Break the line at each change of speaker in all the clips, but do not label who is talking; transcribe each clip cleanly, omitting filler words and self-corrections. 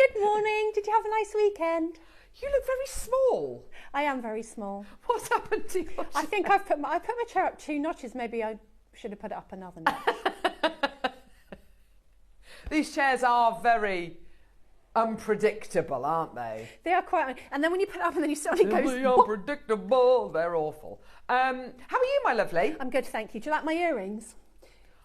Good morning. Did you have a nice weekend?
You look very small.
I am very small.
What's happened to your chair?
I think I put my chair up 2 notches. Maybe I should have put it up another notch.
These chairs are very unpredictable, aren't they?
They are quite. And then when you put it up and then you suddenly go.
Really unpredictable. They're awful. How are you, my lovely?
I'm good, thank you. Do you like my earrings?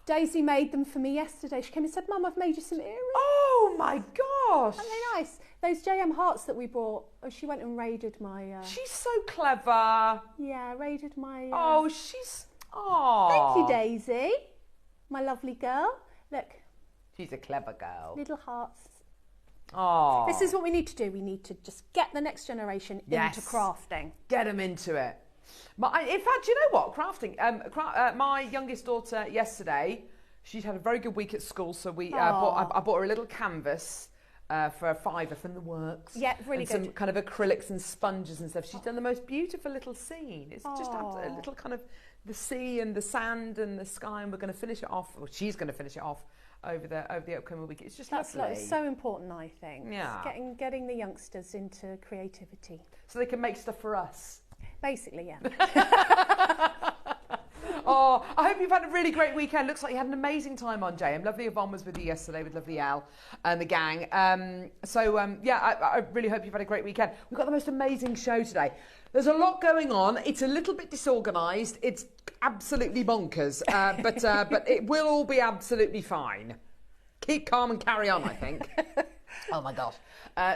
Daisy made them for me yesterday. She came and said, "Mum, I've made you some earrings."
Oh my gosh!
Aren't they nice? Those JM hearts that we brought. Oh, she went and raided my.
She's so clever.
Yeah, raided my.
Oh, she's. Oh.
Thank you, Daisy. My lovely girl. Look.
She's a clever girl.
Little hearts.
Oh.
This is what we need to do. We need to just get the next generation into crafting.
Get them into it. In fact, you know what? Crafting. My youngest daughter yesterday, she'd had a very good week at school, so I bought her a little canvas for a £5 from the works.
Yeah, really
and
good.
Some kind of acrylics and sponges and stuff. She's done the most beautiful little scene. It's just a little kind of the sea and the sand and the sky, and we're going to finish it off. Or she's going to finish it off over the upcoming week. It's just lovely.
That's so important, I think.
Yeah.
Getting the youngsters into creativity.
So they can make stuff for us.
Basically, yeah.
Oh, I hope you've had a really great weekend. Looks like you had an amazing time on JM. Lovely Yvonne was with you yesterday with lovely Al and the gang. I really hope you've had a great weekend. We've got the most amazing show today. There's a lot going on. It's a little bit disorganised. It's absolutely bonkers, but it will all be absolutely fine. Keep calm and carry on, I think. Oh my gosh.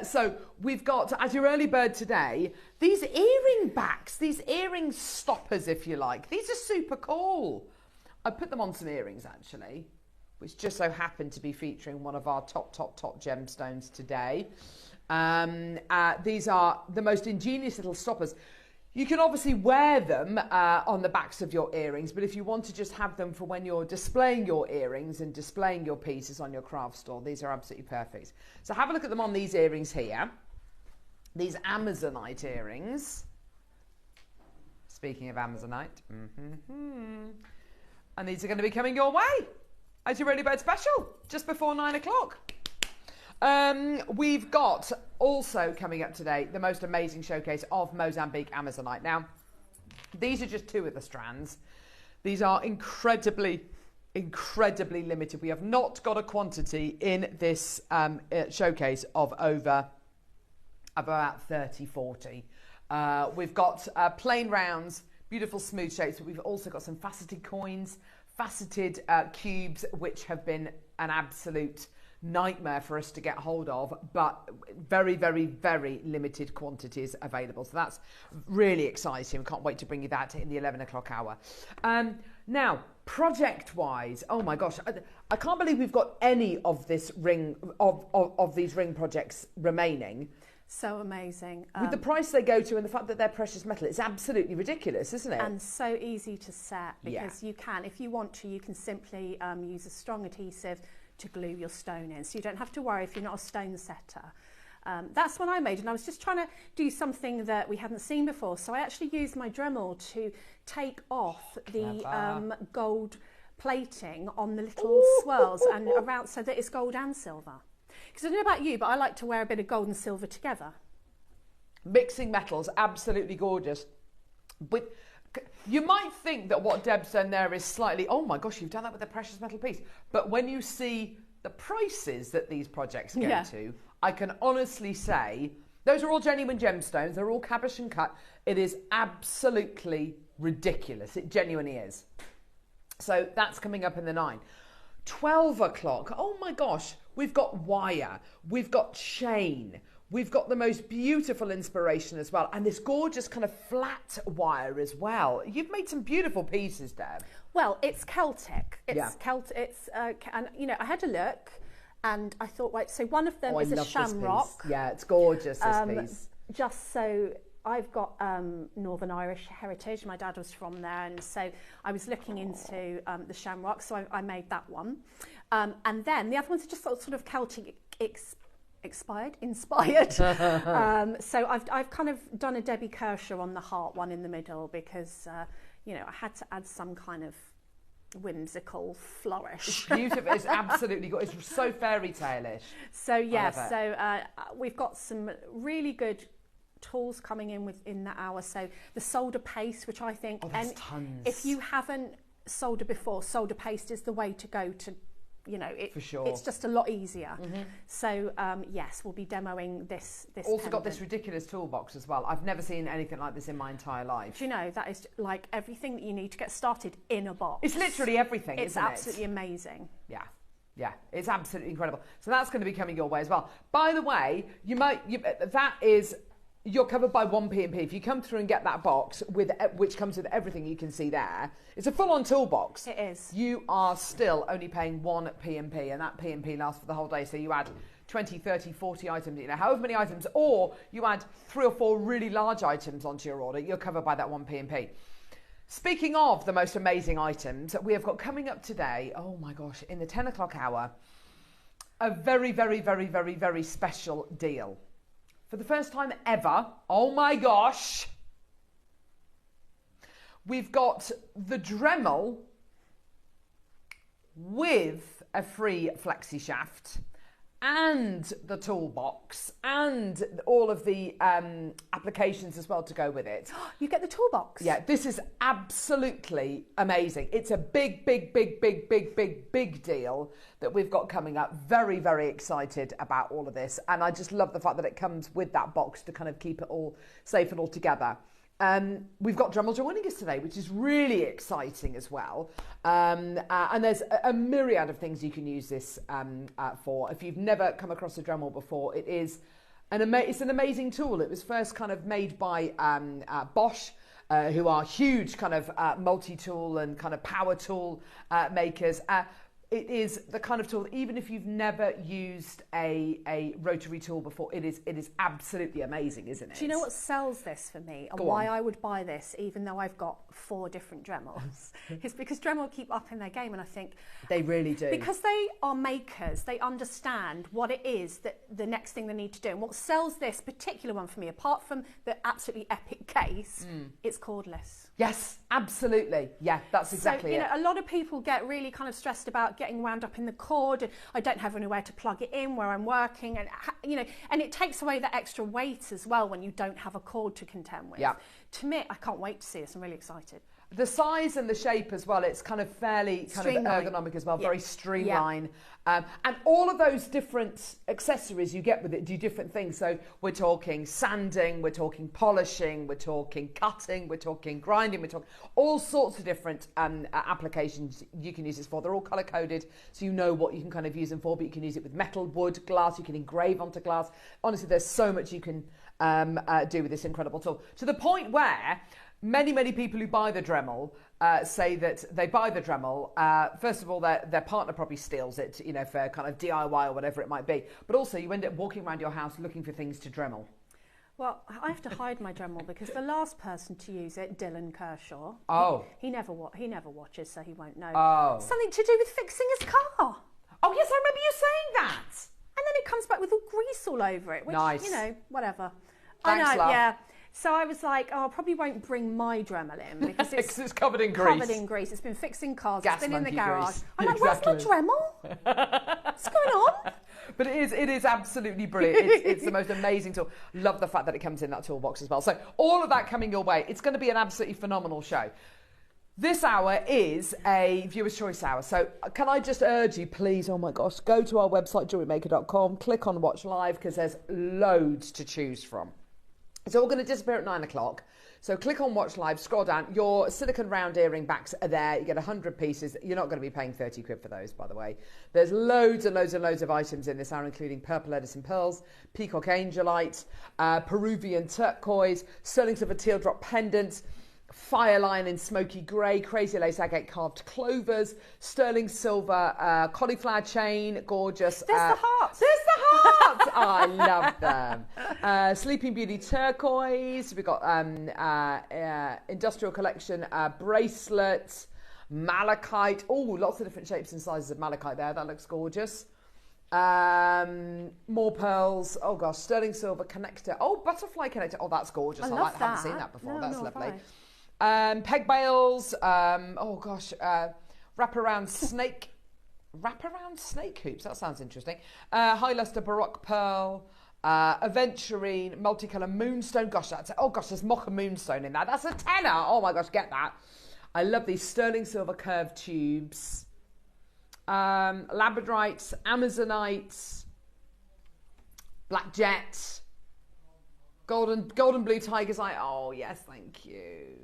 So we've got, as your early bird today, these earring backs, these earring stoppers, if you like. These are super cool. I put them on some earrings, actually, which just so happened to be featuring one of our top gemstones today. These are the most ingenious little stoppers. You can obviously wear them on the backs of your earrings, but if you want to just have them for when you're displaying your earrings and displaying your pieces on your craft store, these are absolutely perfect. So have a look at them on these earrings here. These Amazonite earrings. Speaking of Amazonite. And these are going to be coming your way as your early bird special, just before 9 o'clock. We've got also coming up today the most amazing showcase of Mozambique Amazonite. Now, these are just 2 of the strands. These are incredibly limited. We have not got a quantity in this showcase of over about 30, 40. We've got plain rounds, beautiful smooth shapes, but we've also got some faceted coins, faceted cubes, which have been an absolute nightmare for us to get hold of, but very limited quantities available. So that's really exciting. Can't wait to bring you that in the 11 o'clock hour. Now, project-wise, oh my gosh, I can't believe we've got any of this ring of these ring projects remaining.
So amazing.
With the price they go to and the fact that they're precious metal, it's absolutely ridiculous, isn't it?
And so easy to set, because you can, if you want to, you can simply use a strong adhesive to glue your stone in, so you don't have to worry if you're not a stone setter. That's one I made, and I was just trying to do something that we hadn't seen before, so I actually used my Dremel to take off the gold plating on the little swirls and around, so that it's gold and silver. Because I don't know about you, but I like to wear a bit of gold and silver together.
Mixing metals, absolutely gorgeous. But you might think that what Deb's done there is slightly, oh my gosh, you've done that with a precious metal piece. But when you see the prices that these projects go to, I can honestly say, those are all genuine gemstones. They're all caboche and cut. It is absolutely ridiculous. It genuinely is. So that's coming up in the 9. 12 o'clock, oh my gosh, we've got wire, we've got chain, we've got the most beautiful inspiration as well, and this gorgeous kind of flat wire as well. You've made some beautiful pieces, Deb.
Well, it's Celtic. It's Celtic. It's and you know, I had a look, and I thought, right, so one of them is a shamrock.
Yeah, it's gorgeous, this piece.
Just so I've got Northern Irish heritage. My dad was from there, and so I was looking into the shamrock, so I made that one. And then the other ones are just sort of Celtic inspired. So I've kind of done a Debbie Kershaw on the heart one in the middle, because you know, I had to add some kind of whimsical flourish.
It's beautiful. It's absolutely good. It's so fairy tale-ish.
So yes, we've got some really good tools coming in within the hour. So the solder paste, which I think,
there's tons.
If you haven't soldered before, solder paste is the way to go to, you know,
for sure.
It's just a lot easier. So yes, we'll be demoing this
also
pendant.
got this ridiculous toolbox as well. I've never seen anything like this in my entire life.
Do you know, that is like everything that you need to get started in a box.
It's literally everything.
It's
isn't
absolutely
it?
amazing.
Yeah, it's absolutely incredible. So that's going to be coming your way as well. By the way, you're covered by one P&P. If you come through and get that box, which comes with everything you can see there, it's a full-on toolbox.
It is.
You are still only paying one P&P, and that P&P lasts for the whole day. So you add 20, 30, 40 items, you know, however many items, or you add 3 or 4 really large items onto your order, you're covered by that one P&P. Speaking of the most amazing items, we have got coming up today, oh my gosh, in the 10 o'clock hour, a very, very, very, very, very special deal. For the first time ever, oh my gosh, we've got the Dremel with a free Flexshaft and the toolbox and all of the applications as well to go with it.
You get the toolbox?
Yeah, this is absolutely amazing. It's a big, big, big, big, big, big, big deal that we've got coming up. Very, very excited about all of this. And I just love the fact that it comes with that box to kind of keep it all safe and all together. We've got Dremel joining us today, which is really exciting as well. And there's a myriad of things you can use this for. If you've never come across a Dremel before, it's an amazing tool. It was first kind of made by Bosch, who are huge kind of multi-tool and kind of power tool makers. It is the kind of tool, even if you've never used a rotary tool before, it is absolutely amazing, isn't it?
Do you know what sells this for me and why I would buy this, even though I've got 4 different Dremels? It's because Dremel keep up in their game, and I think
they really do.
Because they are makers, they understand what it is that the next thing they need to do. And what sells this particular one for me, apart from the absolutely epic case, it's cordless.
Yes, absolutely. Yeah, that's exactly
it. So, a lot of people get really kind of stressed about getting wound up in the cord, and I don't have anywhere to plug it in where I'm working, and and it takes away that extra weight as well when you don't have a cord to contend with.
Yeah.
To me, I can't wait to see this. I'm really excited.
The size and the shape as well, it's kind of fairly kind of ergonomic as well, very streamlined. And all of those different accessories you get with it do different things. So we're talking sanding, we're talking polishing, we're talking cutting, we're talking grinding, we're talking all sorts of different applications you can use this for. They're all colour coded, so you know what you can kind of use them for, but you can use it with metal, wood, glass, you can engrave onto glass. Honestly, there's so much you can do with this incredible tool. To the point where many, many people who buy the Dremel say that they buy the Dremel. First of all, their partner probably steals it, for kind of DIY or whatever it might be. But also, you end up walking around your house looking for things to Dremel.
Well, I have to hide my Dremel because the last person to use it, Debbie Kershaw, he never watches, so he won't know.
Oh.
Something to do with fixing his car.
Oh, yes, I remember you saying that.
And then it comes back with all grease all over it, which,
nice.
Whatever.
Thanks,
I know,
love.
yeah. So I was like, I probably won't bring my Dremel in because
it's covered in grease.
Covered in grease. It's been fixing cars.
Gas
it's been in the
monkey
garage.
grease.
I'm like, where's my Dremel? What's going on?
But it is absolutely brilliant. It's the most amazing tool. Love the fact that it comes in that toolbox as well. So all of that coming your way. It's going to be an absolutely phenomenal show. This hour is a viewer's choice hour. So can I just urge you, please, oh my gosh, go to our website, JewelleryMaker.com, click on Watch Live, because there's loads to choose from. It's all going to disappear at 9 o'clock. So click on Watch Live, scroll down. Your Silicone Round Earring Backs are there. You get 100 pieces. You're not going to be paying 30 quid for those, by the way. There's loads and loads and loads of items in this hour, including purple Edison pearls, peacock angelite, Peruvian turquoise, sterling silver teardrop pendants, fireline in smoky grey, crazy lace agate carved clovers, sterling silver cauliflower chain, gorgeous.
There's the hearts.
There's the hearts. Oh, I love them. Sleeping Beauty turquoise. We've got industrial collection bracelet, malachite. Oh, lots of different shapes and sizes of malachite there. That looks gorgeous. More pearls. Oh gosh, sterling silver connector. Oh, butterfly connector. Oh, that's gorgeous. I
love that.
haven't seen that before.
No,
that's
no,
lovely.
fine.
Peg bales. Oh gosh. wraparound snake hoops. That sounds interesting. High luster baroque pearl. Aventurine, multicolour moonstone. Gosh, there's mocha moonstone in that. That's a tenner. Oh my gosh, get that. I love these sterling silver curved tubes. Labradorites, Amazonites, black jet, golden blue tigers. Oh yes, thank you.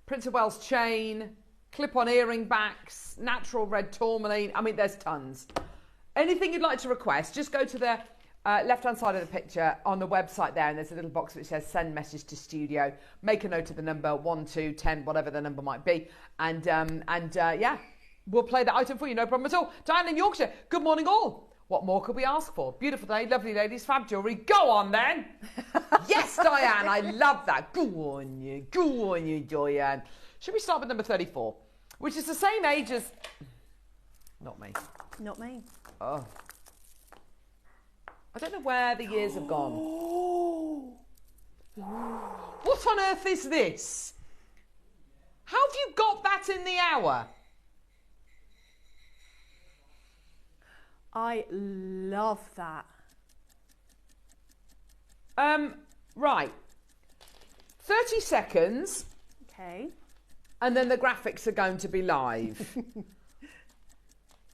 Prince of Wales chain, clip-on earring backs, natural red tourmaline. I mean, there's tons. Anything you'd like to request, just go to the left-hand side of the picture on the website there, and there's a little box which says send message to studio. Make a note of the number 1, 2, 10, whatever the number might be, and yeah, we'll play that item for you, no problem at all. Diane in Yorkshire, good morning all. What more could we ask for? Beautiful day, lovely ladies, fab jewellery. Go on then. Yes, Diane, I love that. Go on you, Diane. Should we start with number 34, which is the same age as... Not me.
Not me.
Oh. I don't know where the years have gone. What on earth is this? How have you got that in the hour?
I love that.
Right. 30 seconds.
Okay.
And then the graphics are going to be live.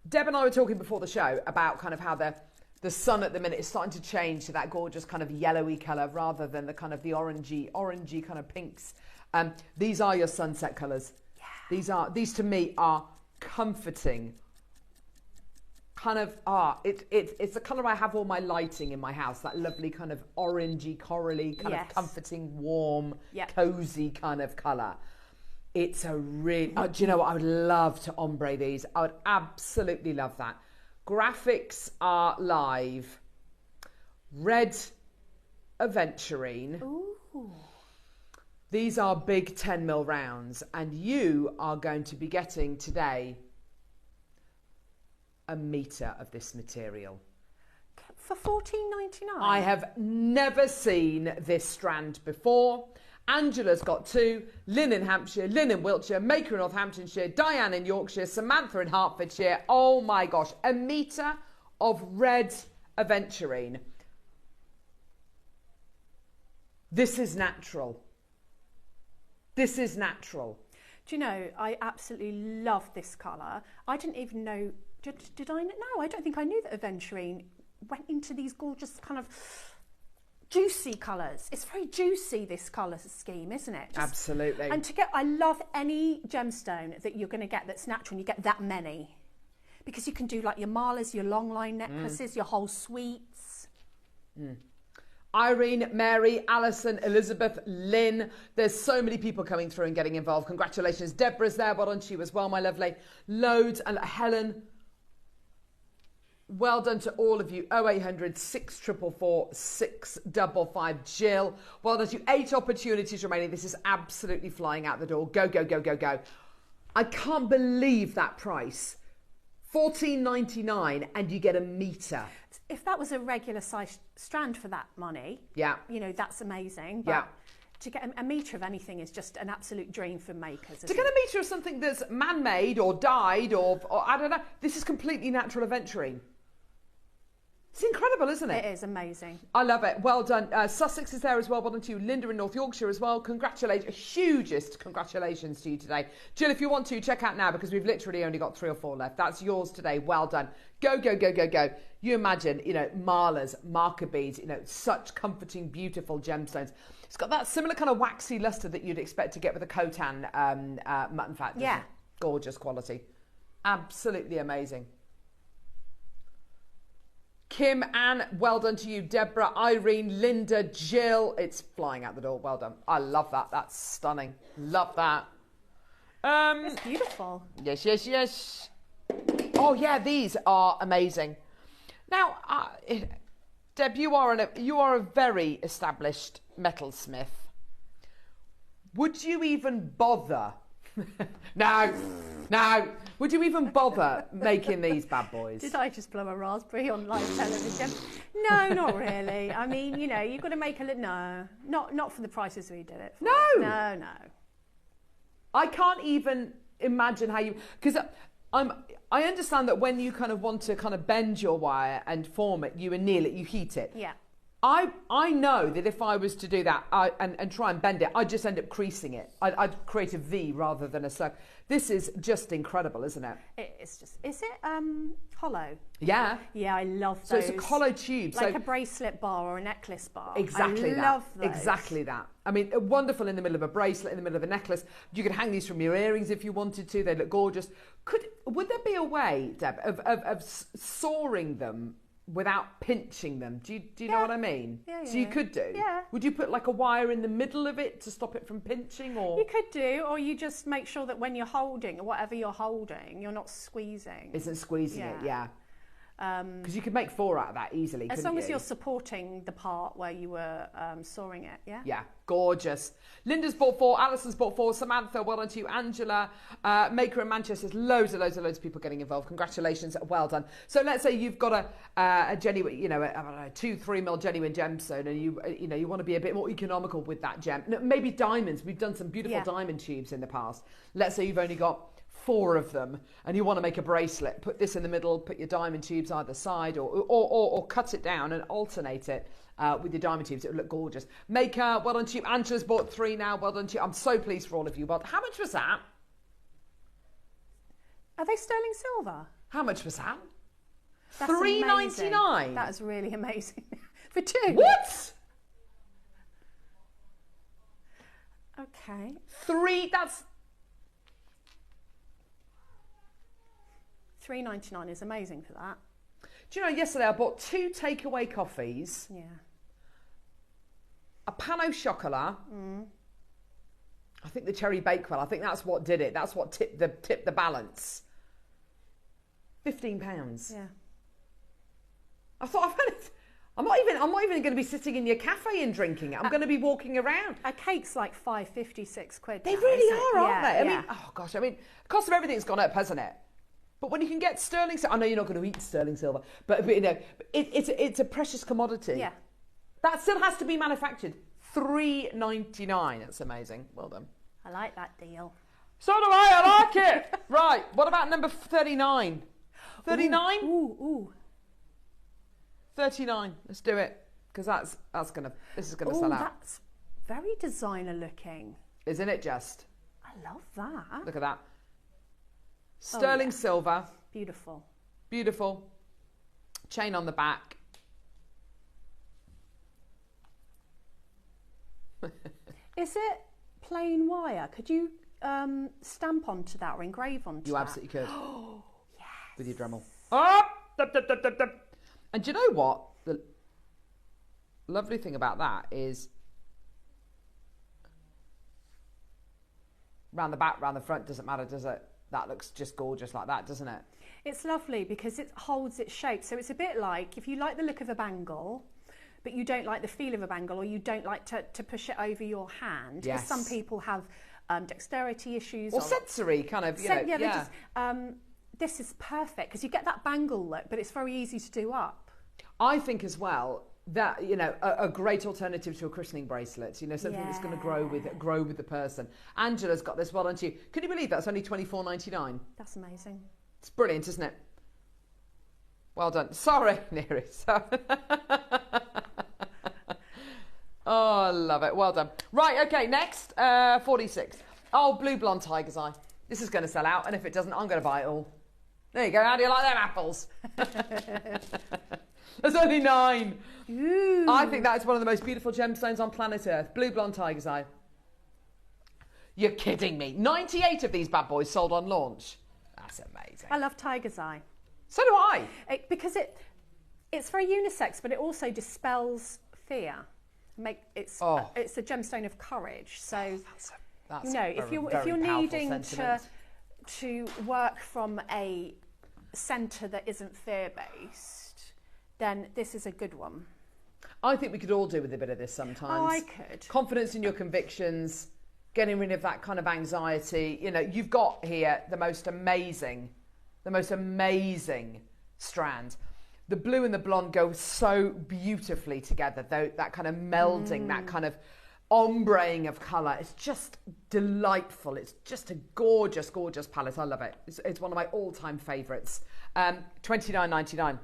Deb and I were talking before the show about kind of how the sun at the minute is starting to change to that gorgeous kind of yellowy colour rather than the kind of the orangey kind of pinks. These are your sunset colours. Yeah. These to me are comforting. Kind of it's the colour I have all my lighting in my house, that lovely kind of orangey, corally, kind of comforting, warm, cosy kind of colour. It's a really... do you know what? I would love to ombre these. I would absolutely love that. Graphics are live. Red aventurine.
Ooh.
These are big 10mm rounds, and you are going to be getting today a metre of this material.
For $14.99?
I have never seen this strand before. Angela's got 2, Lynn in Hampshire, Lynn in Wiltshire, Maker in Northamptonshire, Diane in Yorkshire, Samantha in Hertfordshire. Oh my gosh, a metre of red aventurine. This is natural. This is natural.
Do you know, I absolutely love this colour. I didn't even know, did I know? No, I don't think I knew that aventurine went into these gorgeous kind of juicy colours. It's very juicy, this colour scheme, isn't it?
Absolutely.
And I love any gemstone that you're going to get that's natural and you get that many. Because you can do like your malas, your long line necklaces, your whole suites.
Irene, Mary, Alison, Elizabeth, Lynn. There's so many people coming through and getting involved. Congratulations. Deborah's there. Well done to you as well, my lovely. Loads. And Helen, well done to all of you. 0800 644 655. Jill, well done to you. 8 opportunities remaining. This is absolutely flying out the door. Go, go, go, go, go. I can't believe that price. $14.99 and you get a metre.
If that was a regular size strand for that money, you know, that's amazing. But to get a metre of anything is just an absolute dream for makers.
To get a metre of something that's man-made or dyed or I don't know, this is completely natural aventurine. It's incredible, isn't it?
It is amazing.
I love it. Well done. Sussex is there as well. Well done to you. Linda in North Yorkshire as well. Congratulations. Hugest congratulations to you today. Jill, if you want to, check out now because we've literally only got 3 or 4 left. That's yours today. Well done. Go, go, go, go, go. You imagine, you know, malas, marker beads, you know, such comforting, beautiful gemstones. It's got that similar kind of waxy luster that you'd expect to get with a Khotan mutton fat.
Yeah.
Gorgeous quality. Absolutely amazing. Kim, Anne, well done to you. Deborah, Irene, Linda, Jill. It's flying out the door. Well done. I love that. That's stunning. Love that.
It's beautiful.
Yes, yes, yes. Oh, yeah, these are amazing. Now, Deb, you are a very established metalsmith. Would you even bother? No. Would you even bother making these bad boys?
Did I just blow a raspberry on live television? No, not really. I mean, you know, you've got to make a little... No, not for the prices we did it for.
No.
No.
I can't even imagine how you... Because I understand that when you kind of want to kind of bend your wire and form it, you anneal it, you heat it.
Yeah.
I know that if I was to do that and try and bend it, I'd just end up creasing it. I'd create a V rather than a circle. This is just incredible, isn't it?
It's just, is it hollow?
Yeah.
Yeah, I love those.
So it's a hollow tube.
Like a bracelet bar or a necklace bar.
Exactly
I
that.
love those.
Exactly that. I mean, wonderful in the middle of a bracelet, in the middle of a necklace. You could hang these from your earrings if you wanted to. They look gorgeous. Would there be a way, Deb, of sawing them without pinching them? Do you know what I mean?
Yeah,
so you could do?
Yeah.
Would you put like a wire in the middle of it to stop it from pinching? Or
you could do, or you just make sure that when you're holding, or whatever you're holding, you're not squeezing.
Isn't squeezing it, yeah. Because you could make 4 out of that easily,
as long as you're supporting the part where you were sawing it, yeah?
Yeah, gorgeous. Linda's bought 4, Alison's bought 4, Samantha, well done to you, Angela, Maker in Manchester, loads of people getting involved. Congratulations, well done. So let's say you've got a genuine, you know, a 2-3 mil genuine gemstone, and you want to be a bit more economical with that gem. Maybe diamonds. We've done some beautiful diamond tubes in the past. Let's say you've only got 4 of them and you want to make a bracelet. Put this in the middle, put your diamond tubes either side, or cut it down and alternate it with your diamond tubes. It would look gorgeous. Maker, well done to you. Angela's bought 3 now, well done to you. I'm so pleased for all of you. Well, how much was that?
Are they sterling silver?
How much was that?
$3.99. That is really amazing. For 2.
What?
Okay.
3, that's...
$3.99 is amazing for that.
Do you know, yesterday I bought 2 takeaway coffees.
Yeah.
A pan au chocolat. I think the cherry bakewell. I think that's what did it. That's what tipped the balance. £15.
Yeah.
I thought I'm not even going to be sitting in your cafe and drinking it. I'm going to be walking around.
A cake's like £5.50, £6.
They really are, aren't
they?
I mean, oh gosh. I mean, the cost of everything's gone up, hasn't it? But when you can get sterling silver, I know you're not going to eat sterling silver, but you know, it's a precious commodity.
Yeah.
That still has to be manufactured. $3.99. That's amazing. Well done.
I like that deal.
So do I like it. Right. What about number 39? 39?
Ooh.
39. Let's do it. Because this is gonna sell out.
That's very designer looking.
Isn't it just?
I love that.
Look at that. Sterling silver.
Beautiful.
Beautiful. Chain on the back.
Is it plain wire? Could you stamp onto that or engrave onto that?
You absolutely could.
Oh, yes.
With your Dremel. Oh! And do you know what? The lovely thing about that is round the back, round the front, doesn't matter, does it? That looks just gorgeous like that, doesn't it?
It's lovely because it holds its shape. So it's a bit like if you like the look of a bangle, but you don't like the feel of a bangle, or you don't like to push it over your hand.
Yes.
Some people have dexterity issues.
Or sensory, kind of,
this is perfect because you get that bangle look, but it's very easy to do up.
I think as well that, you know, a great alternative to a christening bracelet, you know, something that's going to grow with the person. Angela's got this, well done to you. Can you believe that's only $24.99?
That's amazing.
It's brilliant, isn't it? Well done. Sorry, Neri. Oh, I love it. Well done. Right, okay, next, 46. Oh, blue blonde tiger's eye. This is going to sell out, and if it doesn't, I'm going to buy it all. There you go. How do you like them apples? There's only 9.
Ooh.
I think that's one of the most beautiful gemstones on planet Earth. Blue blonde tiger's eye. You're kidding me. 98 of these bad boys sold on launch. That's amazing.
I love tiger's eye.
So do I.
Because it's very unisex, but it also dispels fear. It's a gemstone of courage. So
that's
you know, if you're needing to work from a centre that isn't fear-based, then this is a good one.
I think we could all do with a bit of this sometimes.
Oh, I could.
Confidence in your convictions, getting rid of that kind of anxiety. You know, you've got here the most amazing strand. The blue and the blonde go so beautifully together, though, that kind of melding, that kind of ombreing of colour. It's just delightful. It's just a gorgeous, gorgeous palette. I love it. It's one of my all-time favourites. $29.99.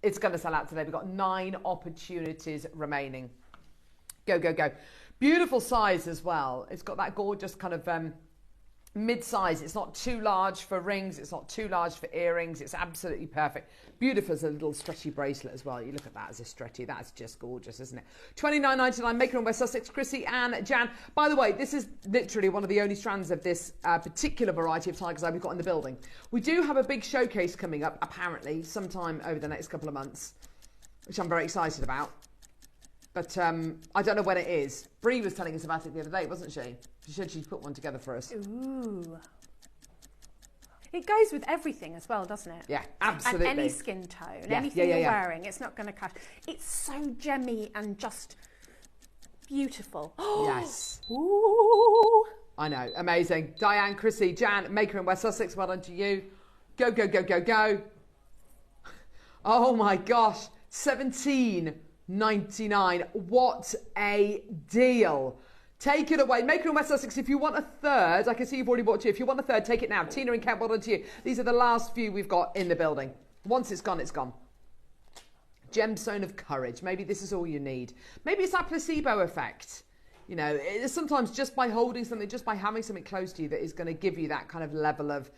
It's going to sell out today. We've got 9 opportunities remaining. Go, go, go. Beautiful size as well. It's got that gorgeous kind of mid-size. It's not too large for rings. It's not too large for earrings. It's absolutely perfect. Beautiful as a little stretchy bracelet as well. You look at that as a stretchy. That's just gorgeous, isn't it? $29.99. Maker in West Sussex. Chrissy and Jan. By the way, this is literally one of the only strands of this particular variety of tiger's eye we've got in the building. We do have a big showcase coming up, apparently, sometime over the next couple of months, which I'm very excited about. But I don't know when it is. Bree was telling us about it the other day, wasn't she? She said she'd put one together for us.
Ooh. It goes with everything as well, doesn't it?
Yeah, absolutely.
And any skin tone, anything you're wearing, it's not going to clash. It's so gemmy and just beautiful.
Yes.
Ooh.
I know, amazing. Diane, Chrissy, Jan, Maker in West Sussex, well done to you. Go, go, go, go, go. Oh my gosh, $17.99. What a deal. Take it away. Maker in West Sussex, if you want a third, I can see you've already bought 2. If you want a third, take it now. Tina and Kent, well done to you. These are the last few we've got in the building. Once it's gone, it's gone. Gemstone of courage. Maybe this is all you need. Maybe it's that placebo effect. You know, it's sometimes just by holding something, just by having something close to you that is going to give you that kind of level of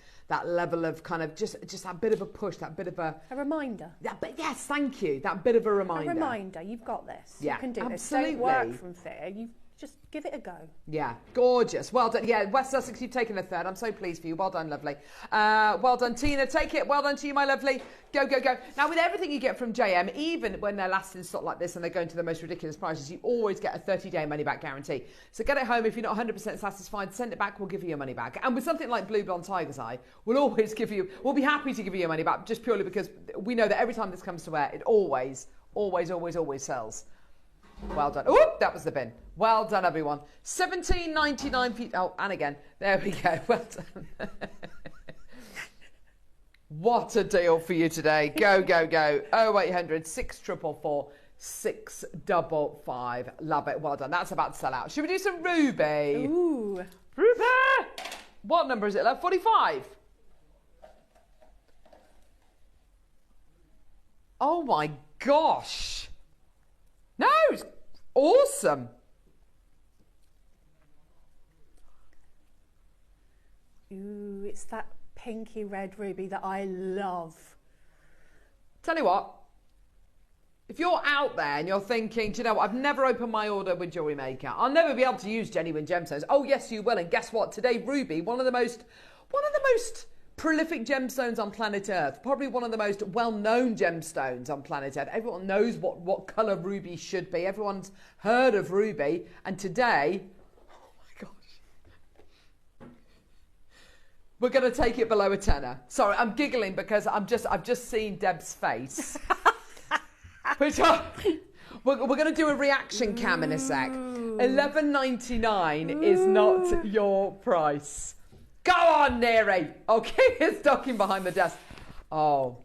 kind of just that bit of a push, that bit of a
reminder.
Yeah, but yes, thank you. That bit of a reminder.
A reminder. You've got this.
Yeah,
you can do
absolutely.
this. Don't work from fear. You just give it a go.
Yeah, gorgeous. Well done. Yeah, West Sussex, you've taken a third. I'm so pleased for you. Well done, lovely. Well done, Tina. Take it. Well done to you, my lovely. Go, go, go. Now, with everything you get from JM, even when they're last in stock like this and they're going to the most ridiculous prices, you always get a 30-day money-back guarantee. So get it home. If you're not 100% satisfied, send it back. We'll give you your money back. And with something like Blue Blonde Tiger's Eye, we'll be happy to give you your money back, just purely because we know that every time this comes to wear, it always, always, always, always sells. Well done. Oh, that was the bin. Well done, everyone. $17.99. Oh, and again. There we go. Well done. What a deal for you today. Go, go, go. 0800 644 655. Love it. Well done. That's about to sell out. Should we do some Ruby?
Ooh.
Ruby! What number is it, love? 45? Oh, my gosh. No, it's awesome.
Ooh, it's that pinky red ruby that I love.
Tell you what, if you're out there and you're thinking, do you know what, I've never opened my order with Jewellery Maker. I'll never be able to use genuine gemstones. Oh, yes, you will. And guess what? Today, ruby, one of the most prolific gemstones on planet Earth, probably one of the most well-known gemstones on planet Earth. Everyone knows what colour ruby should be. Everyone's heard of ruby. And today, oh my gosh, we're going to take it below a tenner. Sorry, I'm giggling because I've just seen Deb's face. Which we're going to do a reaction cam in a sec. $11.99 is not your price. Go on, Neri. Okay, it's ducking behind the desk. Oh.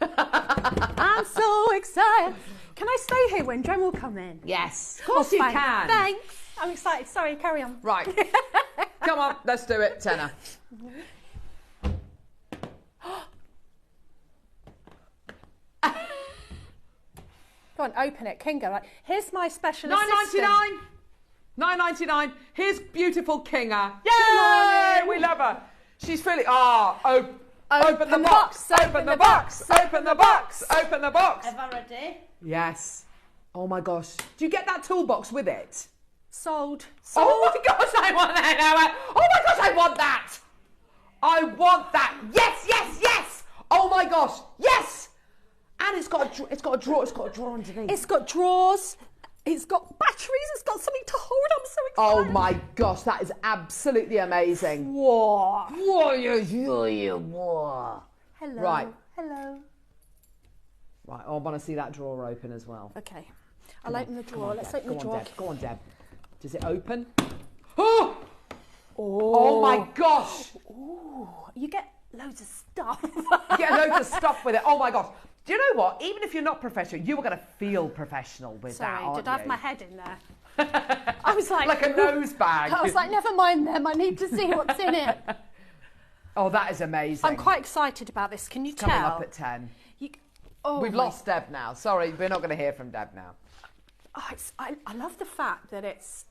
I'm so excited. Can I stay here when Dremel come in?
Yes, of course you can.
Thanks. I'm excited. Sorry, carry on.
Right. Come on, let's do it. Tenner.
Go on, open it. Kinga, right? Here's my special assistant.
$9.99. Here's beautiful Kinga. Yay! We love her. She's feeling. Open the box. Open the box. Open the box. Open the box.
Ever ready?
Yes. Oh my gosh. Do you get that toolbox with it?
Sold.
Oh my gosh, I want that. Oh my gosh, I want that. I want that. Yes, yes, yes. Oh my gosh, yes. And it's got a drawer underneath.
It's got drawers. It's got batteries. It's got something to hold. I'm so excited.
Oh my gosh, that is absolutely amazing.
Whoa.
Whoa.
Hello.
Right.
Hello.
Right, I want to see that drawer open as well.
Okay. I'll open the drawer. Let's open the
drawer.
drawer.
Go on, Deb. Does it open? Oh! Oh my gosh.
Ooh. You get loads of stuff.
You get loads of stuff with it. Oh my gosh. Do you know what? Even if you're not professional, you are going to feel professional with that,
Sorry,
aren't
did I have
you?
my head in there? I was like...
a nose bag.
I was like, never mind them, I need to see what's in it.
Oh, that is amazing.
I'm quite excited about this, can you tell?
Coming up at 10. We've lost Deb now. Sorry, we're not going to hear from Deb now.
Oh, I love the fact that it's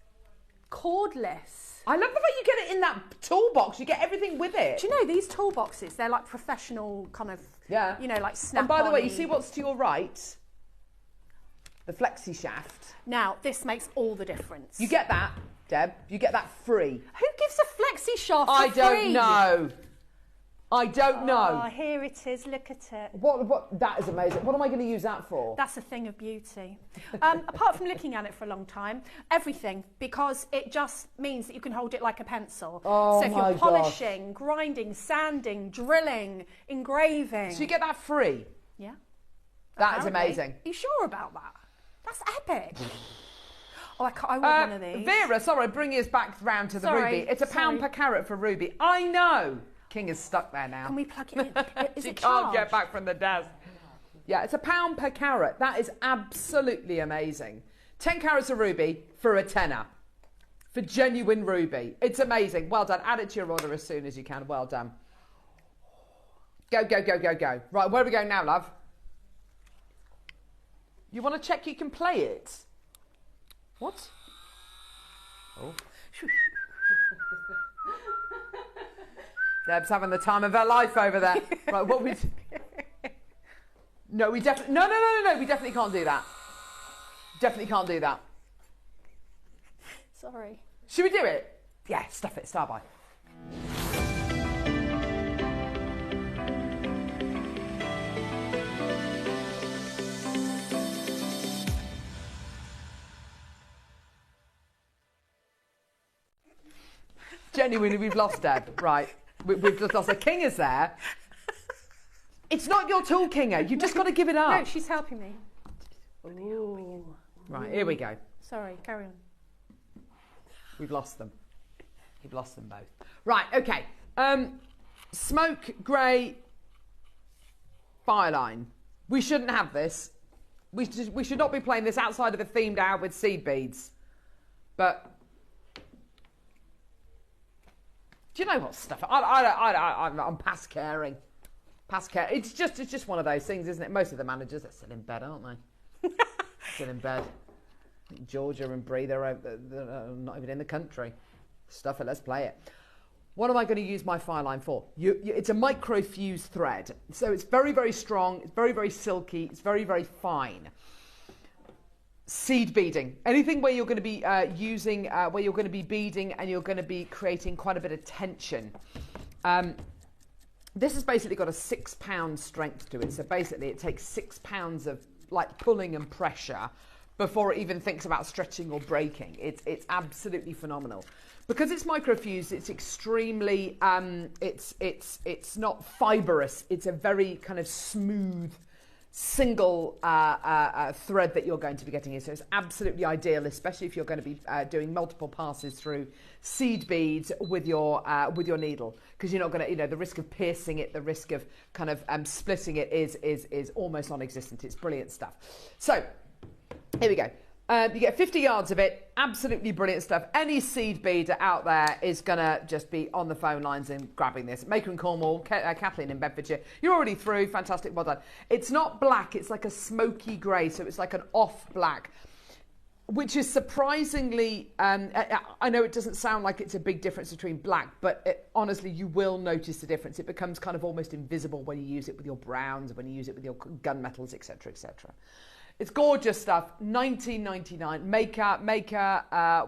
cordless.
I love the fact you get it in that toolbox. You get everything with it.
Do you know, these toolboxes, they're like professional kind of, you know, like snap-on.
And by the way, you see what's to your right? The Flexshaft.
Now, this makes all the difference.
You get that, Deb. You get that free.
Who gives a Flexshaft for
I
free?
don't know. I don't know.
Oh, here it is. Look at it.
What? That is amazing. What am I going to use that for?
That's a thing of beauty. Apart from looking at it for a long time, everything, because it just means that you can hold it like a pencil.
Oh,
so if you're polishing, grinding, sanding, drilling, engraving.
So you get that free?
Yeah.
That is amazing.
Are you sure about that? That's epic. Oh, I want one of these.
Vera, sorry, bringing us back round to the ruby. It's £1 per carat for ruby. I know. King is stuck there now.
Can we plug it in? Is
She
it
can't
charged?
get back from the desk. Yeah, it's £1 per carat. That is absolutely amazing. 10 carats of ruby for a tenner. For genuine ruby. It's amazing. Well done. Add it to your order as soon as you can. Well done. Go, go, go, go, go. Right, where are we going now, love? You want to check you can play it? What? Oh. Deb's having the time of her life over there. Right, what we... No, we definitely... No, we definitely can't do that. Definitely can't do that.
Sorry.
Should we do it? Yeah, stuff it, start by. Genuinely, we've lost Deb. Right. We've just lost her. King is there. It's not your tool, Kinger. You've just got to give it up.
No, she's helping me. Ooh.
Right, here we go.
Sorry, carry on.
We've lost them. We've lost them both. Right, okay. Smoke grey fireline. We shouldn't have this. We should not be playing this outside of the themed hour with seed beads. But do you know what stuff? I'm past caring. Past care. It's just one of those things, isn't it? Most of the managers are still in bed, aren't they? Still in bed. Georgia and Bree, they're not even in the country. Stuff it. Let's play it. What am I going to use my fire line for? It's a microfuse thread, so it's very, very strong. It's very, very silky. It's very, very fine. Seed beading, anything where you're going to be where you're going to be beading and you're going to be creating quite a bit of tension. This has basically got a 6 pound strength to it. So basically it takes 6 pounds of like pulling and pressure before it even thinks about stretching or breaking. It's absolutely phenomenal. Because it's microfused, it's extremely, it's not fibrous. It's a very kind of smooth, single thread that you're going to be getting in. So it's absolutely ideal, especially if you're going to be doing multiple passes through seed beads with your needle, because you're not going to, the risk of piercing it, the risk of kind of splitting it is almost non-existent. It's brilliant stuff. So here we go. You get 50 yards of it. Absolutely brilliant stuff. Any seed beader out there is going to just be on the phone lines and grabbing this. Maker in Cornwall, Kathleen in Bedfordshire. You're already through. Fantastic. Well done. It's not black. It's like a smoky grey. So it's like an off black, which is surprisingly, I know it doesn't sound like it's a big difference between black, but honestly, you will notice the difference. It becomes kind of almost invisible when you use it with your browns, when you use it with your gunmetals, etc., etc. It's gorgeous stuff. $19.99. Maker.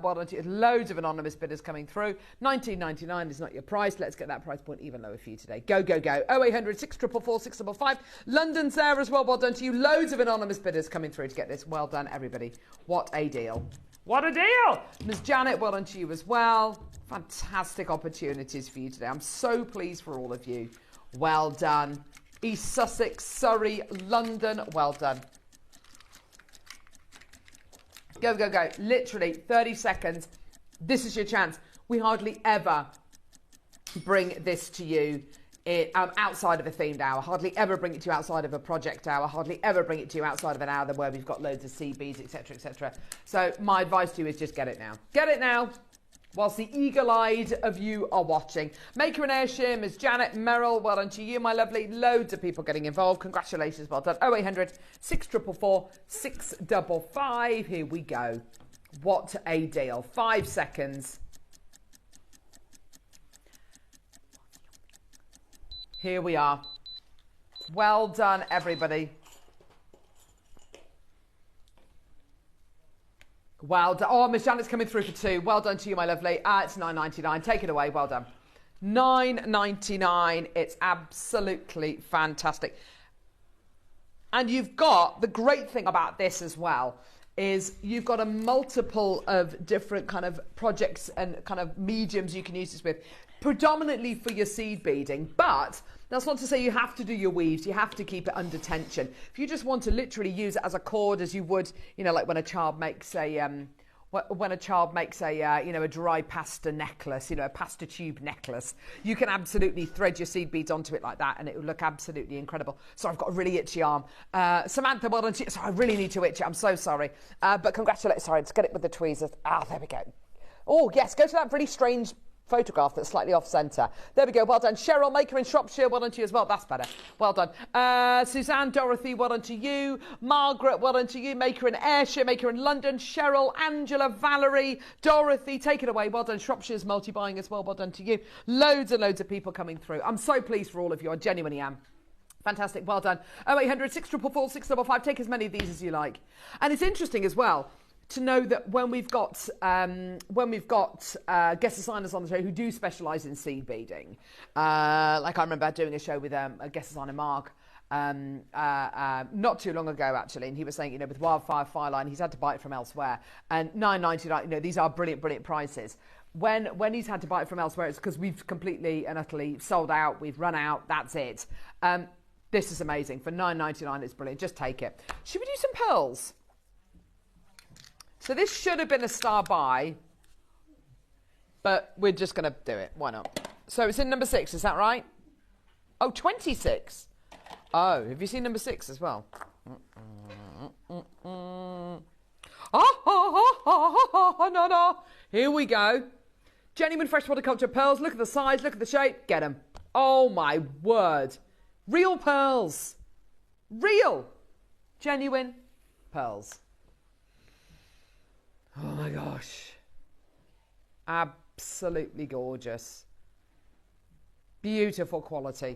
Well done to you. Loads of anonymous bidders coming through. $19.99 is not your price. Let's get that price point even lower for you today. Go, go, go. 0800 644 655. London's there as well. Well done to you. Loads of anonymous bidders coming through to get this. Well done, everybody. What a deal. What a deal. Ms. Janet, well done to you as well. Fantastic opportunities for you today. I'm so pleased for all of you. Well done. East Sussex, Surrey, London. Well done. Go, go, go. Literally 30 seconds. This is your chance. We hardly ever bring this to you outside of a themed hour. Hardly ever bring it to you outside of a project hour. Hardly ever bring it to you outside of an hour where we've got loads of seed beads, etc., etc. So my advice to you is just get it now. Get it now, whilst the eagle-eyed of you are watching. Maker and Airshim is Janet Merrill. Well done to you, my lovely. Loads of people getting involved. Congratulations, well done. 0800 644 655. Here we go. What a deal. 5 seconds. Here we are. Well done, everybody. Well done. Oh, Miss Janet's coming through for 2. Well done to you, my lovely. It's £9.99. Take it away. Well done. £9.99. It's absolutely fantastic. And you've got, the great thing about this as well, is you've got a multiple of different kind of projects and kind of mediums you can use this with, predominantly for your seed beading, but that's not to say you have to do your weaves. You have to keep it under tension. If you just want to literally use it as a cord, as you would, you know, like when a child makes a a dry pasta necklace, you know, a pasta tube necklace, you can absolutely thread your seed beads onto it like that, and it will look absolutely incredible. So I've got a really itchy arm. Samantha, well done. Sorry, I really need to itch it. I'm so sorry, but congratulations. Sorry, let's get it with the tweezers. There we go. Oh yes, go to that really strange photograph that's slightly off centre. There we go. Well done. Cheryl, Maker in Shropshire, well done to you as well. That's better. Well done. Suzanne, Dorothy, well done to you. Margaret, well done to you. Maker in Ayrshire, Maker in London. Cheryl, Angela, Valerie, Dorothy, take it away. Well done. Shropshire's multi-buying as well. Well done to you. Loads and loads of people coming through. I'm so pleased for all of you. I genuinely am. Fantastic. Well done. 0800 644 655. Take as many of these as you like. And it's interesting as well to know that when we've got guest designers on the show who do specialise in seed beading, like I remember doing a show with a guest designer, Mark, not too long ago actually, and he was saying, you know, with Wildfire Fireline, he's had to buy it from elsewhere, and £9.99, you know, these are brilliant prices. When he's had to buy it from elsewhere, it's because we've completely and utterly sold out, we've run out, that's it. This is amazing. For £9.99, it's brilliant. Just take it. Should we do some pearls? So this should have been a star buy, but we're just going to do it. Why not? So it's in number 6, is that right? Oh, 26. Oh, have you seen number 6 as well? No. Here we go. Genuine freshwater culture pearls. Look at the size, look at the shape. Get them. Oh, my word. Real pearls. Real. Genuine pearls. Oh my gosh. Absolutely gorgeous. Beautiful quality.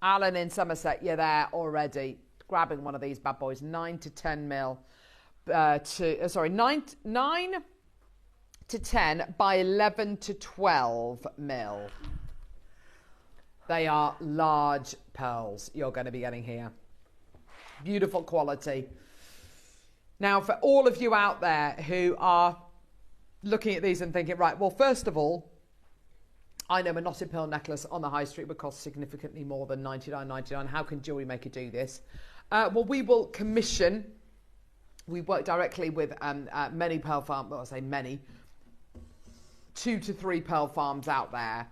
Alan in Somerset, you're there already. Grabbing one of these bad boys. 9 to 10 mil. 9 to 10 by 11 to 12 mil. They are large pearls you're going to be getting here. Beautiful quality. Now, for all of you out there who are looking at these and thinking, right, well, first of all, I know a knotted pearl necklace on the high street would cost significantly more than $99.99. How can Jewellery Maker do this? Well, we will commission. We work directly with many pearl farms, well, I say many, 2 to 3 pearl farms out there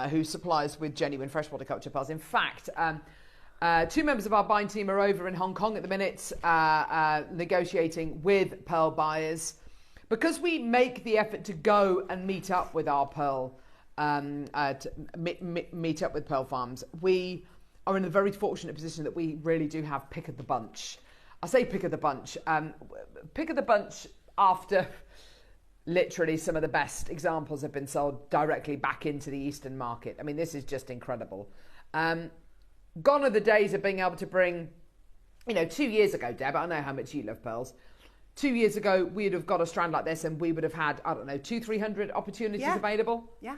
who supply us with genuine freshwater culture pearls. In fact, 2 members of our buying team are over in Hong Kong at the minute negotiating with pearl buyers. Because we make the effort to go and meet up with our pearl, meet up with pearl farms, we are in a very fortunate position that we really do have pick of the bunch. I say pick of the bunch. Pick of the bunch after literally some of the best examples have been sold directly back into the Eastern market. I mean, this is just incredible. Gone are the days of being able to bring, you know, 2 years ago, Deb, I know how much you love pearls. 2 years ago, we'd have got a strand like this and we would have had, I don't know, 200-300 opportunities available. Yeah.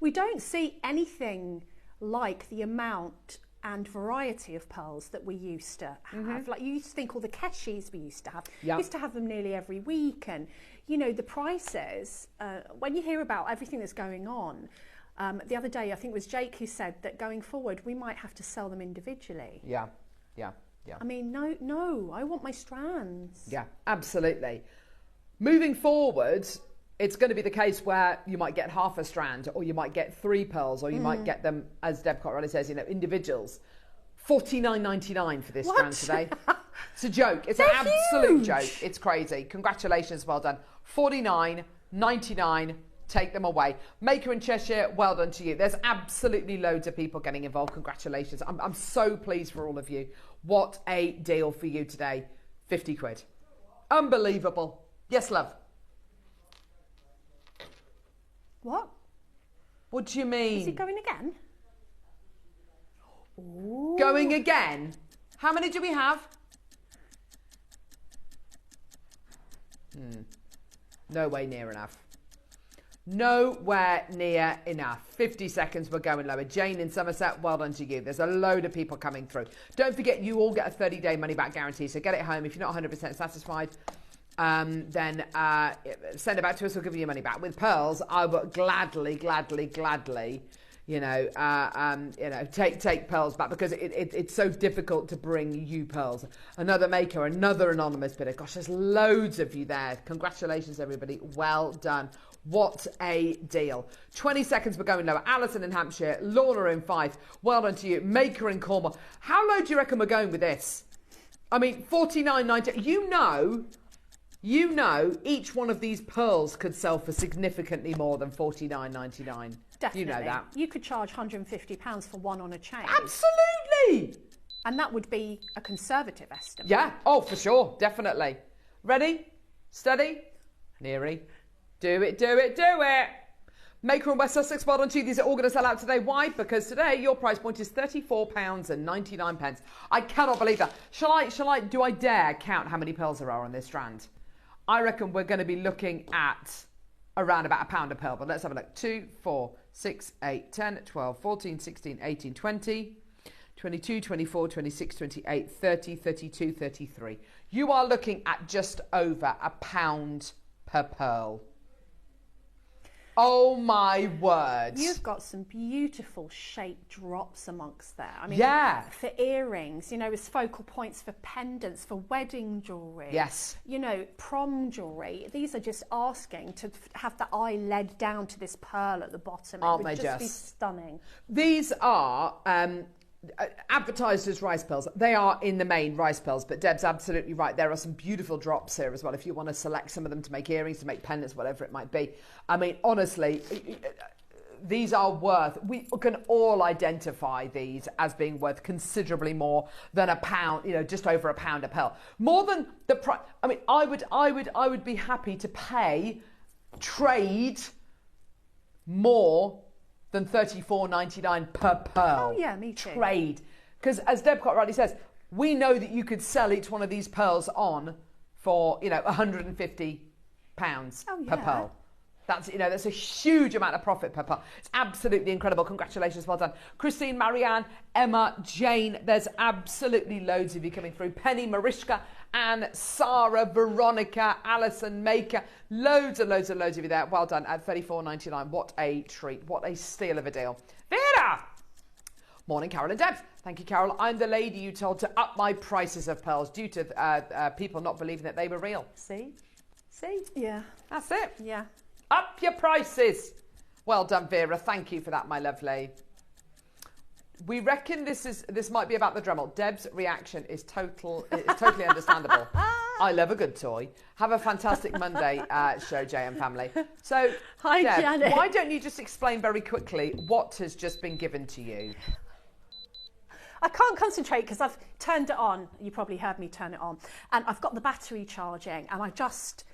We don't see anything like the amount and variety of pearls that we used to have. Like, you used to think all the keshis we used to have. We used to have them nearly every week. And, you know, the prices, when you hear about everything that's going on, the other day, I think it was Jake who said that going forward, we might have to sell them individually. Yeah. I mean, no, I want my strands.
Yeah, absolutely. Moving forward, it's going to be the case where you might get half a strand, or you might get 3 pearls, or you might get them, as Deb Cotrelli says, individuals. $49.99 for this strand today. It's a joke. It's an absolute joke. It's crazy. Congratulations. Well done. $49.99. Take them away. Maker in Cheshire, well done to you. There's absolutely loads of people getting involved. Congratulations. I'm so pleased for all of you. What a deal for you today. 50 quid. Unbelievable. Yes, love.
What?
What do you mean?
Is he going again? Ooh.
Going again? How many do we have? No way near enough. Nowhere near enough. 50 seconds, we're going lower. Jane in Somerset, well done to you. There's a load of people coming through. Don't forget, you all get a 30-day money-back guarantee, so get it home. If you're not 100% satisfied, then send it back to us. We'll give you your money back. With pearls, I would gladly, take pearls back, because it's so difficult to bring you pearls. Another maker, another anonymous bidder. Gosh, there's loads of you there. Congratulations, everybody. Well done. What a deal. 20 seconds, we're going lower. Alison in Hampshire, Lorna in Fife. Well done to you. Maker in Cornwall. How low do you reckon we're going with this? I mean, $49.90. You know, each one of these pearls could sell for significantly more than $49.99.
Definitely.
You know that.
You could charge £150 for one on a chain.
Absolutely.
And that would be a conservative estimate.
Yeah. Oh, for sure. Definitely. Ready? Steady? Neary. Do it, do it, do it. Maker in West Sussex, well done to you. These are all going to sell out today. Why? Because today your price point is £34.99. I cannot believe that. Do I dare count how many pearls there are on this strand? I reckon we're going to be looking at around about £1 a pearl. But let's have a look. 2, 4, 6, 8, 10, 12, 14, 16, 18, 20, 22, 24, 26, 28, 30, 32, 33. You are looking at just over £1 per pearl. Oh my word.
You've got some beautiful shaped drops amongst there. I mean,
yeah.
For earrings, as focal points for pendants, for wedding jewellery.
Yes.
Prom jewellery. These are just asking to have the eye led down to this pearl at the bottom.
Aren't
it would
they
just be stunning.
These are advertised as rice pearls. They are in the main rice pearls, but Deb's absolutely right. There are some beautiful drops here as well if you want to select some of them to make earrings, to make pendants, whatever it might be. I mean, honestly, these are worth, we can all identify these as being worth considerably more than £1, just over £1 a pearl. More than the price. I mean, I would be happy to trade more than $34.99 per pearl.
Oh yeah, me too.
Trade. Because as Deb quite rightly says, we know that you could sell each one of these pearls on for, £150 per pearl. That's a huge amount of profit per pearl. It's absolutely incredible. Congratulations, well done. Christine, Marianne, Emma, Jane, there's absolutely loads of you coming through. Penny, Mariska, Anne, Sarah, Veronica, Alison, Maker, loads and loads and loads of you there. Well done at $34.99. What a treat. What a steal of a deal. Vera! Morning, Carol and Deb. Thank you, Carol. I'm the lady you told to up my prices of pearls due to people not believing that they were real. See?
Yeah.
That's it.
Yeah.
Up your prices. Well done, Vera. Thank you for that, my lovely. We reckon this might be about the Dremel. Deb's reaction is totally understandable. I love a good toy. Have a fantastic Monday, show, JM family. So,
hi,
Deb,
Janet.
Why don't you just explain very quickly what has just been given to you?
I can't concentrate because I've turned it on. You probably heard me turn it on. And I've got the battery charging and I just...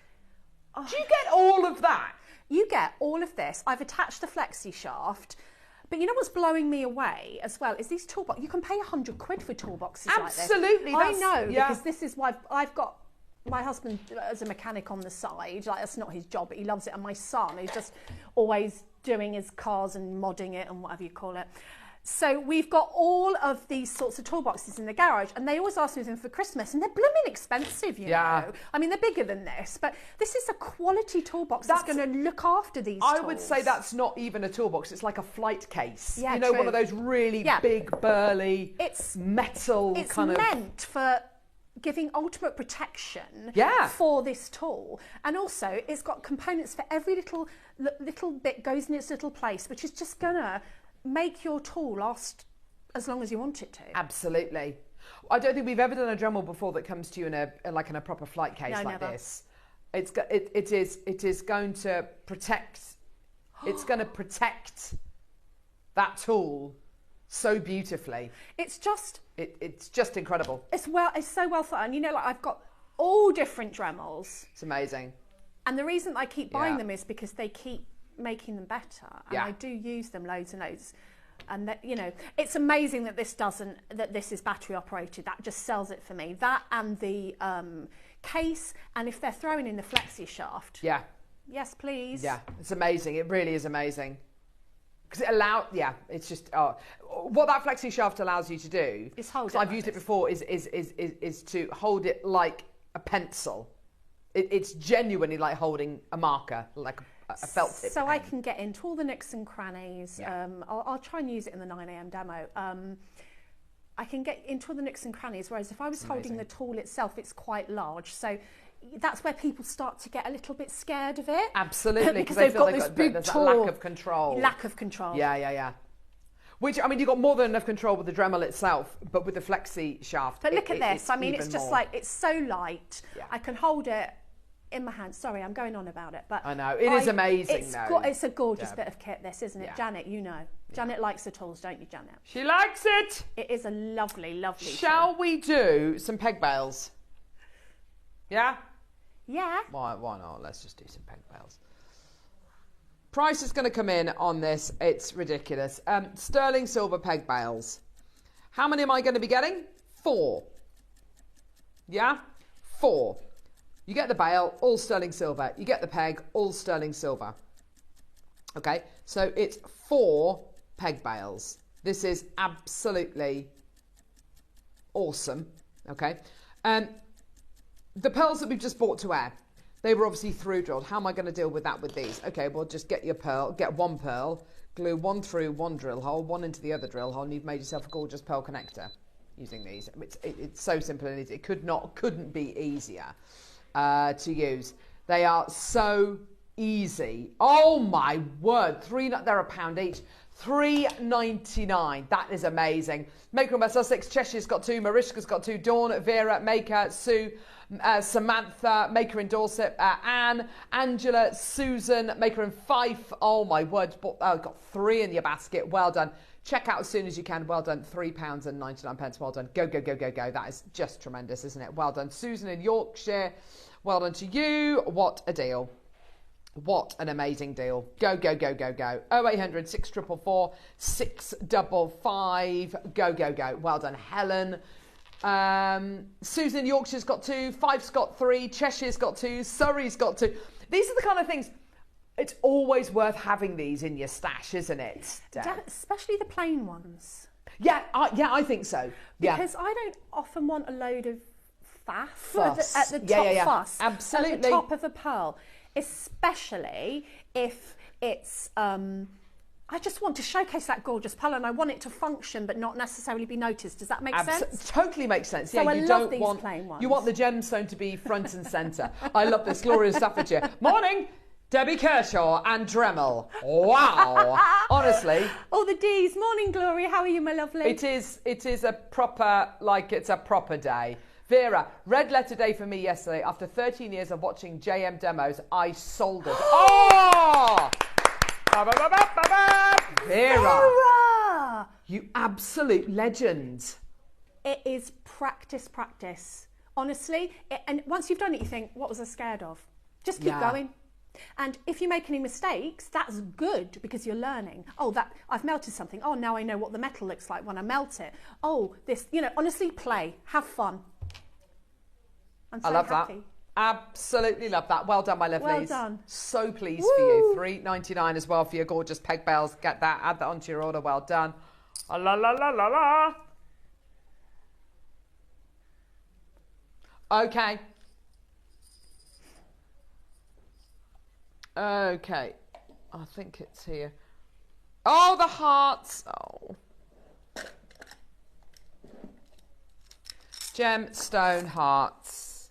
Oh.
Do you get all of that?
You get all of this. I've attached the Flexshaft. But you know what's blowing me away as well is these toolboxes. You can pay £100 for toolboxes like this.
Absolutely.
I know, because this is why I've got my husband as a mechanic on the side. Like, that's not his job, but he loves it. And my son, who's just always doing his cars and modding it and whatever you call it. So we've got all of these sorts of toolboxes in the garage, and they always ask me for them for Christmas, and they're blooming expensive, you know. I mean, they're bigger than this, but this is a quality toolbox that's going to look after these tools.
I would say that's not even a toolbox. It's like a flight case.
Yeah,
true. One of those really big, burly, metal
it's
kind of...
It's meant for giving ultimate protection
Yeah.
for this tool. And also it's got components for every little bit goes in its little place, which is just gonna make your tool last as long as you want it to.
Absolutely. I don't think we've ever done a Dremel before that comes to you in a proper flight case like
never.
this. It is going to protect. It's going to protect that tool so beautifully.
It's just
incredible.
It's so well thought. And you know, like I've got all different Dremels.
It's amazing.
And the reason I keep buying them is because they keep making them better, and I do use them loads and loads. And that, you know, it's amazing that this is battery operated. That just sells it for me. That and the case, and if they're throwing in the Flexshaft, yes please. Yeah,
it's amazing. It really is amazing. Because it's just what that Flexshaft allows you to do
is hold it.
I've used it before. Is to hold it like a pencil. It's genuinely like holding a marker, like a felt tip.
So pen. I can get into all the nooks and crannies. I'll try and use it in the 9 a.m. demo. I can get into all the nooks and crannies, whereas if I was holding the tool itself, it's quite large. So that's where people start to get a little bit scared of it.
Absolutely,
because they've got this big
there's
tool.
That lack of control.
Lack of control.
Yeah. Which, I mean, you've got more than enough control with the Dremel itself, but with the Flexshaft.
But look at this. I mean, it's just
more.
like, it's so light. Yeah. I can hold it in my hand. Sorry, I'm going on about it, but
I know it is amazing.
It's a gorgeous bit of kit, this, isn't it? Janet, you know. Janet likes the tools, don't you, Janet?
She likes it.
It is a lovely, lovely
Shall we do some peg bails? Yeah?
Yeah.
Why not? Let's just do some peg bails. Price is going to come in on this. It's ridiculous. Sterling silver peg bails. How many am I going to be getting? 4. Yeah? 4. You get the bail, all sterling silver. You get the peg, all sterling silver. Okay, so it's 4 peg bails. This is absolutely awesome. Okay, the pearls that we've just bought to air, they were obviously through drilled. How am I going to deal with that with these? Okay, well, just get your pearl, get one pearl, glue one through one drill hole, one into the other drill hole, and you've made yourself a gorgeous pearl connector using these. It's so simple and easy. It couldn't be easier to use. They are so easy. Oh my word! They're £1 each. £3.99. That is amazing. Maker by Sussex, Cheshire's got 2, Marishka's got 2, Dawn, Vera, Maker, Sue, Samantha, Maker in Dorset, Anne, Angela, Susan, Maker in Fife. Oh my word! Got 3 in your basket. Well done. Check out as soon as you can. Well done. £3.99. Well done. Go. That is just tremendous, isn't it? Well done. Susan in Yorkshire. Well done to you. What a deal. What an amazing deal. Go. 0800 644 655. Go. Well done, Helen. Susan in Yorkshire's got 2. Fife's got 3. Cheshire's got 2. Surrey's got 2. These are the kind of things. It's always worth having these in your stash, isn't it?
Especially the plain ones.
Yeah, I think so.
Because I don't often want a load of
fuss
at the top. Fuss.
Absolutely.
At the top of a pearl. Especially if it's... I just want to showcase that gorgeous pearl and I want it to function but not necessarily be noticed. Does that make sense?
Totally makes sense.
So I love these plain ones.
You want the gemstone to be front and centre. I love this. Gloria Staffordshire. Morning! Debbie Kershaw and Dremel. Wow. Honestly.
All the D's. Morning, Gloria. How are you, my lovely?
It is a proper, it's a proper day. Vera, red letter day for me yesterday. After 13 years of watching JM demos, I sold it. Oh! Vera! You absolute legend.
It is practice. Honestly. And once you've done it, you think, what was I scared of? Just keep going. And if you make any mistakes, that's good because you're learning. Oh, I've melted something. Oh, now I know what the metal looks like when I melt it. Oh, this, honestly, play, have fun. I'm so
I love
happy.
that. Absolutely love that. Well done, my lovelies.
Well done.
So pleased for you. £3.99 as well for your gorgeous peg bails. Get that, add that onto your order. Well done. La. Okay. Okay, I think it's here. Oh, the hearts. Oh. Gemstone hearts.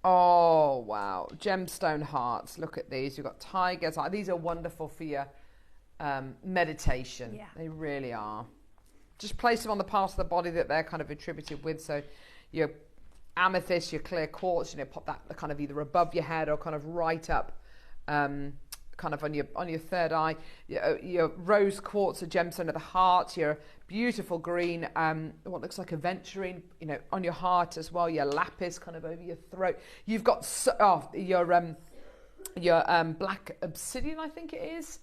Oh, wow. Gemstone hearts. Look at these. You've got tigers. These are wonderful for your meditation.
Yeah.
They really are. Just place them on the part of the body that they're kind of attributed with. So your amethyst, your clear quartz, you know, pop that kind of either above your head or kind of right up, kind of on your third eye. Your rose quartz, a gemstone of the heart. Your beautiful green, what looks like aventurine, you know, on your heart as well. Your lapis kind of over your throat. You've got your black obsidian, I think it is.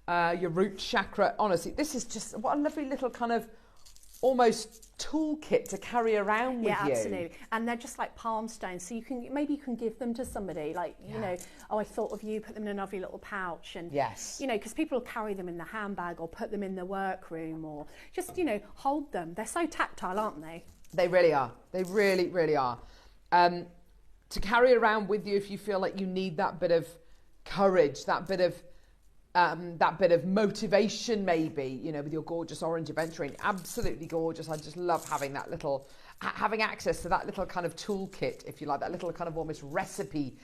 Your root chakra. Honestly, this is just what a lovely little kind of almost toolkit to carry around with you.
Yeah, absolutely. And they're just like palm stones, so maybe you can give them to somebody, like, you know, oh, I thought of you, put them in a lovely little pouch, and
yes,
you know, because people will carry them in the handbag or put them in the workroom, or just, you know, hold them. They're so tactile, aren't they? They
really are. They really, really are. To carry around with you if you feel like you need that bit of courage, that bit of motivation, maybe, you know, with your gorgeous orange aventurine. Absolutely gorgeous. I just love having that little, having access to that little kind of toolkit, if you like, that little kind of almost recipe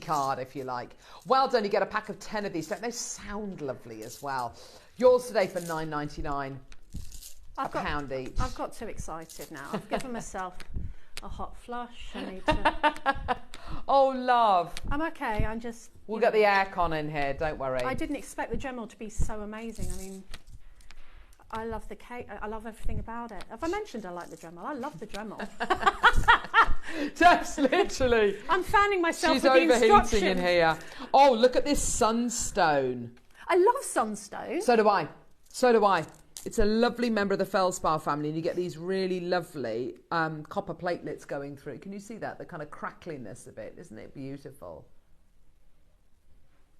card, if you like. Well done. You get a pack of 10 of these. Don't they sound lovely as well? Yours today for £9.99. A pound each.
I've got too excited now. I've given myself a hot flush. I need to...
Oh, love.
I'm okay. I'm just...
We'll get the aircon in here, don't worry.
I didn't expect the Dremel to be so amazing. I mean, I love the cake. I love everything about it. Have I mentioned I like the Dremel? I love the Dremel.
Just literally.
I'm fanning myself
She's
with the instructions.
overheating in here. Oh, look at this sunstone.
I love sunstone.
So do I. So do I. It's a lovely member of the feldspar family, and you get these really lovely copper platelets going through. Can you see that? The kind of crackliness of it. Isn't it beautiful?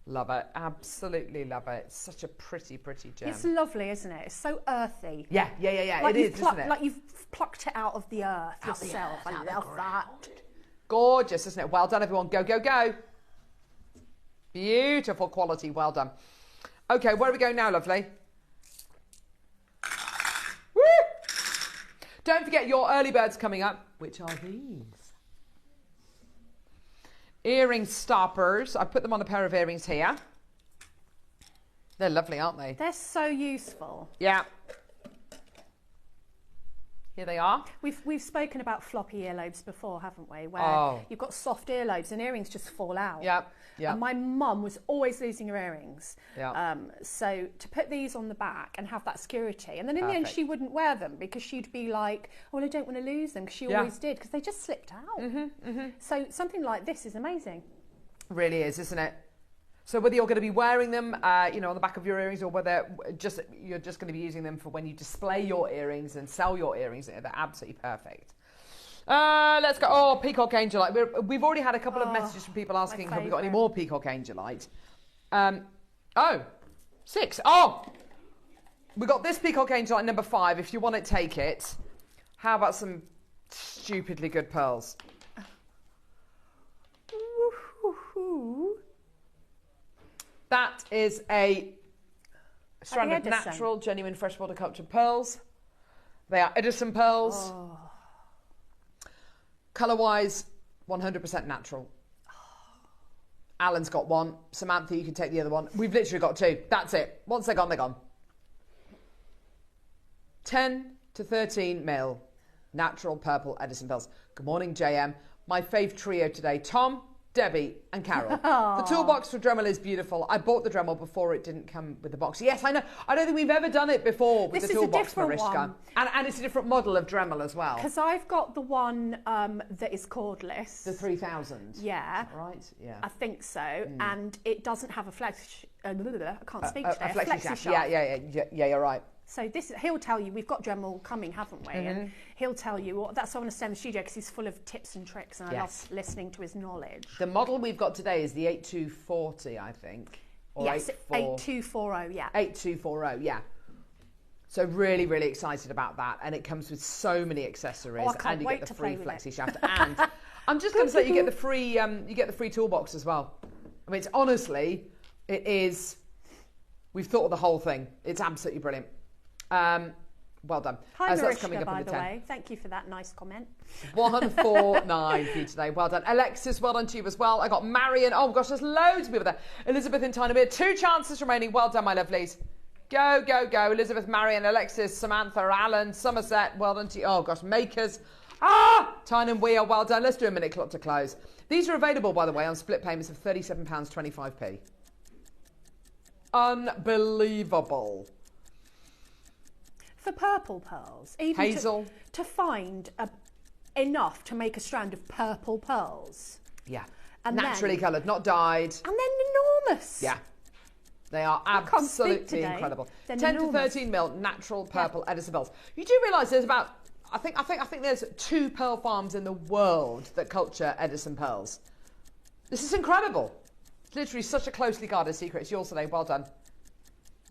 Love it. Absolutely love it. It's such a pretty, pretty gem.
It's lovely, isn't it? It's so earthy.
Yeah.
Like
it is, isn't it?
Like you've plucked it out of the earth yourself. I love that.
Gorgeous, isn't it? Well done, everyone. Go, go, go. Beautiful quality. Well done. Okay, where are we going now, lovely? Woo! Don't forget your early birds coming up, which are these. Earring stoppers. I put them on a pair of earrings here. They're lovely, aren't they?
They're so useful.
Yeah. Here they are.
We've spoken about floppy earlobes before, haven't we? Where you've got soft earlobes and earrings just fall out.
Yeah. Yeah.
And my mum was always losing her earrings.
Yeah.
So to put these on the back and have that security, and then in the end she wouldn't wear them because she'd be like, oh, well, I don't want to lose them, because she always did, because they just slipped out. So something like this is amazing.
Really is, isn't it? So whether you're going to be wearing them, you know, on the back of your earrings, or whether you're just going to be using them for when you display your earrings and sell your earrings, they're absolutely perfect. Let's go. Oh, peacock angelite. We've already had a couple of messages from people asking, have we got any more peacock angelite? 6. Oh, we got this peacock angelite number 5. If you want it, take it. How about some stupidly good pearls? That is a strand of natural, genuine freshwater cultured pearls. They are Edison pearls.
Oh.
Colour-wise, 100% natural. Alan's got one. Samantha, you can take the other one. We've literally got 2. That's it. Once they're gone, they're gone. 10 to 13 mil natural purple Edison pearls. Good morning, JM. My fave trio today, Tom, Debbie and Carol. The toolbox for Dremel is beautiful. I bought the Dremel before it didn't come with the box. Yes, I know. I don't think we've ever done it before with the toolbox for Mariska. And it's a different model of Dremel as well.
Because I've got the one that is cordless.
The 3000.
Yeah.
Right? Yeah.
I think so. And it doesn't have a flex... I can't speak today.
A flexi-shaft. Yeah, you're right.
So he'll tell you, we've got Dremel coming, haven't we? And he'll tell you, that's why I want to stay in the studio, because he's full of tips and tricks, and I love listening to his knowledge.
The model we've got today is the 8240, I think. Or
yes, 8240, yeah.
8240, yeah. So really, really excited about that. And it comes with so many accessories.
Oh, I can't
and you
wait
get the
to
free
play with
flexi shaft. And I'm just going to say you get the free toolbox as well. I mean, it's honestly, it is, we've thought of the whole thing. It's absolutely brilliant. Well done.
Hi,
So that's coming
Mariska,
up
by
in
the
10.
way. Thank you for that nice comment.
149 for you today. Well done. Alexis, well done to you as well. I got Marion. Oh, gosh, there's loads of people there. Elizabeth in Tynemere. 2 chances remaining. Well done, my lovelies. Go, go, go. Elizabeth, Marion, Alexis, Samantha, Alan, Somerset. Well done to you. Oh, gosh, Makers. Tyne Weir. Well done. Let's do a minute clock to close. These are available, by the way, on split payments of £37.25p. Unbelievable.
For purple pearls, even
Hazel.
to find enough to make a strand of purple pearls.
Yeah.
And
naturally coloured, not dyed.
And then enormous.
Yeah. They are absolutely incredible. 10 to 13 mil natural purple Edison pearls. You do realise there's about, I think there's 2 pearl farms in the world that culture Edison pearls. This is incredible. It's literally such a closely guarded secret. It's yours today. Well done.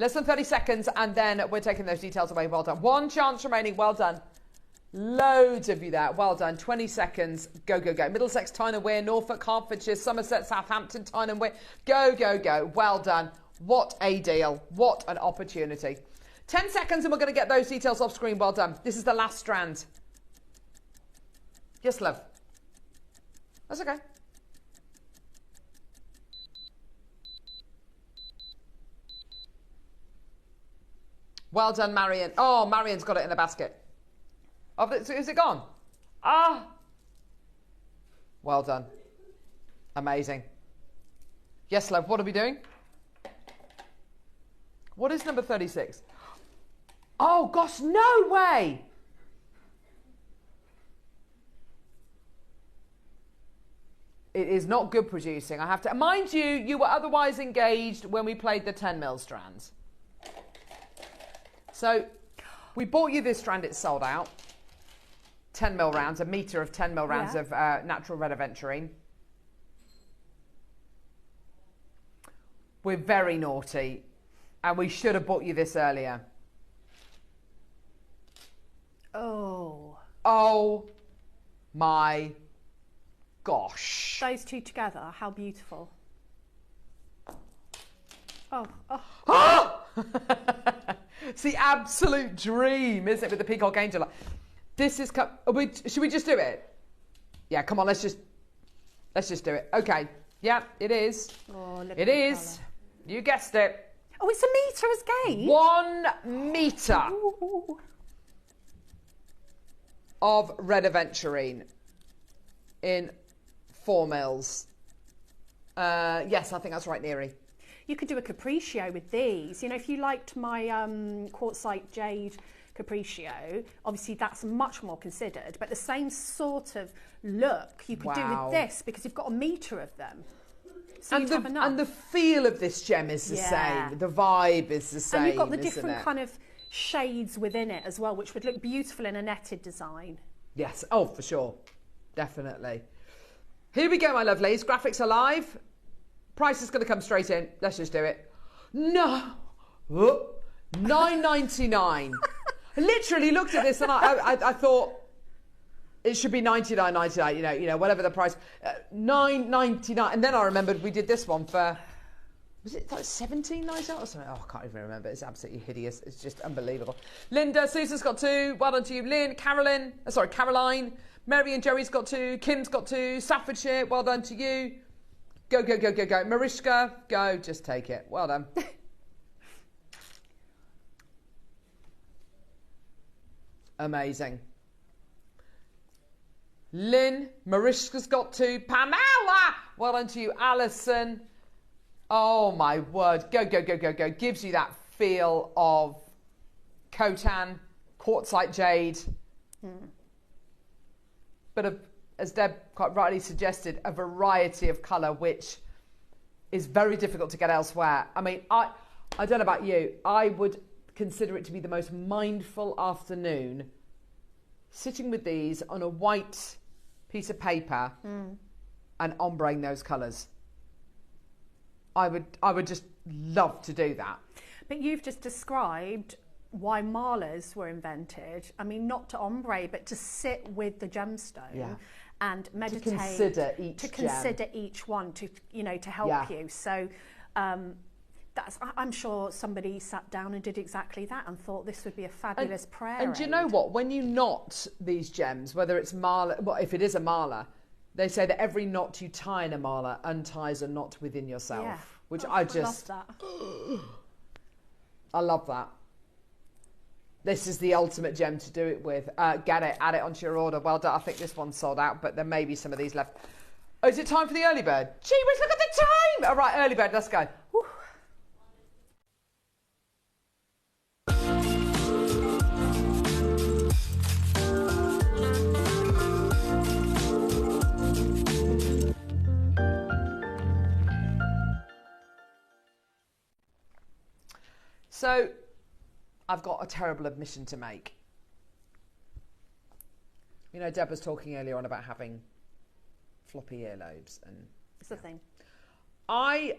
Less than 30 seconds, and then we're taking those details away. Well done. 1 chance remaining. Well done. Loads of you there. Well done. 20 seconds. Go, go, go. Middlesex, Tyne Weir, Norfolk, Hertfordshire, Somerset, Southampton, Tyne Weir. Go, go, go. Well done. What a deal. What an opportunity. 10 seconds, and we're going to get those details off screen. Well done. This is the last strand. Yes, love. That's okay. Well done, Marion. Oh, Marion's got it in a basket. Oh, is it gone? Well done. Amazing. Yes, love, what are we doing? What is number 36? Oh, gosh, no way. It is not good producing, I have to. Mind you, you were otherwise engaged when we played the 10 mil strands. So we bought you this strand, it's sold out. 10 mil rounds, a metre of 10 mil rounds of natural red aventurine. We're very naughty, and we should have bought you this earlier.
Oh.
Oh my gosh.
Those two together, how beautiful. Oh, oh.
Oh! It's the absolute dream, isn't it, with the Peacock Angel? This is... should we just do it? Yeah, come on, let's just do it. Okay. Yeah, it is.
Oh, look
it is. Colour. You guessed it.
Oh, it's a metre as gauge?
1 metre of red aventurine in 4 mils. Yes, I think that's right, Neary.
You could do a capriccio with these. You know, if you liked my quartzite jade capriccio, obviously that's much more considered, but the same sort of look you could do with this because you've got a metre of them. So you'd have enough.
And the feel of this gem is the same. The vibe is the same.
And you've got the different kind of shades within it as well, which would look beautiful in a netted design.
Yes, oh, for sure. Definitely. Here we go, my lovelies. Graphics are live. Price is going to come straight in. Let's just do it. No. Oh, $9.99. I literally looked at this and I thought it should be $99.99. You know, whatever the price. $9.99. And then I remembered we did this one for, was it like $17.99 or something? Oh, I can't even remember. It's absolutely hideous. It's just unbelievable. Linda, Susan's got 2. Well done to you. Lynn, Caroline. Mary and Joey's got 2. Kim's got 2. Staffordshire. Well done to you. Go, go, go, go, go. Mariska, go. Just take it. Well done. Amazing. Lynn, Mariska's got 2. Pamela, well done to you. Alison. Oh, my word. Go, go, go, go, go. Gives you that feel of Khotan, quartzite jade. But as Deb quite rightly suggested, a variety of colour, which is very difficult to get elsewhere. I mean, I don't know about you, I would consider it to be the most mindful afternoon, sitting with these on a white piece of paper and ombreing those colours. I would just love to do that.
But you've just described why malas were invented. I mean, not to ombre, but to sit with the gemstone and meditate.
To consider each
consider each one to, you know, to help you. So I'm sure somebody sat down and did exactly that and thought this would be a fabulous prayer
And do you know what? When you knot these gems, whether it's mala, well, if it is a mala, they say that every knot you tie in a mala unties a knot within yourself, which I just
love that.
I love that. This is the ultimate gem to do it with. Get it, add it onto your order. Well done. I think this one's sold out, but there may be some of these left. Oh, is it time for the early bird? Gee whiz, look at the time! All right, early bird, let's go. Whew. So, I've got a terrible admission to make. You know, Deb was talking earlier on about having floppy earlobes, and
it's the thing.
I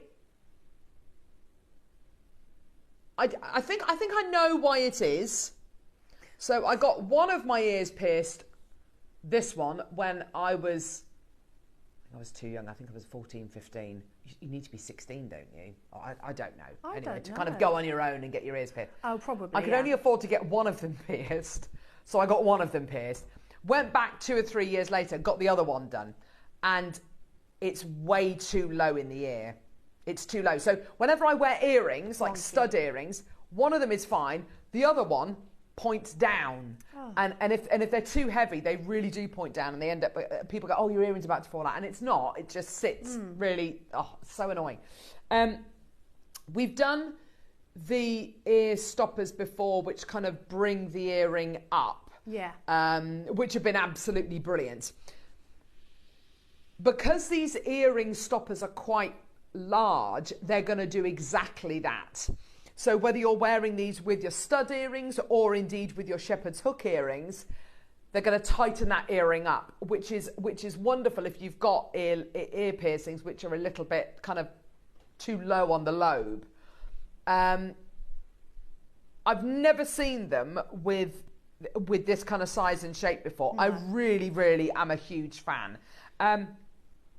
think I know why it is. So I got one of my ears pierced, this one, when I was too young. I think I was 14, 15. You need to be 16, don't you? I don't know. Anyway, to kind of go on your own and get your ears pierced.
Oh, probably.
I could only afford to get one of them pierced. So I got one of them pierced. Went back 2 or 3 years later, got the other one done. And it's way too low in the ear. It's too low. So whenever I wear earrings, like stud earrings, one of them is fine. The other one points down. Oh. And if they're too heavy, they really do point down, and they end up, people go, oh, your earring's about to fall out. And it's not. It just sits really, so annoying. We've done the ear stoppers before, which kind of bring the earring up.
Yeah.
Which have been absolutely brilliant. Because these earring stoppers are quite large, they're going to do exactly that. So whether you're wearing these with your stud earrings or indeed with your shepherd's hook earrings, they're going to tighten that earring up, which is wonderful if you've got ear piercings which are a little bit kind of too low on the lobe. I've never seen them with this kind of size and shape before. No. I really, really am a huge fan.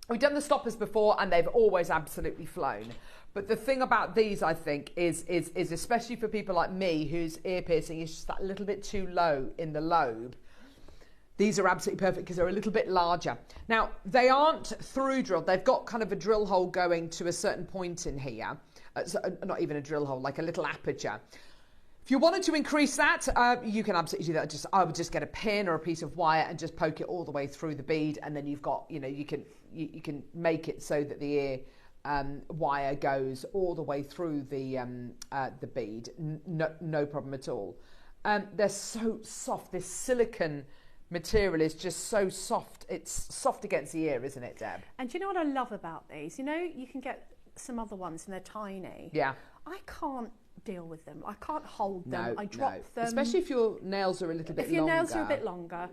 We've done the stoppers before and they've always absolutely flown. But the thing about these, I think, is especially for people like me whose ear piercing is just that little bit too low in the lobe, these are absolutely perfect because they're a little bit larger. Now, they aren't through drilled. They've got kind of a drill hole going to a certain point in here. Not even a drill hole, like a little aperture. If you wanted to increase that, you can absolutely do that. I would just get a pin or a piece of wire and just poke it all the way through the bead, and then you've got, you can make it so that the ear wire goes all the way through the bead. No problem at all. They're so soft. This silicone material is just so soft. It's soft against the ear, isn't it, Deb?
And do you know what I love about these? You can get some other ones and they're tiny.
Yeah.
I can't deal with them. I can't hold them. I drop them.
Especially if your nails are a little bit longer.
If your nails are a bit longer.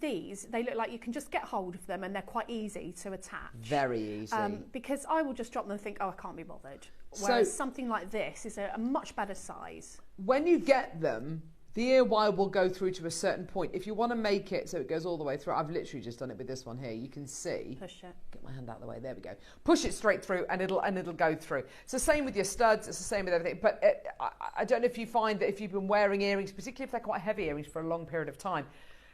These, they look like you can just get hold of them and they're quite easy to attach. Very easy. Because I will just drop them and think, oh, I can't be bothered. Whereas something like this is a much better size.
When you get them, the ear wire will go through to a certain point. If you want to make it so it goes all the way through, I've literally just done it with this one here. You can see.
Push it.
Get my hand out of the way. There we go. Push it straight through and it'll go through. It's the same with your studs. It's the same with everything. But I don't know if you find that if you've been wearing earrings, particularly if they're quite heavy earrings for a long period of time,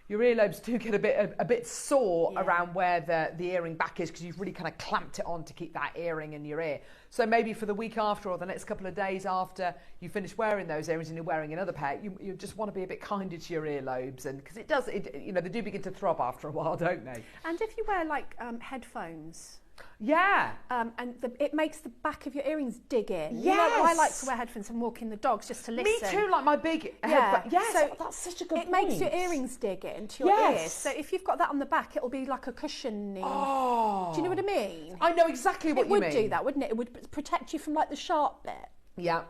your earlobes do get a bit sore around where the earring back is because you've really kind of clamped it on to keep that earring in your ear. So maybe for the week after or the next couple of days after you finish wearing those earrings and you're wearing another pair, you just want to be a bit kinder to your earlobes, and because they do begin to throb after a while, don't they?
And if you wear like headphones.
Yeah.
And it makes the back of your earrings dig in.
Yes.
I like to wear headphones and walking the dogs just to listen.
Me too, like my big headphones. Yes, so that's such a good point.
It makes your earrings dig into your ears. So if you've got that on the back, it'll be like a cushioning.
Oh.
Do you know what I mean?
I know exactly what you mean.
It would do that, wouldn't it? It would protect you from like the sharp bit.
Yeah.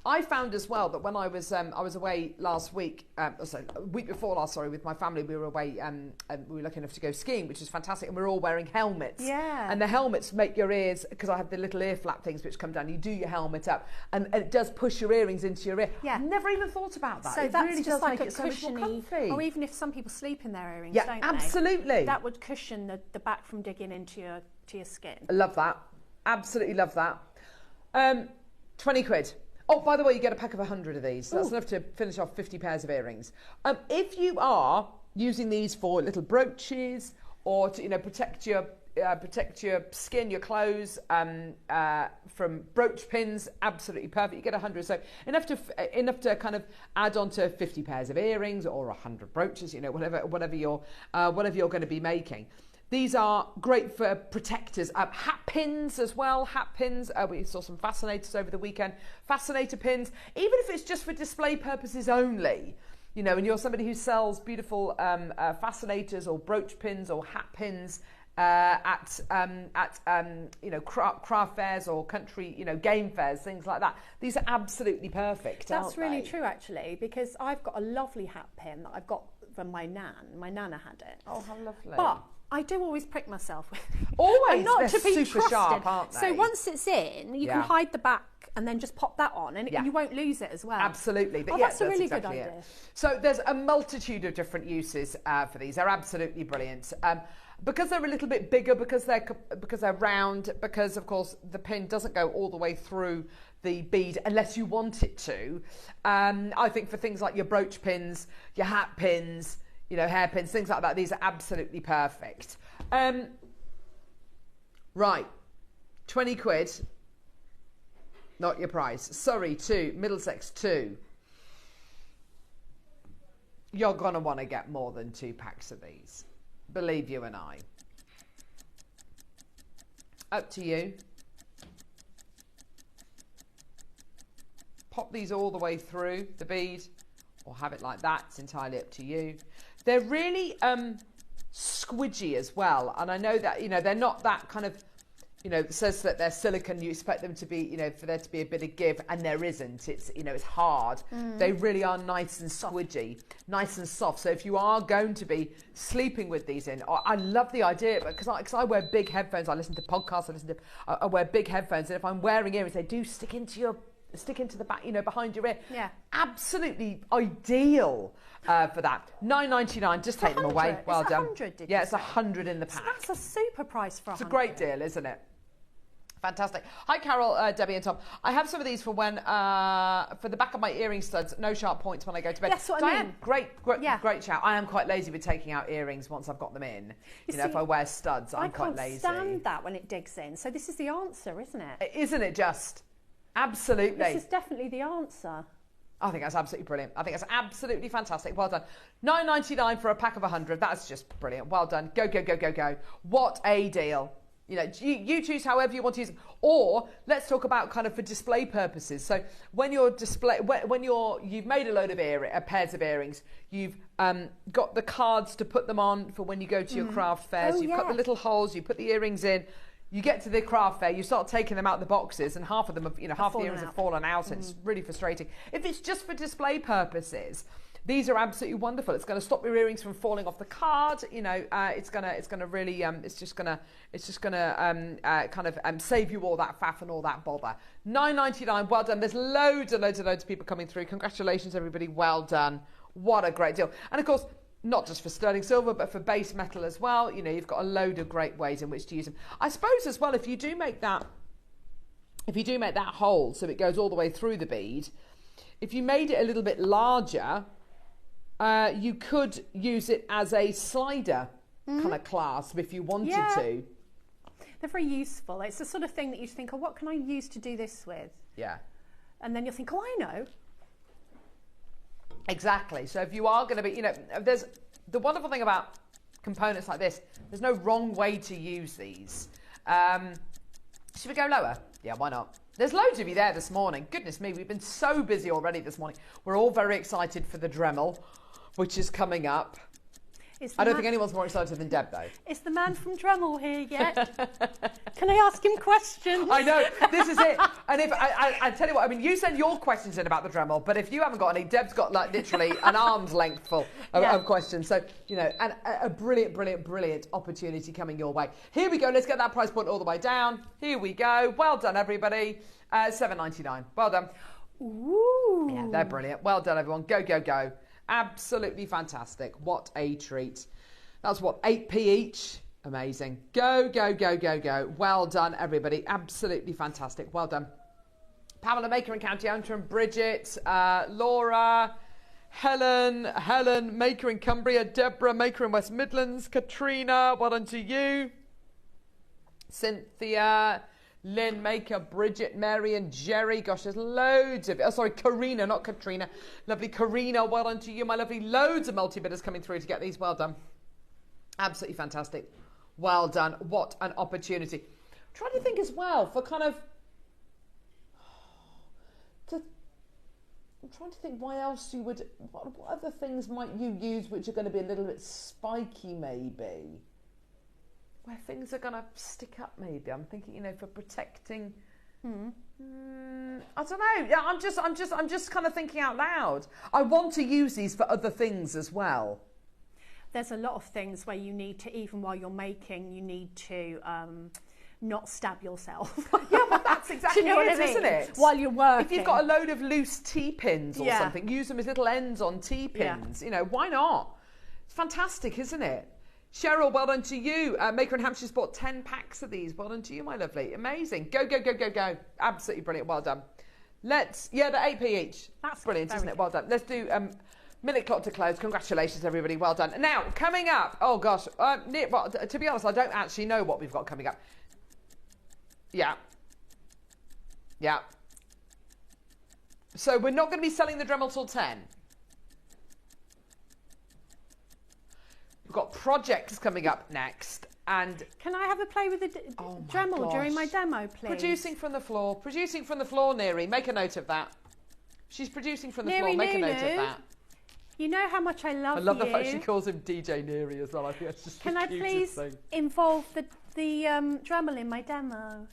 I found as well that when I was away last week, week before last, with my family, we were away and we were lucky enough to go skiing, which is fantastic, and we were all wearing helmets.
Yeah.
And the helmets make your ears, because I have the little ear flap things which come down, you do your helmet up, and it does push your earrings into your ear.
Yeah.
I've never even thought about that.
So
it
that's
really
just
does
like
make
a
it so much more
cushiony,
comfy.
or even if some people sleep in their earrings,
yeah,
don't they?
Absolutely.
That would cushion the back from digging into your skin.
I love that. Absolutely love that. 20 quid. Oh, by the way, you get a pack of 100 of these. So that's enough to finish off 50 pairs of earrings. If you are using these for little brooches or to, protect your skin, your clothes from brooch pins, absolutely perfect. You get 100, so enough to kind of add on to 50 pairs of earrings or 100 brooches. Whatever you're going to be making. These are great for protectors. Hat pins as well. Hat pins. We saw some fascinators over the weekend. Fascinator pins, even if it's just for display purposes only. And you're somebody who sells beautiful fascinators or brooch pins or hat pins at craft fairs or country, game fairs, things like that. These are absolutely perfect.
That's really true, actually, because I've got a lovely hat pin that I've got from my nan. My nana had it.
Oh, how lovely!
But I do always prick myself with it.
Always,
not
they're
to be
super
trusted.
sharp, aren't they?
So once it's in, you can hide the back and then just pop that on, and you won't lose it as well.
Absolutely.
That's a really good idea.
So there's a multitude of different uses for these. They're absolutely brilliant. Because they're a little bit bigger, because they're round, because of course the pin doesn't go all the way through the bead unless you want it to. I think for things like your brooch pins, your hat pins, hairpins, things like that, these are absolutely perfect. Right, 20 quid, not your price. Surrey 2, Middlesex 2. You're going to want to get more than 2 packs of these. Believe you and I. Up to you. Pop these all the way through the bead or have it like that. It's entirely up to you. They're really squidgy as well. And I know that, they're not that kind of, says that they're silicone. You expect them to be, for there to be a bit of give, and there isn't. It's, it's hard. They really are nice and squidgy, nice and soft. So if you are going to be sleeping with these in, I love the idea, because I wear big headphones. I listen to podcasts. I wear big headphones, and if I'm wearing earrings, they do stick into the back, behind your ear.
Yeah.
Absolutely ideal for that. $9.99. Just take them away. Well
it's
done.
100, did
yeah,
you
it's
say?
100 in the pack.
So that's a super price for 100.
It's a great deal, isn't it? Fantastic. Hi, Carol, Debbie and Tom. I have some of these for for the back of my earring studs, no sharp points when I go to bed.
That's what I mean.
Great shout. I am quite lazy with taking out earrings once I've got them in. You know, if I wear studs, I'm quite lazy.
I can't stand that when it digs in. So this is the answer, isn't it?
Isn't it just? Absolutely.
This is definitely the answer.
I think that's absolutely brilliant. I think that's absolutely fantastic. Well done. $9.99 for a pack of 100. That's just brilliant. Well done. Go, go, go, go, go. What a deal. You choose however you want to use it. Or let's talk about kind of for display purposes. So when you've made a load of pairs of earrings, you've got the cards to put them on for when you go to your craft fairs. You've got the little holes. You put the earrings in. You get to the craft fair, you start taking them out of the boxes, and half of them, half the earrings have fallen out, and it's really frustrating. If it's just for display purposes, these are absolutely wonderful. It's going to stop your earrings from falling off the card. It's going to really, it's just going to kind of save you all that faff and all that bother. $9.99. Well done. There's loads of people coming through. Congratulations, everybody. Well done. What a great deal. And of course, not just for sterling silver, but for base metal as well. You've got a load of great ways in which to use them. I suppose as well, if you do make that hole so it goes all the way through the bead, if you made it a little bit larger, you could use it as a slider kind of clasp if you wanted to.
They're very useful. It's the sort of thing that you think, oh, what can I use to do this with?
Yeah.
And then you'll think, oh, I know.
Exactly. So if you are going to be, there's the wonderful thing about components like this, there's no wrong way to use these. Should we go lower? Yeah, why not? There's loads of you there this morning. Goodness me, we've been so busy already this morning. We're all very excited for the Dremel, which is coming up. I don't think anyone's more excited than Deb, though.
Is the man from Dremel here yet? Can I ask him questions?
I know, this is it. And if I tell you what, you send your questions in about the Dremel, but if you haven't got any, Deb's got literally an arm's length full of questions. So, and a brilliant opportunity coming your way. Here we go. Let's get that price point all the way down. Here we go. Well done, everybody. $7.99. Well done.
Ooh.
Yeah, they're brilliant. Well done, everyone. Go, go, go. Absolutely fantastic. What a treat. That's what, 8p each? Amazing. Go, go, go, go, go. Well done, everybody. Absolutely fantastic. Well done. Pamela Maker in County Antrim, Bridget, Laura, Helen Maker in Cumbria, Deborah Maker in West Midlands, Katrina, well done to you, Cynthia, Lynn Maker, Bridget, Mary and Jerry. Gosh, there's loads of it. Oh, sorry, Karina, not Katrina. Lovely Karina, well done to you, my lovely. Loads of multi-bidders coming through to get these. Well done. Absolutely fantastic. Well done. What an opportunity. I'm trying to think as well for kind of... I'm trying to think why else you would... What other things might you use which are going to be a little bit spiky maybe? Where things are going to stick up maybe. I'm thinking, you know, for protecting... I don't know. Yeah, I'm just kind of thinking out loud. I want to use these for other things as well.
There's a lot of things where you need to, even while you're making, you need to not stab yourself.
Yeah, well, that's exactly
you know
it, isn't it?
While you're working.
If you've got a load of loose T-pins or something, use them as little ends on T-pins. Yeah. You know, why not? It's fantastic, isn't it? Cheryl, well done to you. Maker in Hampshire's bought 10 packs of these. Well done to you, my lovely. Amazing. Go, go, go, go, go. Absolutely brilliant. Well done. Let's, they're 8p each. That's brilliant, isn't it? Well done. Let's do... minute clock to close. Congratulations, everybody. Well done. Now, coming up. Oh, gosh. Well, to be honest, I don't actually know what we've got coming up. Yeah. Yeah. So we're not going to be selling the Dremel till 10. We've got projects coming up next. And
can I have a play with the Dremel during my demo, please?
Producing from the floor. Producing from the floor, Neri. Make a note of that. She's producing from the floor. Make a note of that.
You know how much I love you.
I love the fact she calls him DJ Neri as well. I think that's just
Can
the
I please
thing.
involve the Dremel in my demo?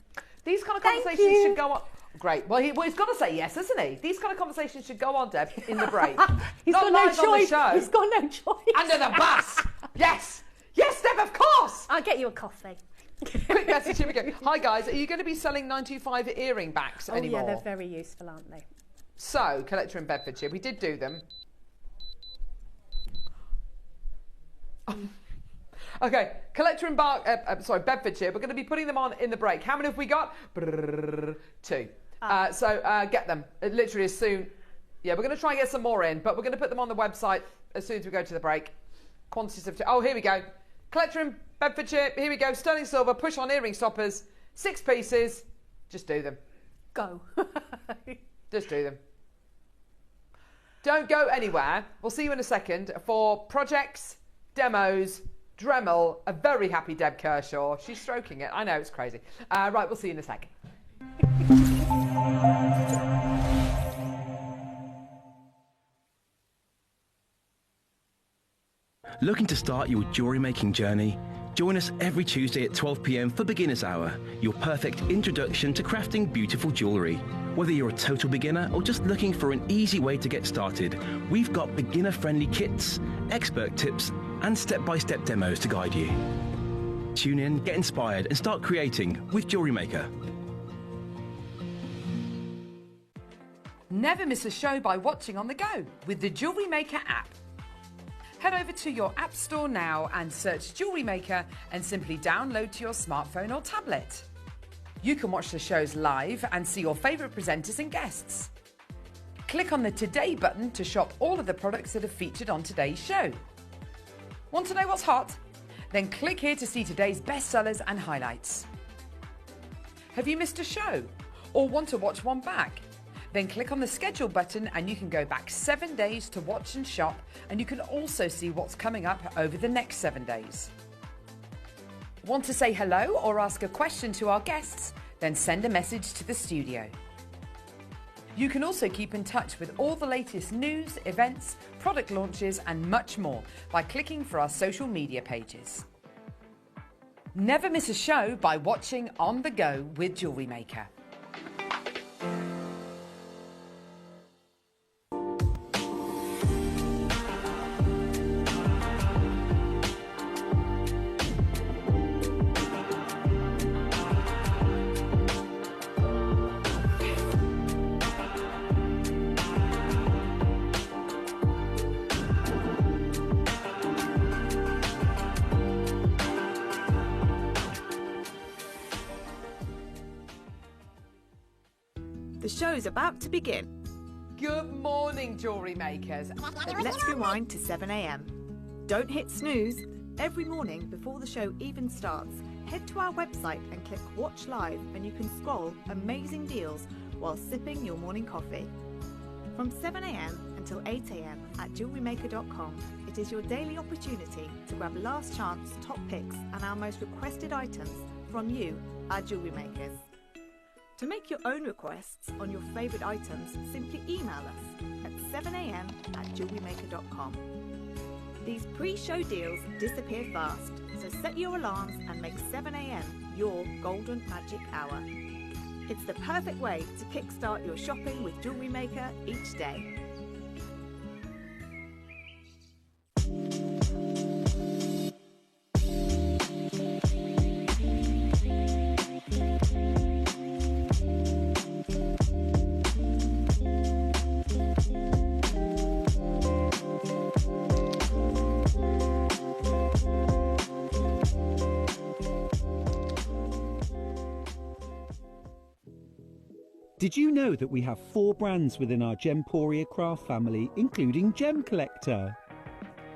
These kind of conversations should go on. Great. Well, he's got to say yes, hasn't he? These kind of conversations should go on, Deb, in the break.
He's
Not
got no
live
choice.
on the show.
He's got no choice.
Under the bus. Yes. Yes, Deb, of course.
I'll get you a coffee.
Quick message, here we go. Hi, guys. Are you going to be selling 925 earring backs anymore?
Yeah, they're very useful, aren't they?
So, collector in Bedfordshire. We did do them. Okay, collector in Bedfordshire. We're going to be putting them on in the break. How many have we got? 2. So get them literally as soon. Yeah, we're going to try and get some more in, but we're going to put them on the website as soon as we go to the break. Quantities of 2. Oh, here we go. Collector in Bedfordshire. Here we go. Sterling silver. Push on earring stoppers. 6 pieces. Just do them.
Go.
Just do them. Don't go anywhere. We'll see you in a second for projects, demos, Dremel, a very happy Deb Kershaw. She's stroking it. I know, it's crazy. Right, we'll see you in a second.
Looking to start your jewellery making journey? Join us every Tuesday at 12 p.m. for Beginner's Hour, your perfect introduction to crafting beautiful jewellery. Whether you're a total beginner or just looking for an easy way to get started, we've got beginner-friendly kits, expert tips, and step-by-step demos to guide you. Tune in, get inspired, and start creating with Jewellery Maker.
Never miss a show by watching on the go with the Jewellery Maker app. Head over to your app store now and search Jewellery Maker and simply download to your smartphone or tablet. You can watch the shows live and see your favourite presenters and guests. Click on the Today button to shop all of the products that are featured on today's show. Want to know what's hot? Then click here to see today's bestsellers and highlights. Have you missed a show or want to watch one back? Then click on the schedule button and you can go back 7 days to watch and shop, and you can also see what's coming up over the next 7 days. Want to say hello or ask a question to our guests? Then send a message to the studio. You can also keep in touch with all the latest news, events, product launches and much more by clicking for our social media pages. Never miss a show by watching on the go with Jewellery Maker.
The show's about to begin.
Good morning, jewellery makers.
But let's rewind to 7 a.m. Don't hit snooze. Every morning before the show even starts, head to our website and click Watch Live, and you can scroll amazing deals while sipping your morning coffee. From 7 a.m. until 8 a.m. at JewelleryMaker.com, it is your daily opportunity to grab last chance top picks and our most requested items from you, our jewellery makers. To make your own requests on your favourite items, simply email us at 7 a.m. at JewelleryMaker.com. These pre-show deals disappear fast, so set your alarms and make 7 a.m. your golden magic hour. It's the perfect way to kickstart your shopping with Jewellery Maker each day.
Did you know that we have 4 brands within our Gemporia craft family, including Gem Collector?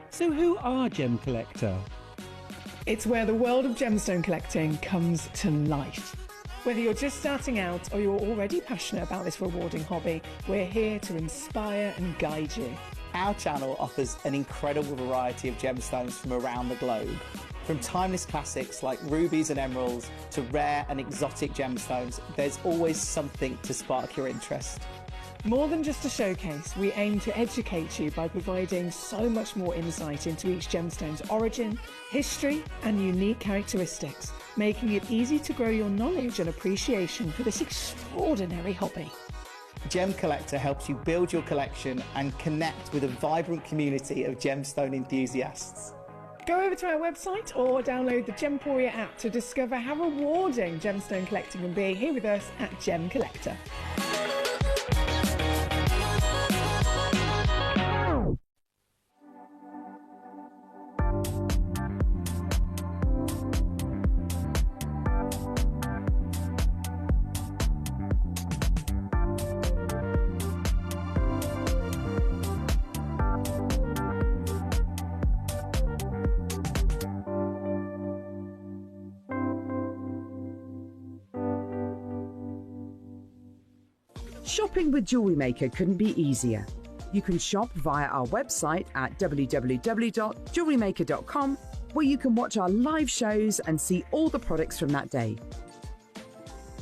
So who are Gem Collector?
It's where the world of gemstone collecting comes to life. Whether you're just starting out or you're already passionate about this rewarding hobby, we're here to inspire and guide you.
Our channel offers an incredible variety of gemstones from around the globe. From timeless classics like rubies and emeralds to rare and exotic gemstones, there's always something to spark your interest.
More than just a showcase, we aim to educate you by providing so much more insight into each gemstone's origin, history, and unique characteristics, making it easy to grow your knowledge and appreciation for this extraordinary hobby.
Gem Collector helps you build your collection and connect with a vibrant community of gemstone enthusiasts.
Go over to our website or download the Gemporia app to discover how rewarding gemstone collecting can be here with us at Gem Collector.
Shopping with Jewellery Maker couldn't be easier. You can shop via our website at www.jewellerymaker.com, where you can watch our live shows and see all the products from that day.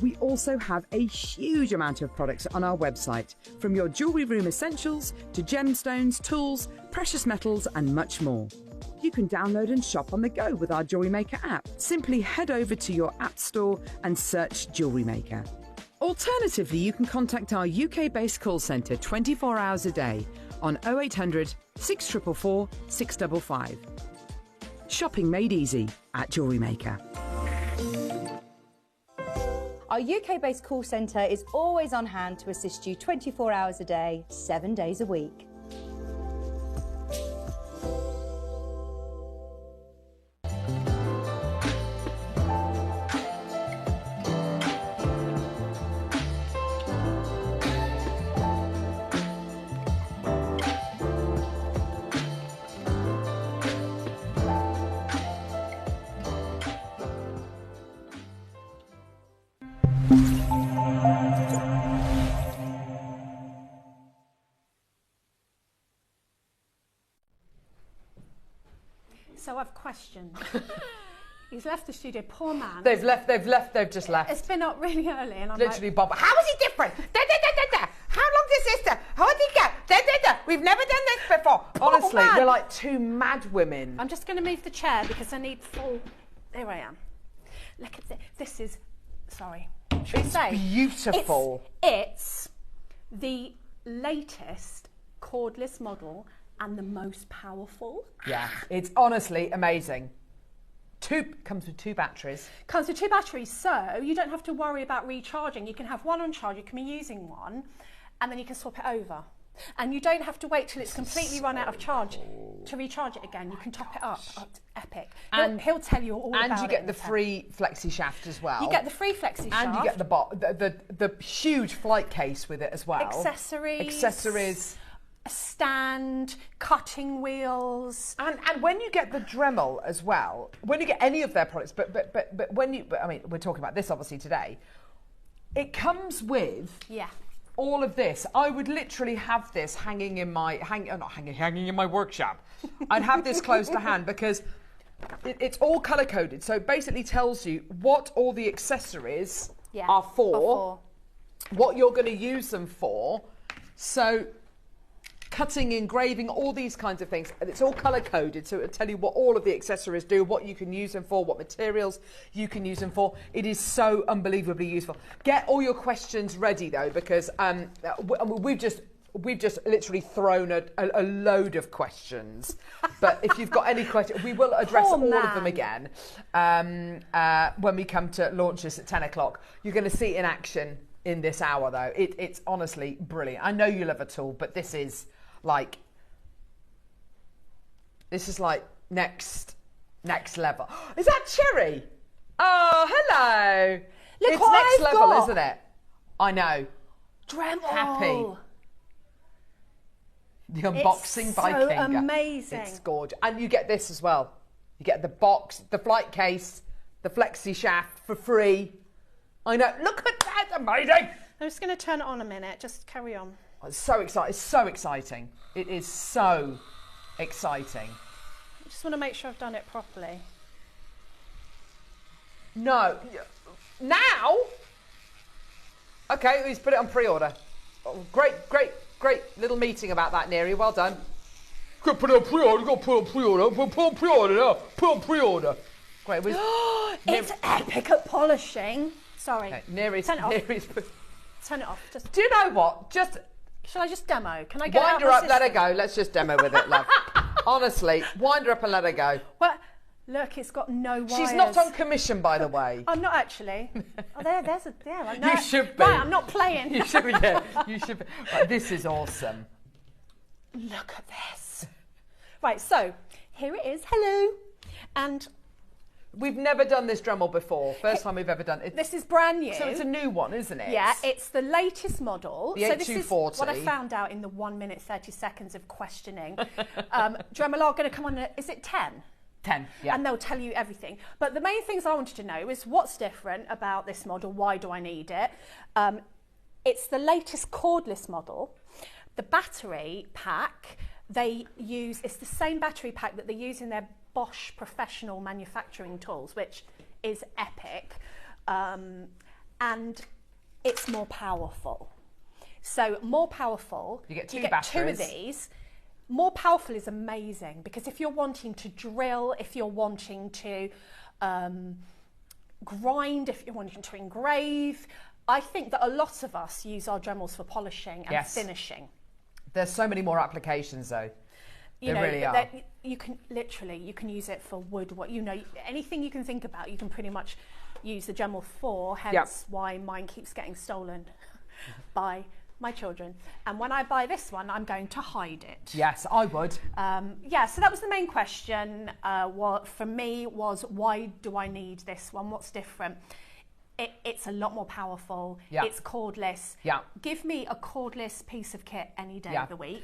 We also have a huge amount of products on our website, from your jewellery room essentials to gemstones, tools, precious metals, and much more. You can download and shop on the go with our Jewellery Maker app. Simply head over to your app store and search Jewellery Maker. Alternatively, you can contact our UK-based call centre 24 hours a day on 0800 644 655. Shopping made easy at Jewellery Maker.
Our UK-based call centre is always on hand to assist you 24 hours a day, 7 days a week.
So I've questioned. He's left the studio, poor man.
They've just left.
It's been up really early and I'm
Literally,
like,
Bob, how is it different? How long does this take? How did it go? We've never done this before. Honestly,
man.
we're like two mad women.
I'm just going to move the chair because I need full... There I am. Look at this. This is... Sorry.
It's beautiful.
It's the latest cordless model and the most powerful.
Yeah, it's honestly amazing. Comes with 2 batteries.
Comes with 2 batteries, so you don't have to worry about recharging. You can have one on charge, you can be using one, and then you can swap it over. And you don't have to wait till it's completely run out of charge to recharge it again. You can top it up. Oh, it's epic. And he'll tell you all about it.
And you get the free Flexshaft as well.
You get the free Flexshaft.
And you get the huge flight case with it as well. Accessories.
A stand, cutting wheels.
And when you get the Dremel as well, when you get any of their products, but I mean, we're talking about this obviously today, it comes with all of this. I would literally have this hanging in my hanging in my workshop. I'd have this close to hand because it's all color coded. So it basically tells you what all the accessories are for, what you're going to use them for. So cutting, engraving, all these kinds of things. And it's all color coded, so it'll tell you what all of the accessories do, what you can use them for, what materials you can use them for. It is so unbelievably useful. Get all your questions ready though, because we've just literally thrown a load of questions. But if you've got any questions, we will address all of them again when we come to launch this at 10 o'clock. You're going to see it in action in this hour though. It's honestly brilliant. I know you love a tool, but this is like next level. Is that Cherry? Oh, hello.
Look
it's
what
next
I've
level,
got.
Isn't it? I know.
Dremel.
Happy. The unboxing by
so
Kinga.
Amazing.
It's gorgeous. And you get this as well. You get the box, the flight case, the Flexshaft for free. I know. Look at that. Amazing.
I'm just going to turn it on a minute. Just carry on.
It's so exciting. It's so exciting. It is so exciting.
I just want to make sure I've done it properly.
No. Now? Okay, he's put it on pre-order. Oh, great little meeting about that, Neri. Well done. Got to put it on pre-order. Got to put it on pre-order. Put on pre-order now. Put on pre-order. Great.
It's epic at polishing. Sorry.
Okay, Neri's
Turn it off. Just.
Do you know what?
Shall I just demo? Can I get
wind her up, let her go. Let's just demo with it, love. Honestly, wind her up and let her go.
Well, look, it's got no wires.
She's not on commission, by the way.
I'm not actually. Oh, there's a. Yeah, I know.
You should be.
Right, I'm not playing.
You should be. Yeah, you should be. Right, this is awesome.
Look at this. Right, so here it is. Hello, and.
We've never done this Dremel before. First time we've ever done it.
This is brand new.
So it's a new one, isn't it?
Yeah, it's the latest model.
The 8240.
So this is what I found out in the 1 minute 30 seconds of questioning. Dremel are going to come on, is it 10?
10, yeah.
And they'll tell you everything. But the main things I wanted to know is what's different about this model, why do I need it? It's the latest cordless model. The battery pack, it's the same battery pack that they use in their Bosch professional manufacturing tools, which is epic, and it's more powerful. So more powerful.
You get two
Two
batteries.
of these. More powerful is amazing because if you're wanting to drill, if you're wanting to grind, if you're wanting to engrave, I think that a lot of us use our Dremels for polishing and finishing.
There's so many more applications though.
You know,
really are.
You can use it for wood. Anything you can think about, you can pretty much use the Dremel for. Hence why mine keeps getting stolen by my children. And when I buy this one, I'm going to hide it.
Yes, I would.
So that was the main question. What for me was, why do I need this one? What's different? It's a lot more powerful.
Yeah.
It's cordless.
Yeah.
Give me a cordless piece of kit any day of the week.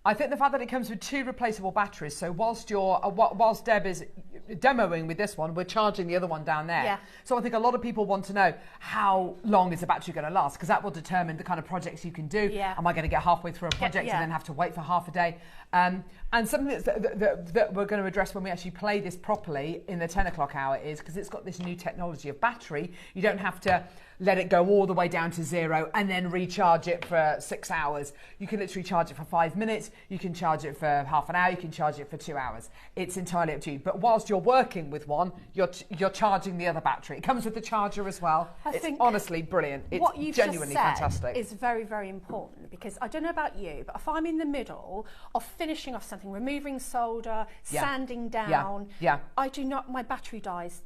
I think the fact that it comes with 2 replaceable batteries, so whilst Deb is demoing with this one, we're charging the other one down there.
Yeah. So
I think a lot of people want to know how long is the battery going to last, because that will determine the kind of projects you can do.
Yeah.
Am I going to get halfway through a project and then have to wait for half a day? And something that we're going to address when we actually play this properly in the 10 o'clock hour is, because it's got this new technology of battery, you don't have to let it go all the way down to 0 and then recharge it for 6 hours. You can literally charge it for 5 minutes, you can charge it for half an hour, you can charge it for 2 hours. It's entirely up to you. But whilst you're working with one, you're charging the other battery. It comes with the charger as well. It's honestly brilliant. It's
what you've
genuinely
just said
fantastic.
Is very, very important, because I don't know about you, but if I'm in the middle of finishing off something, removing solder, sanding down, I do not, my battery dies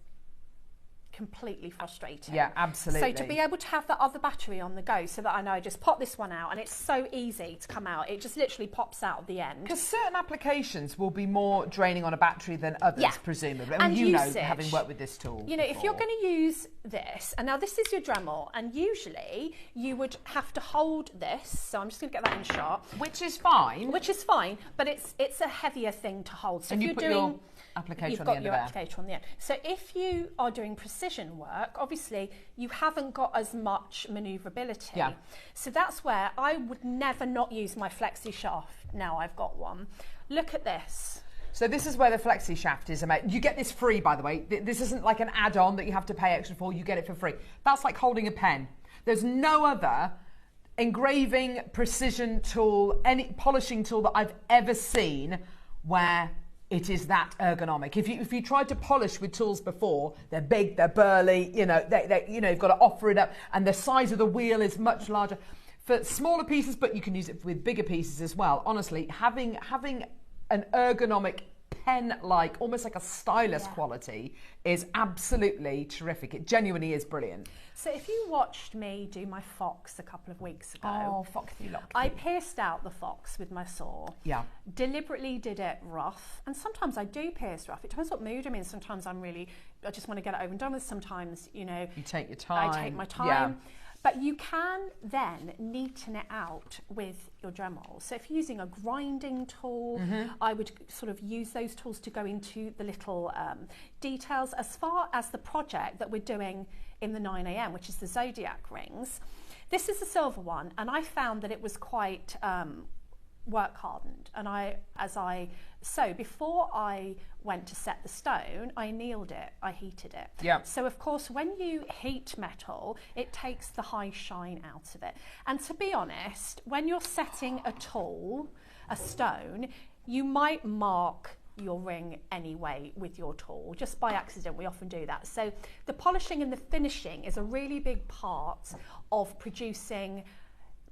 completely frustrating.
Yeah, absolutely.
So to be able to have that other battery on the go, so that I know I just pop this one out and it's so easy to come out. It just literally pops out at the end.
Because certain applications will be more draining on a battery than others, presumably.
And
you
usage,
know, having worked with this tool.
You know, if you're going to use this, and now this is your Dremel, and usually you would have to hold this. So I'm just going to get that in shot.
Which is fine.
Which is fine, but it's a heavier thing to hold. So
and
if
you
you're
put
doing...
your applicator
You've
on
got
the end
your
of
applicator on the end. So if you are doing precision work, obviously you haven't got as much manoeuvrability.
Yeah.
So that's where I would never not use my Flexshaft. Now I've got one. Look at this.
So this is where the Flexshaft is amazing. You get this free, by the way. This isn't like an add-on that you have to pay extra for. You get it for free. That's like holding a pen. There's no other engraving, precision tool, any polishing tool that I've ever seen where it is that ergonomic. If you tried to polish with tools before, they're big, they're burly, you know, you've got to offer it up, and the size of the wheel is much larger. For smaller pieces, but you can use it with bigger pieces as well. Honestly, having an ergonomic pen-like, almost like a stylus quality, is absolutely terrific. It genuinely is brilliant.
So if you watched me do my fox a couple of weeks ago,
foxy lock.
I pierced out the fox with my saw.
Yeah.
Deliberately did it rough, and sometimes I do pierce rough. It depends what mood I'm in. Sometimes I just want to get it over and done with. Sometimes, you know,
you take your time.
I take my time.
Yeah.
But you can then neaten it out with your Dremel. So if you're using a grinding tool, I would sort of use those tools to go into the little details. As far as the project that we're doing in the 9 a.m, which is the Zodiac rings, this is a silver one, and I found that it was quite work hardened. And so before I went to set the stone, I annealed it, I heated it.
Yeah.
So of course, when you heat metal, it takes the high shine out of it. And to be honest, when you're setting a tool, a stone, you might mark your ring anyway with your tool, just by accident. We often do that. So the polishing and the finishing is a really big part of producing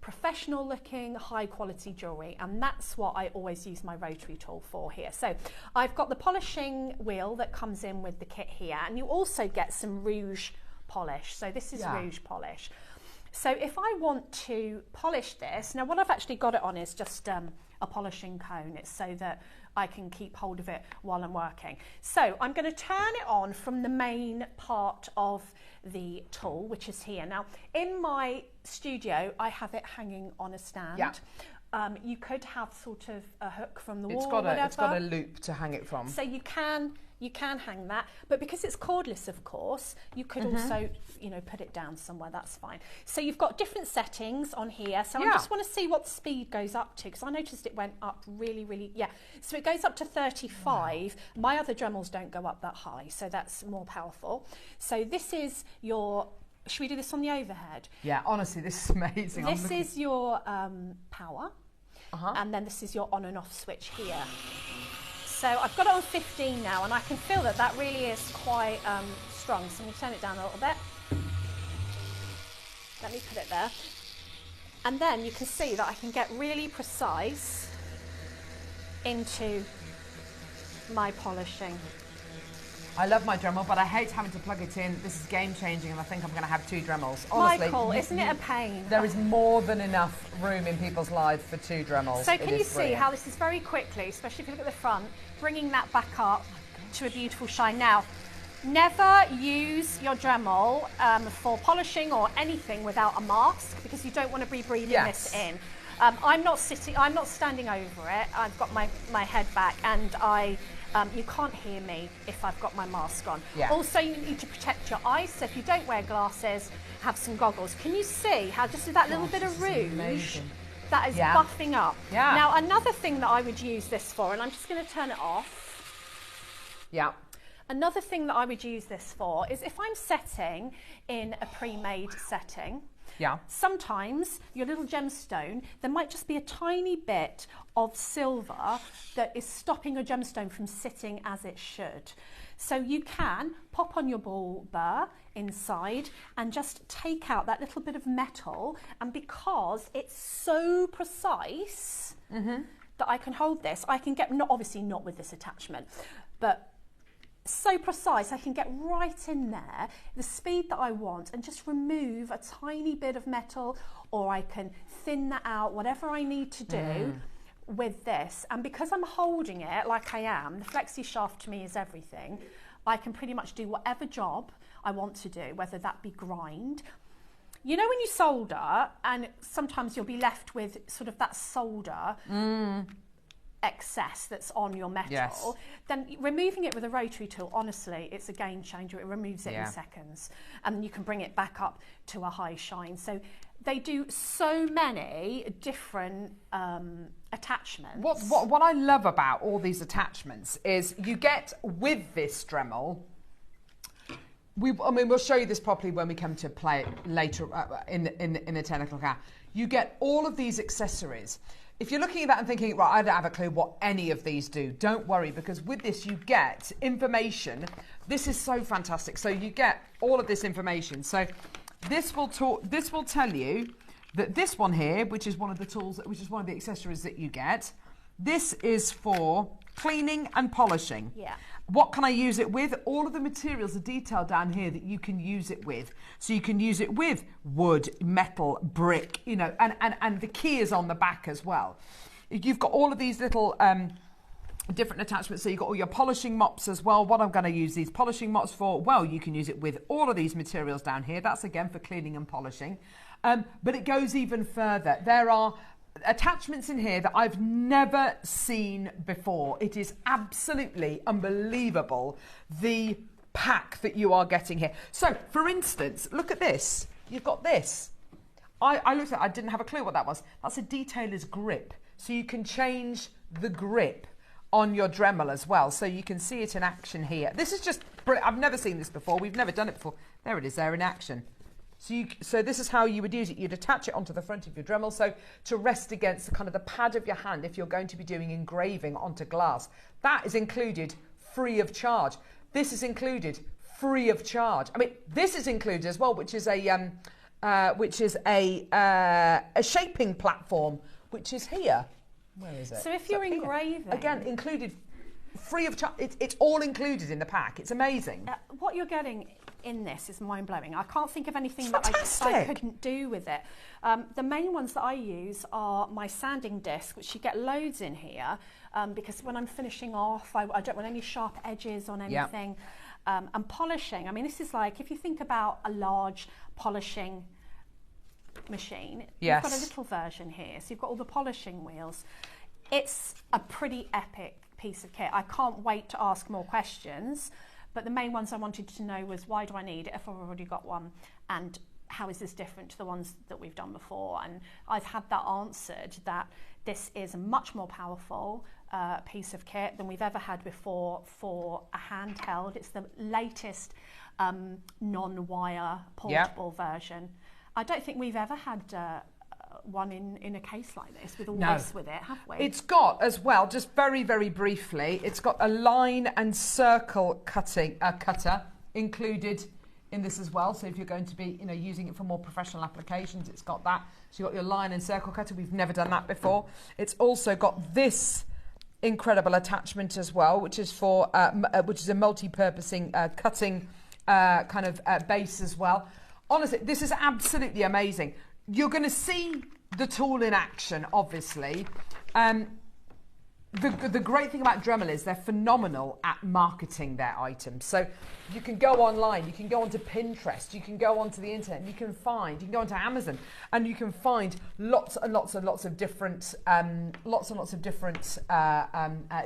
professional looking, high quality jewellery, and that's what I always use my rotary tool for here. So I've got the polishing wheel that comes in with the kit here, and you also get some rouge polish. So this is rouge polish. So if I want to polish this, now what I've actually got it on is just a polishing cone. It's so that I can keep hold of it while I'm working. So I'm going to turn it on from the main part of the tool, which is here. Now in my studio I have it hanging on a stand. Yeah. You could have sort of a hook from the wall.
It's got a loop to hang it from.
So you can hang that, but because it's cordless, of course, you could also, you know, put it down somewhere. That's fine. So you've got different settings on here. So I just want to see what the speed goes up to, because I noticed it went up really. So it goes up to 35. Wow. My other Dremels don't go up that high, so that's more powerful. So this is your. Should we do this on the overhead?
Yeah, honestly, this is amazing.
This is your power, and then this is your on and off switch here. So I've got it on 15 now, and I can feel that that really is quite strong. So I'm going to turn it down a little bit. Let me put it there. And then you can see that I can get really precise into my polishing.
I love my Dremel, but I hate having to plug it in. This is game changing, and I think I'm going to have 2 Dremels. Honestly,
Michael, isn't it a pain?
There is more than enough room in people's lives for 2 Dremels.
So can you see how this is very quickly, especially if you look at the front, bringing that back up to a beautiful shine. Now, never use your Dremel for polishing or anything without a mask, because you don't want to be breathing this in. I'm not standing over it. I've got my head back, and you can't hear me if I've got my mask on. Yeah. Also, you need to protect your eyes, so if you don't wear glasses, have some goggles. Can you see how just with that little bit of rouge, that is buffing up? Yeah. Now, another thing that I would use this for, and I'm just going to turn it off.
Yeah.
Another thing that I would use this for is if I'm setting in a pre-made setting.
Yeah.
Sometimes your little gemstone, there might just be a tiny bit of silver that is stopping a gemstone from sitting as it should. So you can pop on your ball burr inside and just take out that little bit of metal, and because it's so precise that I can hold this, I can get, obviously not with this attachment, but so precise. I can get right in there, the speed that I want, and just remove a tiny bit of metal, or I can thin that out, whatever I need to do with this. And because I'm holding it like I am, the Flexshaft to me is everything. I can pretty much do whatever job I want to do, whether that be grind. You know when you solder, and sometimes you'll be left with sort of that solder excess that's on your metal, then removing it with a rotary tool, honestly, it's a game changer. It removes it in seconds, and then you can bring it back up to a high shine. So they do so many different attachments.
What I love about all these attachments is you get with this Dremel, we'll show you this properly when we come to play it later in the 10 o'clock hour. You get all of these accessories. If you're looking at that and thinking, right, I don't have a clue what any of these do, don't worry, because with this you get information. This is so fantastic. So you get all of this information. So this will tell you that this one here, which is one of the tools, which is one of the accessories that you get, this is for cleaning and polishing.
Yeah.
What can I use it with? All of the materials are detailed down here that you can use it with. So you can use it with wood, metal, brick, you know, and the key is on the back as well. You've got all of these little different attachments. So you've got all your polishing mops as well. What I'm going to use these polishing mops for? Well, you can use it with all of these materials down here. That's again for cleaning and polishing. But it goes even further. There are attachments in here that I've never seen before. It is absolutely unbelievable, the pack that you are getting here. So, for instance, look at this. You've got this. I looked at it, I didn't have a clue what that was. That's a detailer's grip. So you can change the grip on your Dremel as well. So you can see it in action here. This is just brilliant. I've never seen this before. We've never done it before. There it is there in action. So this is how you would use it. You'd attach it onto the front of your Dremel, so to rest against the kind of the pad of your hand if you're going to be doing engraving onto glass. That is included free of charge. This is included free of charge. I mean, this is included as well, which is a shaping platform, which is here. Where is it?
So if you're engraving,
again, included free of charge. It's all included in the pack. It's amazing.
What you're getting in this is mind-blowing. I can't think of anything that I couldn't do with it. The main ones that I use are my sanding disc, which you get loads in here, because when I'm finishing off, I don't want any sharp edges on anything. And polishing, I mean, this is like, if you think about a large polishing machine, you've got a little version here. So you've got all the polishing wheels. It's a pretty epic piece of kit. I can't wait to ask more questions. But the main ones I wanted to know was, why do I need it if I've already got one? And how is this different to the ones that we've done before? And I've had that answered, that this is a much more powerful piece of kit than we've ever had before for a handheld. It's the latest non-wire portable version. I don't think we've ever had one in a case like this with all this with it, have we?
It's got as well, just very, very briefly, it's got a line and circle cutter included in this as well. So if you're going to be, using it for more professional applications, it's got that. So you've got your line and circle cutter. We've never done that before. It's also got this incredible attachment as well, which is for which is a multi-purposing cutting kind of base as well. Honestly, this is absolutely amazing. You're going to see the tool in action, obviously. The great thing about Dremel is they're phenomenal at marketing their items. So you can go online, you can go onto Pinterest, you can go onto the internet, and you can go onto Amazon, and you can find lots and lots and lots of different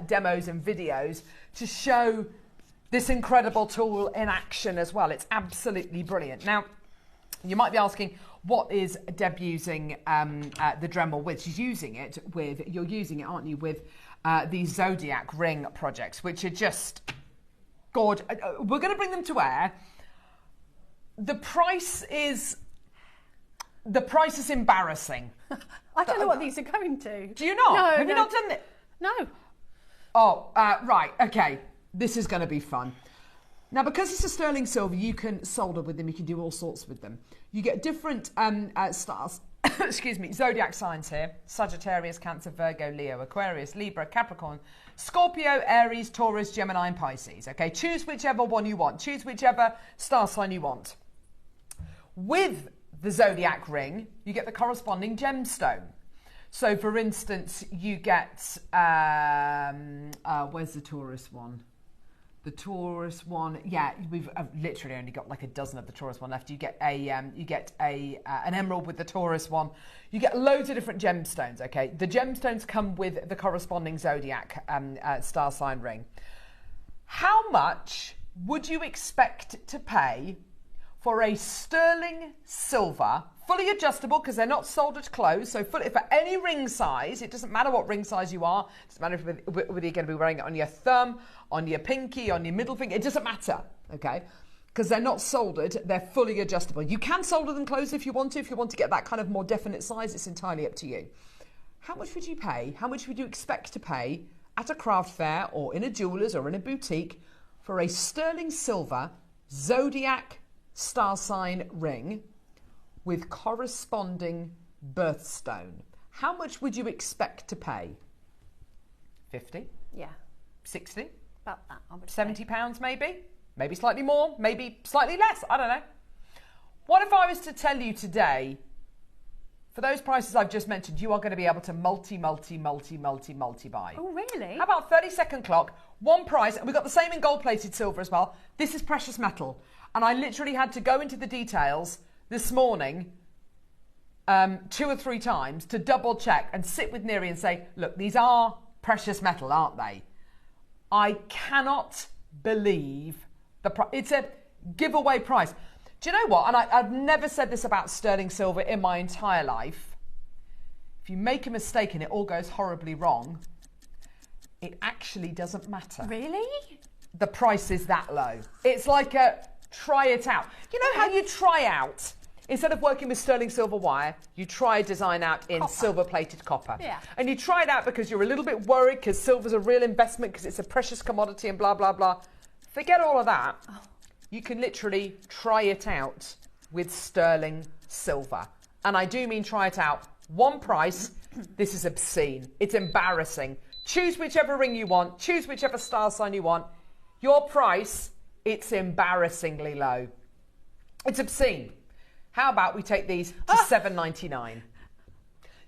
demos and videos to show this incredible tool in action as well. It's absolutely brilliant. Now, you might be asking, what is Deb using the Dremel with? She's using it with, you're using it, aren't you, with these Zodiac ring projects, which are just gorgeous. We're going to bring them to air. The price is embarrassing.
I don't know what these are going to.
Do you not?
No,
Have you not done it?
No.
Oh, right, okay. This is going to be fun. Now, because it's a sterling silver, you can solder with them. You can do all sorts with them. You get different styles. excuse me, zodiac signs here. Sagittarius, Cancer, Virgo, Leo, Aquarius, Libra, Capricorn, Scorpio, Aries, Taurus, Gemini and Pisces. Okay, choose whichever one you want. Choose whichever star sign you want. With the zodiac ring, you get the corresponding gemstone. So, for instance, you get, where's the Taurus one? The Taurus one, yeah, we've literally only got like a dozen of the Taurus one left. You get an emerald with the Taurus one. You get loads of different gemstones. Okay, the gemstones come with the corresponding zodiac star sign ring. How much would you expect to pay for a sterling silver, fully adjustable because they're not soldered closed, so for any ring size, it doesn't matter what ring size you are, it doesn't matter whether you're going to be wearing it on your thumb, on your pinky, on your middle finger, it doesn't matter, okay? Because they're not soldered, they're fully adjustable. You can solder them closed if you want to get that kind of more definite size, it's entirely up to you. How much would you pay, how much would you expect to pay at a craft fair or in a jeweller's or in a boutique for a sterling silver zodiac star sign ring with corresponding birthstone? How much would you expect to pay? 50?
Yeah.
60?
About that, I would
£70 maybe? Maybe slightly more, maybe slightly less, I don't know. What if I was to tell you today, for those prices I've just mentioned, you are going to be able to multi buy.
Oh, really?
How about 30-second clock, one price, and we've got the same in gold-plated silver as well. This is precious metal. And I literally had to go into the details this morning 2 or 3 times to double check and sit with Neri and say, look, these are precious metal, aren't they? I cannot believe the price. It's a giveaway price. Do you know what? And I've never said this about sterling silver in my entire life. If you make a mistake and it all goes horribly wrong, it actually doesn't matter.
Really?
The price is that low. It's like a try it out. You know how you try out, instead of working with sterling silver wire, you try a design out in silver-plated copper.
Yeah.
And you try it out because you're a little bit worried because silver's a real investment because it's a precious commodity and blah, blah, blah. Forget all of that. Oh. You can literally try it out with sterling silver. And I do mean try it out. One price. This is obscene. It's embarrassing. Choose whichever ring you want. Choose whichever star sign you want. Your price, it's embarrassingly low. It's obscene. How about we take these to $7.99?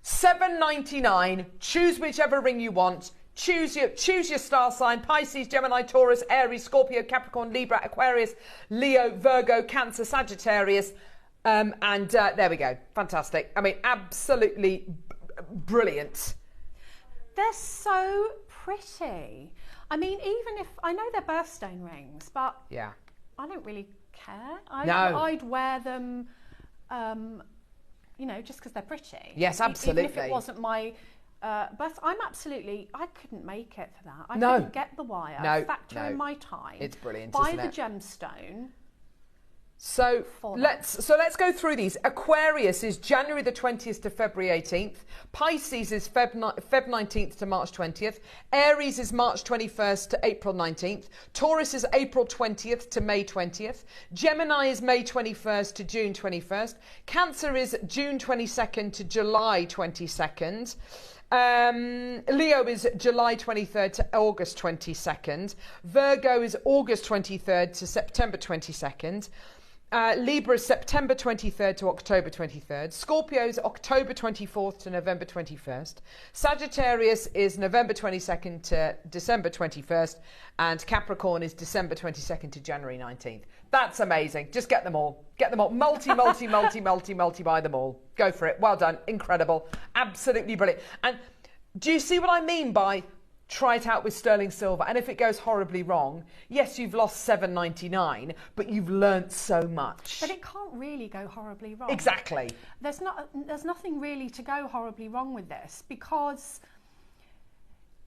$7.99. Choose whichever ring you want. Choose your star sign: Pisces, Gemini, Taurus, Aries, Scorpio, Capricorn, Libra, Aquarius, Leo, Virgo, Cancer, Sagittarius. There we go. Fantastic. I mean, absolutely brilliant.
They're so pretty. I mean, even if I know they're birthstone rings, but
yeah, I
don't really care.
I'd
wear them, just because they're pretty.
Yes, absolutely.
Even if it wasn't my birth, I couldn't make it for that. I couldn't get the wire, factor in my time.
It's brilliant,
buy
isn't
the
it?
gemstone.
So let's go through these. Aquarius is January the 20th to February 18th. Pisces is Feb 19th to March 20th. Aries is March 21st to April 19th. Taurus is April 20th to May 20th. Gemini is May 21st to June 21st. Cancer is June 22nd to July 22nd. Leo is July 23rd to August 22nd. Virgo is August 23rd to September 22nd. Libra is September 23rd to October 23rd. Scorpio is October 24th to November 21st. Sagittarius is November 22nd to December 21st. And Capricorn is December 22nd to January 19th. That's amazing. Just get them all. Get them all. Multi buy them all. Go for it. Well done. Incredible. Absolutely brilliant. And do you see what I mean by try it out with sterling silver? And if it goes horribly wrong, yes, you've lost $7.99, but you've learnt so much.
But it can't really go horribly wrong.
Exactly.
There's nothing really to go horribly wrong with this, because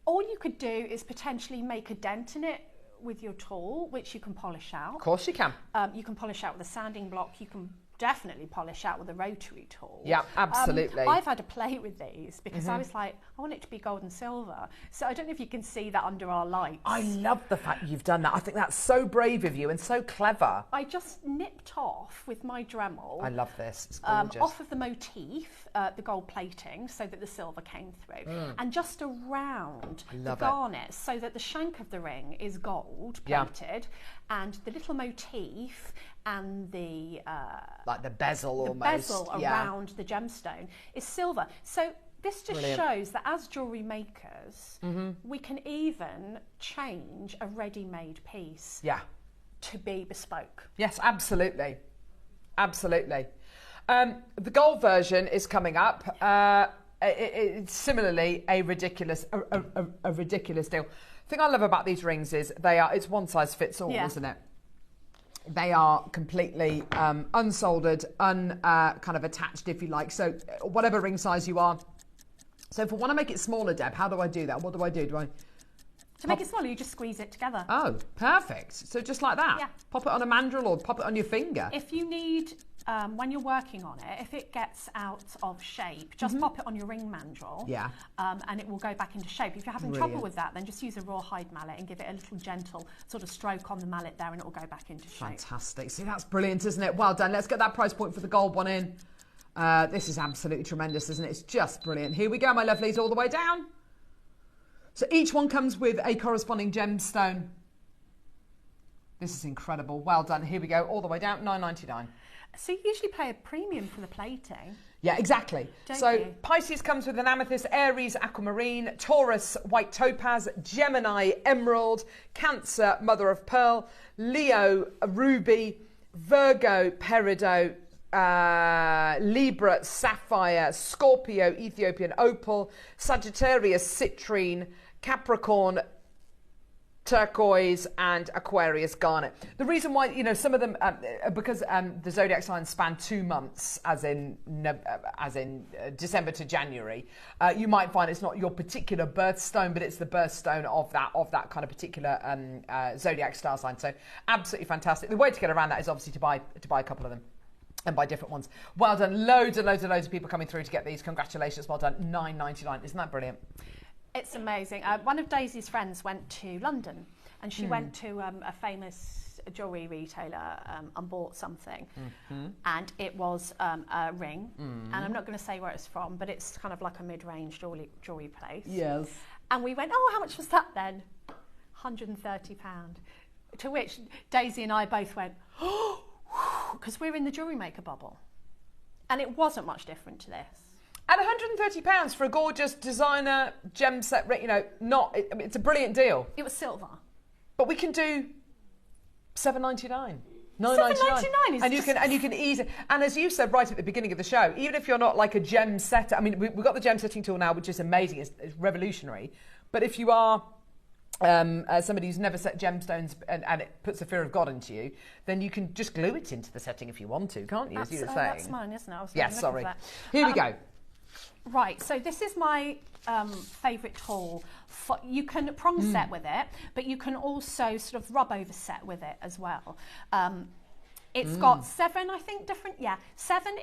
all you could do is potentially make a dent in it with your tool, which you can polish out.
Of course you can.
You can polish out with a sanding block. You can definitely polish out with a rotary tool.
Yeah, absolutely.
I've had a play with these because I was like, I want it to be gold and silver. So I don't know if you can see that under our lights.
I love the fact you've done that. I think that's so brave of you and so clever.
I just nipped off with my Dremel.
I love this. It's gorgeous.
Off of the motif, the gold plating, so that the silver came through, and just around the garnet, so that the shank of the ring is gold plated, and the little motif and the
like the bezel almost.
Bezel around the gemstone is silver. So this just shows that as jewellery makers, we can even change a ready-made piece to be bespoke.
Yes, absolutely. Absolutely. The gold version is coming up. It's similarly a ridiculous deal. The thing I love about these rings is it's one size fits all, isn't it? They are completely unsoldered, kind of attached, if you like. So whatever ring size you are. So if I want to make it smaller, Deb, how do I do that? What do I do?
To make it smaller, you just squeeze it together.
Oh, perfect. So just like that?
Yeah.
Pop it on a mandrel or pop it on your finger?
If you need, when you're working on it, if it gets out of shape, just pop it on your ring mandrel.
Yeah.
And it will go back into shape. If you're having trouble with that, then just use a rawhide mallet and give it a little gentle sort of stroke on the mallet there and it will go back into shape.
Fantastic. See, that's brilliant, isn't it? Well done. Let's get that price point for the gold one in. This is absolutely tremendous, isn't it? It's just brilliant. Here we go, my lovelies, all the way down. So each one comes with a corresponding gemstone. This is incredible. Well done. Here we go, all the way down, $9.99.
So you usually pay a premium for the plating.
Yeah, exactly.
Don't you?
Pisces comes with an amethyst, Aries aquamarine, Taurus white topaz, Gemini emerald, Cancer mother of pearl, Leo ruby, Virgo peridot, Libra sapphire, Scorpio Ethiopian opal, Sagittarius citrine, Capricorn turquoise, and Aquarius garnet. The reason why, some of them, because the zodiac signs span 2 months, as in December to January, you might find it's not your particular birthstone, but it's the birthstone of that kind of particular zodiac star sign. So absolutely fantastic. The way to get around that is obviously to buy a couple of them. And buy different ones. Well done. Loads of people coming through to get these. Congratulations. Well done. $9.99. Isn't that brilliant?
It's amazing. One of Daisy's friends went to London and she went to a famous jewellery retailer and bought something. And it was a ring. And I'm not going to say where it's from, but it's kind of like a mid-range jewellery place.
Yes.
And we went, oh, how much was that then? £130. To which Daisy and I both went, oh, because we're in the Jewellery Maker bubble. And it wasn't much different to this.
And £130 for a gorgeous designer gem set, it's a brilliant deal.
It was silver.
But we can do $7.99.
$7.99
and you can easily, and as you said right at the beginning of the show, even if you're not like a gem setter, I mean, we've got the gem setting tool now, which is amazing, it's revolutionary. But if you are somebody who's never set gemstones and it puts a fear of God into you, then you can just glue it into the setting if you want to, can't you? As you were saying.
That's mine, isn't it?
Yes, sorry. Here we go.
Right, so this is my favourite tool. You can prong set with it, but you can also sort of rub over set with it as well. It's got 7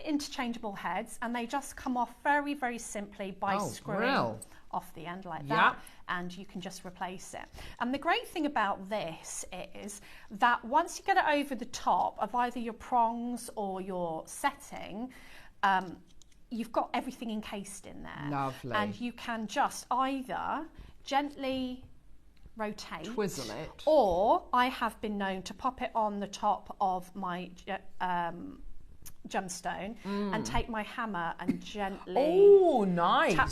interchangeable heads, and they just come off very, very simply by screwing off the end like that, and you can just replace it. And the great thing about this is that once you get it over the top of either your prongs or your setting, you've got everything encased in there.
Lovely.
And you can just either gently rotate,
twizzle it,
or I have been known to pop it on the top of my gemstone and take my hammer and gently tap,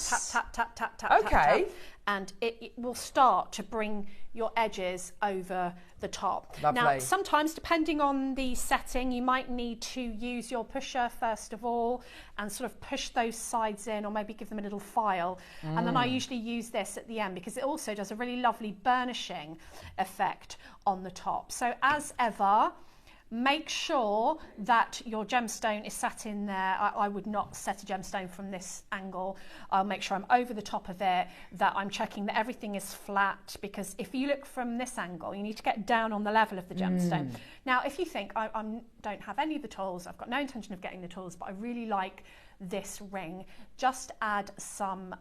okay,
and it will start to bring your edges over the top.
Lovely.
Now, sometimes depending on the setting, you might need to use your pusher first of all and sort of push those sides in, or maybe give them a little file. And then I usually use this at the end because it also does a really lovely burnishing effect on the top. So as ever, Make sure that your gemstone is sat in there. I would not set a gemstone from this angle. I'll make sure I'm over the top of it, that I'm checking that everything is flat, because if you look from this angle, you need to get down on the level of the gemstone. Now, if you think, I don't have any of the tools, I've got no intention of getting the tools, but I really like this ring, just add some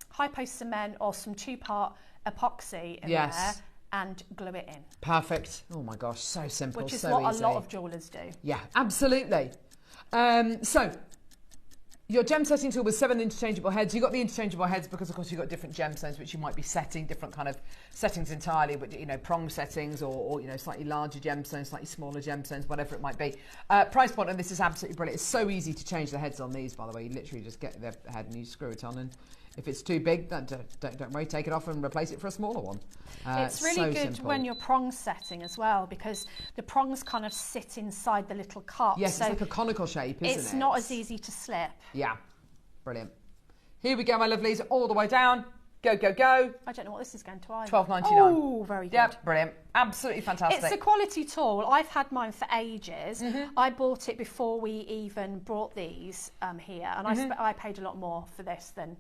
hypo cement or some 2-part epoxy in there and glue it in.
Perfect. Oh my gosh, so simple,
which is
so
what
easy.
a lot of jewellers do.
Yeah, absolutely. So your gem setting tool with 7 interchangeable heads. You got the interchangeable heads because, of course, you've got different gemstones which you might be setting, different kind of settings entirely, but, you know, prong settings or you know, slightly larger gemstones, slightly smaller gemstones, whatever it might be. Price point, and this is absolutely brilliant. It's so easy to change the heads on these, by the way. You literally just get the head and you screw it on, and if it's too big, don't worry, take it off and replace it for a smaller one.
It's really good when you're prong setting as well, because the prongs kind of sit inside the little cup.
Yes,
so
it's like a conical shape, isn't it?
It's not as easy to slip.
Yeah, brilliant. Here we go, my lovelies, all the way down. Go, go, go.
I don't know what this is going to either.
$12.99.
Oh, very good.
Yep, brilliant. Absolutely fantastic.
It's a quality tool. I've had mine for ages. I bought it before we even brought these here, and I paid a lot more for this than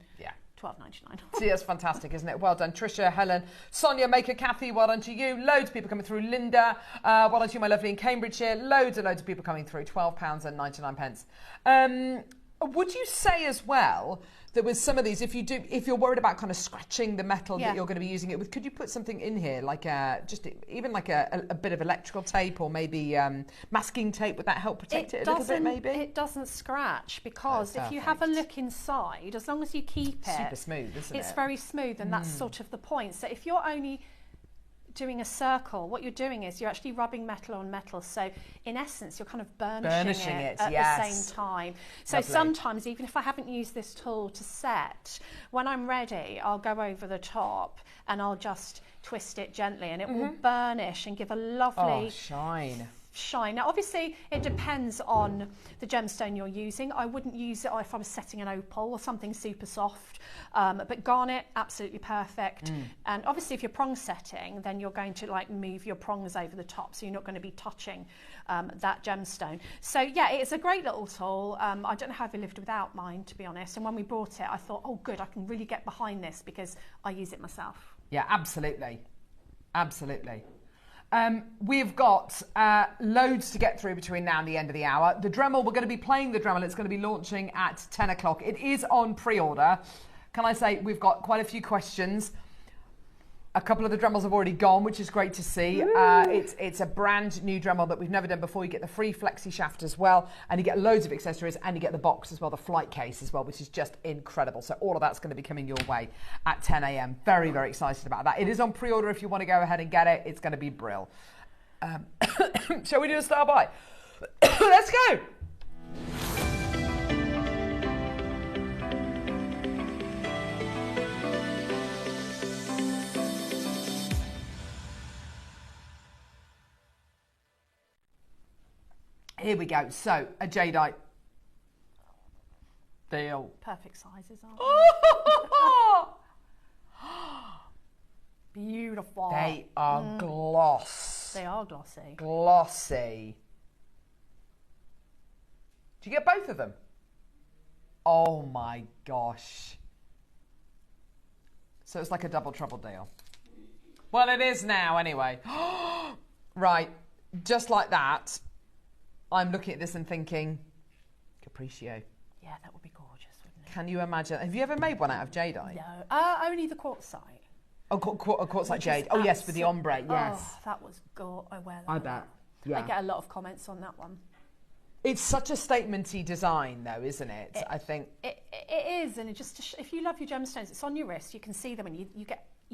$12.99.
See, that's fantastic, isn't it? Well done, Trisha, Helen, Sonia, Maker, Kathy, well done to you. Loads of people coming through. Linda, well done to you, my lovely, in Cambridgeshire. Loads and loads of people coming through. £12.99. Would you say as well that with some of these, if you're worried about kind of scratching the metal that you're going to be using it with, could you put something in here, like even like a bit of electrical tape, or maybe masking tape? Would that help protect it a little bit, maybe?
It doesn't scratch, because if you have a look inside, as long as you keep it
super smooth, isn't it?
It's very smooth, and that's sort of the point. So if you're only doing a circle, what you're doing is you're actually rubbing metal on metal, so in essence you're kind of burnishing it at the same time. So sometimes, even if I haven't used this tool to set, when I'm ready, I'll go over the top and I'll just twist it gently, and it will burnish and give a lovely
shine.
Now, obviously, it depends on the gemstone you're using. I wouldn't use it if I was setting an opal or something super soft, but garnet, absolutely perfect. And obviously, if you're prong setting, then you're going to like move your prongs over the top, so you're not going to be touching that gemstone. So yeah, it's a great little tool. I don't know how I've lived without mine, to be honest. And when we bought it, I thought, oh good, I can really get behind this because I use it myself.
Yeah, absolutely. Absolutely. We've got loads to get through between now and the end of the hour. The Dremel, we're going to be playing the Dremel. It's going to be launching at 10 o'clock. It is on pre-order. Can I say we've got quite a few questions. A couple of the Dremels have already gone, which is great to see. It's a brand new Dremel that we've never done before. You get the free Flexshaft as well, and you get loads of accessories, and you get the box as well, the flight case as well, which is just incredible. So all of that's going to be coming your way at 10 a.m. Very, very excited about that. It is on pre-order if you want to go ahead and get it. It's going to be brill. Shall we do a start by? Let's go. Here we go. So, a jadeite deal.
Perfect sizes, aren't they? Beautiful.
They are gloss.
They are glossy.
Glossy. Do you get both of them? Oh my gosh. So it's like a double trouble deal. Well, it is now anyway. Right, just like that. I'm looking at this and thinking, Capriccio.
Yeah, that would be gorgeous, wouldn't it?
Can you imagine? Have you ever made one out of jadeite?
No, only the quartzite.
Oh, quartzite jade. Oh, yes, with the ombre, yes.
Oh, that was gorgeous. I wear that.
I bet. Yeah.
I get a lot of comments on that one.
It's such a statementy design, though, isn't it? I think
it is, and it just if you love your gemstones, it's on your wrist. You can see them, and you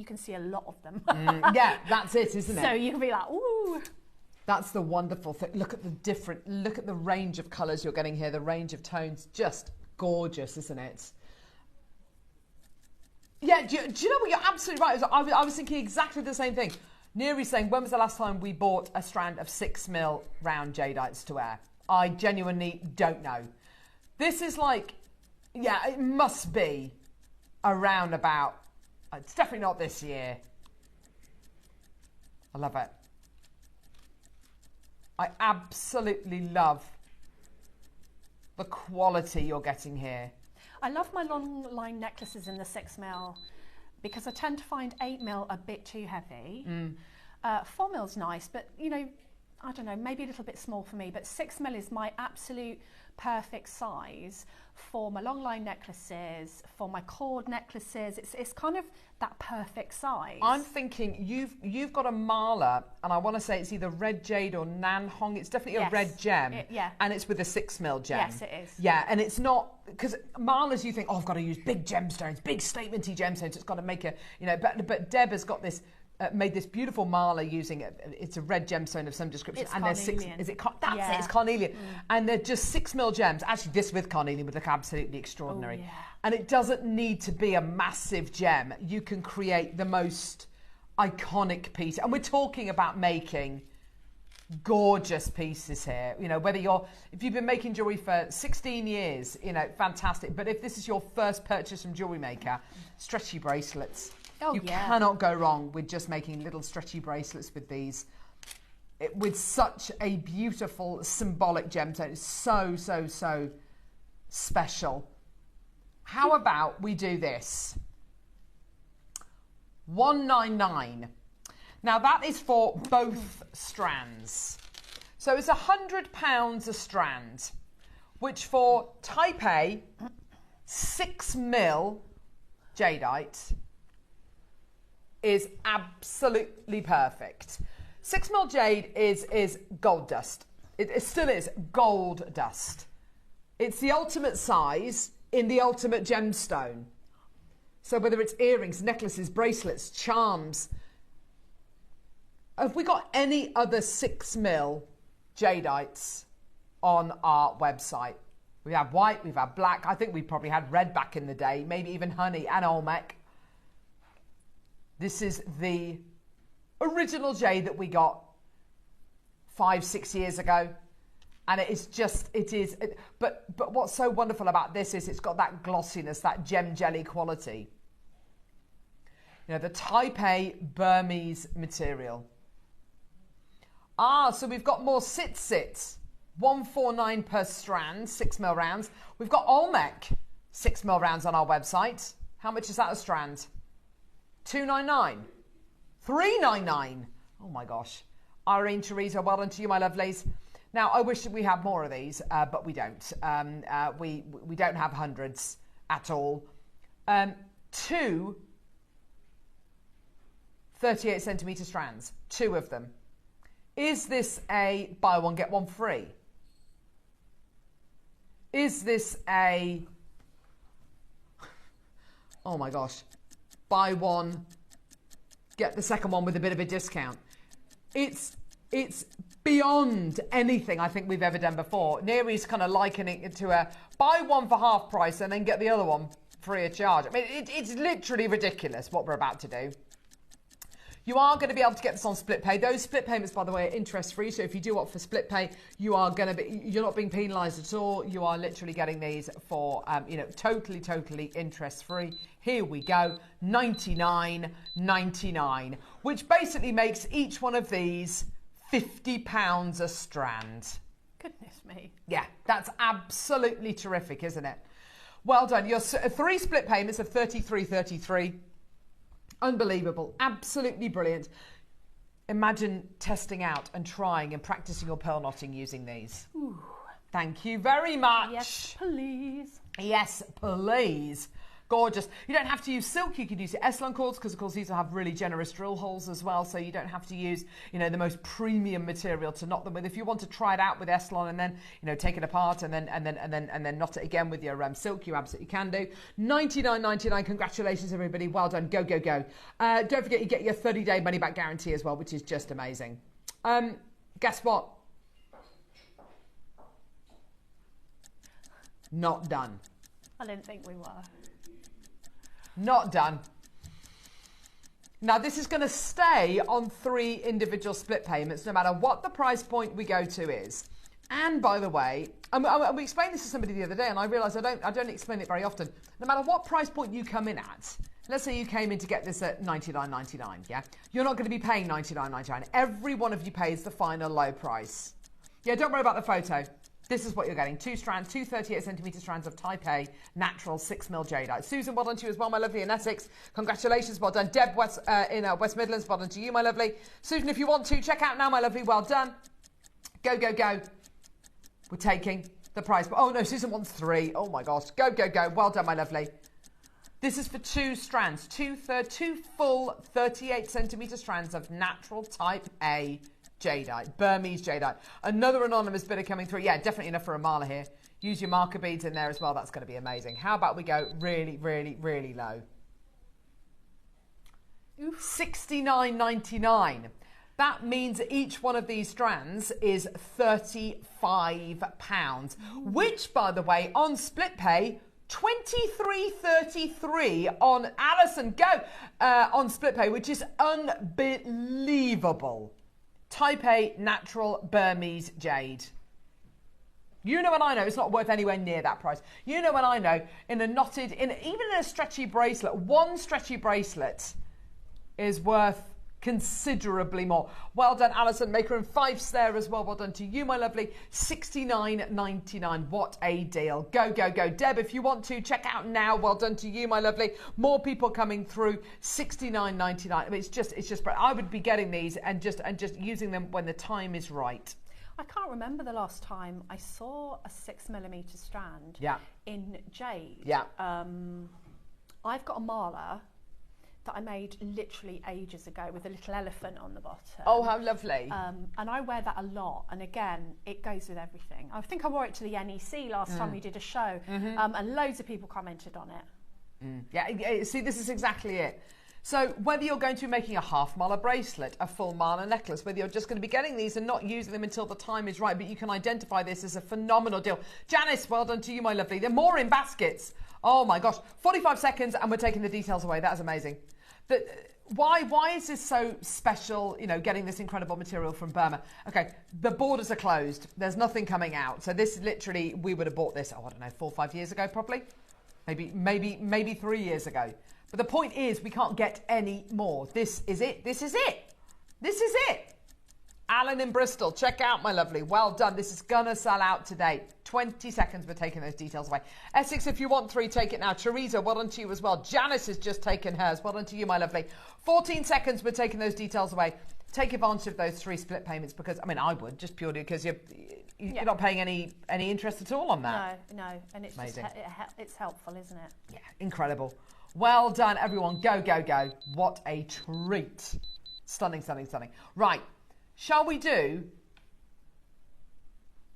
can see a lot of them.
Yeah, that's it, isn't it?
So you can be like, ooh.
That's the wonderful thing. Look at the range of colours you're getting here, the range of tones. Just gorgeous, isn't it? Yeah, do you know what? You're absolutely right. I was thinking exactly the same thing. Neri's saying, when was the last time we bought a strand of 6mm round jadeites to wear? I genuinely don't know. This is like, yeah, it must be around about, it's definitely not this year. I love it. I absolutely love the quality you're getting here.
I love my long line necklaces in the 6mm because I tend to find 8mm a bit too heavy. 4mm's nice, but you know, I don't know, maybe a little bit small for me, but 6mm is my absolute perfect size for my long line necklaces, for my cord necklaces. It's kind of that perfect size.
I'm thinking you've got a mala, and I want to say it's either red jade or nan hong. It's definitely a red gem, and it's with a 6mm gem.
Yes, it is.
Yeah, and it's not, because malas you think, oh, I've got to use big gemstones, big statementy gemstones. It's got to make a, you know, but Deb has got this. Made this beautiful mala using it. It's a red gemstone of some description,
it's
and
carnelian.
There's 6. Is it? That's it. It's carnelian, and they're just 6mm gems. Actually, this with carnelian would look absolutely extraordinary.
Oh, yeah.
And it doesn't need to be a massive gem. You can create the most iconic piece, and we're talking about making gorgeous pieces here. You know, if you've been making jewelry for 16 years, you know, fantastic. But if this is your first purchase from Jewellery Maker, stretchy bracelets. You cannot go wrong with just making little stretchy bracelets with these. With such a beautiful symbolic gemstone. It's so, so, so special. How about we do this? $199. Now that is for both strands. So it's £100 a strand, which for type A, 6mm jadeite, is absolutely perfect. 6mm jade is gold dust. It still is gold dust. It's the ultimate size in the ultimate gemstone. So whether it's earrings, necklaces, bracelets, charms. Have we got any other 6mm jadeites on our website? We have white, we've had black. I think we probably had red back in the day, maybe even honey and Olmec. This is the original jade that we got 5-6 years ago, and but what's so wonderful about this is it's got that glossiness, that gem jelly quality. You know, the type A Burmese material. So we've got more sit-sits, $149 per strand, 6mm rounds. We've got Olmec 6mm rounds on our website. How much is that a strand? $299, $399. Oh my gosh. Irene, Teresa, well done to you, my lovelies. Now, I wish that we had more of these, but we don't. We don't have hundreds at all. 2 38cm strands, 2 of them. Is this a buy one, get one free? Is this a, oh my gosh, buy one, get the second one with a bit of a discount? It's beyond anything I think we've ever done before. Neri's kind of likening it to a buy one for half price and then get the other one free of charge. I mean, it's literally ridiculous what we're about to do. You are going to be able to get this on split pay. Those split payments, by the way, are interest free. So if you do opt for split pay, you're not being penalised at all. You are literally getting these for totally interest free. Here we go, $99.99, which basically makes each one of these £50 a strand.
Goodness me.
Yeah, that's absolutely terrific, isn't it? Well done. Your 3 split payments of $33.33. Unbelievable, absolutely brilliant. Imagine testing out and trying and practicing your pearl knotting using these.
Ooh.
Thank you very much.
Yes, please.
Yes, please. Gorgeous. You don't have to use silk. You could use your Eslon cords because, of course, these will have really generous drill holes as well. So you don't have to use, the most premium material to knot them with. If you want to try it out with Eslon and then, take it apart and then knot it again with your silk, you absolutely can do. $99.99. Congratulations, everybody. Well done. Go, go, go. Don't forget you get your 30-day money-back guarantee as well, which is just amazing. Guess what? Not done.
I didn't think we were.
Not done. Now, this is going to stay on 3 individual split payments, no matter what the price point we go to is. And by the way, we explained this to somebody the other day, and I realised I don't explain it very often. No matter what price point you come in at, let's say you came in to get this at $99.99, yeah? You're not going to be paying $99.99. Every one of you pays the final low price. Yeah, don't worry about the photo. This is what you're getting. 2 strands, 2 38cm strands of Type A natural 6mm jadeite. Susan, well done to you as well, my lovely, in Essex. Congratulations, well done. Deb in West Midlands, well done to you, my lovely. Susan, if you want to, check out now, my lovely, well done. Go, go, go. We're taking the prize. Oh, no, Susan wants 3. Oh, my gosh. Go, go, go. Well done, my lovely. This is for 2 strands, 2 full 38cm strands of natural Type A jadeite, Burmese jadeite. Another anonymous bidder coming through. Yeah, definitely enough for a marla here. Use your marker beads in there as well. That's going to be amazing. How about we go really, really, really low? $69.99. That means each one of these strands is £35, which, by the way, on split pay, $23.33 on Alison Go on split pay, which is unbelievable. Type A natural Burmese jade. You know and I know it's not worth anywhere near that price. You know and I know in a knotted, even in a stretchy bracelet, one stretchy bracelet is worth considerably more. Well done, Alison. Maker and Fifes there as well. Well done to you, my lovely. $69.99. What a deal. Go, go, go. Deb, if you want to, check out now. Well done to you, my lovely. More people coming through. $69.99. I mean, it's just, I would be getting these and just using them when the time is right.
I can't remember the last time I saw a 6mm strand in jade.
Yeah.
I've got a marla that I made literally ages ago with a little elephant on the bottom.
Oh, how lovely.
And I wear that a lot. And again, it goes with everything. I think I wore it to the NEC last time we did a show. And loads of people commented on it.
Yeah, see, this is exactly it. So whether you're going to be making a half mala bracelet, a full mala necklace, whether you're just going to be getting these and not using them until the time is right, but you can identify this as a phenomenal deal. Janice, well done to you, my lovely. There are more in baskets. Oh my gosh, 45 seconds and we're taking the details away. That is amazing. Why is this so special, you know, getting this incredible material from Burma? Okay, the borders are closed. There's nothing coming out. So this literally, we would have bought this, I don't know, 4 or 5 years ago probably. Maybe 3 years ago. But the point is, we can't get any more. This is it. This is it. This is it. Alan in Bristol, check out, my lovely. Well done. This is going to sell out today. 20 seconds, we're taking those details away. Essex, if you want 3, take it now. Teresa, well done to you as well. Janice has just taken hers. Well done to you, my lovely. 14 seconds, we're taking those details away. Take advantage of those 3 split payments because, I mean, I would, just purely because you're not paying any interest at all on that.
No. And it's just, it's helpful, isn't it?
Yeah, incredible. Well done, everyone. Go, go, go. What a treat. Stunning, stunning, stunning. Right. Shall we do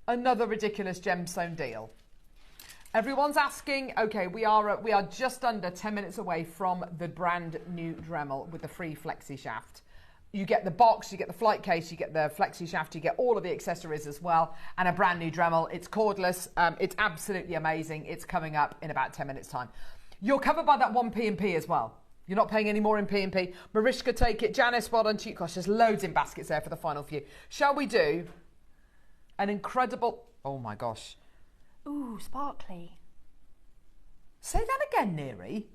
another ridiculous gemstone deal? Everyone's asking. Okay, we are just under 10 minutes away from the brand new Dremel with the free flexi shaft. You get the box, you get the flight case, you get the flexi shaft, you get all of the accessories as well, and a brand new Dremel. It's cordless. It's absolutely amazing. It's coming up in about 10 minutes' time. You're covered by that 1 P&P as well. You're not paying any more in P&P. Mariska, take it. Janice, well done to you. Gosh, there's loads in baskets there for the final few. Shall we do an incredible... Oh, my gosh.
Ooh, sparkly.
Say that again, Neri.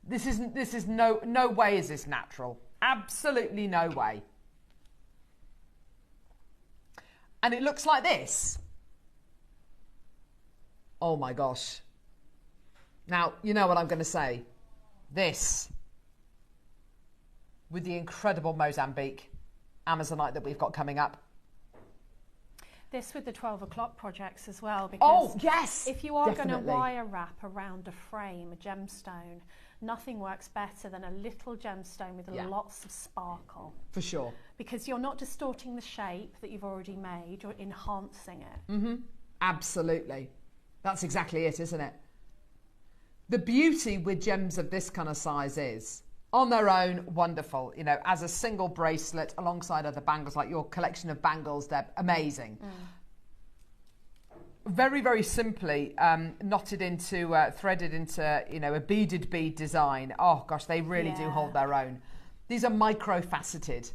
This is no way is this natural. Absolutely no way. And it looks like this. Oh, my gosh. Now, you know what I'm going to say. This, with the incredible Mozambique Amazonite that we've got coming up.
This with the 12 o'clock projects as well. Because
oh, yes!
If you are going to wire wrap around a frame, a gemstone, nothing works better than a little gemstone with lots of sparkle.
For sure.
Because you're not distorting the shape that you've already made, you're enhancing it.
Mm-hmm. Absolutely. That's exactly it, isn't it? The beauty with gems of this kind of size is, on their own, wonderful. You know, as a single bracelet alongside other bangles, like your collection of bangles, they're amazing. Very, very simply knotted into, threaded into, you know, a beaded bead design. Oh, gosh, they really do hold their own. These are micro-faceted.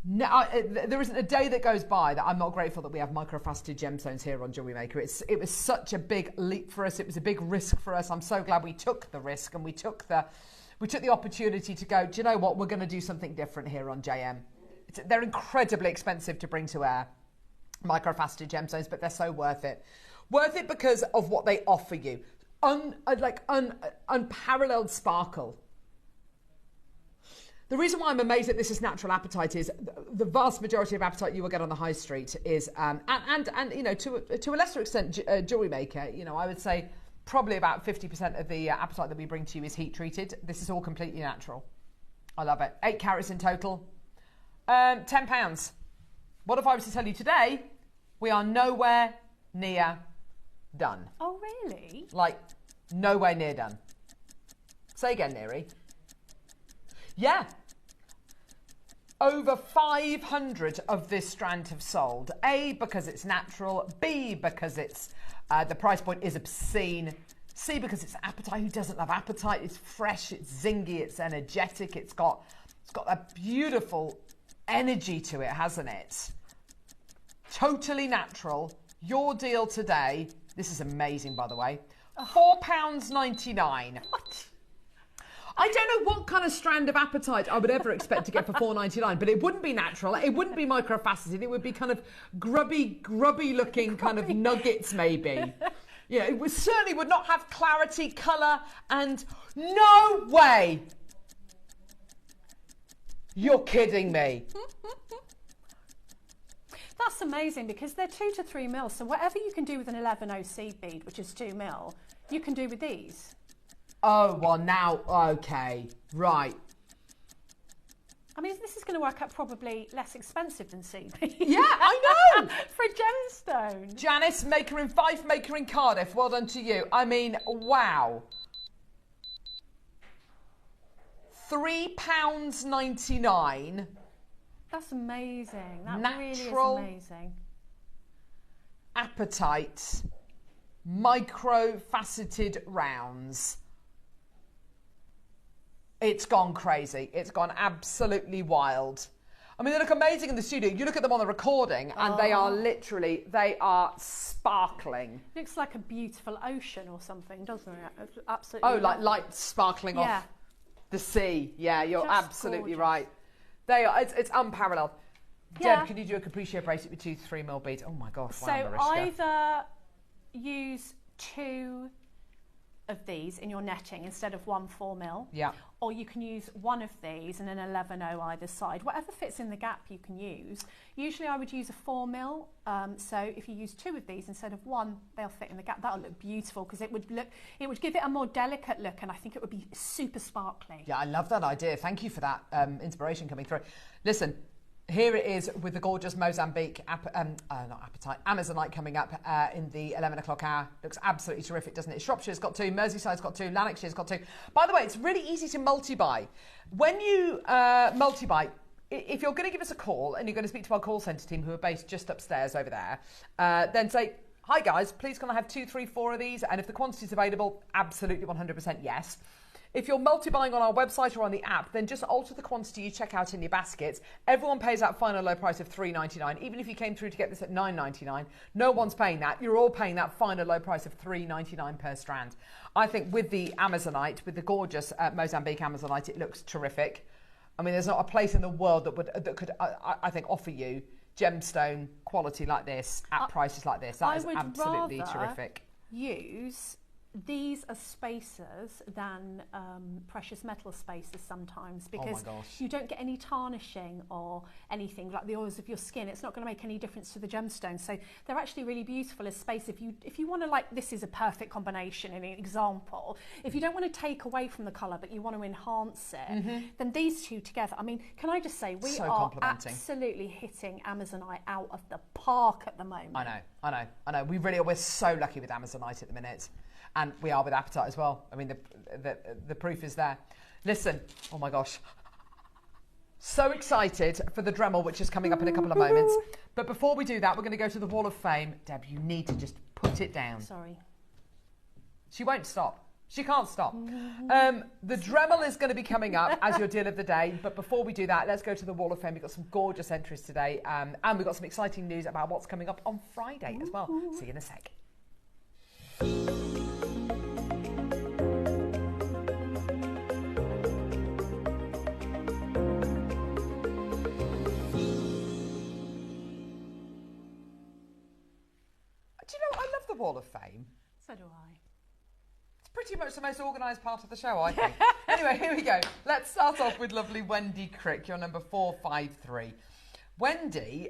No, there isn't a day that goes by that I'm not grateful that we have microfaceted gemstones here on Jewellery Maker. It was such a big leap for us. It was a big risk for us. I'm so glad we took the risk and we took the opportunity to go, do you know what? We're going to do something different here on JM. They're incredibly expensive to bring to air, microfaceted gemstones, but they're so worth it. Worth it because of what they offer you. Unparalleled sparkle. The reason why I'm amazed that this is natural apatite is the vast majority of apatite you will get on the high street is, and you know, to a lesser extent, Jewellery Maker, you know, I would say probably about 50% of the apatite that we bring to you is heat treated. This is all completely natural. I love it. 8 carats in total. £10. What if I was to tell you today, we are nowhere near done.
Oh, really?
Like, nowhere near done. Say again, Neri. Yeah. Over 500 of this strand have sold. A, because it's natural. B, because it's the price point is obscene. C, because it's apatite. Who doesn't love apatite? It's fresh, it's zingy, it's energetic, it's got a beautiful energy to it, hasn't it? Totally natural. Your deal today. This is amazing, by the way. £4.99.
What?
I don't know what kind of strand of apatite I would ever expect to get for $4.99, but it wouldn't be natural. It wouldn't be microfaceted. It would be kind of grubby looking kind of nuggets, maybe. Yeah, it certainly would not have clarity, colour, and no way. You're kidding me.
That's amazing because they're 2 to 3 mil. So whatever you can do with an 11 seed bead, which is 2 mil, you can do with these.
Oh, well now, okay, right.
I mean, this is going to work out probably less expensive than seed beads.
Yeah, I know.
For a gemstone.
Janice, maker in Fife, maker in Cardiff, well done to you. I mean, wow. £3.99.
That's amazing. That
Natural
really is amazing.
Apatite, micro-faceted rounds. It's gone crazy. It's gone absolutely wild. I mean, they look amazing in the studio. You look at them on the recording and they are literally, they are sparkling.
Looks like a beautiful ocean or something, doesn't it? It's absolutely.
Oh, like light sparkling off the sea. Yeah, you're
Just
absolutely
gorgeous.
right. They are, it's unparalleled.
Yeah.
Deb, can you do a capriccio bracelet with 2 to 3 mil beads? Oh my gosh,
So
wow, Mariska.
either use 2 of these in your netting instead of 1 4 mil.
Yeah.
Or you can use 1 of these and an 11 either side. Whatever fits in the gap you can use. Usually I would use a 4 mil. So if you use 2 of these instead of 1, they'll fit in the gap. That'll look beautiful because it would give it a more delicate look, and I think it would be super sparkly.
Yeah, I love that idea. Thank you for that inspiration coming through. Listen, here it is with the gorgeous Mozambique, Amazonite coming up in the 11 o'clock hour. Looks absolutely terrific, doesn't it? Shropshire's got 2, Merseyside's got 2, Lanarkshire's got 2. By the way, it's really easy to multi-buy. When you multi-buy, if you're going to give us a call and you're going to speak to our call centre team who are based just upstairs over there, then say, hi guys, please can I have 2, 3, 4 of these? And if the quantity's available, absolutely 100% yes. If you're multi-buying on our website or on the app, then just alter the quantity you check out in your baskets. Everyone pays that final low price of $3.99. Even if you came through to get this at $9.99, no one's paying that. You're all paying that final low price of $3.99 per strand. I think with the Amazonite, with the gorgeous Mozambique Amazonite, it looks terrific. I mean, there's not a place in the world that could, I think, offer you gemstone quality like this at prices like this. That is absolutely terrific.
Use these are spacers than precious metal spacers sometimes, because you don't get any tarnishing or anything like the oils of your skin. It's not going to make any difference to the gemstone. So they're actually really beautiful as space. If you want to, like, this is a perfect combination in an example. If you don't want to take away from the colour but you want to enhance it, then these two together, I mean, can I just say we are absolutely hitting Amazonite out of the park at the moment.
I know. We really are. We're so lucky with Amazonite at the minute. And we are with apatite as well. I mean, the proof is there. Listen, oh my gosh. So excited for the Dremel, which is coming up in a couple of moments. But before we do that, we're going to go to the Wall of Fame. Deb, you need to just put it down.
Sorry.
She won't stop. She can't stop. The Dremel is going to be coming up as your deal of the day. But before we do that, let's go to the Wall of Fame. We've got some gorgeous entries today. And we've got some exciting news about what's coming up on Friday as well. See you in a sec. Wall of Fame?
So do I.
It's pretty much the most organised part of the show, I think. Anyway, here we go. Let's start off with lovely Wendy Crick, your number 453. Wendy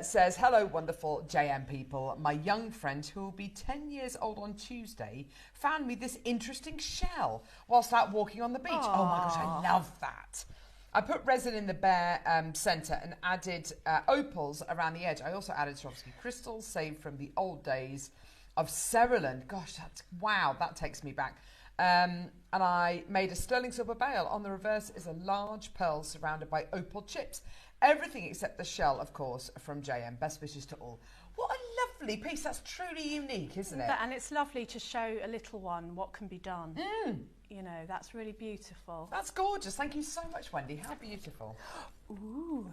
says, hello, wonderful JM people. My young friend, who will be 10 years old on Tuesday, found me this interesting shell whilst out walking on the beach.
Aww.
Oh my gosh, I love that. I put resin in the bare centre and added opals around the edge. I also added Swarovski crystals saved from the old days of Cerulean. Gosh, wow, that takes me back. And I made a sterling silver bail. On the reverse is a large pearl surrounded by opal chips. Everything except the shell, of course, from JM. Best wishes to all. What a lovely piece. That's truly unique, isn't it?
And it's lovely to show a little one what can be done. You know, that's really beautiful.
That's gorgeous. Thank you so much, Wendy. How beautiful.
Ooh.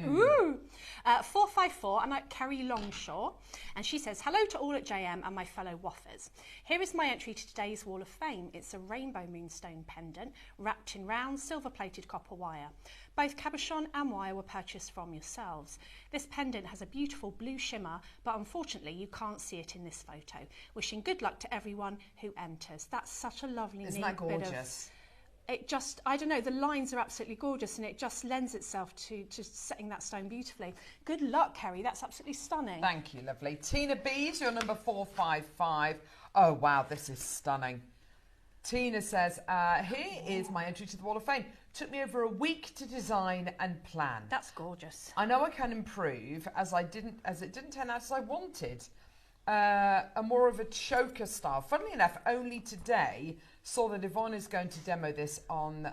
Ooh. 454, I'm at Kerry Longshaw, and she says, hello to all at JM and my fellow waffers. Here is my entry to today's Wall of Fame. It's a rainbow moonstone pendant wrapped in round silver-plated copper wire. Both cabochon and wire were purchased from yourselves. This pendant has a beautiful blue shimmer, but unfortunately you can't see it in this photo. Wishing good luck to everyone who enters. That's such a lovely,
Isn't that gorgeous?
It just, I don't know, the lines are absolutely gorgeous and it just lends itself to setting that stone beautifully. Good luck, Kerry. That's absolutely stunning.
Thank you, lovely. Tina Bees, your number 455. Oh, wow, this is stunning. Tina says, here is my entry to the Wall of Fame. Took me over a week to design and plan.
That's gorgeous.
I know I can improve as it didn't turn out as I wanted. A more of a choker style. Funnily enough, only today saw that Yvonne is going to demo this on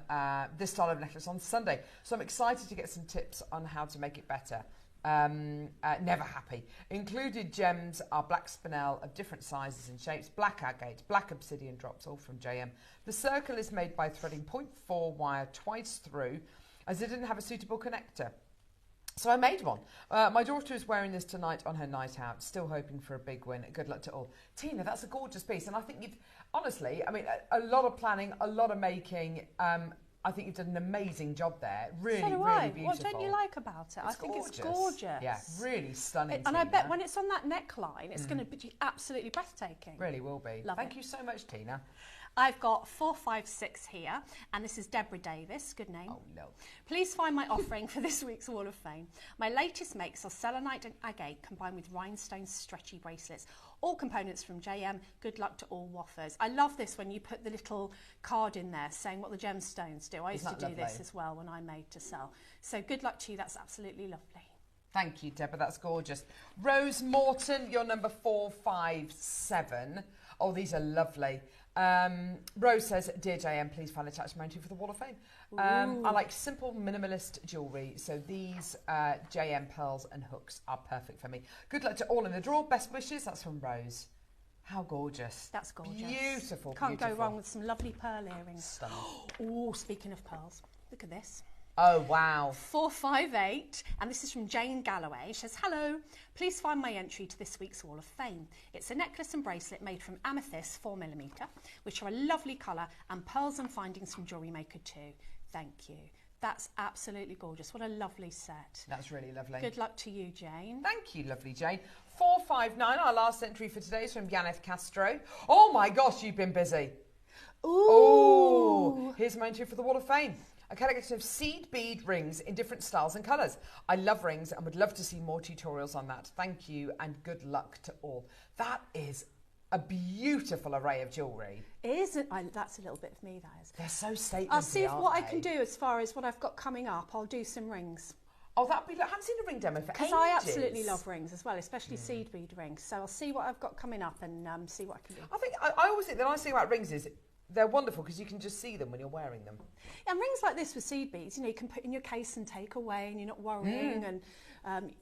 this style of necklace on Sunday. So I'm excited to get some tips on how to make it better. Never happy. Included gems are black spinel of different sizes and shapes, black agate, black obsidian drops, all from JM. The circle is made by threading 0.4 wire twice through, as it didn't have a suitable connector. So I made one. My daughter is wearing this tonight on her night out, still hoping for a big win. Good luck to all. Tina, that's a gorgeous piece. And I think you've, honestly, I mean, a lot of planning, a lot of making. I think you've done an amazing job there. Really,
so do
really
I.
beautiful.
What don't you like about it? I think it's gorgeous.
Yeah, really stunning.
And I bet when it's on that neckline, it's going to be absolutely breathtaking.
Really will be. Thank you so much, Tina.
I've got 456 here, and this is Deborah Davis. Good name.
Oh, no.
Please find my offering for this week's Wall of Fame. My latest makes are selenite and agate combined with rhinestone stretchy bracelets. All components from JM. Good luck to all waffers. I love this when you put the little card in there saying what the gemstones do. I used to do this as well when I made to sell. So good luck to you. That's absolutely lovely.
Thank you, Deborah. That's gorgeous. Rose Morton, your number 457. Oh, these are lovely. Rose says, dear JM, please find attached my entry for the Wall of Fame. I like simple minimalist jewellery, so these JM pearls and hooks are perfect for me. Good luck to all in the draw. Best wishes. That's from Rose. How gorgeous.
That's gorgeous.
Beautiful.
Can't go wrong with some lovely pearl earrings.
Stunning.
Oh, speaking of pearls, look at this.
Oh, wow.
458, and this is from Jane Galloway. She says, hello, please find my entry to this week's Wall of Fame. It's a necklace and bracelet made from amethyst 4mm, which are a lovely colour, and pearls and findings from Jewellery Maker too. Thank you. That's absolutely gorgeous. What a lovely set.
That's really lovely.
Good luck to you, Jane.
Thank you, lovely Jane. 459, our last entry for today is from Yaneth Castro. Oh my gosh, you've been busy. Ooh. Here's my entry for the Wall of Fame. A collection of seed bead rings in different styles and colours. I love rings and would love to see more tutorials on that. Thank you and good luck to all. That is a beautiful array of jewellery.
Isn't that's a little bit of me, that is.
They're so statementy.
I'll see what I can do as far as what I've got coming up. I'll do some rings.
Oh, that'd be. I haven't seen a ring demo for ages.
Because I absolutely love rings as well, especially seed bead rings. So I'll see what I've got coming up and see what I can do.
I think I always think the nice thing about rings is they're wonderful because you can just see them when you're wearing them.
And rings like this with seed beads, you know, you can put in your case and take away, and you're not worrying, and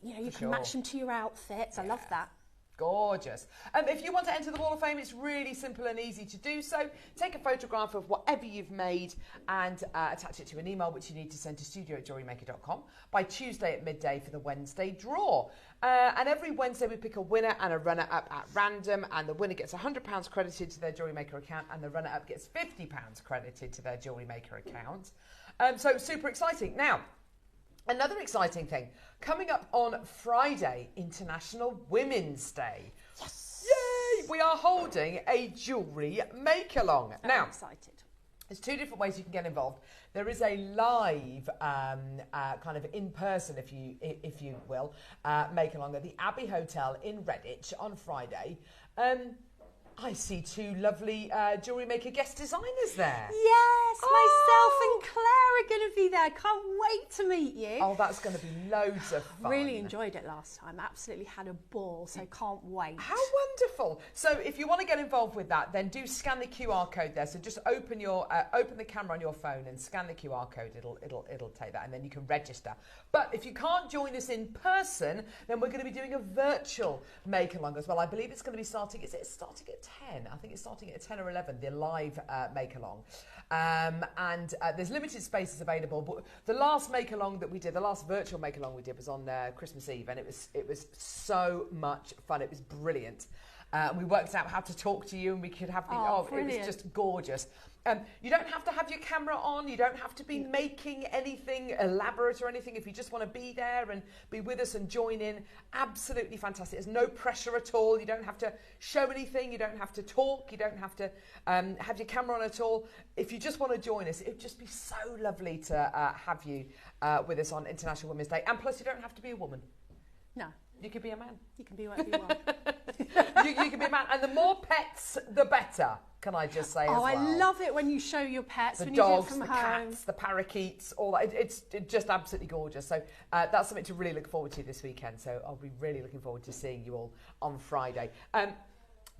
you know, you can match them to your outfits. I love that.
Gorgeous. If you want to enter the Wall of Fame, it's really simple and easy to do so. Take a photograph of whatever you've made and attach it to an email, which you need to send to studio@jewellerymaker.com by Tuesday at midday for the Wednesday draw. And every Wednesday we pick a winner and a runner-up at random, and the winner gets £100 credited to their Jewellery Maker account, and the runner-up gets £50 credited to their Jewellery Maker account. So super exciting. Now, another exciting thing, coming up on Friday, International Women's Day. Yes! we are holding a jewellery make-along. Now,
I'm excited.
There's two different ways you can get involved. There is a live, kind of in-person, if you will, make-along at the Abbey Hotel in Redditch on Friday. I see two lovely Jewellery Maker guest designers there.
Yes, myself and Claire are going to be there. Can't wait to meet you.
Oh, that's going to be loads of fun.
Really enjoyed it last time. Absolutely had a ball, so can't wait.
How wonderful. So if you want to get involved with that, then do scan the QR code there. So just open the camera on your phone and scan the QR code. It'll take that, and then you can register. But if you can't join us in person, then we're going to be doing a virtual make-along as well. I believe it's going to be starting, is it starting at 10? I think it's starting at 10 or 11, the live make-along. And there's limited spaces available, but the last make-along that we did, the last virtual make-along we did was on Christmas Eve, and it was so much fun. It was brilliant. We worked out how to talk to you, and we could have the, it was just gorgeous. You don't have to have your camera on. You don't have to be making anything elaborate or anything. If you just want to be there and be with us and join in, absolutely fantastic. There's no pressure at all. You don't have to show anything. You don't have to talk. You don't have to have your camera on at all. If you just want to join us, it would just be so lovely to have you with us on International Women's Day. And plus, you don't have to be a woman.
No.
You could be a man.
You can be whatever you want.
you can be a man. And the more pets, the better, can I just say as well.
I love it when you show your pets,
the
when
dogs,
you do it from
the
home.
cats, the parakeets, all that. It's just absolutely gorgeous. So that's something to really look forward to this weekend. So I'll be really looking forward to seeing you all on Friday.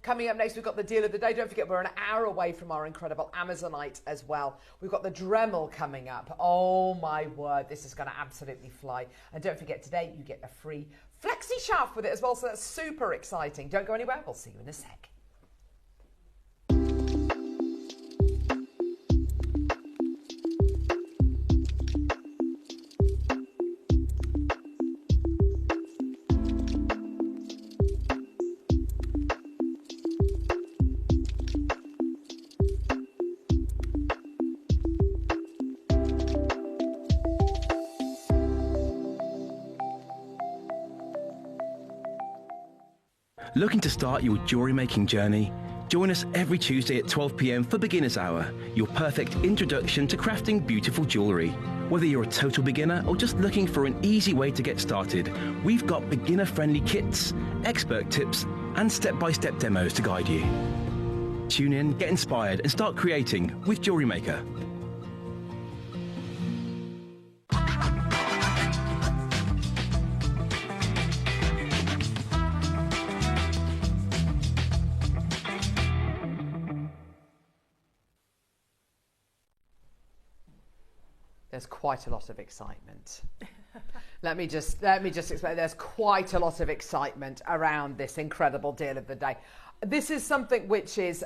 Coming up next, we've got the deal of the day. Don't forget, we're an hour away from our incredible Amazonite as well. We've got the Dremel coming up. Oh, my word, this is going to absolutely fly. And don't forget, today you get a free Flexshaft with it as well, so that's super exciting. Don't go anywhere. We'll see you in a sec.
Looking to start your jewellery making journey? Join us every Tuesday at 12 p.m. for Beginner's Hour, your perfect introduction to crafting beautiful jewellery. Whether you're a total beginner or just looking for an easy way to get started, we've got beginner-friendly kits, expert tips, and step-by-step demos to guide you. Tune in, get inspired, and start creating with Jewellery Maker.
There's quite a lot of excitement. Let me just explain. There's quite a lot of excitement around this incredible deal of the day. This is something which is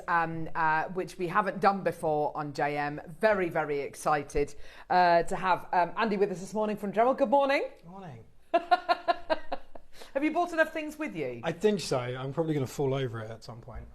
which we haven't done before on JM. Very, very excited to have Andy with us this morning from Dremel. Good morning.
Good morning.
Have you bought enough things with you?
I think so. I'm probably going to fall over it at some point.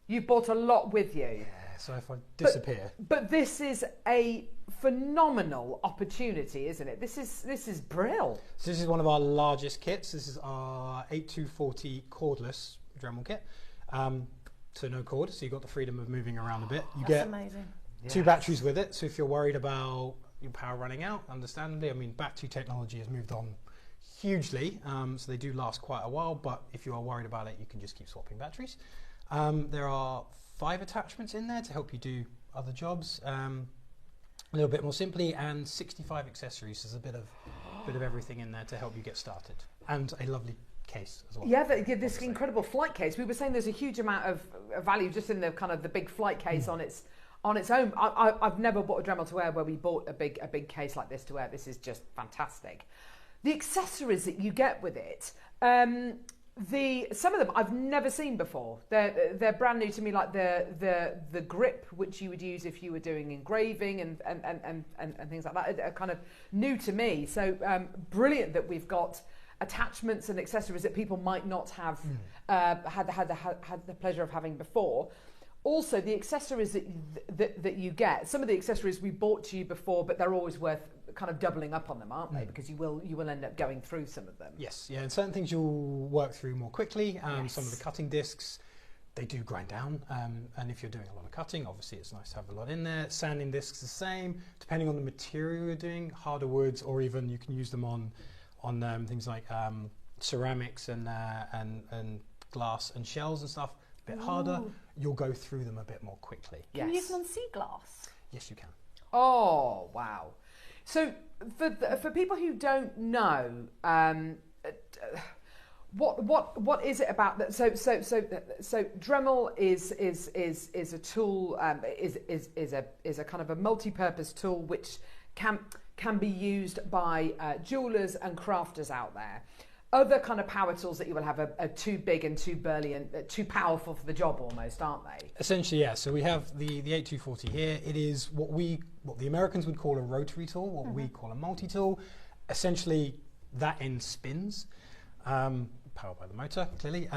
You've bought a lot with you.
Yeah, so if I disappear.
But this is a phenomenal opportunity, isn't it? This is brill.
So this is one of our largest kits. This is our 8240 cordless Dremel kit. So no cord, so you've got the freedom of moving around a bit. You get
amazing.
Two batteries with it, so if you're worried about your power running out, understandably, I mean, battery technology has moved on hugely, so they do last quite a while, but if you are worried about it, you can just keep swapping batteries. There are 5 attachments in there to help you do other jobs a little bit more simply, and 65 accessories. There's a bit of everything in there to help you get started, and a lovely case as well.
Yeah, this incredible flight case. We were saying there's a huge amount of value just in the kind of the big flight case on its own. I've never bought a Dremel to wear where we bought a big case like this to wear. This is just fantastic. The accessories that you get with it, some of them I've never seen before. They're brand new to me, like the grip which you would use if you were doing engraving and things like that are kind of new to me. So brilliant that we've got attachments and accessories that people might not have had the pleasure of having before. Also, the accessories that you get, some of the accessories we bought to you before, but they're always worth kind of doubling up on them, aren't they? Because you will end up going through some of them.
Yes, yeah, and certain things you'll work through more quickly. Some of the cutting discs, they do grind down, and if you're doing a lot of cutting, obviously it's nice to have a lot in there. Sanding discs the same, depending on the material you're doing, harder woods, or even you can use them on things like ceramics and glass and shells and stuff. A bit harder, you'll go through them a bit more quickly.
Can you use them on sea glass?
Yes, you can.
Oh, wow. So for people who don't know, what is it about that? So Dremel is a tool, is a kind of a multi-purpose tool which can be used by jewelers and crafters out there. Other kind of power tools that you will have are too big and too burly and too powerful for the job almost, aren't they?
Essentially, yeah. So we have the 8240 here. It is what the Americans would call a rotary tool, what we call a multi-tool. Essentially, that end spins, powered by the motor, clearly.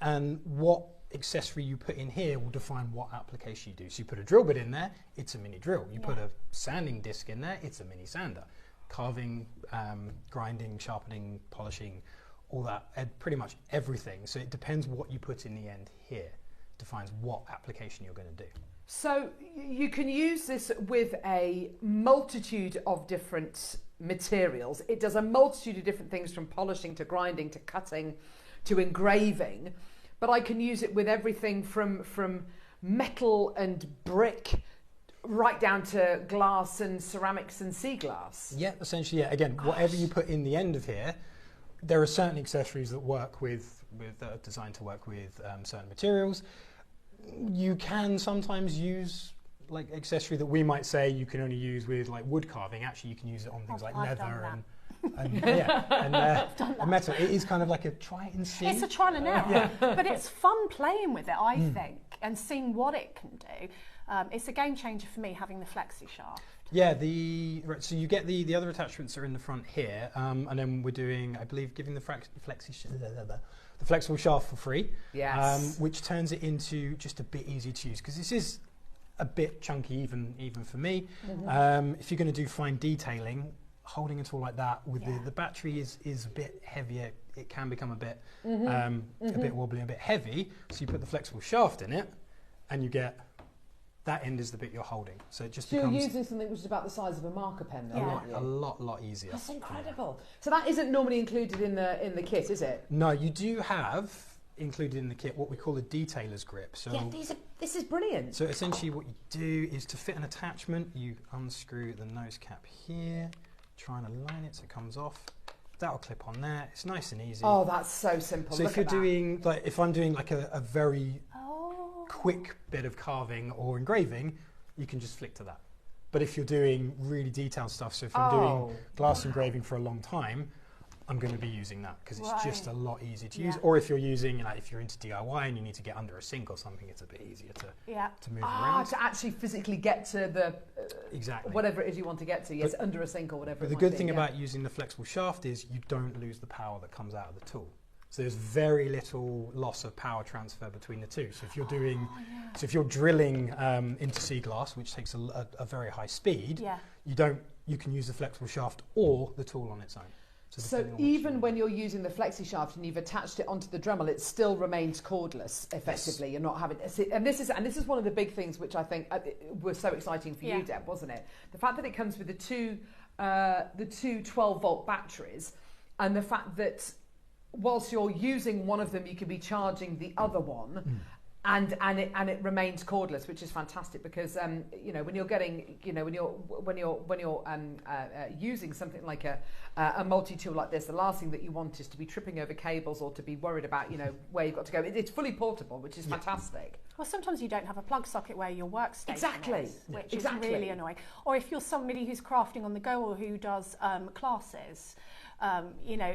And what accessory you put in here will define what application you do. So you put a drill bit in there, it's a mini drill. You put a sanding disc in there, it's a mini sander. Carving, grinding, sharpening, polishing, all that, pretty much everything. So it depends what you put in the end here, defines what application you're going to do.
So you can use this with a multitude of different materials. It does a multitude of different things, from polishing to grinding to cutting to engraving, but I can use it with everything from metal and brick right down to glass and ceramics and sea glass.
Yeah, essentially, yeah. Again, whatever you put in the end of here, there are certain accessories that work with that are designed to work with certain materials. You can sometimes use like accessory that we might say you can only use with like wood carving. Actually, you can use it on things like leather and metal. It is kind of like a try it and see.
It's a trial and error, but it's fun playing with it, I think, and seeing what it can do. It's a game changer for me having the Flexshaft.
Yeah, so you get the other attachments are in the front here, and then we're doing, I believe, giving the flexible shaft for free.
Yes.
Which turns it into just a bit easier to use, because this is a bit chunky even for me. If you're going to do fine detailing, holding a tool like that with the battery is a bit heavier. It can become a bit wobbly, a bit heavy. So you put the flexible shaft in it, and you get that end is the bit you're holding. So it just becomes...
You're using something which is about the size of a marker pen then, aren't you?
A lot easier.
That's incredible. So that isn't normally included in the kit, is it?
No, you do have included in the kit what we call a detailer's grip. So
this is brilliant.
So essentially what you do is, to fit an attachment, you unscrew the nose cap here, try and align it so it comes off. That'll clip on there. It's nice and easy.
Oh, that's so simple.
So if you're doing, like, if I'm doing like a very quick bit of carving or engraving, you can just flick to that. But if you're doing really detailed stuff, so if I'm doing glass engraving for a long time, I'm going to be using that because it's just a lot easier to use. Or if you're using, like, if you're into DIY and you need to get under a sink or something, it's a bit easier to move around.
To actually physically get to the whatever it is you want to get to. Yes, under a sink or whatever.
But the good thing about using the flexible shaft is you don't lose the power that comes out of the tool. So there's very little loss of power transfer between the two. So if you're doing, so if you're drilling into sea glass, which takes a very high speed, you can use the flexible shaft or the tool on its own.
So even when you're using the Flexshaft and you've attached it onto the Dremel, it still remains cordless. Effectively, you're not having. And this is one of the big things which I think was so exciting for you, Deb, wasn't it? The fact that it comes with the two 12-volt batteries, and the fact that whilst you're using one of them, you can be charging the other one. And it remains cordless, which is fantastic because you know, when you're getting, you know, when you're using something like a multi-tool like this, the last thing that you want is to be tripping over cables or to be worried about, you know, where you've got to go. It's fully portable, which is fantastic.
Well, sometimes you don't have a plug socket where your workstation is, which is
Exactly.
really annoying. Or if you're somebody who's crafting on the go or who does classes, you know,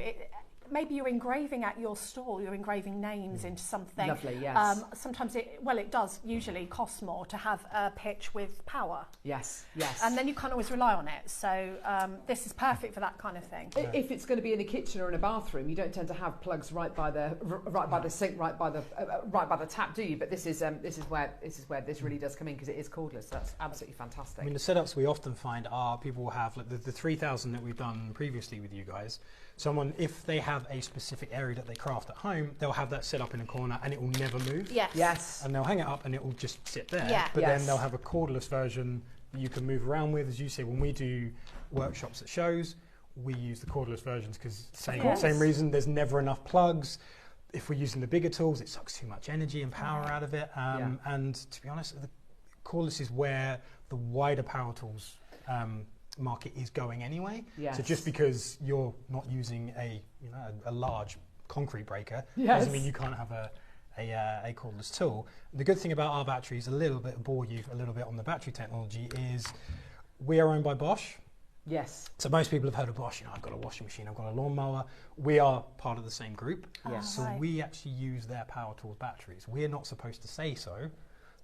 maybe you're engraving at your stall, you're engraving names into something.
Lovely, yes.
Sometimes it does usually cost more to have a pitch with power.
Yes.
And then you can't always rely on it. So this is perfect for that kind of thing.
If it's going to be in a kitchen or in a bathroom, you don't tend to have plugs right by the sink, right by the tap, do you? But this is where this really does come in because it is cordless. That's absolutely fantastic.
I mean, the setups we often find are people will have like the 3000 that we've done previously with you guys. someone, if they have a specific area that they craft at home, they'll have that set up in a corner and it will never move.
Yes.
And they'll hang it up and it will just sit there.
Yeah.
But then they'll have a cordless version that you can move around with. As you say, when we do workshops at shows, we use the cordless versions because same reason, there's never enough plugs. If we're using the bigger tools, it sucks too much energy and power out of it. And to be honest, the cordless is where the wider power tools market is going anyway. So just because you're not using a large concrete breaker doesn't mean you can't have a cordless tool. The good thing about our batteries, a little bit bore you a little bit on the battery technology, is we are owned by Bosch.
Yes.
So most people have heard of Bosch. I've got a washing machine, I've got a lawnmower. We are part of the same group. So we actually use their power tools batteries. We're not supposed to say so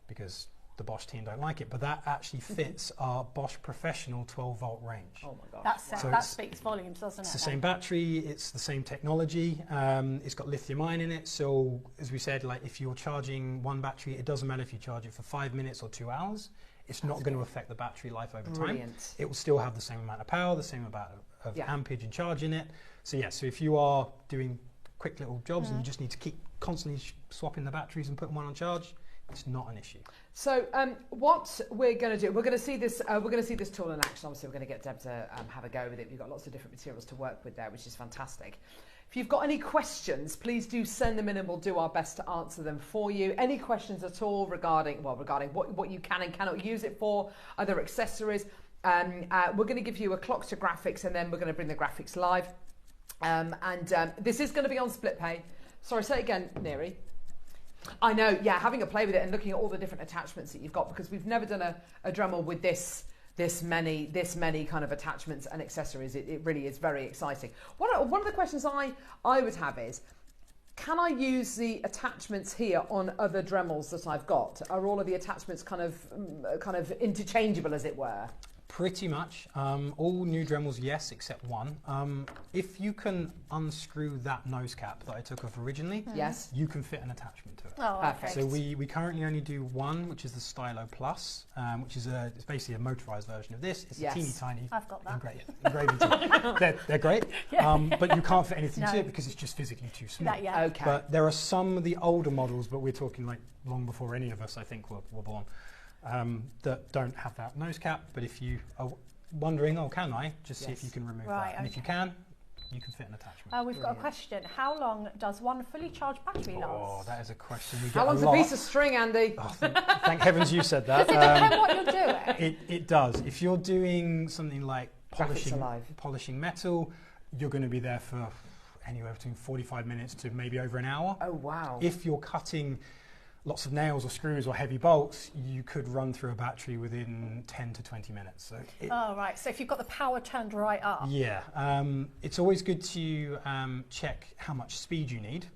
because the Bosch team don't like it, but that actually fits our Bosch Professional 12-volt range.
Oh my gosh.
That speaks volumes, doesn't it?
It's the same battery, it's the same technology, it's got lithium ion in it, so as we said, like if you're charging one battery, it doesn't matter if you charge it for 5 minutes or 2 hours, it's not going to affect the battery life over time. It will still have the same amount of power, the same amount of ampage and charge in it. So so if you are doing quick little jobs and you just need to keep constantly swapping the batteries and putting one on charge, it's not an issue. So
what we're going to do, we're going to see this tool in action. Obviously, we're going to get Deb to have a go with it. We've got lots of different materials to work with there, which is fantastic. If you've got any questions, please do send them in and we'll do our best to answer them for you. Any questions at all regarding what you can and cannot use it for, other accessories. We're going to give you a clock to graphics and then we're going to bring the graphics live. This is going to be on split pay. Sorry, say it again, Neri. I know, having a play with it and looking at all the different attachments that you've got, because we've never done a Dremel with this many kind of attachments and accessories. It really is very exciting. One of the questions I would have is, can I use the attachments here on other Dremels that I've got? Are all of the attachments kind of interchangeable, as it were?
Pretty much. All new Dremels, yes, except one. If you can unscrew that nose cap that I took off originally,
yes,
you can fit an attachment to it.
Oh, perfect.
So we currently only do one, which is the Stylo Plus, which is it's basically a motorized version of this. It's a teeny tiny.
I've got that.
Engraving tool. They're great, but you can't fit anything to it because it's just physically too small.
Okay.
But there are some of the older models, but we're talking like long before any of us, I think, were born. That don't have that nose cap, but if you are wondering, can I just see if you can remove that? And if you can fit an attachment.
We've got a question. How long does one fully charged battery last?
Oh, that is a question we get
How long's a piece of string, Andy?
Oh, thank heavens you said that.
Does it depend what you're doing?
It does. If you're doing something like polishing metal, you're going to be there for anywhere between 45 minutes to maybe over an hour.
Oh, wow.
If you're cutting lots of nails or screws or heavy bolts, you could run through a battery within 10 to 20 minutes. So
right. So if you've got the power turned right up.
Yeah. It's always good to check how much speed you need.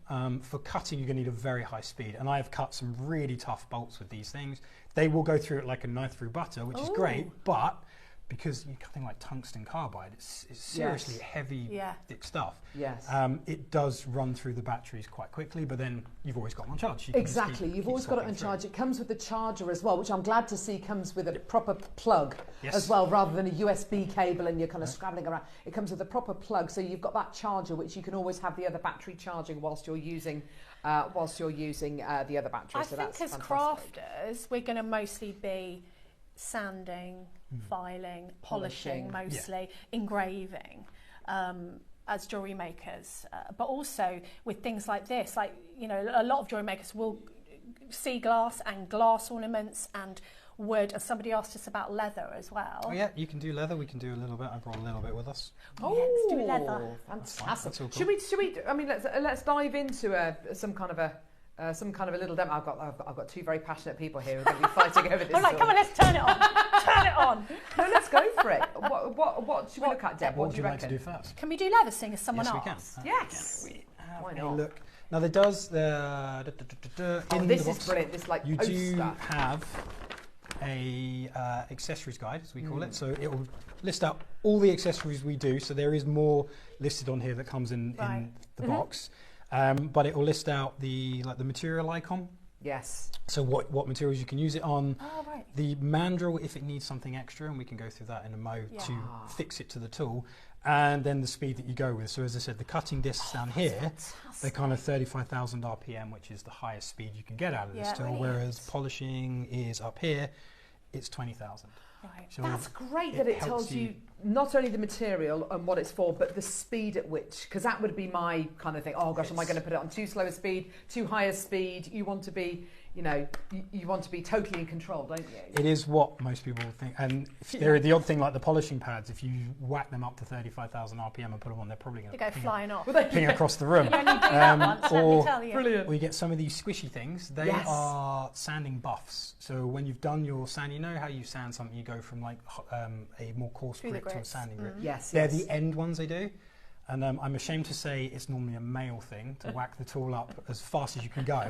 For cutting, you're going to need a very high speed. And I've cut some really tough bolts with these things. They will go through it like a knife through butter, which is great, but because you're cutting like tungsten carbide, it's seriously heavy, thick stuff.
Yes.
It does run through the batteries quite quickly, but then you've always got it on charge.
Exactly, you've always got it on charge. It comes with the charger as well, which I'm glad to see comes with a proper plug as well, rather than a USB cable and you're kind of scrabbling around. It comes with a proper plug, so you've got that charger, which you can always have the other battery charging whilst you're using the other battery.
I think as crafters, we're going to mostly be sanding, filing, polishing mostly, engraving as jewellery makers, but also with things like this, like, you know, a lot of jewellery makers will see glass and glass ornaments and wood, and somebody asked us about leather as well.
Oh yeah, you can do leather. We can do a little bit. I brought a little bit with us.
Oh, let's do leather.
Fantastic.
That's all cool.
Should we? I mean, let's dive into some kind of a little demo. I've got two very passionate people here who are going to be fighting over this.
I'm like, come on, let's turn it on. Turn it on.
No, let's go for it. What should we look at, Deb?
What would you like to do first?
Can we do leather, seeing as someone
Yes,
asked?
we can.
Yes.
Why not? Look. Now there does
this is brilliant. This like
you do
stuff.
have a accessories guide, as we call it. So it will list out all the accessories we do. So there is more listed on here that comes in the box. But it will list out the material icon.
Yes.
So what materials you can use it on.
Oh, right.
The mandrel if it needs something extra, and we can go through that in a mo to fix it to the tool. and then the speed that you go with. So as I said, the cutting discs down here,
fantastic.
they're kind of 35,000 RPM, which is the highest speed you can get out of this tool,
really
whereas polishing is up here, it's 20,000.
Right.
So
That's great that it tells you not only the material and what it's for, but the speed at which, because that would be my kind of thing. Oh gosh, am I going to put it on too slow a speed, too high a speed? You want to be, you know, you want to be totally in control, don't you?
It is what most people think, and they're the odd thing like the polishing pads. If you whack them up to 35,000 RPM and put them on, they're probably going to
go flying off.
ping across the room.
You only do that once, let me tell you.
Brilliant.
We get some of these squishy things. They are sanding buffs. So when you've done your sand, you know how you sand something, you go from like a more coarse grit to a sanding grit.
Yes,
they're the end ones they do. And I'm ashamed to say it's normally a male thing to whack the tool up as fast as you can go.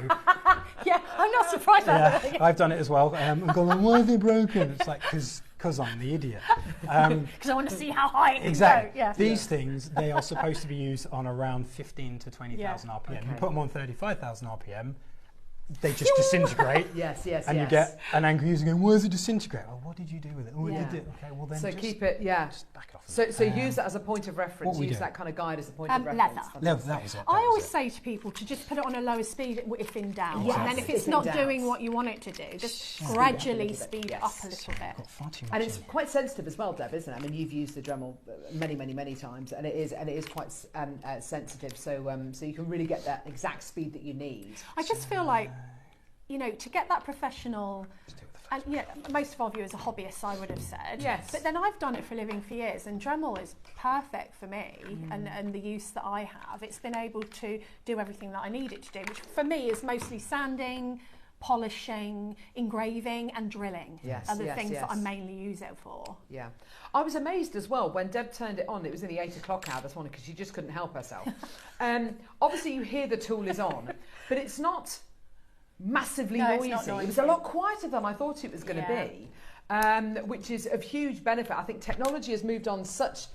Yeah, I'm not surprised at that.
I've done it as well. And going, why is it broken? It's like, because I'm the idiot.
Because I want to see how high it can
Exactly.
go. Yeah.
These things, they are supposed to be used on around 15 to 20,000 RPM.
Okay.
You put them on 35,000 RPM, they just disintegrate.
Yes.
And you get an angry user going, why does it disintegrate? Oh, what did you do with it? Oh, it did it. Okay, well then
so
just
keep it,
just back it off.
So use that as a point of reference. Use that kind of guide as a point of reference.
Leather, that was it.
I always say to people to just put it on a lower speed if in doubt. And then if it's not doing what you want it to do, just gradually speed it up a little bit.
Far too much
And it's quite sensitive as well, Deb, isn't it? I mean, you've used the Dremel many times, and it is quite sensitive. So you can really get that exact speed that you need.
I just feel like, you know, to get that professional, and you know, most of our viewers are hobbyists, I would have said.
Yes.
But then I've done it for a living for years, and Dremel is perfect for me and the use that I have. It's been able to do everything that I need it to do, which for me is mostly sanding, polishing, engraving and drilling are the things that I mainly use it for.
Yeah. I was amazed as well when Deb turned it on. It was in the 8 o'clock hour this morning because she just couldn't help herself. Obviously you hear the tool is on, but it's not massively noisy. It was a lot quieter than I thought it was going to be, which is of huge benefit. I think technology has moved on such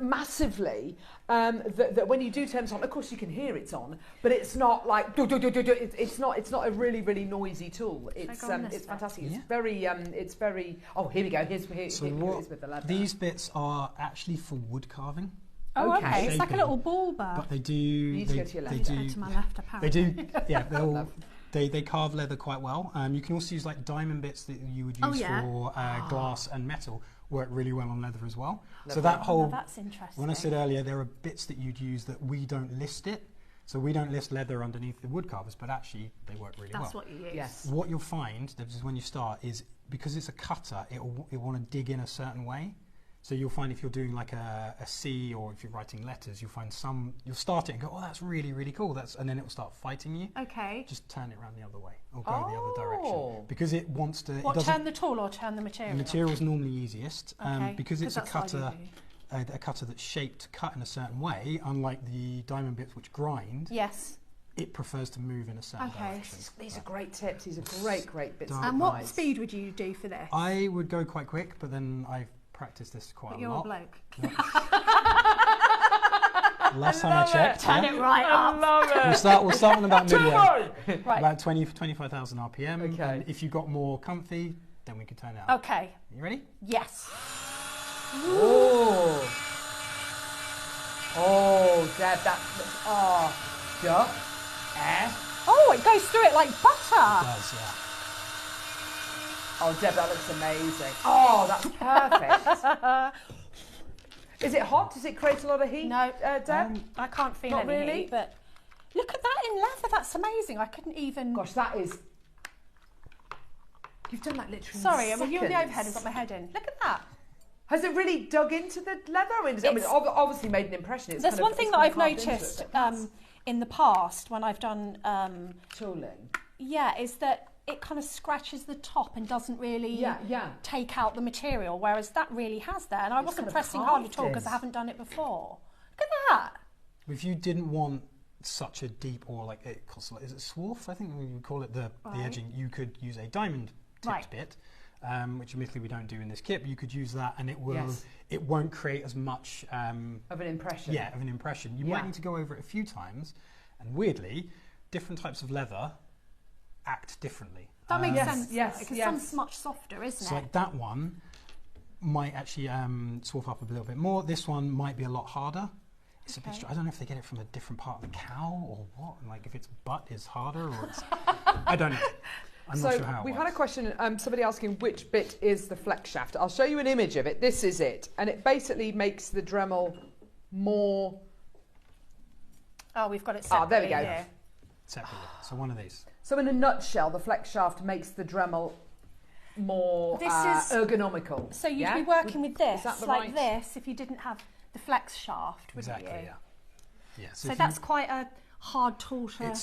massively that when you do turn it on, of course you can hear it's on, but it's not like it's not a really noisy tool. It's fantastic. It's very. Oh, here we go. Here's with the leather.
These bits are actually for wood carving.
Oh, okay. It's like a little ball bar.
But they do.
You need to go to your left.
To my left, apparently.
They do. Yeah, they carve leather quite well. You can also use like diamond bits that you would use for glass and metal. Work really well on leather as well. So that whole,
that's interesting.
when I said earlier, there are bits that you'd use that we don't list it. So we don't list leather underneath the wood carvers, but actually they work really well.
That's what you use.
Yes.
What you'll find, this is when you start, is because it's a cutter, it'll want to dig in a certain way. So you'll find if you're doing like a C or if you're writing letters, you'll find you'll start it and go, oh, that's really cool. And then it will start fighting you.
Okay.
Just turn it around the other way or go the other direction. Because it wants to...
turn the tool or turn the material?
The material's normally easiest.
Okay.
Because it's a cutter that's shaped to cut in a certain way, unlike the diamond bits which grind.
Yes.
It prefers to move in a certain direction.
These are great tips. These are great bits of
And
advice.
what speed would you do for this?
I would go quite quick, but then I've practiced this quite a lot.
You're a bloke.
Last time I checked.
Turn it right up.
I love it.
We'll start on about midway.
Right.
About 25,000 RPM.
Okay.
And if you got more comfy, then we could turn it up.
Okay.
You ready?
Yes.
Oh, Deb,
Oh, it goes through it like butter.
It does, yeah.
Oh, Deb, that looks amazing. Oh, that's perfect. Is it hot? Does it create a lot of heat?
No,
Deb?
I can't feel
Not
any
really?
heat, but look at that in leather. That's amazing. I couldn't even.
Gosh, that is. You've done that literally.
Sorry,
in
I mean, you're the
seconds.
overhead and got my head in. Look at that.
Has it really dug into the leather? I mean, it's obviously made an impression. It's
There's
kind
one
of,
thing
it's
that
kind
I've
of carved into
noticed
it, but
in the past when I've done
tooling.
Yeah, is that it kind of scratches the top and doesn't really take out the material, whereas that really has there. And I wasn't pressing hard at all because I haven't done it before. Look at that.
If you didn't want such a deep or like is it swarf? I think we would call it the edging. You could use a diamond tipped bit, which admittedly we don't do in this kit. But you could use that, and it won't create as much
of an impression.
Yeah, of an impression. You might need to go over it a few times, and weirdly, different types of leather act differently.
That makes sense. Yes, because some's much softer, isn't it?
So like that one might actually swarf up a little bit more. This one might be a lot harder. It's a bit. I don't know if they get it from a different part of the cow or what. Like if its butt is harder or it's. I don't know. I'm not sure how.
We've had a question. Somebody asking which bit is the Flexshaft. I'll show you an image of it. This is it, and it basically makes the Dremel more.
Oh, we've got it separately.
There we go.
Here.
Separately. So one of these.
So in a nutshell, the Flexshaft makes the Dremel more ergonomical.
So you'd be working with this,
like
this, if you didn't have the Flexshaft, wouldn't you?
Exactly. Yeah.
So that's quite a hard tool to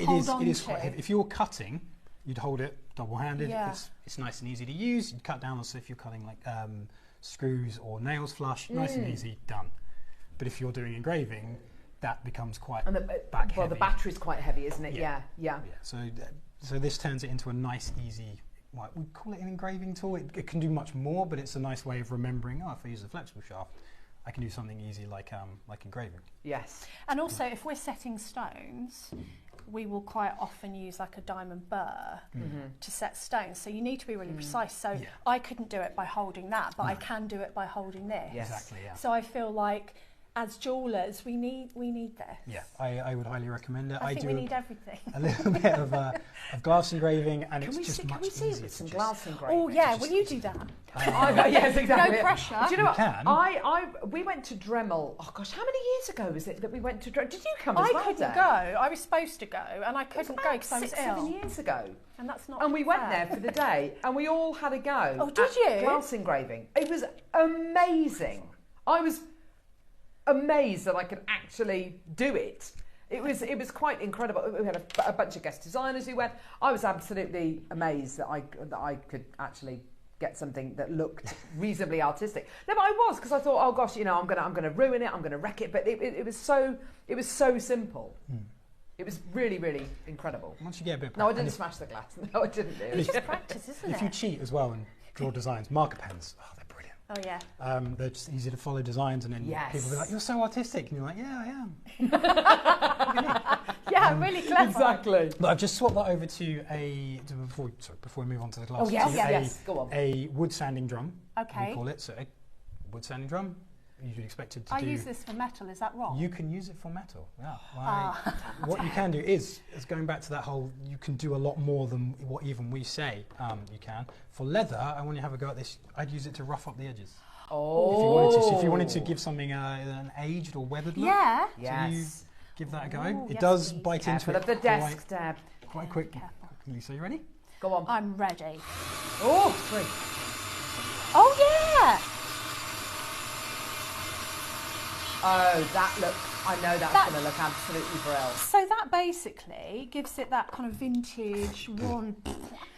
hold on
It is
to.
quite heavy. If you're cutting, you'd hold it double-handed.
Yeah.
It's nice and easy to use. You'd cut down, so if you're cutting like screws or nails flush, nice and easy, done. But if you're doing engraving, that becomes quite back heavy.
Well, the battery's quite heavy, isn't it? Yeah.
So this turns it into a nice, easy. We call it an engraving tool. It can do much more, but it's a nice way of remembering. Oh, if I use a flexible shaft, I can do something easy like engraving.
Yes.
And also, if we're setting stones, we will quite often use like a diamond burr to set stones. So you need to be really precise. So I couldn't do it by holding that, but I can do it by holding this.
Yes.
Exactly. Yeah.
So I feel like, as jewellers, we need this.
Yeah, I would highly recommend it.
I think we need everything.
A little bit of glass engraving, and it's just much easier.
Can we see some glass engraving?
Oh yeah, will you do that?
Yes, exactly.
No pressure.
Do you know what? We went to Dremel. Oh gosh, how many years ago was it that we went to Dremel? Did you come as well?
I couldn't go. I was supposed to go, and I couldn't go because I was ill.
7 years ago.
And that's not.
And we went there for the day, and we all had a go.
Oh, did you?
Glass engraving. It was amazing. I was amazed that I could actually do it. It was quite incredible. We had a bunch of guest designers who went. I was absolutely amazed that I could actually get something that looked reasonably artistic. No, but I was, because I thought, oh gosh, I'm gonna ruin it. I'm gonna wreck it. But it was so simple. It was really, really incredible.
Once you get a bit.
No, I didn't smash the glass. No, I didn't do it.
It's just practice, isn't it?
If you cheat as well and draw designs, marker pens. Oh, they're brilliant.
Oh yeah.
They're just easy to follow designs, and then people will be like, "You're so artistic," and you're like, "Yeah, I am."
Yeah, really clever.
Exactly.
But I've just swapped that over to before we move on to the glass.
Oh yes. Go on.
A wood sanding drum.
Okay.
We call it a wood sanding drum. Usually expected to
I use this for metal. Is that wrong?
You can use it for metal. Yeah. What you can do is going back to that whole. You can do a lot more than what even we say. You can. For leather, I want you to have a go at this. I'd use it to rough up the edges.
Oh.
If you wanted to give something an aged or weathered look.
Yeah.
Yes.
You give that a go.
Ooh,
it does bite into it.
Of the desk, Deb.
Quite quickly. So you ready?
Go on.
I'm ready.
Oh, great.
Oh yeah.
Oh, I know that's going to look absolutely brilliant.
So that basically gives it that kind of vintage one.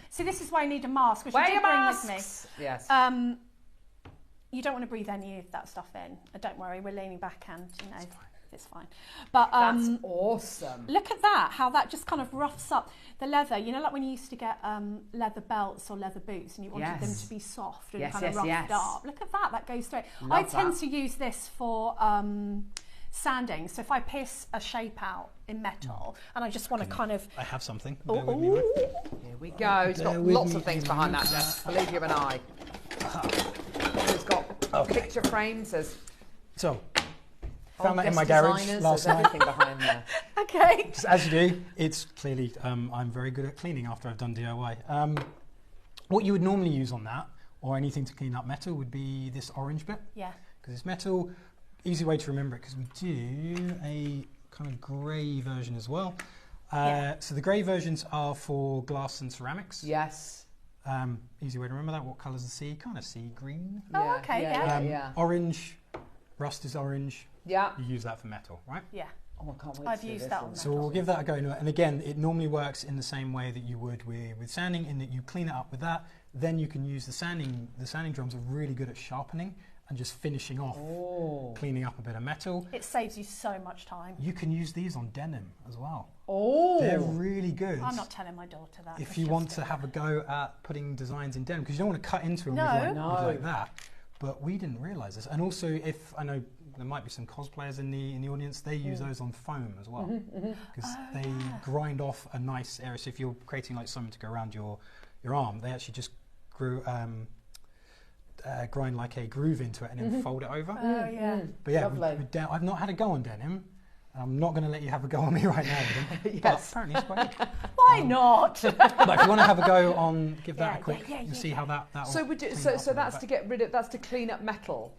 See, this is why I need a mask, which I did bring with me.
Yes.
You don't want to breathe any of that stuff in. Don't worry, we're leaning back and, it's fine. But
that's awesome.
Look at that, how that just kind of roughs up the leather. You know, like when you used to get leather belts or leather boots and you wanted them to be soft and kind of roughed up. Look at that goes straight. I tend to use this for sanding. So if I pierce a shape out in metal and I just want to kind of...
I have something.
Here
we go. It's got lots of things behind that desk, believe you and I. It's got picture frames.
So, found that in my garage last night.
Everything behind there.
Okay.
Just as you do, it's clearly, I'm very good at cleaning after I've done DIY. What you would normally use on that, or anything to clean up metal, would be this orange bit.
Yeah.
Because it's metal, easy way to remember it, because we do a kind of grey version as well. So the grey versions are for glass and ceramics.
Yes.
Easy way to remember that. What colour's the sea? Kind of sea green.
Oh, okay,
yeah.
Orange, rust is orange.
Yeah.
You use that for metal, right?
Yeah.
Oh, I can't wait
I've
to
used
this
that on
So we'll give that a go. And again, it normally works in the same way that you would with sanding, in that you clean it up with that. Then you can use the sanding. The sanding drums are really good at sharpening and just finishing off, cleaning up a bit of metal.
It saves you so much time.
You can use these on denim as well.
Oh.
They're really good.
I'm not telling my daughter that.
If you want to have a go at putting designs in denim, because you don't want to cut into them with like that. But we didn't realise this. And also, if I know there might be some cosplayers in the audience, they use those on foam as well, because they grind off a nice area. So if you're creating like something to go around your arm, they actually just grind like a groove into it and then fold it over.
Oh, yeah.
But yeah,
Lovely.
I've not had a go on denim. I'm not going to let you have a go on me right now, Adam. But apparently it's quite good.
Why not?
But if you want to have a go on, give that a quick,
yeah,
you'll see how that
So that's to get rid of, that's to clean up metal.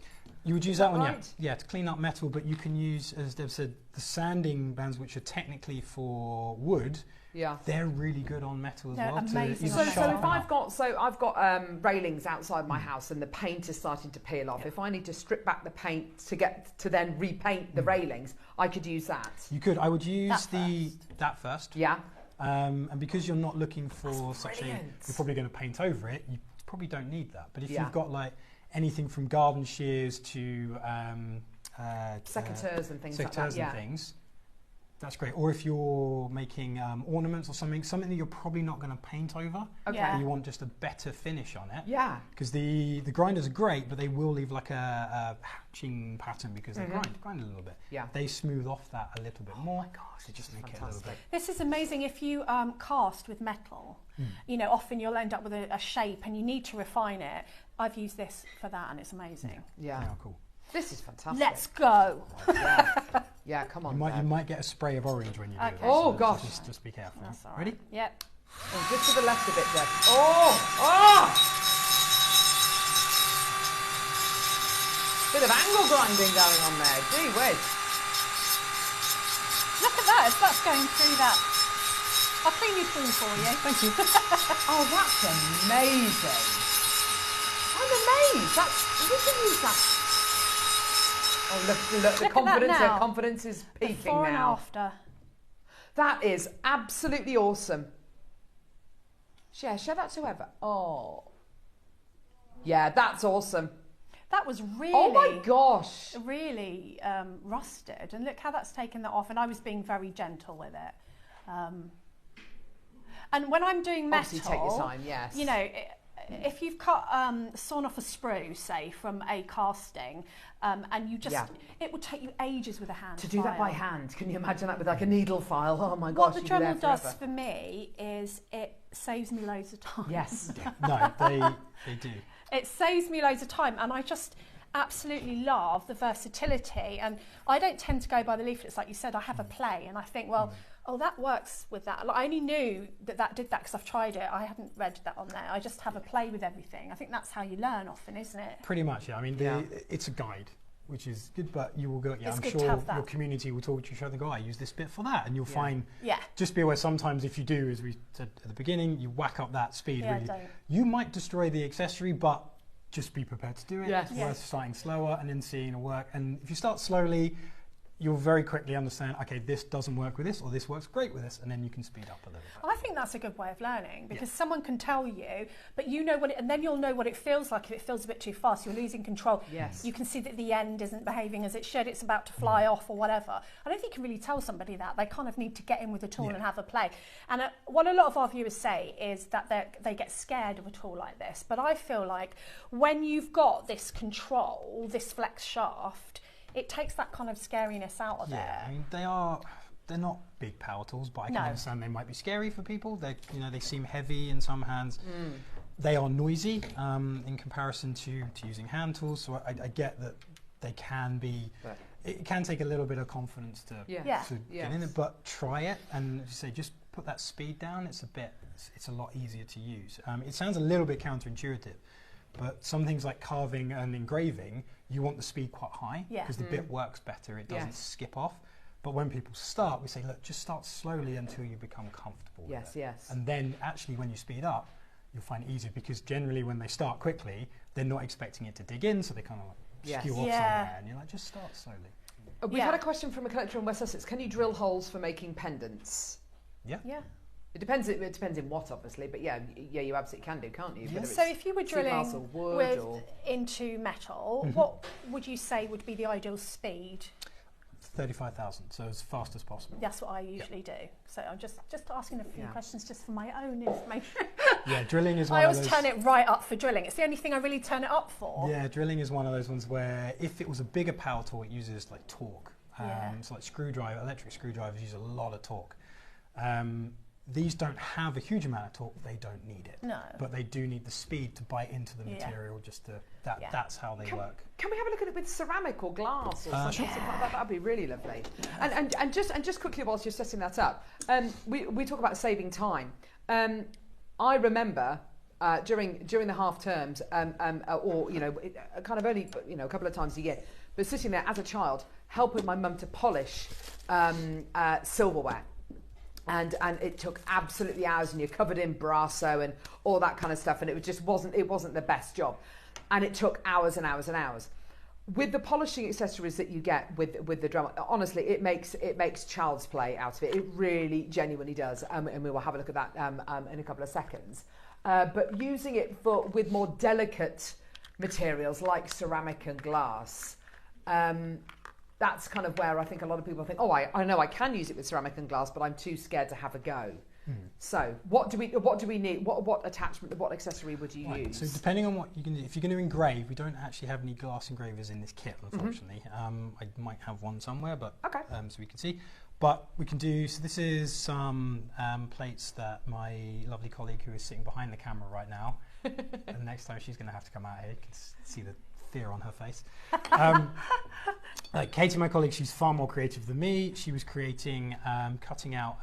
You would use that one,
right?
yeah, to clean up metal, but you can use, as Deb said, the sanding bands, which are technically for wood.
Yeah,
they're really good on metal as well.
Amazing.
So if I've got railings outside my house and the paint is starting to peel off. If I need to strip back the paint to then repaint the railings, I could use that.
You could. I would use that first.
Yeah.
And because you're not looking for such a, you're probably going to paint over it. You probably don't need that. But if you've got like anything from garden shears to
secateurs and things like
that, things. That's great. Or if you're making ornaments or something that you're probably not going to paint over, you want just a better finish on it.
Yeah.
Because the grinders are great, but they will leave like a hatching pattern because they grind a little bit.
Yeah.
They smooth off that a little bit more.
Oh my gosh,
they just make it a little bit.
This is amazing. If you cast with metal, you know, often you'll end up with a shape and you need to refine it. I've used this for that and it's amazing.
Yeah.
They are cool.
This is fantastic.
Let's go.
Yeah, come on.
You might get a spray of orange when you do it.
Oh,
so
gosh.
Just be careful.
That's all right.
Ready?
Yep.
Oh, just to the left of it, Deb. Oh! Bit of angle grinding going on there. Gee whiz.
Look at that, as that's going through that. I'll clean your tool for you.
Thank you.
Oh, that's amazing. I'm amazed. We can use that. Oh, look, the confidence is peaking
Before and
now.
after.
That is absolutely awesome. Share that to whoever. Oh. Yeah, that's awesome.
That was really...
Oh my gosh.
Really rusted. And look how that's taken that off. And I was being very gentle with it. And when I'm doing metal...
Obviously take your time, yes.
You know... If you've cut sawn off a sprue, say, from a casting, and you just, it will take you ages with a hand
to do that by hand. Can you imagine that with like a needle file? Oh my gosh!
What the Dremel does for me is it saves me loads of time.
Yes.
No, they do.
It saves me loads of time, and I just absolutely love the versatility. And I don't tend to go by the leaflets, like you said. I have a play, and I think, well. Oh, that works with that. Like, I only knew that did that because I've tried it. I hadn't read that on there. I just have a play with everything. I think that's how you learn often, isn't it?
Pretty much, yeah. I mean, it's a guide, which is good, but you will go, I'm
good
sure
to have that.
your community will talk to each other and go, I use this bit for that. And you'll find,
Yeah.
just be aware sometimes if you do, as we said at the beginning, you whack up that speed really. You might destroy the accessory, but just be prepared to do it.
Yes.
It's worth starting slower and then seeing it work. And if you start slowly, you'll very quickly understand, okay, this doesn't work with this, or this works great with this, and then you can speed up a little bit.
I think that's a good way of learning, because someone can tell you, but you know what, and then you'll know what it feels like if it feels a bit too fast. You're losing control.
Yes.
You can see that the end isn't behaving as it should. It's about to fly off or whatever. I don't think you can really tell somebody that. They kind of need to get in with the tool and have a play. And what a lot of our viewers say is that they get scared of a tool like this. But I feel like when you've got this control, this Flexshaft, it takes that kind of scariness out of it.
Yeah, I mean, they're not big power tools, but I can understand they might be scary for people. They seem heavy in some hands. They are noisy in comparison to using hand tools. So I get that they can be. It can take a little bit of confidence to get in it, but try it and say just put that speed down. It's a lot easier to use. It sounds a little bit counterintuitive. But some things like carving and engraving, you want the speed quite high because the bit works better. It doesn't skip off. But when people start, we say, look, just start slowly until you become comfortable with it.
Yes.
And then actually when you speed up, you'll find it easier because generally when they start quickly, they're not expecting it to dig in, so they kind of like skew off somewhere. And you're like, just start slowly.
We've had a question from a collector in West Sussex. Can you drill holes for making pendants?
Yeah.
It depends in what, obviously, but you absolutely can do, can't you?
Yeah.
So if you were drilling into metal, what would you say would be the ideal speed?
35,000, so as fast as possible.
That's what I usually do. So I'm just asking a few questions just for my own information.
Yeah, drilling is one of those...
I always turn it right up for drilling. It's the only thing I really turn it up for.
Yeah, drilling is one of those ones where if it was a bigger power tool, it uses like torque. So like electric screwdrivers use a lot of torque. these don't have a huge amount of torque. They don't need it.
No.
But they do need the speed to bite into the material. Just to that's how they work.
Can we have a look at it with ceramic or glass or something like that? That'd be really lovely. And just quickly whilst you're setting that up, we talk about saving time. I remember during the half terms, or kind of only a couple of times a year, but sitting there as a child helping my mum to polish silverware. And it took absolutely hours, and you're covered in brasso and all that kind of stuff, and it wasn't the best job, and it took hours and hours and hours. With the polishing accessories that you get with the Dremel, honestly, it makes child's play out of it. It really genuinely does, and we will have a look at that in a couple of seconds. But using it with more delicate materials like ceramic and glass. That's kind of where I think a lot of people think, oh, I know I can use it with ceramic and glass, but I'm too scared to have a go. So what do we need? What attachment, what accessory would you use? So
depending on what you can do, if you're going to engrave, we don't actually have any glass engravers in this kit, unfortunately. I might have one somewhere, but so we can see. But we can do, so this is some plates that my lovely colleague who is sitting behind the camera right now, and next time she's going to have to come out here, you can see the fear on her face. Katie, my colleague, she's far more creative than me. She was creating, cutting out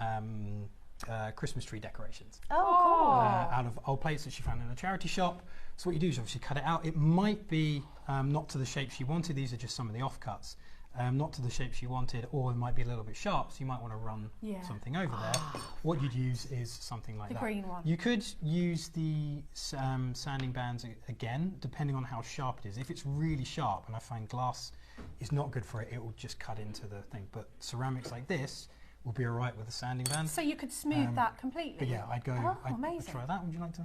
Christmas tree decorations.
Oh, cool.
Out of old plates that she found in a charity shop. So what you do is obviously cut it out. It might be not to the shape she wanted. These are just some of the offcuts. Not to the shape she wanted, or it might be a little bit sharp, so you might want to run something over there. What you'd use is something like
the
that.
green one.
You could use the sanding bands again, depending on how sharp it is. If it's really sharp, and I find glass is not good for it, it will just cut into the thing. But ceramics like this will be all right with the sanding band.
So you could smooth that completely?
But yeah, I'd go,
I'd
try that. Would you like to?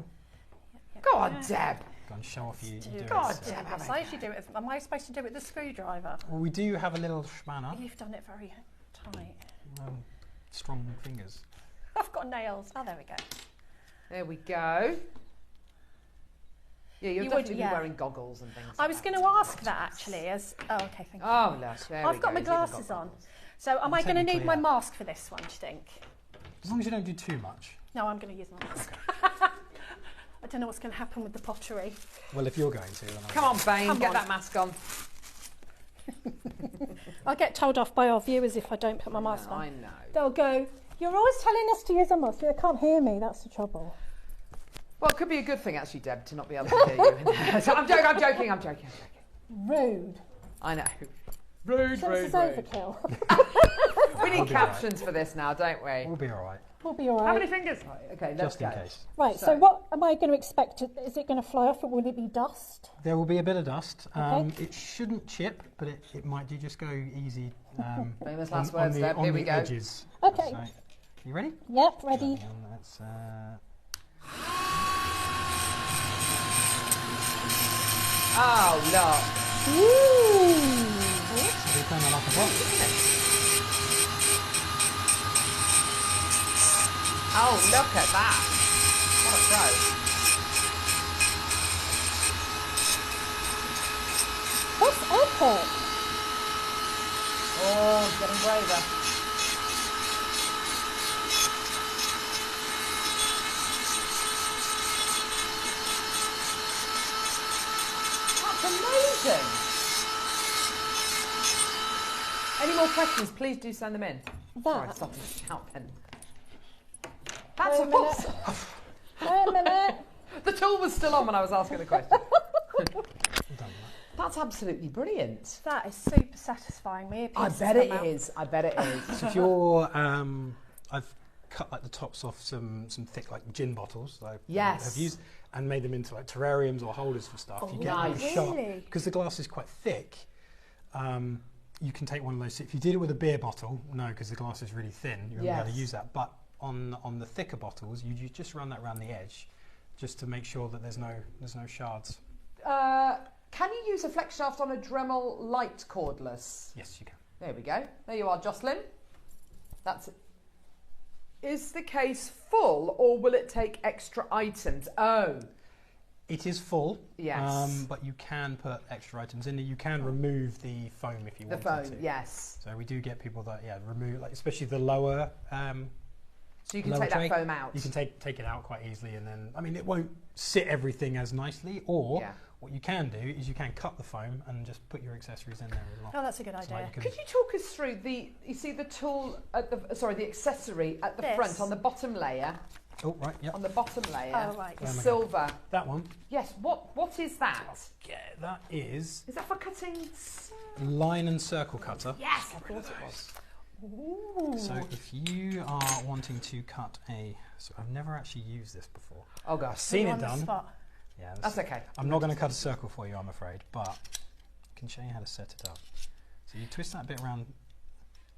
Go on, Deb.
Go and show off you do it.
God,
Deb. I usually do it. Am I supposed to do it with the screwdriver?
Well, we do have a little spanner.
You've done it very tight.
Strong fingers.
I've got nails. Oh, there we go.
There we go. Yeah, you'll definitely be wearing goggles and things.
I was going to ask that actually. Okay, thank you.
Oh, look, there
I've got my glasses on. So am I going to need my mask for this one, do you think?
As long as you don't do too much.
No, I'm going to use my mask. I don't know what's going to happen with the pottery.
Well, if you're going to, then
come on, Bane, get that mask on.
I'll get told off by our viewers if I don't put my mask on.
I know.
They'll go, you're always telling us to use a mask. They can't hear me, that's the trouble.
Well, it could be a good thing, actually, Deb, to not be able to hear you. So I'm joking.
Rude.
I know. Rude.
Overkill.
We need captions for this now, don't we?
We'll be all right.
We'll be all right.
How many fingers? Okay, let's go.
Just in case.
Right, so what am I going to expect? Is it going to fly off, or will it be dust?
There will be a bit of dust.
Okay.
It shouldn't chip, but it might do. Just go easy.
Famous last words, Deb. Here we go.
Edges.
Okay.
So, you ready?
Yep, ready.
Let's,
oh, look.
Ooh.
we turn it like a box.
Oh, look at that. What a pro.
That's epic.
Oh, it's getting braver. That's amazing. Any more questions, please do send them in. Sorry, I stopped shouting. That's awesome.
Wait a minute.
The tool was still on when I was asking the question. That's absolutely brilliant.
That is super satisfying.
I bet it is. I bet it is.
So if you're, I've cut like the tops off some thick like gin bottles that I have used and made them into like terrariums or holders for stuff. You get like a shot because the glass is quite thick. You can take one of those. If you did it with a beer bottle, no, because the glass is really thin. You won't be able to use that. But on the thicker bottles, you just run that around the edge, just to make sure that there's no shards.
Can you use a Flexshaft on a Dremel light cordless?
Yes, you can.
There we go. There you are, Jocelyn. That's it. Is the case full, or will it take extra items? Oh.
It is full,
yes.
But you can put extra items in it. You can remove the foam if you want to.
The foam, yes.
So we do get people that remove, like especially the lower
So you can take that foam out.
You can take it out quite easily, and then, I mean, it won't sit everything as nicely, or what you can do is you can cut the foam and just put your accessories in there as well.
Oh, that's a good idea.
Could you talk us through you see the tool at the accessory at the front on the bottom layer?
Oh, right, yeah.
On the bottom layer,
oh, right.
the silver.
That one?
Yes, what is that?
Yeah, that is...
Is that for cutting?
Line and circle cutter.
Yes, I thought it was.
Ooh.
So if you are wanting to cut so I've never actually used this before.
Oh gosh.
I've seen it done.
Yeah, that's okay.
I'm not going to cut a circle for you, I'm afraid, but I can show you how to set it up. So you twist that bit around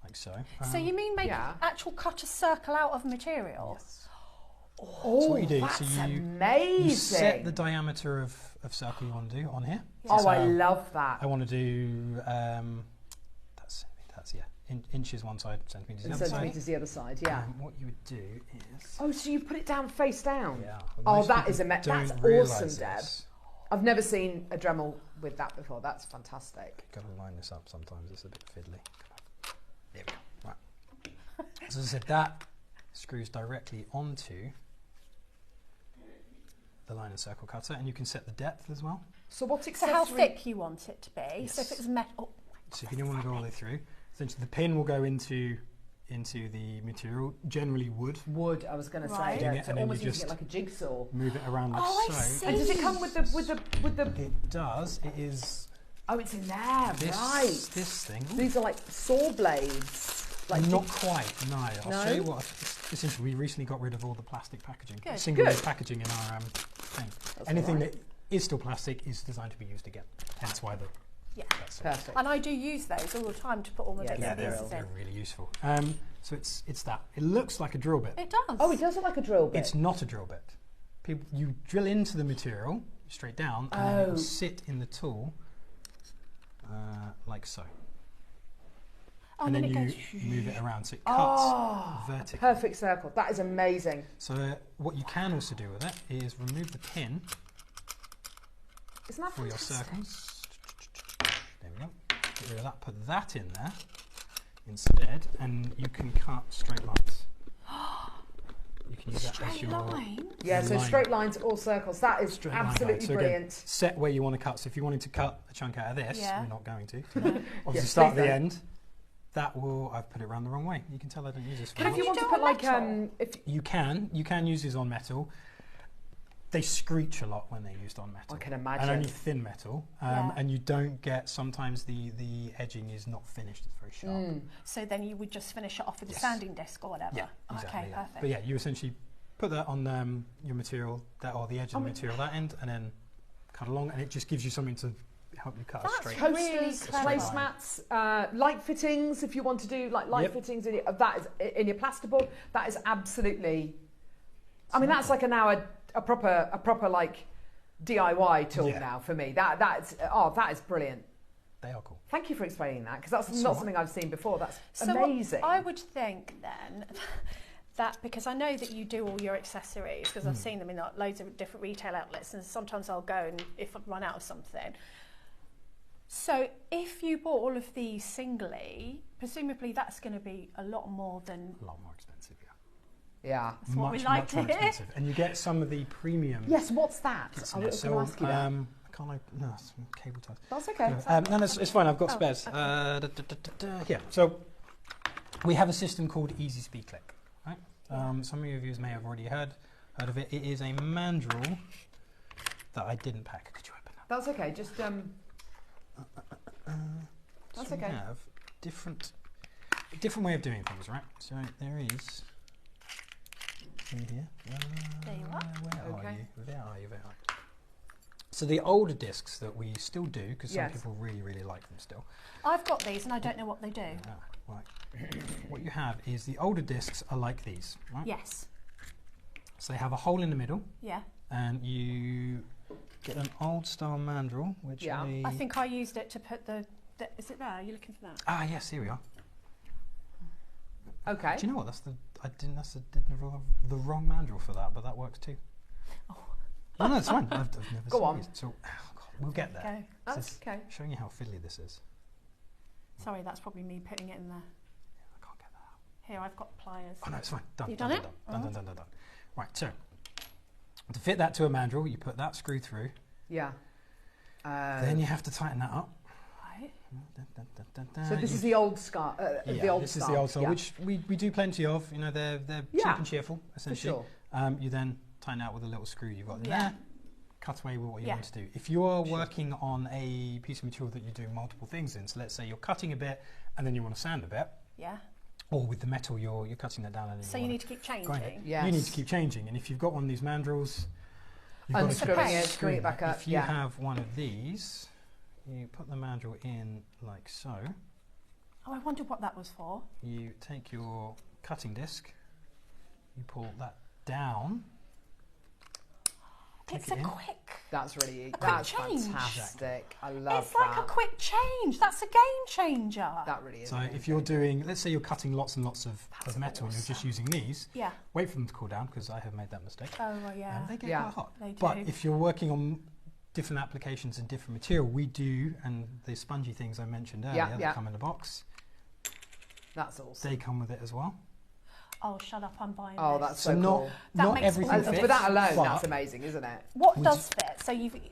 like so.
So you mean make actual cut a circle out of material?
Yes.
Oh,
so what you do,
that's
amazing. You set the diameter of circle you want to do on here.
Oh,
so
I love that.
I want to do, that's inches one side, centimetres the other side.
Centimetres the other side, yeah.
What you would do is...
Oh, so you put it down face down?
Yeah.
Oh, that is that's awesome, Deb.
This.
I've never seen a Dremel with that before. That's fantastic.
Got to line this up sometimes. It's a bit fiddly. There we go. Right. So as I said, that screws directly onto the line and circle cutter, and you can set the depth as well.
So what
So how thick you want it to be?
Yes.
So if it's metal.
So if you don't want to go all the way through, essentially the pin will go into the material, generally wood.
Wood, I was going to say.
Yeah,
so almost using it like a jigsaw.
Move it around like
I
so.
see.
And does it come with the?
It does. It is.
Oh, it's in there, right?
This thing.
These are like saw blades.
Like not quite. No. I'll show you what. Essentially, we recently got rid of all the plastic packaging,
Good.
single-use packaging in our thing. Anything that is still plastic is designed to be used again. Hence why the.
Yeah.
Perfect.
And I do use those all the time to put all my bits and pieces in.
They're really useful. So it's that. It looks like a drill bit.
It does.
Oh, it does look like a drill bit.
It's not a drill bit. You drill into the material straight down, and then it will sit in the tool like so.
Oh,
and then you move it around so it cuts vertically.
Perfect circle. That is amazing.
So what you can also do with it is remove the pin
Isn't that
for your circles. There we go. Get rid of that. Put that in there instead, and you can cut straight lines. You can use that as your
line.
Yeah, so straight lines or circles. That is absolutely brilliant.
Again, set where you want to cut. So if you wanted to cut a chunk out of this, we're not going to. Obviously,
Yes,
start at
please
the
don't.
end. That will. I've put it around the wrong way. You can tell I don't use this.
But if you want to put like
you can use these on metal. They screech a lot when they're used on metal.
I can imagine.
And only thin metal, and you don't get. Sometimes the edging is not finished. It's very sharp.
So then you would just finish it off with a sanding disc or whatever.
Yeah, exactly.
Okay, perfect.
But yeah, you essentially put that on your material, or the edge of the material, that end, and then cut along, and it just gives you something to help you cut a straight.
Coasters, placemats, light fittings. If you want to do like light fittings in your plasterboard, that is absolutely. I mean, that's like a proper like DIY tool now for me. That is brilliant.
They are cool.
Thank you for explaining that, because that's not something I've seen before. That's
so
amazing.
I would think then that, because I know that you do all your accessories, because I've seen them in loads of different retail outlets, and sometimes I'll go and if I run out of something. So if you bought all of these singly, presumably that's going to be a lot more than...
A lot more expensive,
Yeah.
That's what we like to hear.
Expensive. And you get some of the premium...
Yes, what's that? I was going to ask you that.
No, some cable ties.
That's okay.
No, it's fine. I've got spares. Yeah, so we have a system called Easy Speed Click. Right? Some of your viewers may have already heard of it. It is a mandrel that I didn't pack. Could you open that?
That's okay. Just
That's okay. We have different way of doing things, right? So there is here.
There you are.
Where are you? So the older discs that we still do, because some people really like them still.
I've got these and I don't know what they do.
Right. What you have is the older discs are like these, right?
Yes.
So they have a hole in the middle.
Yeah.
And you get an old style mandrel, which
I think I used it to put the is it there? Are you looking for that?
Ah, yes, here we are.
Okay.
Do you know what? Didn't have the wrong mandrel for that, but that works too. Oh, no, it's fine. I've never
Go
seen
on.
These. So, God, we'll get there.
Okay.
That's okay.
Showing you how fiddly this is.
Sorry, that's probably me putting it in there.
I can't get that out.
Here, I've got pliers.
Oh no, it's fine. Done.
You've done it?
Done. Right, so to fit that to a mandrel, you put that screw through.
Yeah.
Then you have to tighten that up.
Right.
So this is the old scarf.
This is the old style, which we do plenty of. You know, they're cheap and cheerful, essentially.
For sure.
You then tighten out with a little screw you've got in there. Cut away with what you want to do. If you are working on a piece of material that you're doing multiple things in, so let's say you're cutting a bit and then you want to sand a bit.
Yeah.
Or with the metal, you're cutting that down. And
so you need to keep changing.
Yes. You need to keep changing. And if you've got one of these mandrels, you've
unscrewing
got to
it, screwing it back up.
If you have one of these, you put the mandrel in like so.
Oh, I wondered what that was for.
You take your cutting disc, you pull that down.
It's a quick.
That's really.
That's
fantastic. I love that.
It's like a quick change. That's a game changer.
That really is.
So if you're doing, let's say you're cutting lots and lots of metal and you're just using these.
Yeah.
Wait for them to cool down because I have made that mistake.
Oh well, yeah.
They get quite hot.
They do.
But if you're working on different applications and different material, we do, and the spongy things I mentioned earlier that come in the box.
That's awesome.
They come with it as well.
Oh, shut up! I'm buying.
Oh,
this.
that's so cool.
Not everything fits.
For that alone, that's amazing, isn't it?
What does fit?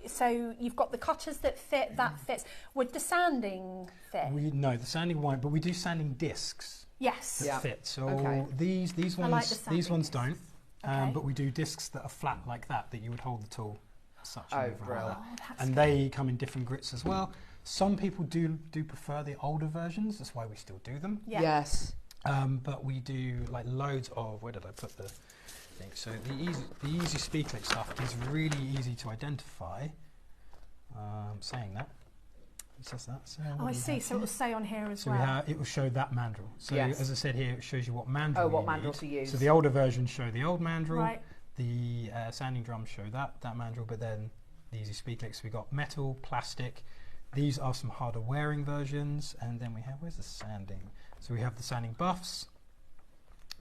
So you've got the cutters that fit. That fits. Would the sanding fit?
No, the sanding won't. But we do sanding discs.
Yes.
That fit. So these ones don't. But we do discs that are flat like that you would hold the tool. Such and they come in different grits as well. Some people do prefer the older versions. That's why we still do them.
Yeah.
Yes.
But we do like loads of, where did I put the thing? So the easy speaklet stuff is really easy to identify. Saying that, it says that. So
I see. So it will say on here as well.
So it will show that mandrel. So as I said here, it shows you what mandrel.
Oh, what mandrel to use.
So the older versions show the old mandrel.
Right.
The sanding drums show that mandrel, but then the easy speaklets, we got metal, plastic. These are some harder wearing versions, and then we have, where's the sanding? So we have the sanding buffs.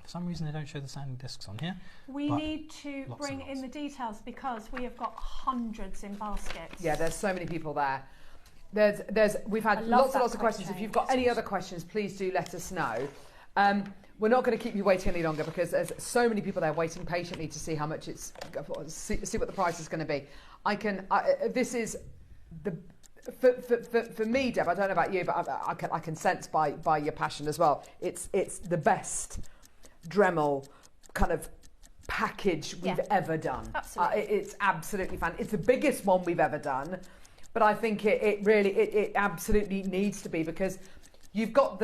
For some reason they don't show the sanding discs on here.
We need to bring in the details because we have got hundreds in baskets.
Yeah, there's so many people there. We've had lots and lots of questions. If you've got any other questions, please do let us know. We're not going to keep you waiting any longer because there's so many people there waiting patiently to see how much see what the price is going to be. This is the for me, Deb. I don't know about you, but I can sense by your passion as well. It's the best Dremel kind of package we've ever done.
Absolutely,
it's absolutely fun. It's the biggest one we've ever done, but I think it really absolutely needs to be because you've got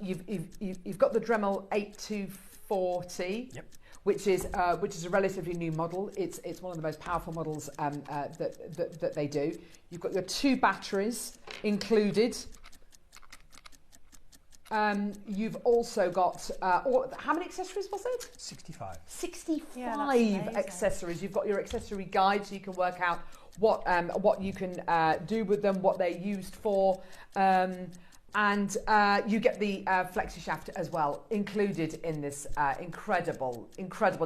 you've got the Dremel 8240. Yep. Which is a relatively new model. It's one of the most powerful models that they do. You've got your 2 batteries included. You've also got how many accessories was it?
65.
65 accessories. You've got your accessory guide, so you can work out what you can do with them, what they're used for. And you get the Flexshaft as well included in this incredible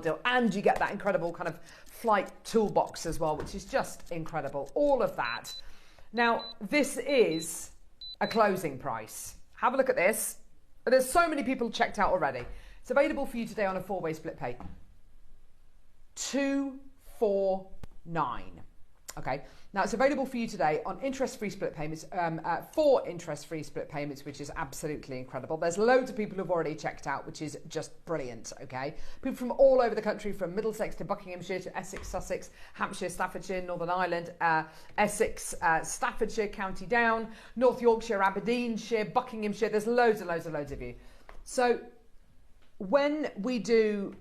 deal, and you get that incredible kind of flight toolbox as well, which is just incredible. All of that. Now this is a closing price. Have a look at this. There's so many people checked out already. It's available for you today on a 4-way split pay. 249. Okay. Now it's available for you today on interest-free split payments, 4 interest-free split payments, which is absolutely incredible. There's loads of people who've already checked out, which is just brilliant, okay? People from all over the country, from Middlesex to Buckinghamshire to Essex, Sussex, Hampshire, Staffordshire, Northern Ireland, Essex, Staffordshire, County Down, North Yorkshire, Aberdeenshire, Buckinghamshire. There's loads and loads and loads of you. So when we do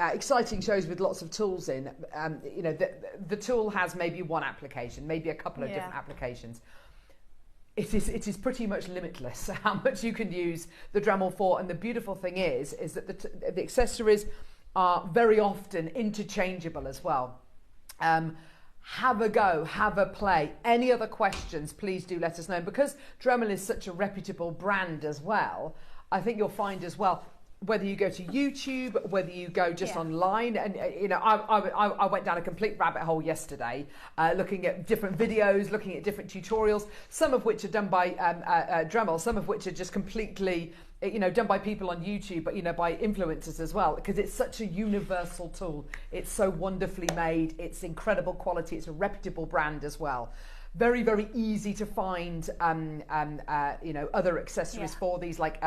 exciting shows with lots of tools in, you know, the tool has maybe one application, maybe a couple of different applications. It is pretty much limitless how much you can use the Dremel for, and the beautiful thing is that the accessories are very often interchangeable as well. Have a go, have a play. Any other questions, please do let us know. Because Dremel is such a reputable brand as well, I think you'll find as well, whether you go to YouTube, whether you go just online, and you know, I went down a complete rabbit hole yesterday, looking at different videos, looking at different tutorials, some of which are done by Dremel, some of which are just completely you know, done by people on YouTube, but, you know, by influencers as well, because it's such a universal tool. It's so wonderfully made. It's incredible quality. It's a reputable brand as well. Very, very easy to find, you know, other accessories for these, like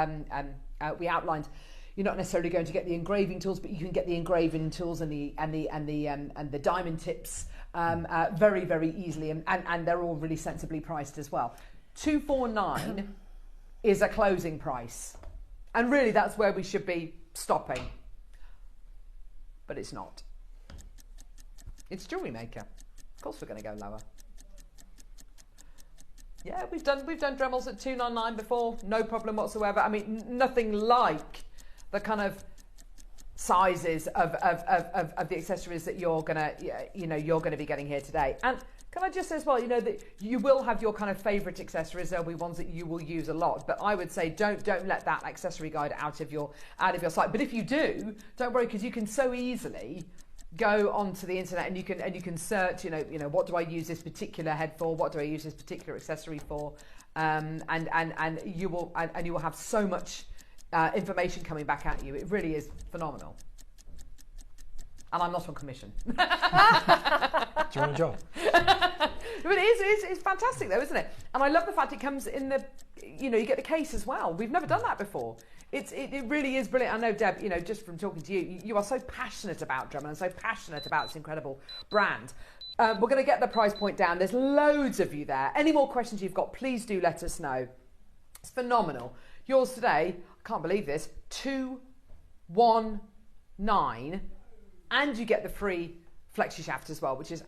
we outlined. You're not necessarily going to get the engraving tools, but you can get the engraving tools and the diamond tips very, very easily, and they're all really sensibly priced as well. $249 is a closing price, and really that's where we should be stopping, but it's not. It's Jewellery Maker. Of course, we're going to go lower. Yeah, we've done Dremels at $299 before, no problem whatsoever. I mean, nothing like the kind of sizes of the accessories that you're gonna be getting here today. And can I just say as well, you know, that you will have your kind of favourite accessories. There'll be ones that you will use a lot, but I would say don't let that accessory guide out of your sight. But if you do, don't worry, because you can so easily go onto the internet and you can search, you know, what do I use this particular head for? What do I use this particular accessory for? And you will have so much information coming back at you. It really is phenomenal. And I'm not on commission.
Do you want a job?
But it's fantastic though, isn't it? And I love the fact it comes in the, you know, you get the case as well. We've never done that before. It really is brilliant. I know, Deb, you know, just from talking to you, you are so passionate about Dremel and so passionate about this incredible brand. We're going to get the price point down. There's loads of you there. Any more questions you've got, please do let us know. It's phenomenal. Yours today, I can't believe this, $219, and you get the free Flexshaft as well, which is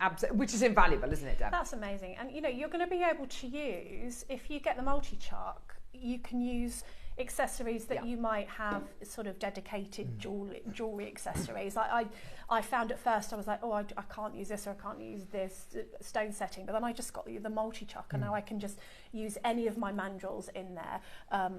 invaluable, isn't it, Deb?
That's amazing. And, you know, you're going to be able to use, if you get the multi-chuck, you can use accessories that you might have sort of dedicated jewelry accessories. I found at first I was like, oh, I can't use this or I can't use this stone setting, but then I just got the multi-chuck and now I can just use any of my mandrels in there.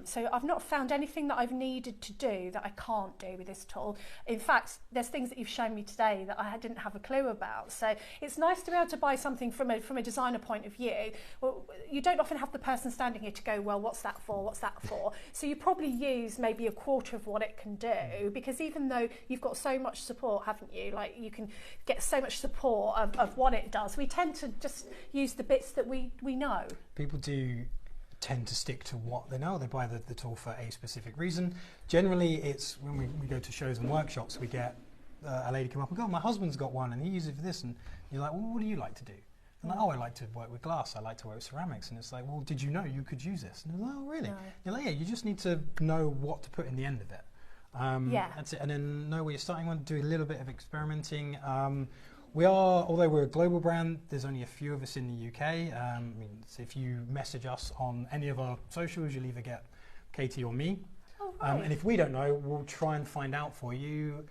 So I've not found anything that I've needed to do that I can't do with this tool. In fact, there's things that you've shown me today that I didn't have a clue about. So it's nice to be able to buy something from a designer point of view. Well, you don't often have the person standing here to go, well, what's that for? What's that for? So you probably use maybe a quarter of what it can do, because even though you've got so much support, haven't you? Like, you can get so much support of what it does. We tend to just use the bits that we know.
People do tend to stick to what they know. They buy the tool for a specific reason. Generally, it's when we go to shows and workshops, we get a lady come up and go, my husband's got one and he uses it for this, and you're like, well, what do you like to do? And like, oh, I like to work with glass, I like to work with ceramics. And it's like, well, did you know you could use this? And they're like, oh, really? No. You're like, yeah, you just need to know what to put in the end of it. That's it. And then know where you're starting, want to do a little bit of experimenting. Although we're a global brand, there's only a few of us in the UK. I mean, so if you message us on any of our socials, you'll either get Katie or me. Oh, right. And if we don't know, we'll try and find out for you.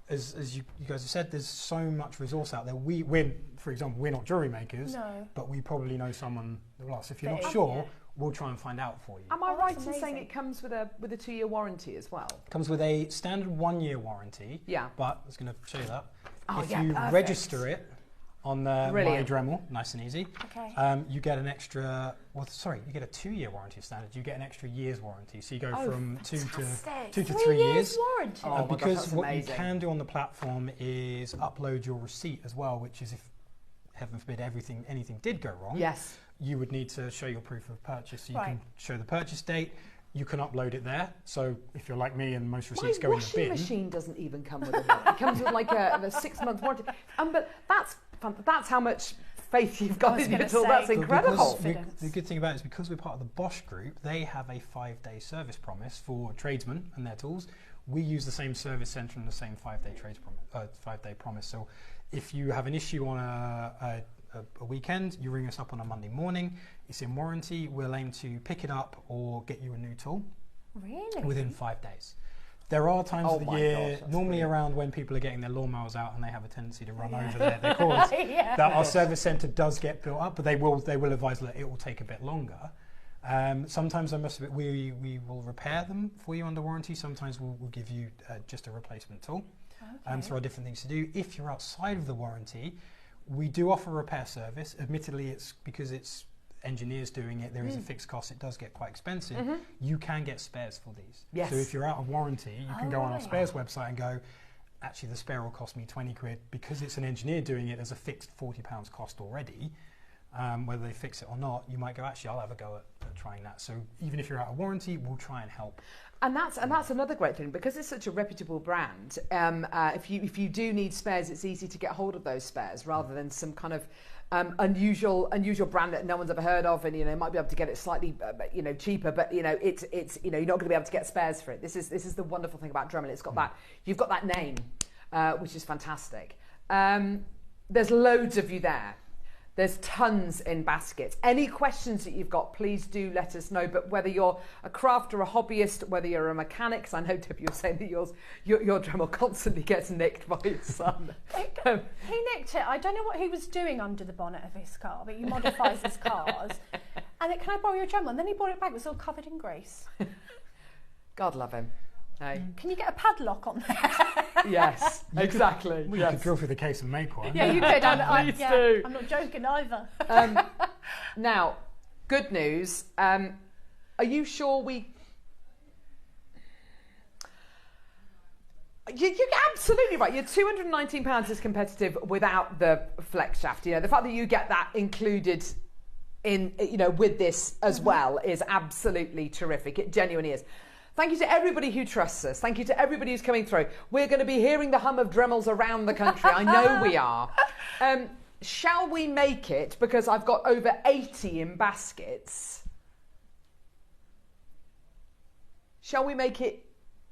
As you guys have said, there's so much resource out there. We're, for example, we're not jewellery makers, but we probably know someone that will ask. If you're not sure, we'll try and find out for you.
Am I right in saying it comes with a 2-year warranty as well?
It comes with a standard 1-year warranty. Yeah. But I was going to show you that.
Oh,
if you register it on the My Dremel, nice and easy, you get an extra. Well, sorry, you get a 2-year warranty standard. You get an extra year's warranty, so you go from 2 to 3 years.
Warranty.
Because what you can do on the platform is upload your receipt as well, which is if, heaven forbid, anything did go wrong.
Yes.
You would need to show your proof of purchase. So you can show the purchase date. You can upload it there. So if you're like me and most receipts go in the bin.
My washing machine doesn't even come with a It comes with like a 6-month warranty. But that's how much faith you've got in your tool. That's incredible.
The good thing about it is because we're part of the Bosch group, they have a 5-day service promise for tradesmen and their tools. We use the same service centre and the same 5-day promise. So if you have an issue on a weekend, you ring us up on a Monday morning, it's in warranty, we'll aim to pick it up or get you a new tool within 5 days. There are times of the year, normally around when people are getting their lawnmowers out and they have a tendency to run over their cords, that our service centre does get built up, but they will advise that it will take a bit longer. Sometimes we will repair them for you under warranty. Sometimes we'll give you just a replacement tool. So there are different things to do. If you're outside of the warranty, we do offer a repair service. Admittedly, it's because it's engineers doing it, there is a fixed cost, it does get quite expensive. You can get spares for these.
Yes.
So if you're out of warranty, you can go on our spares website and go, actually the spare will cost me 20 quid. Because it's an engineer doing it, there's a fixed £40 cost already. Whether they fix it or not, you might go, actually I'll have a go at trying that. So even if you're out of warranty, we'll try and help. And
that's another great thing, because it's such a reputable brand. If you do need spares, it's easy to get hold of those spares rather than some kind of unusual brand that no one's ever heard of, and you might be able to get it slightly cheaper, but it's you're not going to be able to get spares for it. This is the wonderful thing about Dremel. It's got that, you've got that name, which is fantastic. There's loads of you there. There's tons in baskets. Any questions that you've got, please do let us know. But whether you're a crafter, a hobbyist, whether you're a mechanic, because I know, Debbie, you're saying that your Dremel constantly gets nicked by his son.
He nicked it. I don't know what he was doing under the bonnet of his car, but he modifies his cars. And can I borrow your Dremel? And then he brought it back. It was all covered in grease.
God love him. Hey.
Can you get a padlock on there?
Yes, exactly.
You could drill through the case and make one.
Yeah, you could.
Please do.
I'm not joking either.
Now, good news. Are you sure You're absolutely right. You're £219 is competitive without the Flexshaft. The fact that you get that included in with this as well is absolutely terrific. It genuinely is. Thank you to everybody who trusts us. Thank you to everybody who's coming through. We're going to be hearing the hum of Dremels around the country. I know we are. Shall we make it? Because I've got over 80 in baskets. Shall we make it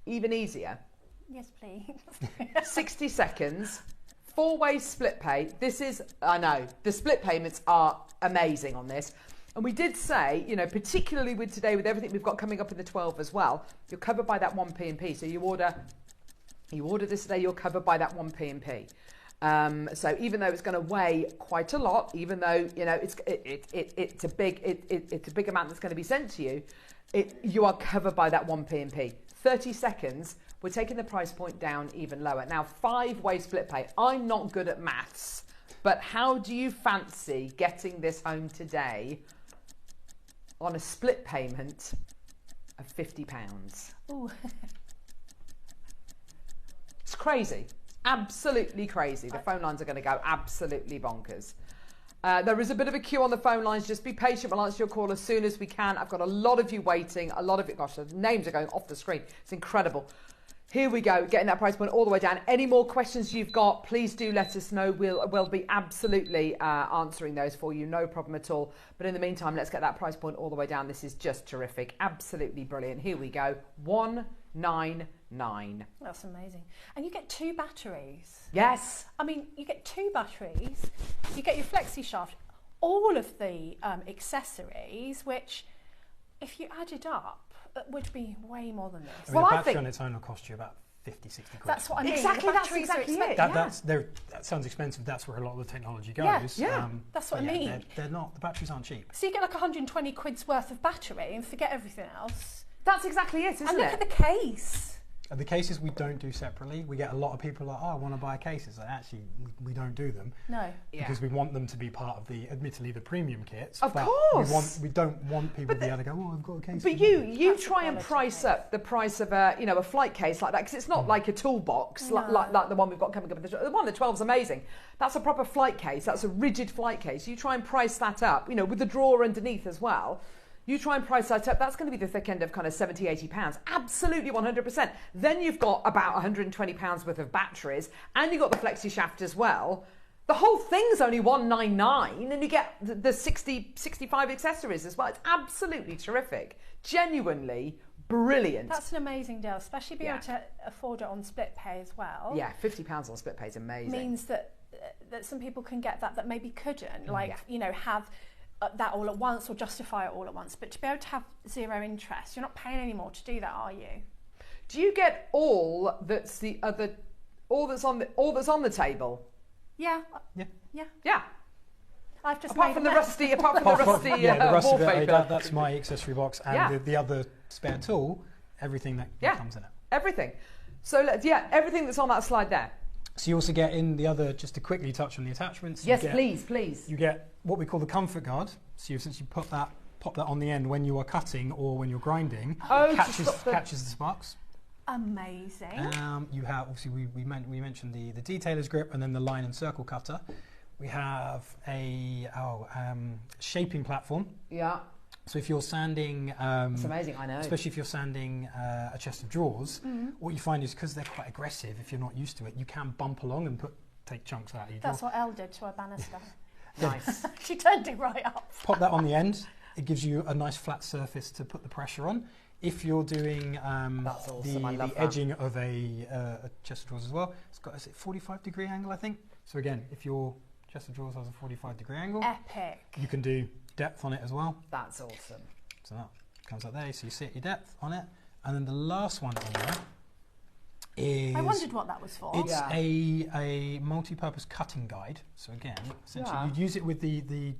even easier?
Yes, please.
60 seconds. 4-way split pay. I know, the split payments are amazing on this. And we did say, particularly with today, with everything we've got coming up in the 12 as well, you're covered by that 1p&p. So you order this today, you're covered by that 1p&p. So even though it's going to weigh quite a lot, even though it's a big amount that's going to be sent to you, you are covered by that 1p&p. 30 seconds. We're taking the price point down even lower. Now, 5-way split pay. I'm not good at maths, but how do you fancy getting this home today on a split payment of £50?
Ooh.
It's crazy. Absolutely crazy. The phone lines are going to go absolutely bonkers. There is a bit of a queue on the phone lines. Just be patient. We'll answer your call as soon as we can. I've got a lot of you waiting. A lot of it. Gosh, the names are going off the screen. It's incredible. Here we go, getting that price point all the way down. Any more questions you've got, please do let us know. We'll be absolutely answering those for you, no problem at all. But in the meantime, let's get that price point all the way down. This is just terrific, absolutely brilliant. Here we go, 199.
That's amazing. And you get 2 batteries.
Yes.
I mean, you get 2 batteries, you get your Flexshaft, all of the accessories, which, if you add it up, it would be way more than this.
I mean, the battery on its own will cost you about 50, 60 quid.
That's what I mean.
Exactly, that's exactly it.
That sounds expensive. That's where a lot of the technology goes.
Yeah, that's what I mean.
They're not. The batteries aren't cheap.
So you get like 120 quid's worth of battery and forget everything else.
That's exactly it, isn't it?
And look at the case.
And the cases we don't do separately. We get a lot of people like, I want to buy cases. Actually, we don't do them.
No.
Because we want them to be part of admittedly the premium kits.
Of course.
We don't want people to be able to go, I've got a case.
But you try and price up the price of a flight case like that, because it's not like a toolbox like the one we've got coming up. The one, the 12's amazing. That's a proper flight case. That's a rigid flight case. You try and price that up, with the drawer underneath as well. You try and price that up, that's going to be the thick end of kind of £70, £80. Absolutely 100%. Then you've got about £120 worth of batteries, and you've got the Flexshaft as well. The whole thing's only £199, and you get the 65 accessories as well. It's absolutely terrific. Genuinely brilliant.
That's an amazing deal, especially being able to afford it on split pay as well.
Yeah, £50 on split pay is amazing.
Means that some people can get that maybe couldn't, have that all at once or justify it all at once. But to be able to have 0 interest, you're not paying any more to do that, are you?
Do you get all that's on the table?
Yeah. I've just
apart from the rusty wallpaper.
That's my accessory box, and the other spare tool, everything that comes in it.
Everything. So everything that's on that slide there.
So you also get in the other, just to quickly touch on the attachments.
Yes, please.
You get what we call the comfort guard. So you essentially pop that on the end when you are cutting or when you're grinding.
Oh,
catches the sparks.
Amazing.
You have, obviously, we mentioned the detailer's grip and then the line and circle cutter. We have a shaping platform.
Yeah.
So if you're sanding,
it's amazing, I know.
Especially if you're sanding a chest of drawers, what you find is because they're quite aggressive, if you're not used to it, you can bump along and take chunks out of your drawer.
That's what Elle did to her banister.
Nice.
She turned it right up.
Pop that on the end. It gives you a nice flat surface to put the pressure on. If you're doing the edging of a chest of drawers as well, it's got a 45-degree angle, I think. So again, if your chest of drawers has a 45-degree angle,
epic.
You can do depth on it as well.
That's awesome.
So that comes up there, so you sit your depth on it. And then the last one on there is...
I wondered what that was for.
It's a multi-purpose cutting guide. So again, essentially you'd use it with the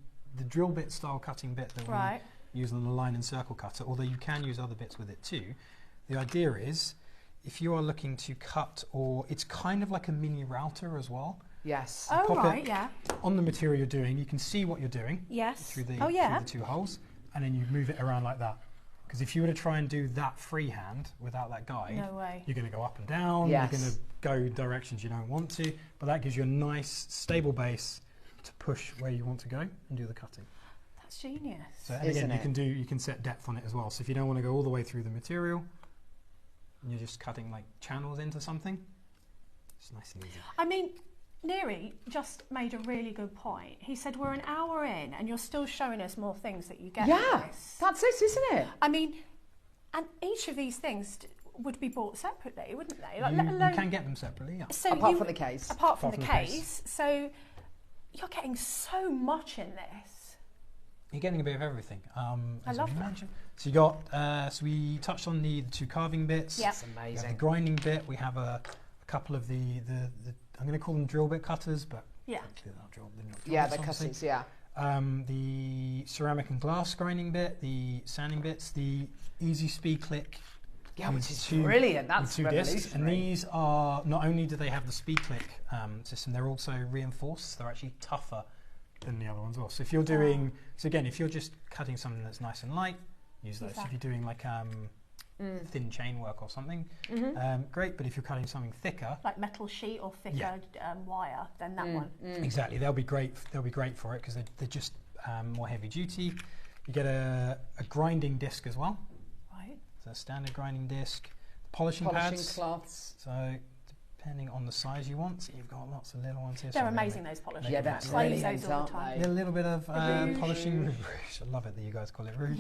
drill bit style cutting bit that we use on the line and circle cutter, although you can use other bits with it too. The idea is, if you are looking to cut, or it's kind of like a mini router as well.
Yes.
On the material you're doing, you can see what you're doing.
Yes.
Through the two holes, and then you move it around like that. Because if you were to try and do that freehand without that guide,
no way.
You're going to go up and down.
Yes.
You're going to go directions you don't want to. But that gives you a nice, stable base to push where you want to go and do the cutting.
That's genius.
So, and again, you can set depth on it as well. So if you don't want to go all the way through the material, and you're just cutting like channels into something, it's nice and easy.
I mean, Neri just made a really good point. He said we're an hour in and you're still showing us more things that you get.
Yeah, that's it, isn't it?
I mean, and each of these things would be bought separately, wouldn't they? Like,
you can get them separately, yeah.
So
apart from the case.
Apart from the case. So you're getting so much in this.
You're getting a bit of everything.
I love that.
So you got, so we touched on the two carving bits.
Yeah.
That's amazing.
We have the grinding bit. We have a couple of the I'm going to call them drill bit cutters, but
yeah,
they're not drill
they're cutters, yeah.
The ceramic and glass grinding bit, the sanding bits, the easy speed click.
Yeah, which is brilliant. That's revolutionary.
Discs. And these are, not only do they have the speed click system, they're also reinforced. They're actually tougher than the other ones as well. So if you're doing, so again, if you're just cutting something that's nice and light, use those. If you're doing like thin chain work or something, great. But if you're cutting something thicker,
like metal sheet or thicker wire, then that one.
Exactly, they'll be great. They'll be great for it because they're just more heavy duty. You get a grinding disc as well.
Right.
So a standard grinding disc, polishing pads.
cloths.
So depending on the size you want, so you've got lots of little ones here.
They're amazing, those polishing
pads.
that's really those all the time.
A little bit of polishing rouge. I love it that you guys call it rouge.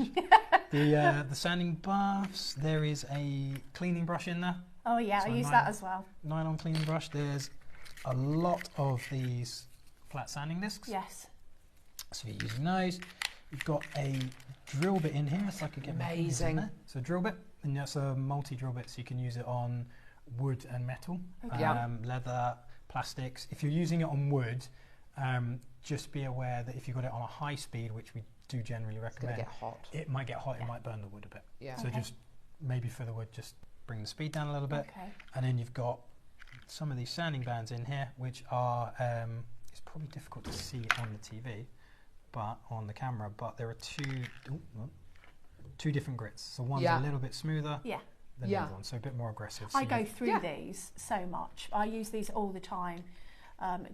The sanding buffs. There is a cleaning brush in there.
Oh yeah,
so
I use that as well.
Nylon cleaning brush. There's a lot of these flat sanding discs.
Yes.
So if you're using those, you've got a drill bit in here. It's like
amazing.
So a drill bit, and that's a multi-drill bit, so you can use it on wood and metal, leather, plastics. If you're using it on wood, just be aware that if you've got it on a high speed, which we do generally recommend,
it's gonna get hot.
It might get hot, it might burn the wood a bit.
Yeah.
So just maybe for the wood, just bring the speed down a little bit.
Okay.
And then you've got some of these sanding bands in here, which are, it's probably difficult to see on the TV, but on the camera, but there are two different grits. So one's a little bit smoother.
Yeah.
Than the other one, so a bit more aggressive. So
I go through these so much. I use these all the time,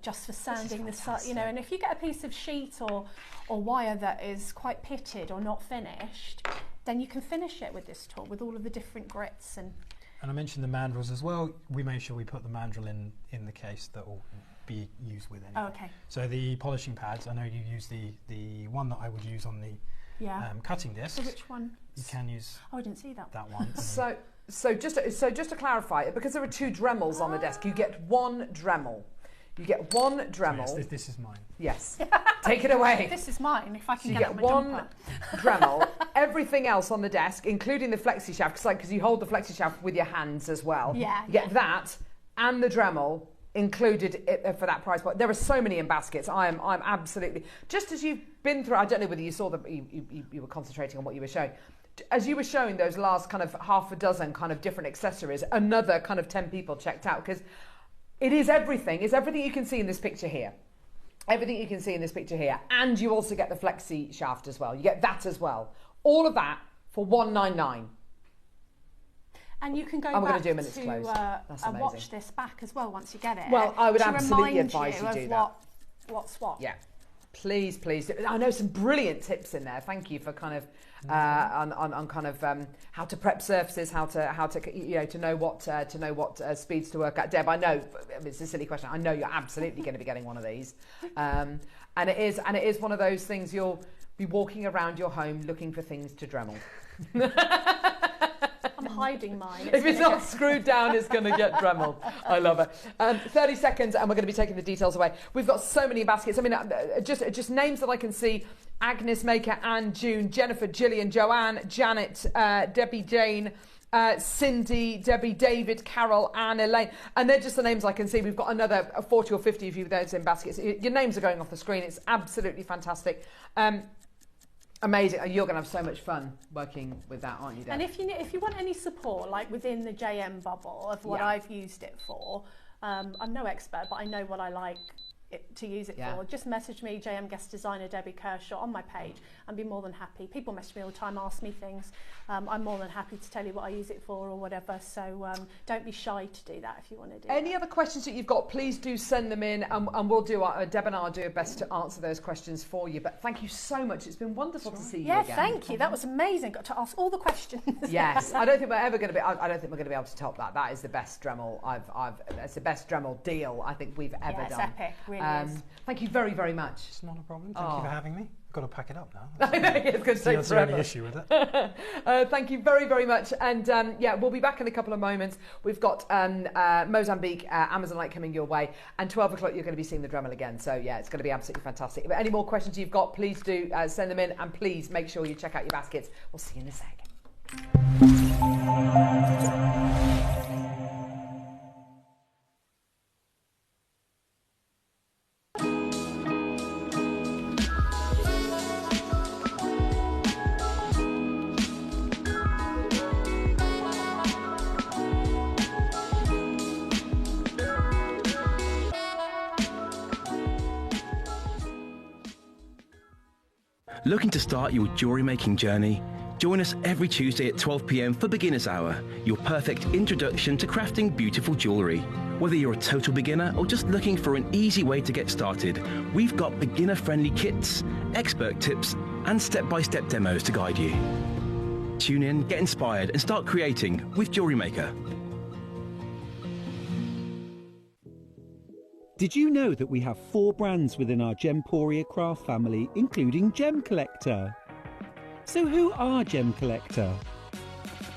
just for sanding the side. You know, and if you get a piece of sheet or wire that is quite pitted or not finished, then you can finish it with this tool with all of the different grits and.
And I mentioned the mandrels as well. We made sure we put the mandrel in the case that will be used with anyway.
Oh, okay.
So the polishing pads. I know you use the one that I would use on the cutting disc.
So which one?
You can use.
Oh, I didn't see that.
That one.
So just to clarify, because there are two Dremels on the desk, you get one Dremel. You get one Dremel.
So yes, this is mine.
Yes. Take it away.
This is mine, if I can
so
get
you get one Dremel. Everything else on the desk, including the Flexshaft, because you hold the Flexshaft with your hands as well.
Yeah.
You get that and the Dremel included for that price point. There are so many in baskets. I'm absolutely, just as you've been through, I don't know whether you saw you were concentrating on what you were showing. As you were showing those last kind of half a dozen kind of different accessories, another kind of 10 people checked out, because It is everything. It's everything you can see in this picture here. Everything you can see in this picture here. And you also get the Flexshaft as well. You get that as well. All of that for $199.
And you can go back to watch this back as well once you get it.
Well, I would absolutely advise you do that.
What's what?
Yeah. Please, please. I know some brilliant tips in there. Thank you for kind of on kind of how to prep surfaces, how to know what speeds to work at. Deb, I know it's a silly question. I know you're absolutely going to be getting one of these, and it is one of those things you'll be walking around your home looking for things to Dremel.
I'm hiding mine.
If it's not screwed down, it's going to get Dremel. I love it. 30 seconds and we're going to be taking the details away. We've got so many baskets. I mean, just names that I can see. Agnes, Maker, Anne, June, Jennifer, Gillian, Joanne, Janet, Debbie, Jane, Cindy, Debbie, David, Carol, Anne, Elaine. And they're just the names I can see. We've got another 40 or 50 of you those in baskets. Your names are going off the screen. It's absolutely fantastic. Amazing. You're going to have so much fun working with that, aren't you, Deb?
And if you want any support, like within the JM bubble of what I've used it for, I'm no expert, but I know what I like to use it for. Just message me, JM Guest Designer Debbie Kershaw, on my page, and be more than happy. People message me all the time, ask me things. I'm more than happy to tell you what I use it for or whatever. So don't be shy to do that if you want to do
Any other questions that you've got, please do send them in, and we'll do Deb and I will do our best to answer those questions for you. But thank you so much. It's been wonderful to see you again.
Yeah, thank you. That was amazing. Got to ask all the questions.
Yes, I don't think we're ever going to be. I don't think we're going to be able to top that. That is the best Dremel It's the best Dremel deal I think we've ever done.
It's epic. Really is.
Thank you very, very much.
It's not a problem. Thank you for having me. I've got to pack it up now.
I know, it's going to take forever.
That's the only issue with it.
Thank you very, very much. And we'll be back in a couple of moments. We've got Mozambique, Amazon Light coming your way. And 12 o'clock, you're going to be seeing the Dremel again. So, yeah, it's going to be absolutely fantastic. If any more questions you've got, please do send them in. And please make sure you check out your baskets. We'll see you in a sec.
Looking to start your jewellery making journey? Join us every Tuesday at 12 p.m. for Beginner's Hour, your perfect introduction to crafting beautiful jewellery. Whether you're a total beginner or just looking for an easy way to get started, we've got beginner-friendly kits, expert tips, and step-by-step demos to guide you. Tune in, get inspired, and start creating with Jewellery Maker.
Did you know that we have 4 brands within our Gemporia craft family, including Gem Collector? So who are Gem Collector?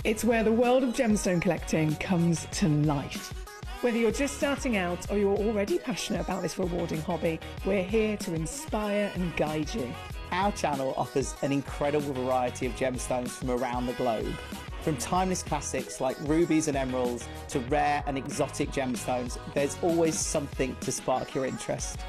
It's where the world of gemstone collecting comes to life. Whether you're just starting out or you're already passionate about this rewarding hobby, we're here to inspire and guide you.
Our channel offers an incredible variety of gemstones from around the globe. From timeless classics like rubies and emeralds to rare and exotic gemstones, there's always something to spark your interest.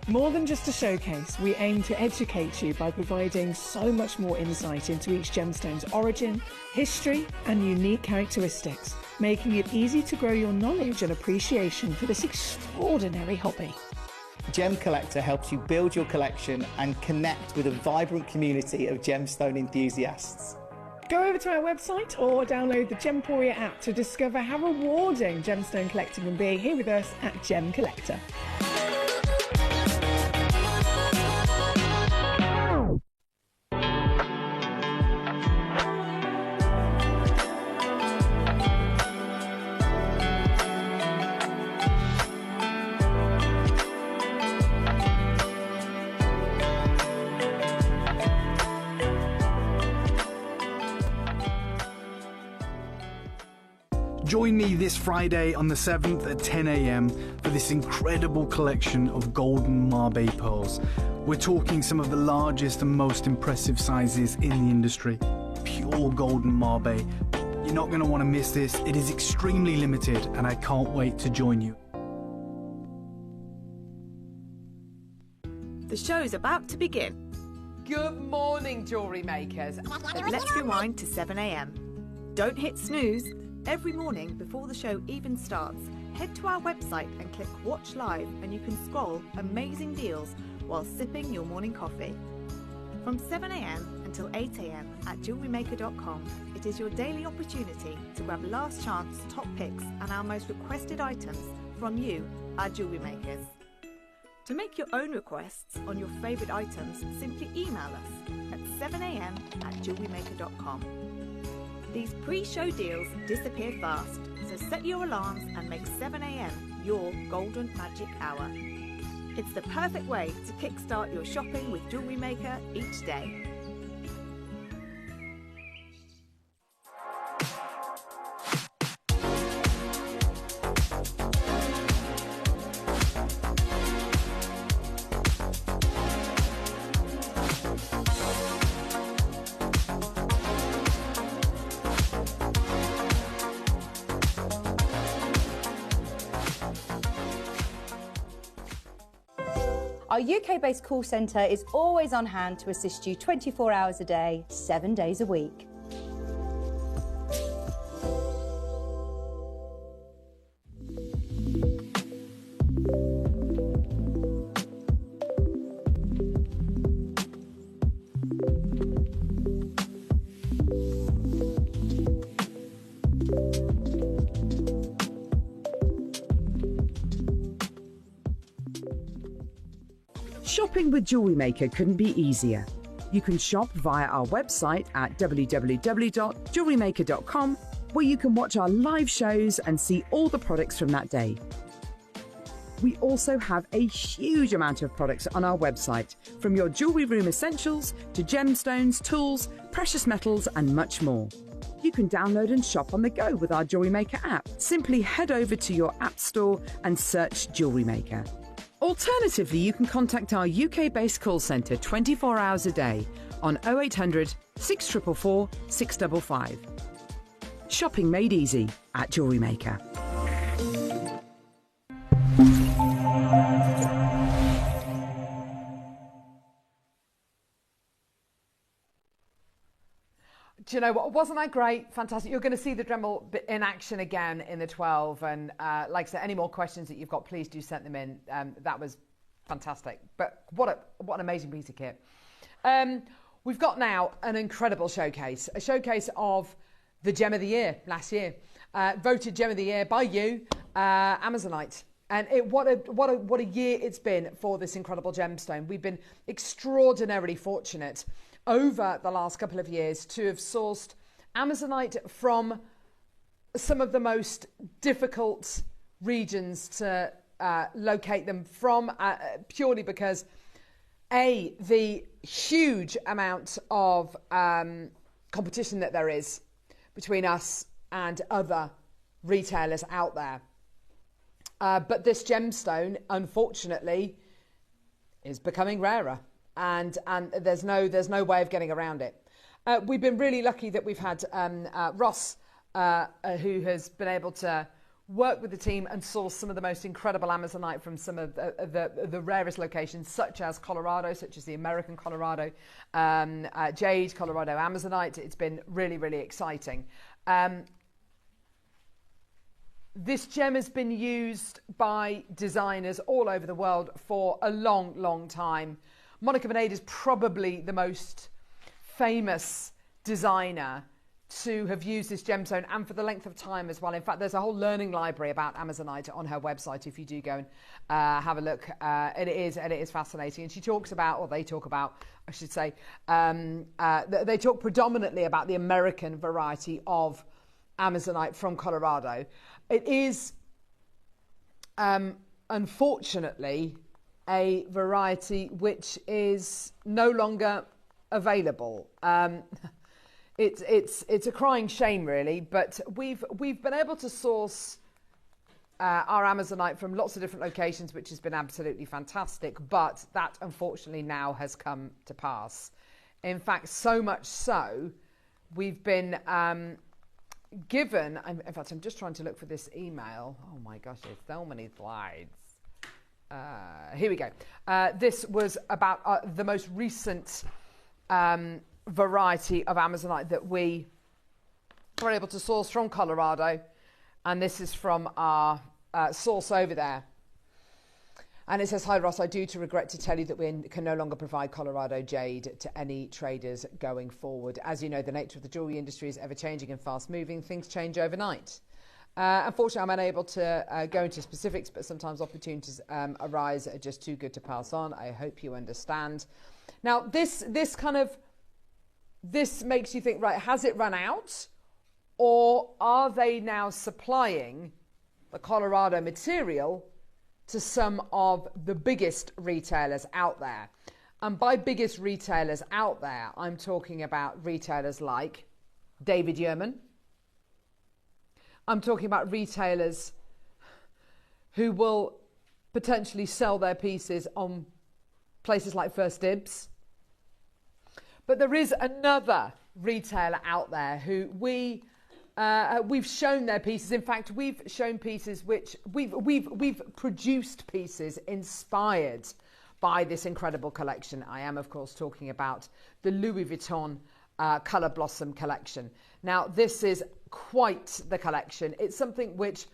More than just a showcase, we aim to educate you by providing so much more insight into each gemstone's origin, history, and unique characteristics, making it easy to grow your knowledge and appreciation for this extraordinary hobby.
Gem Collector helps you build your collection and connect with a vibrant community of gemstone enthusiasts.
Go over to our website or download the Gemporia app to discover how rewarding gemstone collecting can be here with us at Gem Collector.
Join me this Friday on the 7th at 10 a.m. for this incredible collection of golden Mabe pearls. We're talking some of the largest and most impressive sizes in the industry. Pure golden Mabe. You're not going to want to miss this. It is extremely limited and I can't wait to join you.
The show's about to begin.
Good morning, jewellery makers.
Let's rewind to 7 a.m. Don't hit snooze. Every morning before the show even starts, Head to our website and click Watch Live and you can scroll amazing deals while sipping your morning coffee. From 7 a.m. until 8 a.m. at JewelleryMaker.com, it is your daily opportunity to grab last chance top picks and our most requested items from you, our jewellery makers. To make your own requests on your favourite items, simply email us at 7 a.m. at JewelleryMaker.com. These pre-show deals disappear fast, so set your alarms and make 7 a.m. your golden magic hour. It's the perfect way to kickstart your shopping with Jewellery Maker each day.
Our UK-based call centre is always on hand to assist you 24 hours a day, 7 days a week.
Shopping with Jewellery Maker couldn't be easier. You can shop via our website at www.jewellerymaker.com, where you can watch our live shows and see all the products from that day. We also have a huge amount of products on our website, from your jewellery room essentials to gemstones, tools, precious metals and much more. You can download and shop on the go with our Jewellery Maker app. Simply head over to your app store and search Jewellery Maker. Alternatively, you can contact our UK-based call centre 24 hours a day on 0800 644 655. Shopping made easy at Jewellery Maker.
Do you know what? Wasn't that great? Fantastic. You're going to see the Dremel in action again in the 12. And like I said, any more questions that you've got, please do send them in. That was fantastic. But what an amazing piece of kit. We've got now an incredible showcase, a showcase of the Gem of the Year last year. Voted Gem of the Year by you, Amazonite. And what a year it's been for this incredible gemstone. We've been extraordinarily fortunate over the last couple of years to have sourced Amazonite from some of the most difficult regions to locate them from, purely because the huge amount of competition that there is between us and other retailers out there. But this gemstone, unfortunately, is becoming rarer. And there's no way of getting around it. We've been really lucky that we've had Ross, who has been able to work with the team and source some of the most incredible Amazonite from some of the rarest locations, such as Colorado, such as the American Colorado, Jade, Colorado Amazonite. It's been really, really exciting. This gem has been used by designers all over the world for a long, long time. Monica Vinader is probably the most famous designer to have used this gemstone, and for the length of time as well. In fact, there's a whole learning library about Amazonite on her website if you do go and have a look. It is fascinating. And she talks about, or they talk about, I should say, they talk predominantly about the American variety of Amazonite from Colorado. It is, unfortunately, a variety which is no longer available. It's a crying shame, really, but we've been able to source our Amazonite from lots of different locations, which has been absolutely fantastic, but that unfortunately now has come to pass. In fact, so much so, we've been given, in fact, I'm just trying to look for this email. Oh my gosh, there's so many slides. Here we go. This was about the most recent variety of Amazonite that we were able to source from Colorado, and this is from our source over there. And it says, hi Ross, I do regret to tell you that we can no longer provide Colorado jade to any traders going forward. As you know, the nature of the jewellery industry is ever changing and fast moving. Things change overnight. Unfortunately, I'm unable to go into specifics, but sometimes opportunities arise that are just too good to pass on. I hope you understand. Now, this makes you think, right, has it run out? Or are they now supplying the Colorado material to some of the biggest retailers out there? And by biggest retailers out there, I'm talking about retailers like David Yurman. I'm talking about retailers who will potentially sell their pieces on places like First Dibs. But there is another retailer out there who we've shown their pieces. In fact, we've shown pieces which we've produced pieces inspired by this incredible collection. I am, of course, talking about the Louis Vuitton Colour Blossom collection. Now, this is quite the collection. It's something which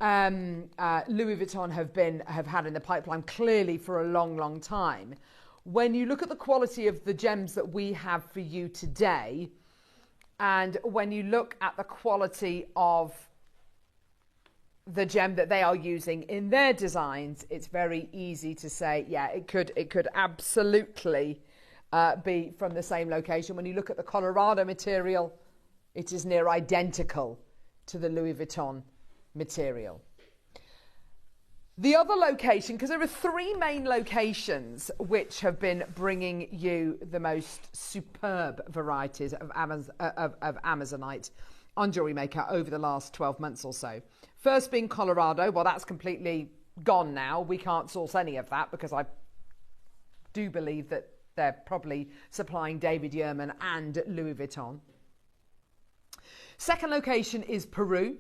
Louis Vuitton have had in the pipeline clearly for a long, long time. When you look at the quality of the gems that we have for you today, and when you look at the quality of the gem that they are using in their designs, it's very easy to say, yeah, it could absolutely be from the same location. When you look at the Colorado material, it is near identical to the Louis Vuitton material. The other location, because there are three main locations which have been bringing you the most superb varieties of Amazonite on Jewellery Maker over the last 12 months or so. First being Colorado. Well, that's completely gone now. We can't source any of that because I do believe that they're probably supplying David Yurman and Louis Vuitton. Second location is Peru.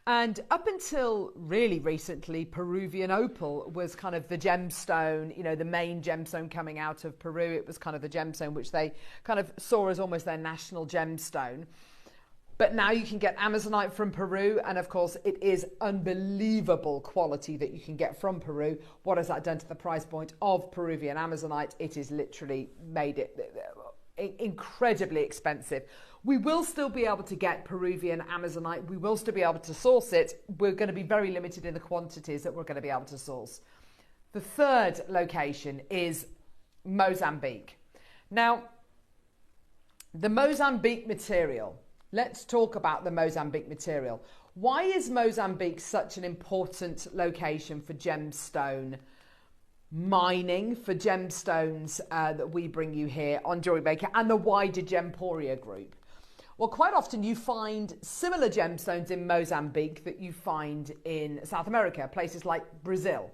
And up until really recently, Peruvian opal was kind of the gemstone, you know, the main gemstone coming out of Peru. It was kind of the gemstone which they kind of saw as almost their national gemstone. But now you can get Amazonite from Peru, and of course it is unbelievable quality that you can get from Peru. What has that done to the price point of Peruvian Amazonite? It has literally made it incredibly expensive. We will still be able to get Peruvian Amazonite. We will still be able to source it. We're going to be very limited in the quantities that we're going to be able to source. The third location is Mozambique. Now, the Mozambique material. Let's talk about the Mozambique material. Why is Mozambique such an important location for gemstone mining, for gemstones that we bring you here on Jewellery Maker and the wider Gemporia group? Well, quite often you find similar gemstones in Mozambique that you find in South America, places like Brazil.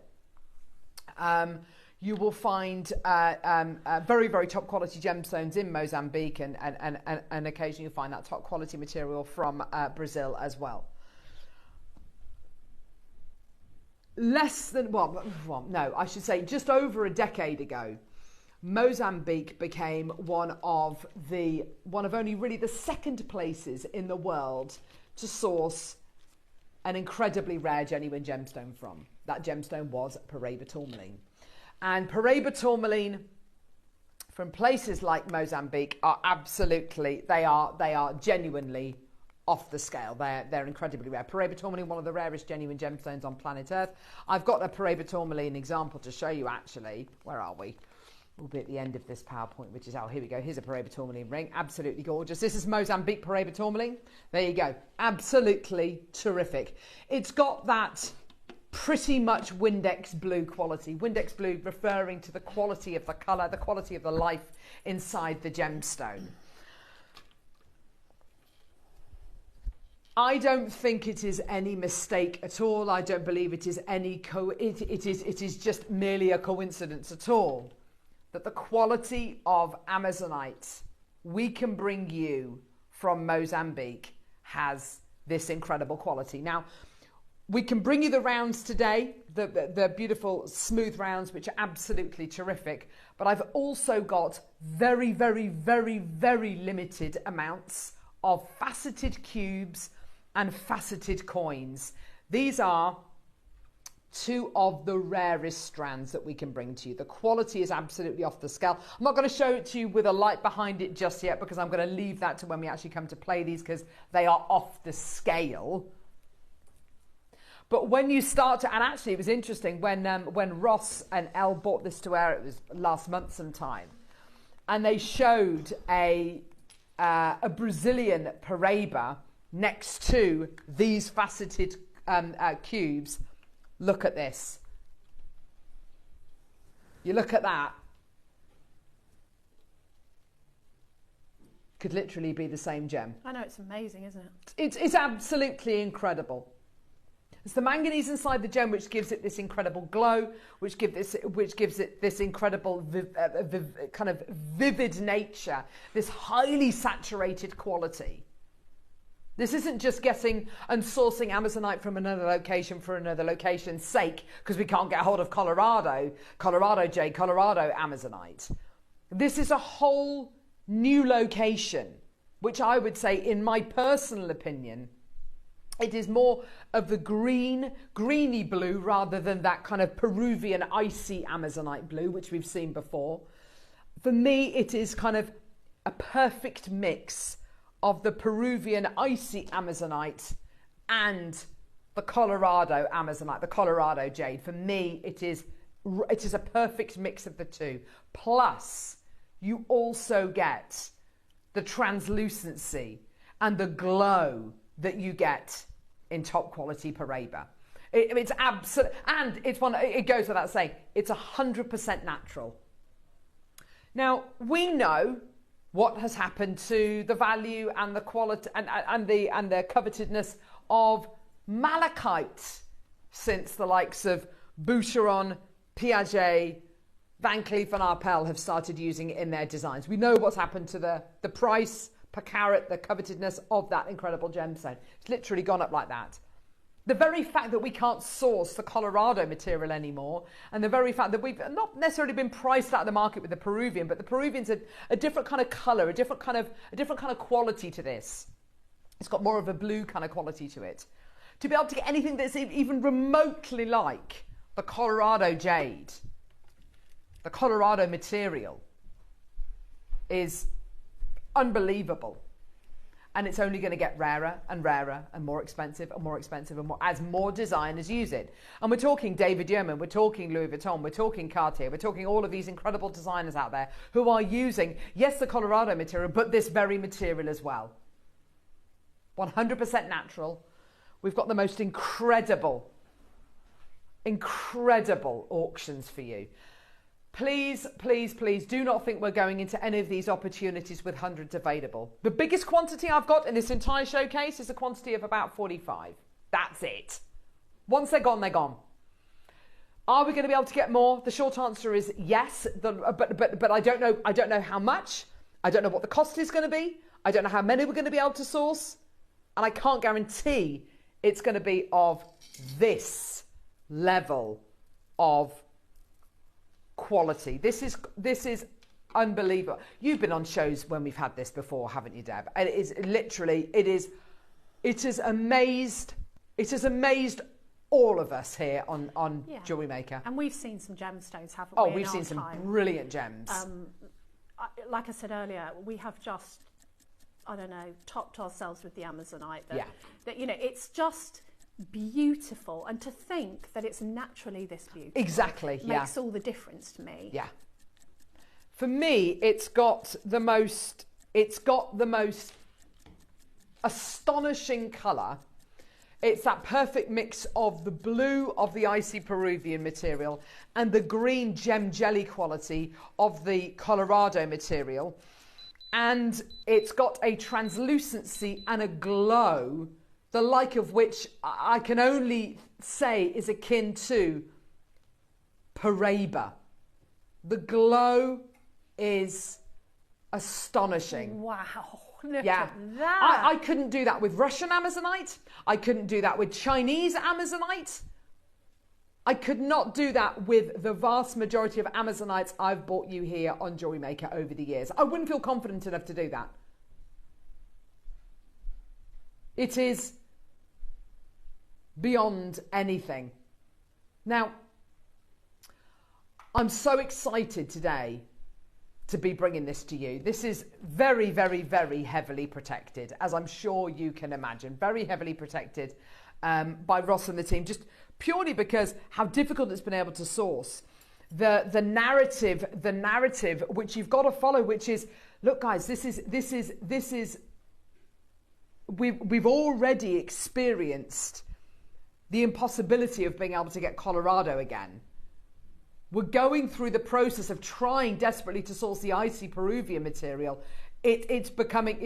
You will find very, very top quality gemstones in Mozambique, and occasionally you find that top quality material from Brazil as well. Just over a decade ago, Mozambique became one of only really the second places in the world to source an incredibly rare genuine gemstone from. That gemstone was Paraiba tourmaline. And Paraiba tourmaline from places like Mozambique are absolutely, they are genuinely off the scale. They're incredibly rare. Paraiba tourmaline, one of the rarest genuine gemstones on planet Earth. I've got a Paraiba tourmaline example to show you actually. Where are we? We'll be at the end of this PowerPoint, which is, here we go. Here's a Paraiba tourmaline ring. Absolutely gorgeous. This is Mozambique Paraiba tourmaline. There you go. Absolutely terrific. It's got that pretty much Windex blue quality. Windex blue referring to the quality of the colour, the quality of the life inside the gemstone. I don't think it is any mistake at all. I don't believe it is any it is just merely a coincidence at all that the quality of Amazonite we can bring you from Mozambique has this incredible quality. Now, we can bring you the rounds today, the beautiful smooth rounds, which are absolutely terrific. But I've also got very, very, very, very limited amounts of faceted cubes and faceted coins. These are two of the rarest strands that we can bring to you. The quality is absolutely off the scale. I'm not going to show it to you with a light behind it just yet, because I'm going to leave that to when we actually come to play these, because they are off the scale. But when you start to, and actually it was interesting when Ross and Elle bought this to wear, it was last month sometime, and they showed a Brazilian Paraíba next to these faceted cubes. Look at this. You look at that. Could literally be the same gem.
I know, it's amazing, isn't it?
It's absolutely incredible. It's the manganese inside the gem which gives it this incredible glow, which gives it this incredible kind of vivid nature, this highly saturated quality. This isn't just getting and sourcing Amazonite from another location for another location's sake because we can't get hold of Colorado jade, Colorado Amazonite. This is a whole new location, which I would say, in my personal opinion, it is more of the greeny blue rather than that kind of Peruvian icy Amazonite blue, which we've seen before. For me, it is kind of a perfect mix of the Peruvian icy Amazonite and the Colorado Amazonite, the Colorado jade. For me, it is a perfect mix of the two. Plus, you also get the translucency and the glow that you get in top quality Paraíba. It's absolute, and it goes without saying, it's 100% natural. Now, we know what has happened to the value and the quality and the covetedness of malachite since the likes of Boucheron, Piaget, Van Cleef and Arpels have started using it in their designs. We know what's happened to the price per carat, the covetedness of that incredible gemstone. It's literally gone up like that. The very fact that we can't source the Colorado material anymore, and the very fact that we've not necessarily been priced out of the market with the Peruvian, but the Peruvian's a different kind of colour, a different kind of quality to this. It's got more of a blue kind of quality to it. To be able to get anything that's even remotely like the Colorado jade, the Colorado material, is unbelievable. And it's only going to get rarer and rarer and more expensive and more expensive and more as more designers use it. And we're talking David Yurman, we're talking Louis Vuitton, we're talking Cartier, we're talking all of these incredible designers out there who are using, yes, the Colorado material, but this very material as well. 100% natural. We've got the most incredible auctions for you. Please, please, please do not think we're going into any of these opportunities with hundreds available. The biggest quantity I've got in this entire showcase is a quantity of about 45. That's it. Once they're gone, they're gone. Are we going to be able to get more? The short answer is yes, but I don't know. I don't know how much. I don't know what the cost is going to be. I don't know how many we're going to be able to source, and I can't guarantee it's going to be of this level of quality. This is unbelievable. You've been on shows when we've had this before, haven't you, Deb? And it is literally, it has amazed all of us here on Jewellery Maker.
And we've seen some gemstones, haven't we?
Oh, we've seen some brilliant gems.
Like I said earlier, we have just, I don't know, topped ourselves with the Amazonite. That you know, it's just beautiful, and to think that it's naturally this beautiful makes all the difference to me. For me, it's got the most astonishing colour. It's that perfect mix of the blue of the icy Peruvian material and the green gem jelly quality of the Colorado material, and it's got a translucency and a glow, the like of which I can only say is akin to Paraíba. The glow is astonishing. Wow, look at that.
I couldn't do that with Russian Amazonite. I couldn't do that with Chinese Amazonite. I could not do that with the vast majority of Amazonites I've bought you here on Jewellery Maker over the years. I wouldn't feel confident enough to do that. It is beyond anything Now, I'm so excited today to be bringing this to you. This is very, very, very heavily protected, as I'm sure you can imagine. Very heavily protected by Ross and the team, just purely because how difficult it's been able to source. The narrative which you've got to follow, which is, look guys, we've already experienced the impossibility of being able to get Colorado again. We're going through the process of trying desperately to source the icy Peruvian material. It's becoming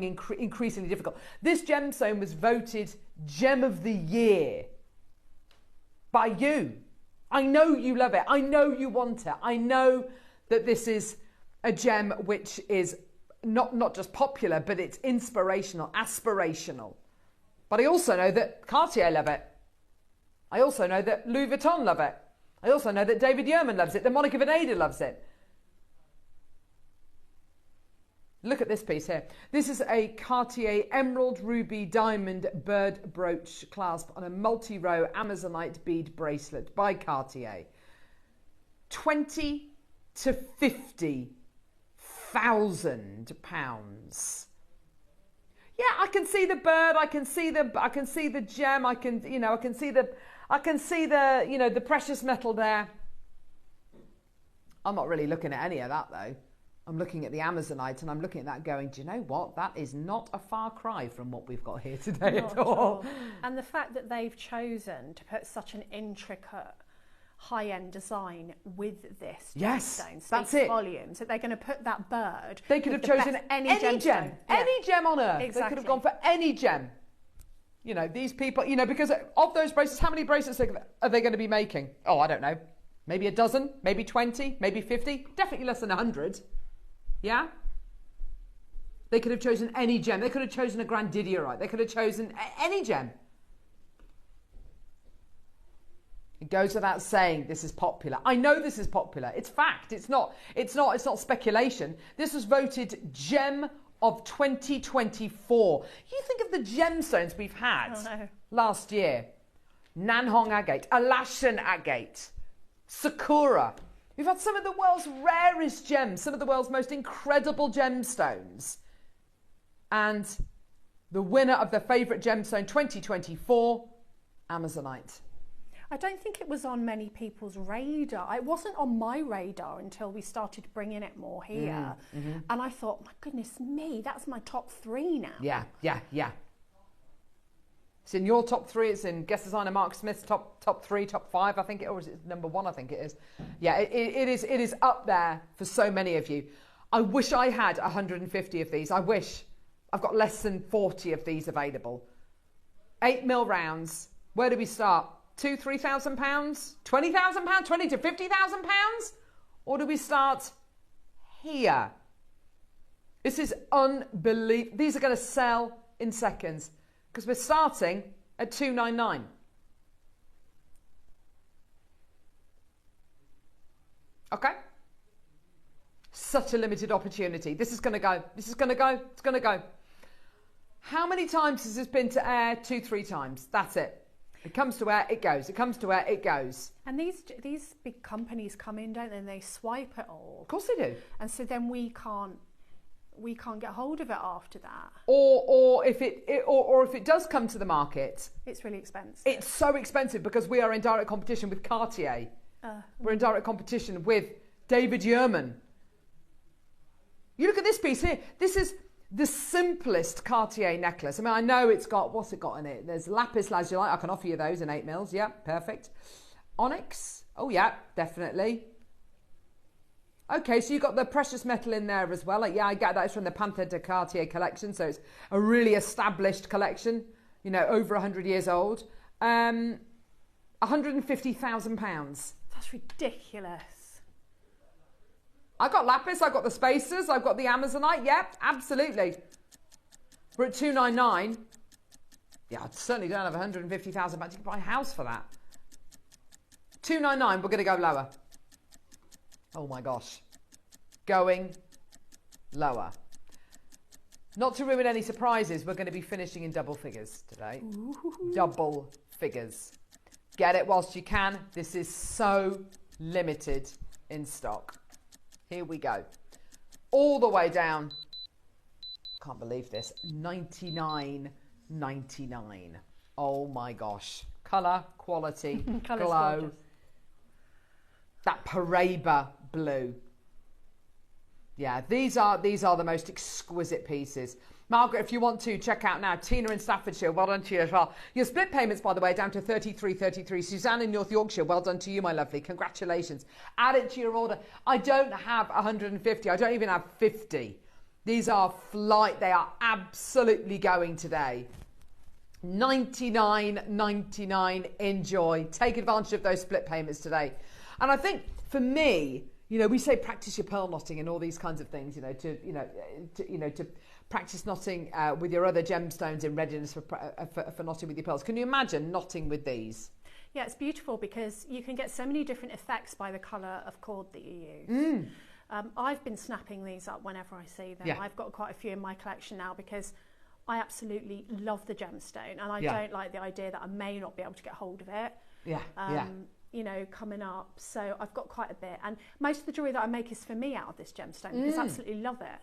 increasingly difficult. This gemstone was voted Gem of the Year by you. I know you love it. I know you want it. I know that this is a gem which is not just popular, but it's inspirational, aspirational. But I also know that Cartier love it. I also know that Louis Vuitton love it. I also know that David Yurman loves it, that Monica Vinader loves it. Look at this piece here. This is a Cartier Emerald Ruby Diamond Bird Brooch clasp on a multi-row Amazonite bead bracelet by Cartier. 20 to 50,000 pounds. Yeah, I can see the bird. I can see the gem. I can see the the precious metal there. I'm not really looking at any of that though. I'm looking at the Amazonite and I'm looking at that going, do you know what? That is not a far cry from what we've got here today at all.
And the fact that they've chosen to put such an intricate high-end design with this gemstone
that's it.
Volumes. That they're going to put that bird.
They could have chosen any gem. Any gem on earth.
Exactly.
They could have gone for any gem. You know, these people, because of those bracelets, how many bracelets are they going to be making? Oh, I don't know. Maybe a dozen, maybe 20, maybe 50, definitely less than 100. Yeah? They could have chosen any gem. They could have chosen a grandidierite. They could have chosen any gem. It goes without saying this is popular. I know this is popular. It's fact. It's not speculation. This was voted Gem of 2024. You think of the gemstones we've had last year. Nanhong agate, Alashan agate, Sakura. We've had some of the world's rarest gems, some of the world's most incredible gemstones. And the winner of the favourite gemstone 2024, Amazonite.
I don't think it was on many people's radar. It wasn't on my radar until we started bringing it more here.
Mm-hmm.
And I thought, my goodness me, that's my top 3 now.
Yeah. It's in your top 3. It's in guest designer Mark Smith's top 3, top 5, I think, or is it number 1? I think it is. Yeah, it is up there for so many of you. I wish I had 150 of these. I wish. I've got less than 40 of these available. 8mm rounds. Where do we start? £2,000, £3,000, £20,000, 20 to £50,000, or do we start here? This is unbelievable. These are going to sell in seconds because we're starting at £299. Okay. Such a limited opportunity. This is going to go. This is going to go. It's going to go. How many times has this been to air? 2-3 times. That's it. It comes to air, it goes. It comes to air, it goes.
And these big companies come in, don't they? And they swipe it all.
Of course they do.
And so then we can't get hold of it after that.
Or if it does come to the market,
it's really expensive.
It's so expensive because we are in direct competition with Cartier. We're in direct competition with David Yurman. You look at this piece here. This is the simplest Cartier necklace. I mean, I know it's got, what's it got in it? There's lapis lazuli. I can offer you those in 8mm. Yeah, perfect. Onyx. Oh, yeah, definitely. Okay, so you've got the precious metal in there as well. Yeah, I get that. It's from the Panther de Cartier collection. So it's a really established collection, over 100 years old. £150,000.
That's ridiculous.
I've got lapis, I've got the spacers, I've got the Amazonite. Yep, absolutely. We're at £299. Yeah, I certainly don't have £150,000. You can buy a house for that. £299, we're going to go lower. Oh my gosh. Going lower. Not to ruin any surprises, we're going to be finishing in double figures today. Ooh. Double figures. Get it whilst you can. This is so limited in stock. Here we go. All the way down. Can't believe this. $99.99. Oh my gosh. Colour, quality, glow. Gorgeous. That Paraiba blue. Yeah, these are the most exquisite pieces. Margaret, if you want to, check out now. Tina in Staffordshire, well done to you as well. Your split payments, by the way, down to 33.33. Suzanne in North Yorkshire, well done to you, my lovely. Congratulations. Add it to your order. I don't have 150. I don't even have 50. These are they are absolutely going today. $99.99. Enjoy. Take advantage of those split payments today. And I think for me, you know, we say practice your pearl knotting and all these kinds of things, to practice knotting with your other gemstones in readiness for knotting with your pearls. Can you imagine knotting with these?
Yeah, it's beautiful because you can get so many different effects by the colour of cord that you use. I've been snapping these up whenever I see them. Yeah. I've got quite a few in my collection now because I absolutely love the gemstone and I don't like the idea that I may not be able to get hold of it. You know, coming up. So I've got quite a bit. And most of the jewellery that I make is for me out of this gemstone because I absolutely love it.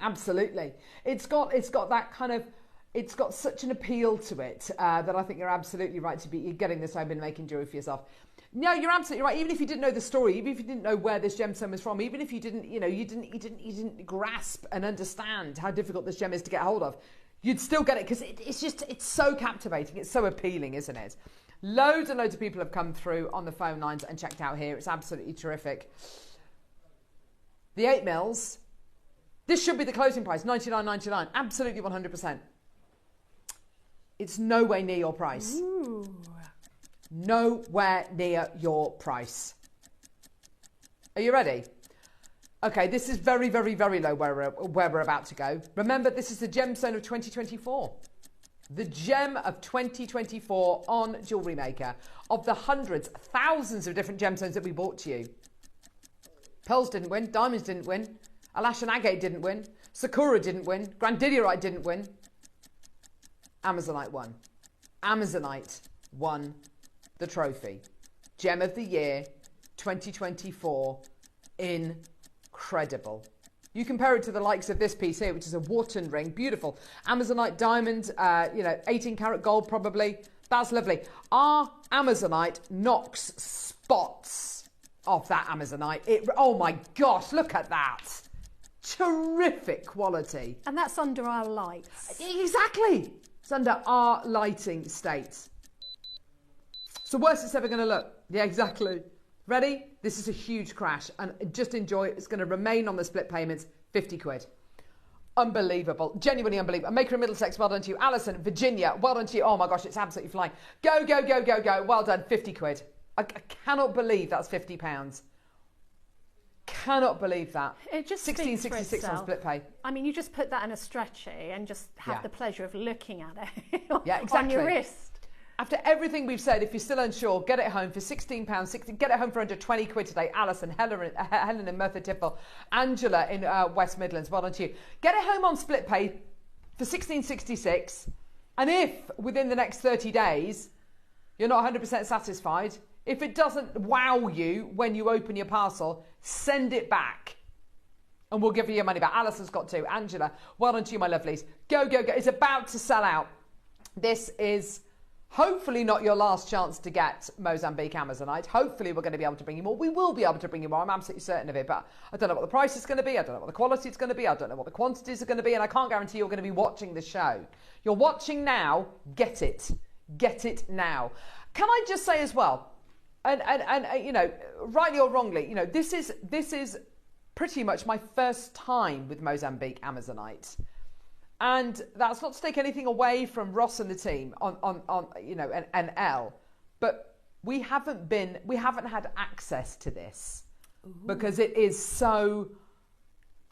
Absolutely. It's got that kind of, it's got such an appeal to it that I think you're absolutely right to be getting this home and making jewellery for yourself. No, you're absolutely right. Even if you didn't know the story, even if you didn't know where this gemstone was from, even if you didn't, you didn't grasp and understand how difficult this gem is to get hold of, you'd still get it because it's so captivating. It's so appealing, isn't it? Loads and loads of people have come through on the phone lines and checked out here. It's absolutely terrific. The 8 mils. This should be the closing price, $99.99. Absolutely 100%. It's nowhere near your price.
Ooh.
Nowhere near your price. Are you ready? Okay, this is very, very, very low where we're about to go. Remember, this is the gemstone of 2024. The gem of 2024 on Jewellery Maker. Of the hundreds, thousands of different gemstones that we brought to you. Pearls didn't win. Diamonds didn't win. Alash and agate didn't win. Sakura didn't win. Grandidierite didn't win. Amazonite won. Amazonite won the trophy. Gem of the year 2024. Incredible. You compare it to the likes of this piece here, which is a Wharton ring. Beautiful. Amazonite diamond, 18 karat gold probably. That's lovely. Our Amazonite knocks spots off that Amazonite. Oh my gosh, look at that. Terrific quality.
And that's under our lights.
Exactly. It's under our lighting state. It's the worst it's ever going to look. Yeah, exactly. Ready? This is a huge crash and just enjoy it. It's going to remain on the split payments, 50 quid. Unbelievable. Genuinely unbelievable. Maker in Middlesex, well done to you. Alison, Virginia, well done to you. Oh my gosh, it's absolutely flying. Go, go, go, go, go. Well done, 50 quid. I cannot believe that's £50. Cannot believe that.
It just
16.66 on split pay.
I mean, you just put that in a stretchy and just have the pleasure of looking at it
yeah, exactly.
on your wrist.
After everything we've said, if you're still unsure, get it home for £16. Get it home for under 20 quid today. Alison, Helen in Merthyr Tydfil, Angela in West Midlands, well done to you. Get it home on split pay for £16.66. And if within the next 30 days you're not 100% satisfied, if it doesn't wow you when you open your parcel, send it back. And we'll give you your money back. Alison's got to. Angela, well done to you, my lovelies. Go, go, go. It's about to sell out. This is hopefully not your last chance to get Mozambique Amazonite. Hopefully we're going to be able to bring you more. We will be able to bring you more. I'm absolutely certain of it. But I don't know what the price is going to be. I don't know what the quality is going to be. I don't know what the quantities are going to be. And I can't guarantee you're going to be watching the show. You're watching now. Get it. Get it now. Can I just say as well, and you know, rightly or wrongly, you know, this is pretty much my first time with Mozambique Amazonite. And that's not to take anything away from Ross and the team on you know, and Elle, but we haven't had access to this. Ooh. Because it is so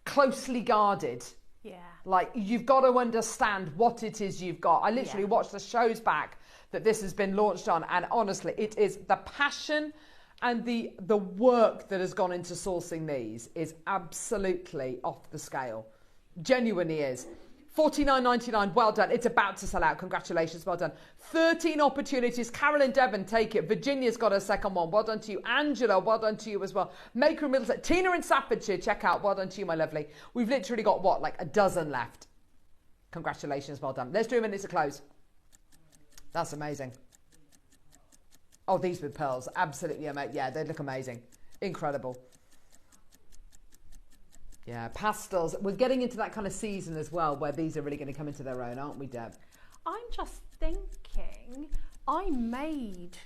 closely guarded.
Yeah. Like,
you've got to understand what it is you've got. I literally watched the shows back that this has been launched on, and honestly, it is the passion and the work that has gone into sourcing these is absolutely off the scale. Genuinely is. $49.99. Well done. It's about to sell out. Congratulations. Well done. 13 opportunities. Carolyn Devon, take it. Virginia's got her second one. Well done to you. Angela, well done to you as well. Maker in Middlesex. Tina in Staffordshire, check out. Well done to you, my lovely. We've literally got, what, like a dozen left. Congratulations. Well done. Let's do a minute to close. That's amazing. Oh, these with pearls. Absolutely amazing. Yeah, they look amazing. Incredible. Yeah, pastels. We're getting into that kind of season as well where these are really going to come into their own, aren't we, Deb?
I'm just thinking, I made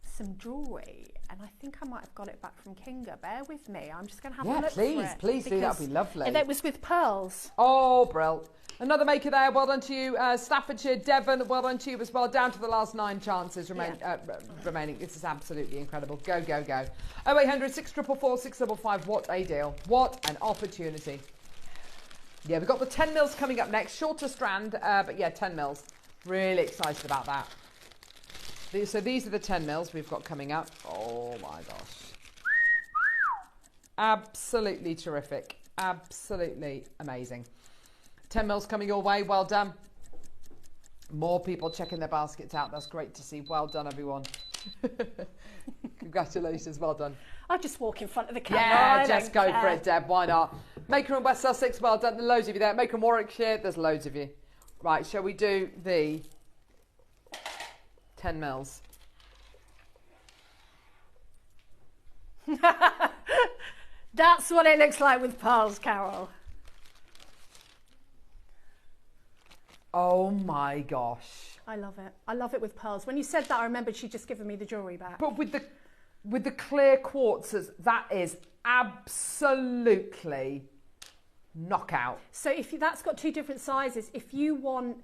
some jewellery and I think I might have got it back from Kinga. Bear with me. I'm just going to have a look for it.
Yeah, please do. That'd be lovely.
And it was with pearls.
Oh, brill. Another maker there. Well done to you. Staffordshire, Devon, well done to you as well. Down to the last 9 chances remaining. This is absolutely incredible. Go, go, go. 0800 644 655. What a deal. What an opportunity. Yeah, we've got the 10 mils coming up next. Shorter strand, but yeah, 10 mils. Really excited about that. So these are the 10 mils we've got coming up. Oh my gosh. Absolutely terrific. Absolutely amazing. 10 mils coming your way. Well done. More people checking their baskets out. That's great to see. Well done, everyone. Congratulations. Well done.
I'll just walk in front of the camera.
Yeah, just go for it, Deb. Why not? Maker in West Sussex. Well done. There's loads of you there. Maker in Warwickshire. There's loads of you. Right, shall we do the 10 mils?
That's what it looks like with pearls, Carol.
Oh my gosh.
I love it. I love it with pearls. When you said that, I remembered she'd just given me the jewellery back.
But with the clear quartzes, that is absolutely knockout.
So that's got 2 different sizes. If you want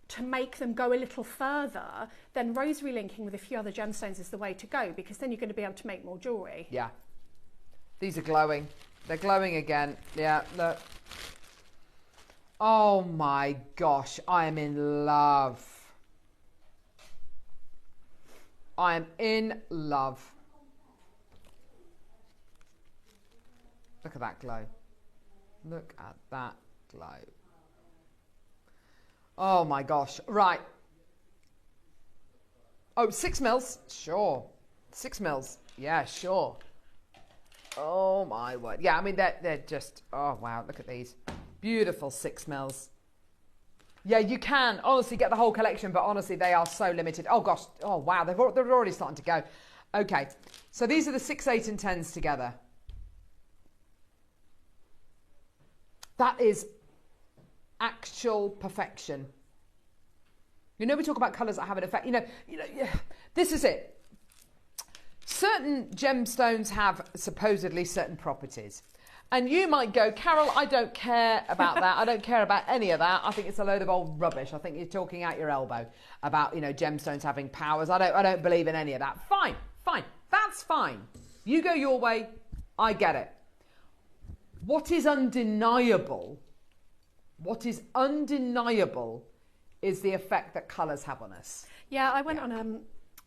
to make them go a little further, then rosary linking with a few other gemstones is the way to go, because then you're going to be able to make more jewellery.
Yeah. These are glowing. They're glowing again. Yeah, look. Oh my gosh, I am in love. I am in love. Look at that glow. Look at that glow. Oh my gosh. Right. Oh, 6 mils? Sure. 6 mils. Yeah, sure. Oh my word. Yeah, I mean, they're just, oh wow, look at these. Beautiful 6 mils. Yeah, you can honestly get the whole collection, but honestly, they are so limited. Oh gosh. Oh wow, they're already starting to go. Okay, so these are the 6, 8 and 10s together. That is actual perfection. You know, we talk about colours that have an effect. You know, this is it. Certain gemstones have supposedly certain properties. And you might go, Carol, I don't care about that. I don't care about any of that. I think it's a load of old rubbish. I think you're talking out your elbow about, gemstones having powers. I don't believe in any of that. Fine, fine. That's fine. You go your way. I get it. What is undeniable is the effect that colours have on us.
Yeah, I went on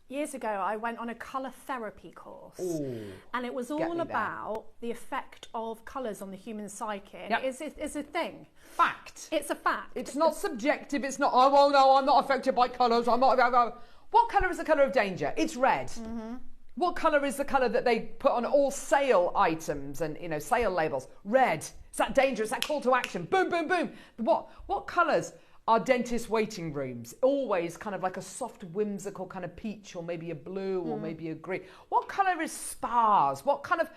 years ago, I went on a colour therapy course. Ooh, and it was all about the effect of colours on the human psyche. Yep. It's a thing.
Fact.
It's a fact.
It's not subjective. It's not, oh, well, no, I'm not affected by colours. What colour is the colour of danger? It's red. Mm-hmm. What colour is the colour that they put on all sale items and, sale labels? Red. It's that danger. It's that call to action. Boom, boom, boom. What colours are dentist waiting rooms? Always kind of like a soft, whimsical kind of peach, or maybe a blue, or maybe a green. What colour is spas? What kind of,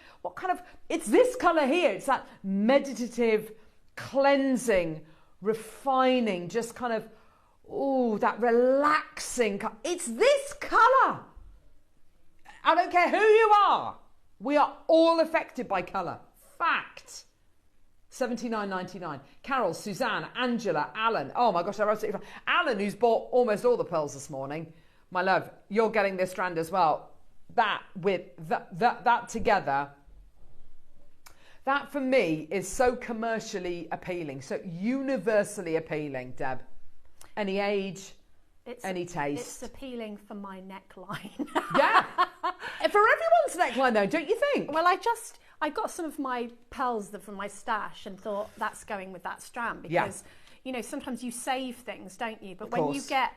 it's this colour here. It's that meditative, cleansing, refining, just kind of, that relaxing. It's this colour. I don't care who you are. We are all affected by colour. Fact. $79.99. Carol, Suzanne, Angela, Alan. Oh my gosh, they're absolutely fine. Alan, who's bought almost all the pearls this morning. My love, you're getting this strand as well. That with that together, that for me is so commercially appealing, so universally appealing, Deb. Any age, any taste.
It's appealing for my neckline.
Yeah. For everyone's neckline though, don't you think?
Well, I got some of my pearls from my stash and thought that's going with that strand because, you know, sometimes you save things, don't you? But when you get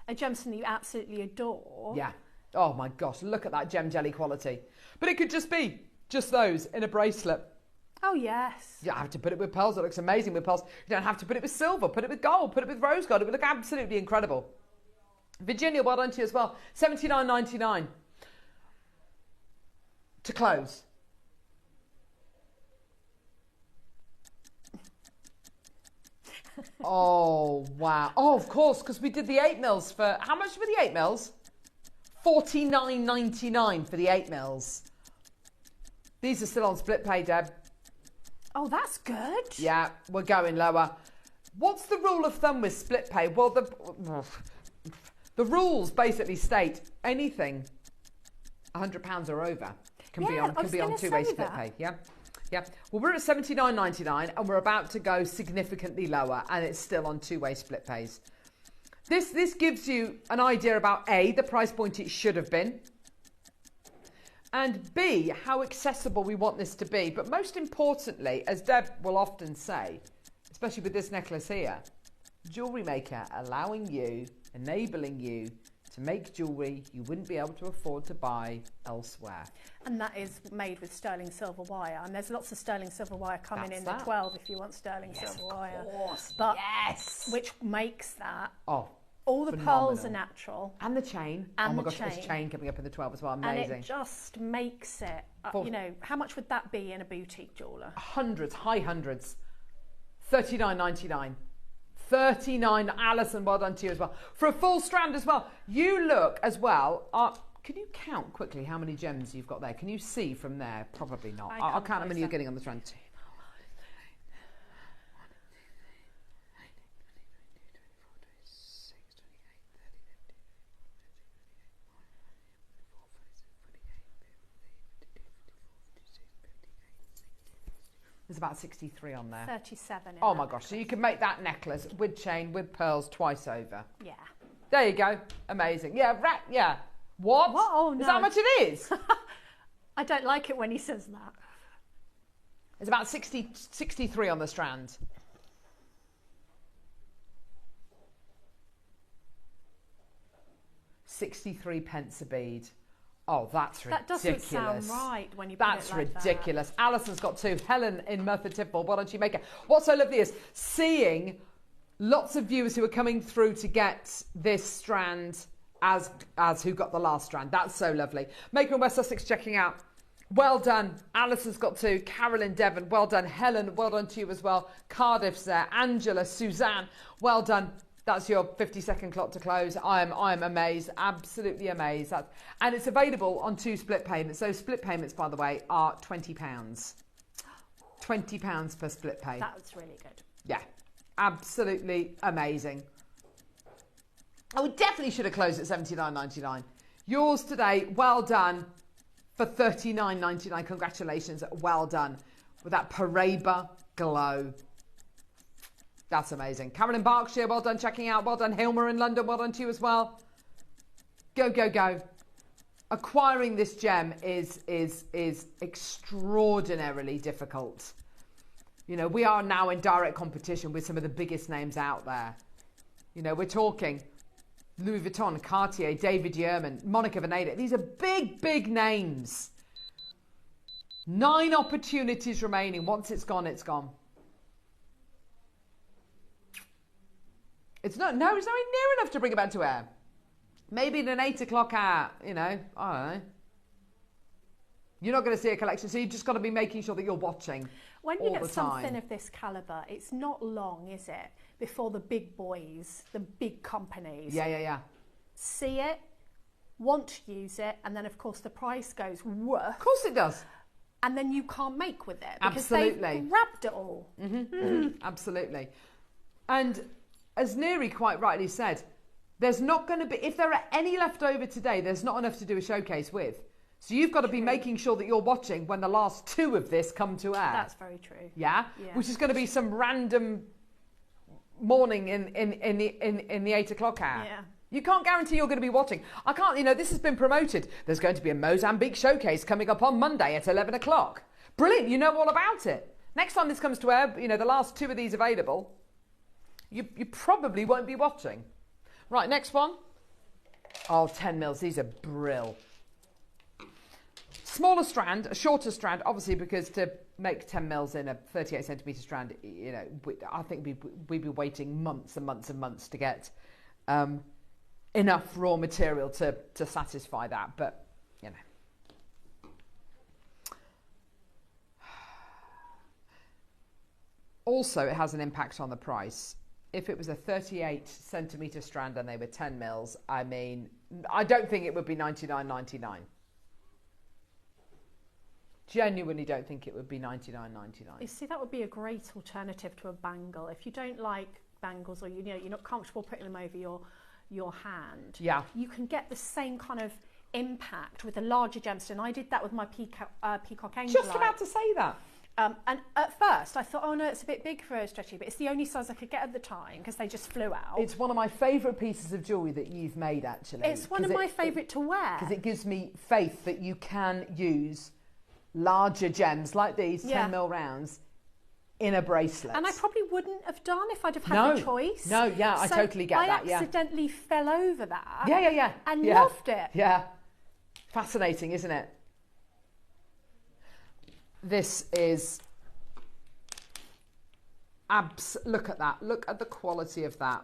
a gemstone that you absolutely adore.
Yeah. Oh my gosh, look at that gem jelly quality. But it could just be just those in a bracelet.
Oh, yes.
You don't have to put it with pearls. It looks amazing with pearls. You don't have to put it with silver. Put it with gold. Put it with rose gold. It would look absolutely incredible. Virginia, well done to you as well. $79.99 to close. Oh, wow. Oh, of course, because we did the 8 mils for... How much were the 8 mils? $49.99 for the 8 mils. These are still on split pay, Deb.
Oh, that's good.
Yeah, we're going lower. What's the rule of thumb with split pay? Well, the rules basically state anything £100 or over can be on two-way split pay. Yeah. Yeah. Well, we're at $79.99 and we're about to go significantly lower, and it's still on two-way split pays. This gives you an idea about A, the price point it should have been, and B, how accessible we want this to be. But most importantly, as Deb will often say, especially with this necklace here, Jewellery Maker allowing you, enabling you to make jewellery you wouldn't be able to afford to buy elsewhere.
And that is made with sterling silver wire. And there's lots of sterling silver wire coming in the 12 if you want sterling silver wire.
Of course,
but
yes.
Which makes that.
Oh,
all the
phenomenal.
Pearls are natural.
And the chain.
And
oh my
the
gosh, there's chain coming up in the 12 as well. Amazing.
And it just makes it, you know, how much would that be in a boutique jeweller?
Hundreds, high hundreds. $39.99. 39, Alison, well done to you as well. For a full strand as well. You look as well, can you count quickly how many gems you've got there? Can you see from there? Probably not. I'll count how many you're getting on the strand. There's about 63 on there.
37.
Oh my gosh, so you can make that necklace with chain, with pearls, twice over.
Yeah.
There you go. Amazing. Yeah, right, yeah. What?
Oh, no.
Is that how much it is?
I don't like it when he says that.
It's about 63 on the strand. £63 a bead. Oh, that's ridiculous.
That doesn't sound right when you put it like that.
That's ridiculous. Alison's got 2. Helen in Merthyr Tydfil. Why don't you make it? What's so lovely is seeing lots of viewers who are coming through to get this strand as who got the last strand. That's so lovely. Maker in West Sussex checking out. Well done. Alison's got 2. Carolyn, Devon. Well done. Helen, well done to you as well. Cardiff's there. Angela, Suzanne. Well done. That's your 50-second clock to close. I'm amazed, absolutely amazed. And it's available on 2 split payments. Those split payments, by the way, are £20. £20 per split pay.
That's really good.
Yeah, absolutely amazing. Oh, we definitely should have closed at $79.99. Yours today, well done, for $39.99. Congratulations, well done. With that Paraiba glow. That's amazing. Cameron in Berkshire, well done checking out. Well done, Hilmer in London, well done to you as well. Go, go, go. Acquiring this gem is extraordinarily difficult. You know, we are now in direct competition with some of the biggest names out there. You know, we're talking Louis Vuitton, Cartier, David Yurman, Monica Vinader. These are big, big names. 9 opportunities remaining. Once it's gone, it's gone. It's not near enough to bring it back to air. Maybe in an 8 o'clock hour, you know, I don't know. You're not going to see a collection, so you've just got to be making sure that you're watching
when you get something of this calibre, it's not long, is it, before the big boys, the big companies see it, want to use it, and then, of course, the price goes, woof.
Of course it does.
And then you can't make with it because
Absolutely.
they've grabbed it all.
Absolutely. And as Neri quite rightly said, there's not going to be, if there are any left over today, there's not enough to do a showcase with. So you've got to be making sure that you're watching when the last 2 of this come to air.
That's very true.
Yeah? Which is going to be some random morning in the 8 o'clock hour.
Yeah.
You can't guarantee you're going to be watching. I can't, you know, this has been promoted. There's going to be a Mozambique showcase coming up on Monday at 11 o'clock. Brilliant, you know all about it. Next time this comes to air, you know, the last 2 of these available, you probably won't be watching. Right, next one. Oh, 10 mils. These are brill. Smaller strand, a shorter strand, obviously, because to make 10 mils in a 38 centimetre strand, you know, I think we'd be waiting months and months and months to get enough raw material to satisfy that. But, you know. Also, it has an impact on the price. If it was a 38 centimetre strand and they were 10 mils, I mean, I don't think it would be $99.99. Genuinely don't think it would be $99.99.
You see, that would be a great alternative to a bangle. If you don't like bangles, or you know you're not comfortable putting them over your hand,
yeah,
you can get the same kind of impact with a larger gemstone. I did that with my peacock angelite.
Just about to say that.
And at first I thought, oh no, it's a bit big for a stretchy, but it's the only size I could get at the time because they just flew out.
It's one of my favourite pieces of jewellery that you've made, actually.
It's one of my favourite to wear.
Because it gives me faith that you can use larger gems like these, 10 mil rounds, in a bracelet.
And I probably wouldn't have done if I'd have had the choice.
No, yeah, I totally get that,
I accidentally fell over that.
Yeah.
And loved it.
Yeah. Fascinating, isn't it? This is... Look at that. Look at the quality of that.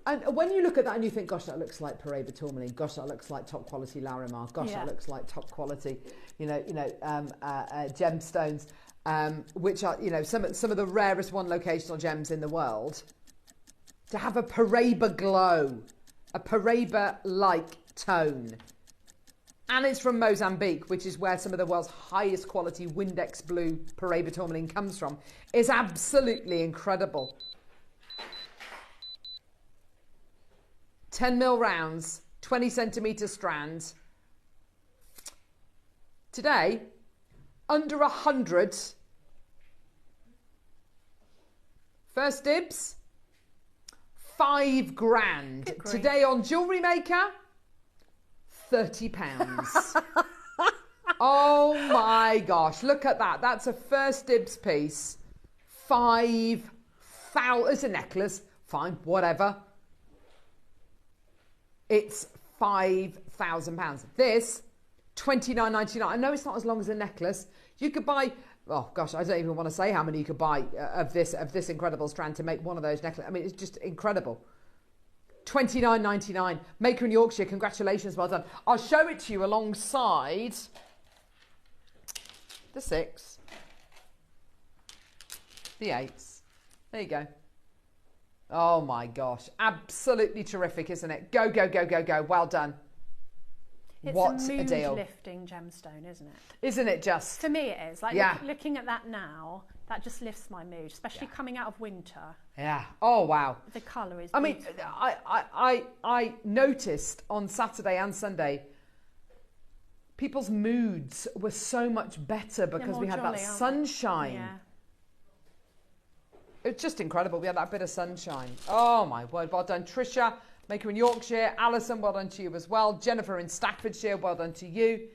And when you look at that and you think, gosh, that looks like Paraiba tourmaline, gosh, that looks like top quality Larimar, gosh, that looks like top quality, gemstones, which are, some of the rarest one locational gems in the world. To have a Paraiba glow, a Paraiba-like tone. And it's from Mozambique, which is where some of the world's highest quality Windex blue Paraiba tourmaline comes from, is absolutely incredible. 10 mil rounds, 20 centimetre strands. Today, under 100. First dibs, £5,000. Today on Jewellery Maker, £30. Oh my gosh, look at that. That's a first dibs piece. 5,000. It's a necklace. Fine, whatever. It's £5,000. This, $29.99. I know it's not as long as a necklace. You could buy, oh gosh, I don't even want to say how many you could buy of this incredible strand to make one of those necklaces. I mean, it's just incredible. $29.99. Maker in Yorkshire, congratulations, well done. I'll show it to you alongside the 6, the 8s. There you go. Oh my gosh, absolutely terrific, isn't it? Go, go, go, go, go. Well done.
It's
what
a
a deal.
Lifting gemstone, isn't it?
Isn't it just?
For me it is. Like looking at that now, that just lifts my mood, especially coming out of winter.
Yeah. Oh wow.
The colour is
beautiful. I mean, I noticed on Saturday and Sunday people's moods were so much better because we had that sunshine.
Yeah.
It's just incredible. We had that bit of sunshine. Oh my word. Well done, Trisha. Maker in Yorkshire. Alison, well done to you as well. Jennifer in Staffordshire, well done to you.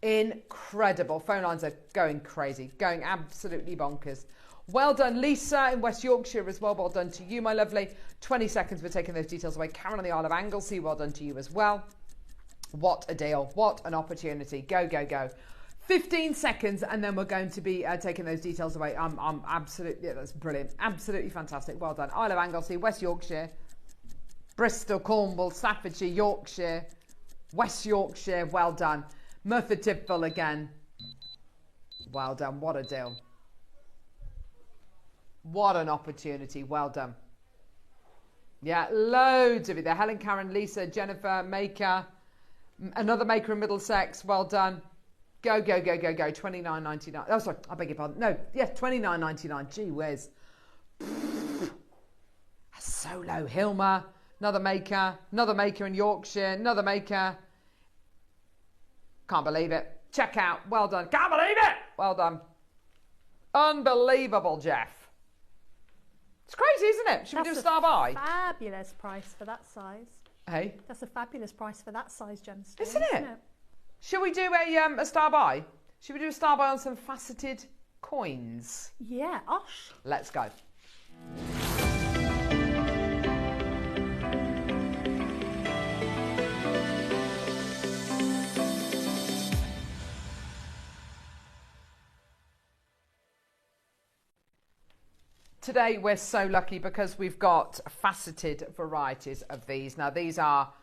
Incredible. Phone lines are going crazy, going absolutely bonkers. Well done, Lisa in West Yorkshire as well. Well done to you, my lovely. 20 seconds, we're taking those details away. Karen on the Isle of Anglesey, well done to you as well. What a deal. What an opportunity. Go, go, go. 15 seconds and then we're going to be taking those details away. I'm absolutely, that's brilliant. Absolutely fantastic. Well done. Isle of Anglesey, West Yorkshire, Bristol, Cornwall, Staffordshire, Yorkshire, West Yorkshire. Well done. Merthyr Tydfil again. Well done. What a deal. What an opportunity. Well done. Yeah, loads of it there. Helen, Karen, Lisa, Jennifer, Maker, another Maker in Middlesex. Well done. Go, go, go, go, go. $29.99. Oh, sorry. I beg your pardon. No. Yes, $29.99. Gee whiz. That's so low. Hilma. Another Maker. Another Maker in Yorkshire. Another Maker. Can't believe it. Check out. Well done. Can't believe it. Well done. Unbelievable, Jeff. It's crazy, isn't it? Should we do a star buy?
Fabulous price for that size.
Hey?
That's a fabulous price for that size gemstone.
Isn't it? Shall we do a star buy? Should we do a star buy on some faceted coins?
Yeah, osh.
Let's go. Today we're so lucky because we've got faceted varieties of these. Now these are,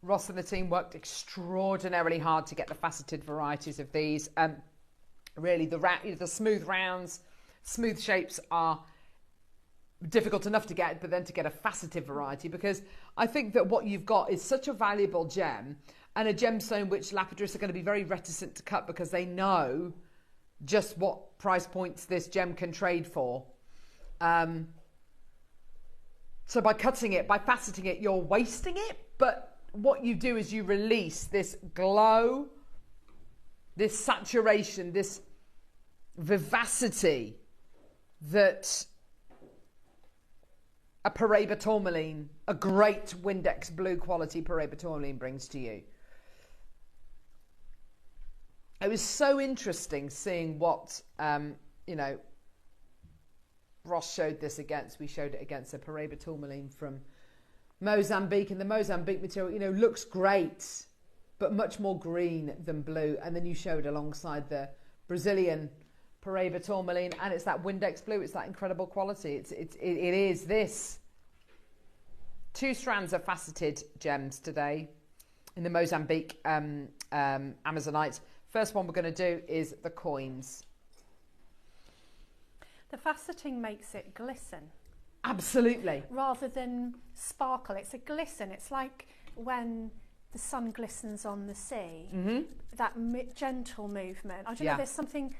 Ross and the team worked extraordinarily hard to get the faceted varieties of these. Really the smooth rounds, smooth shapes are difficult enough to get, but then to get a faceted variety, because I think that what you've got is such a valuable gem, and a gemstone which lapidarists are going to be very reticent to cut because they know just what price points this gem can trade for. So by cutting it, by faceting it, you're wasting it. But what you do is you release this glow, this saturation, this vivacity that a Paraiba tourmaline, a great Windex blue quality Paraiba tourmaline brings to you. It was so interesting seeing what, Ross showed this against. We showed it against a Paraiba tourmaline from Mozambique, and the Mozambique material, looks great, but much more green than blue. And then you showed alongside the Brazilian Paraiba tourmaline, and it's that Windex blue. It's that incredible quality. It is this. 2 strands of faceted gems today in the Mozambique Amazonite. First one we're going to do is the coins.
The faceting makes it glisten.
Absolutely.
Rather than sparkle, it's a glisten. It's like when the sun glistens on the sea. Mm-hmm. That gentle movement. I don't know, there's something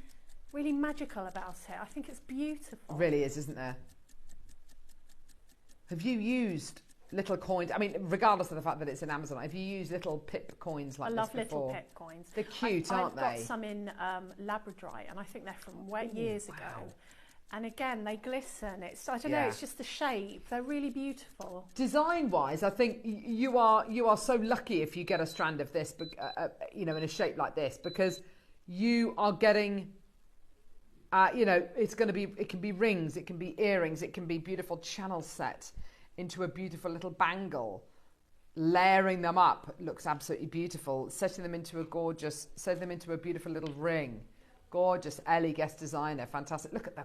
really magical about it. I think it's beautiful.
It really is, isn't there? Have you used little coins? I mean, regardless of the fact that it's in Amazon, have you used little pip coins like this before?
I love little pip coins.
They're cute, aren't they?
I've got some in Labradorite, and I think they're from years ago. And again, they glisten. I don't know, it's just the shape. They're really beautiful.
Design-wise, I think you are so lucky if you get a strand of this, in a shape like this, because you are getting, it can be rings, it can be earrings, it can be beautiful channel set into a beautiful little bangle. Layering them up looks absolutely beautiful. Setting them into a beautiful little ring. Gorgeous. Ellie, guest designer, fantastic. Look at the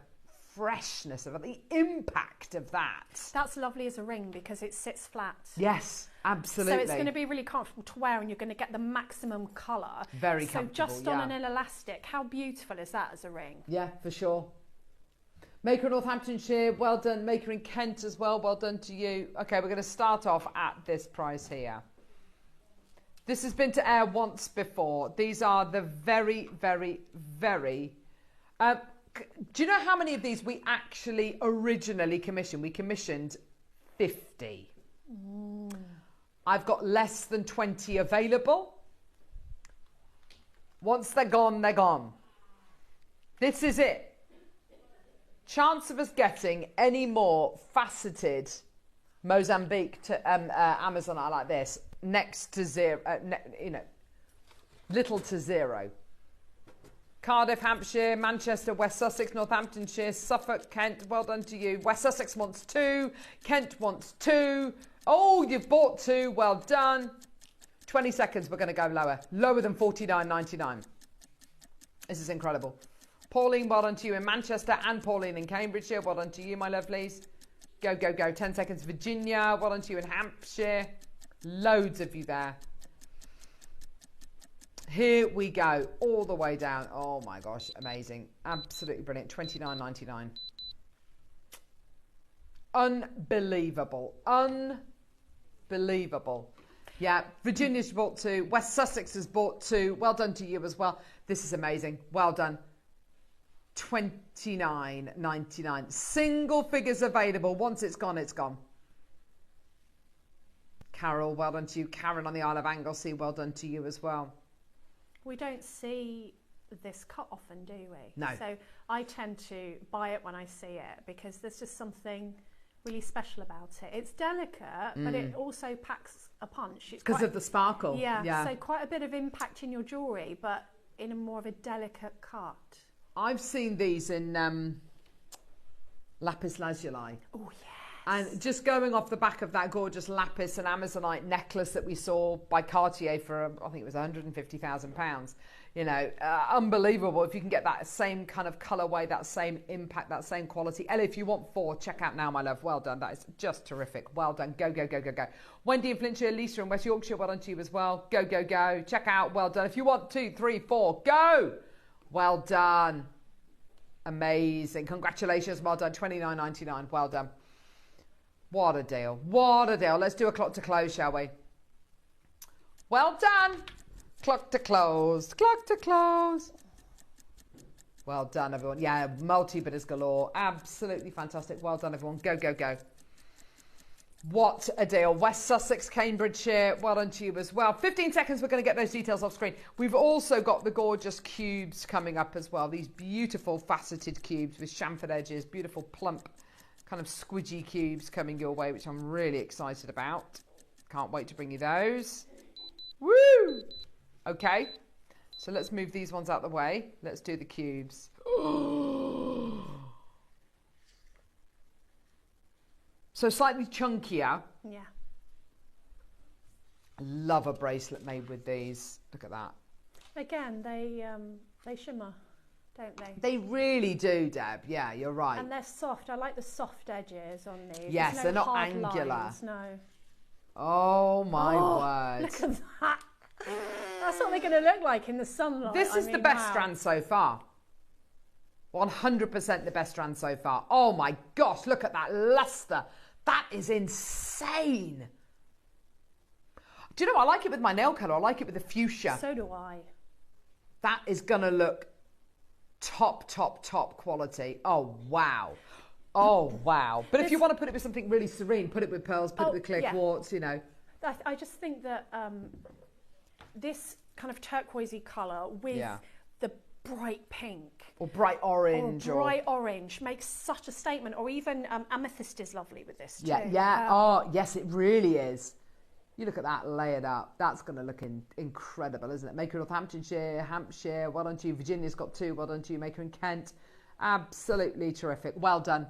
freshness of it, the impact of that.
That's lovely as a ring because it sits flat.
Yes, absolutely.
So it's going to be really comfortable to wear, and you're going to get the maximum colour.
Very comfortable.
So just on an elastic, how beautiful is that as a ring?
Yeah, for sure. Maker in Northamptonshire, well done. Maker in Kent as well, well done to you. Okay, we're going to start off at this price here. This has been to air once before. These are the very, very, very... do you know how many of these we actually originally commissioned? We commissioned 50. I've got less than 20 available. Once they're gone, they're gone. This is it. Chance of us getting any more faceted Mozambique to Amazonite like this, next to zero, little to zero. Cardiff, Hampshire, Manchester, West Sussex, Northamptonshire, Suffolk, Kent, well done to you. West Sussex wants 2, Kent wants 2. Oh, you've bought 2, well done. 20 seconds, we're going to go lower than $49.99. This is incredible. Pauline, well done to you in Manchester, and Pauline in Cambridgeshire, well done to you, my lovelies. Go, go, go, 10 seconds. Virginia, well done to you in Hampshire. Loads of you there. Here we go, all the way down. Oh my gosh, amazing. Absolutely brilliant. $29.99. Unbelievable. Unbelievable. Yeah, Virginia's bought 2. West Sussex has bought 2. Well done to you as well. This is amazing. Well done. $29.99. Single figures available. Once it's gone, it's gone. Carol, well done to you. Karen on the Isle of Anglesey, well done to you as well.
We don't see this cut often, do we?
No.
So I tend to buy it when I see it because there's just something really special about it. It's delicate, but it also packs a punch.
Because of the sparkle.
Yeah, so quite a bit of impact in your jewellery, but in a more of a delicate cut.
I've seen these in lapis lazuli.
Oh, yeah.
And just going off the back of that gorgeous lapis and Amazonite necklace that we saw by Cartier for, I think it was £150,000. You know, unbelievable. If you can get that same kind of colourway, that same impact, that same quality. Ellie, if you want 4, check out now, my love. Well done. That is just terrific. Well done. Go, go, go, go, go. Wendy in Flintshire, Lisa in West Yorkshire, well done to you as well. Go, go, go. Check out. Well done. If you want 2, 3, 4, go. Well done. Amazing. Congratulations. Well done. $29.99. Well done. What a deal. What a deal. Let's do a clock to close, shall we? Well done. Clock to close. Clock to close. Well done, everyone. Yeah, multi-bidders galore. Absolutely fantastic. Well done, everyone. Go, go, go. What a deal. West Sussex, Cambridgeshire. Well done to you as well. 15 seconds. We're going to get those details off screen. We've also got the gorgeous cubes coming up as well. These beautiful faceted cubes with chamfered edges. Beautiful plump kind of squidgy cubes coming your way, which I'm really excited about. Can't wait to bring you those. Woo! Okay, so let's move these ones out the way. Let's do the cubes. So slightly chunkier.
Yeah.
I love a bracelet made with these. Look at that.
Again, they shimmer, don't they?
They really do, Deb. Yeah, you're right.
And they're soft. I like the soft edges on these.
Yes,
no
they're not
hard
angular.
Lines, no.
Oh my word.
Look at that. That's what they're going to look like in the sunlight.
This is the best strand so far. 100% the best strand so far. Oh my gosh, look at that luster. That is insane. Do you know, I like it with my nail colour. I like it with the fuchsia.
So do I.
That is going to look top, top, top quality. Oh, wow. Oh, wow. But if you want to put it with something really serene, put it with pearls, put it with clear quartz, you know.
I just think that this kind of turquoisey colour with the bright pink
or bright orange
orange makes such a statement. Or even amethyst is lovely with this too.
Oh yes, it really is. You look at that layered up, that's going to look incredible, isn't it? Maker in Northamptonshire, Hampshire, well done to you. Virginia's got 2, well done to you. Maker in Kent, absolutely terrific. Well done.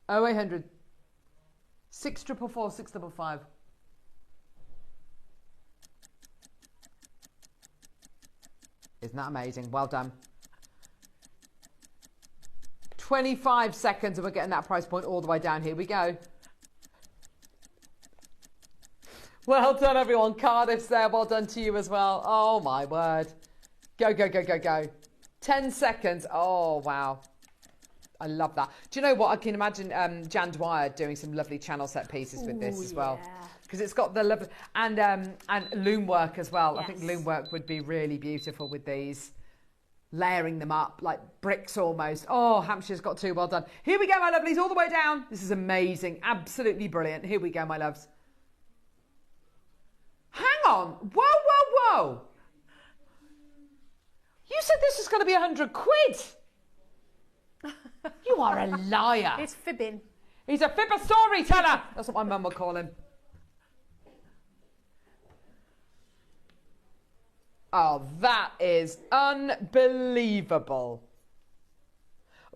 Oh, 0800 644 655. Isn't that amazing? Well done. 25 seconds and we're getting that price point all the way down. Here we go. Well done, everyone. Cardiff's there. Well done to you as well. Oh, my word. Go, go, go, go, go. 10 seconds. Oh, wow. I love that. Do you know what? I can imagine Jan Dwyer doing some lovely channel set pieces with this as well. Because it's got the lovely... And loom work as well. Yes. I think loom work would be really beautiful with these. Layering them up like bricks almost. Oh, Hampshire's got 2. Well done. Here we go, my lovelies. All the way down. This is amazing. Absolutely brilliant. Here we go, my loves. Hang on. Whoa, whoa, whoa. You said this was going to be 100 quid. You are a liar.
It's fibbing.
He's a fibber storyteller. That's what my mum would call him. Oh, that is unbelievable.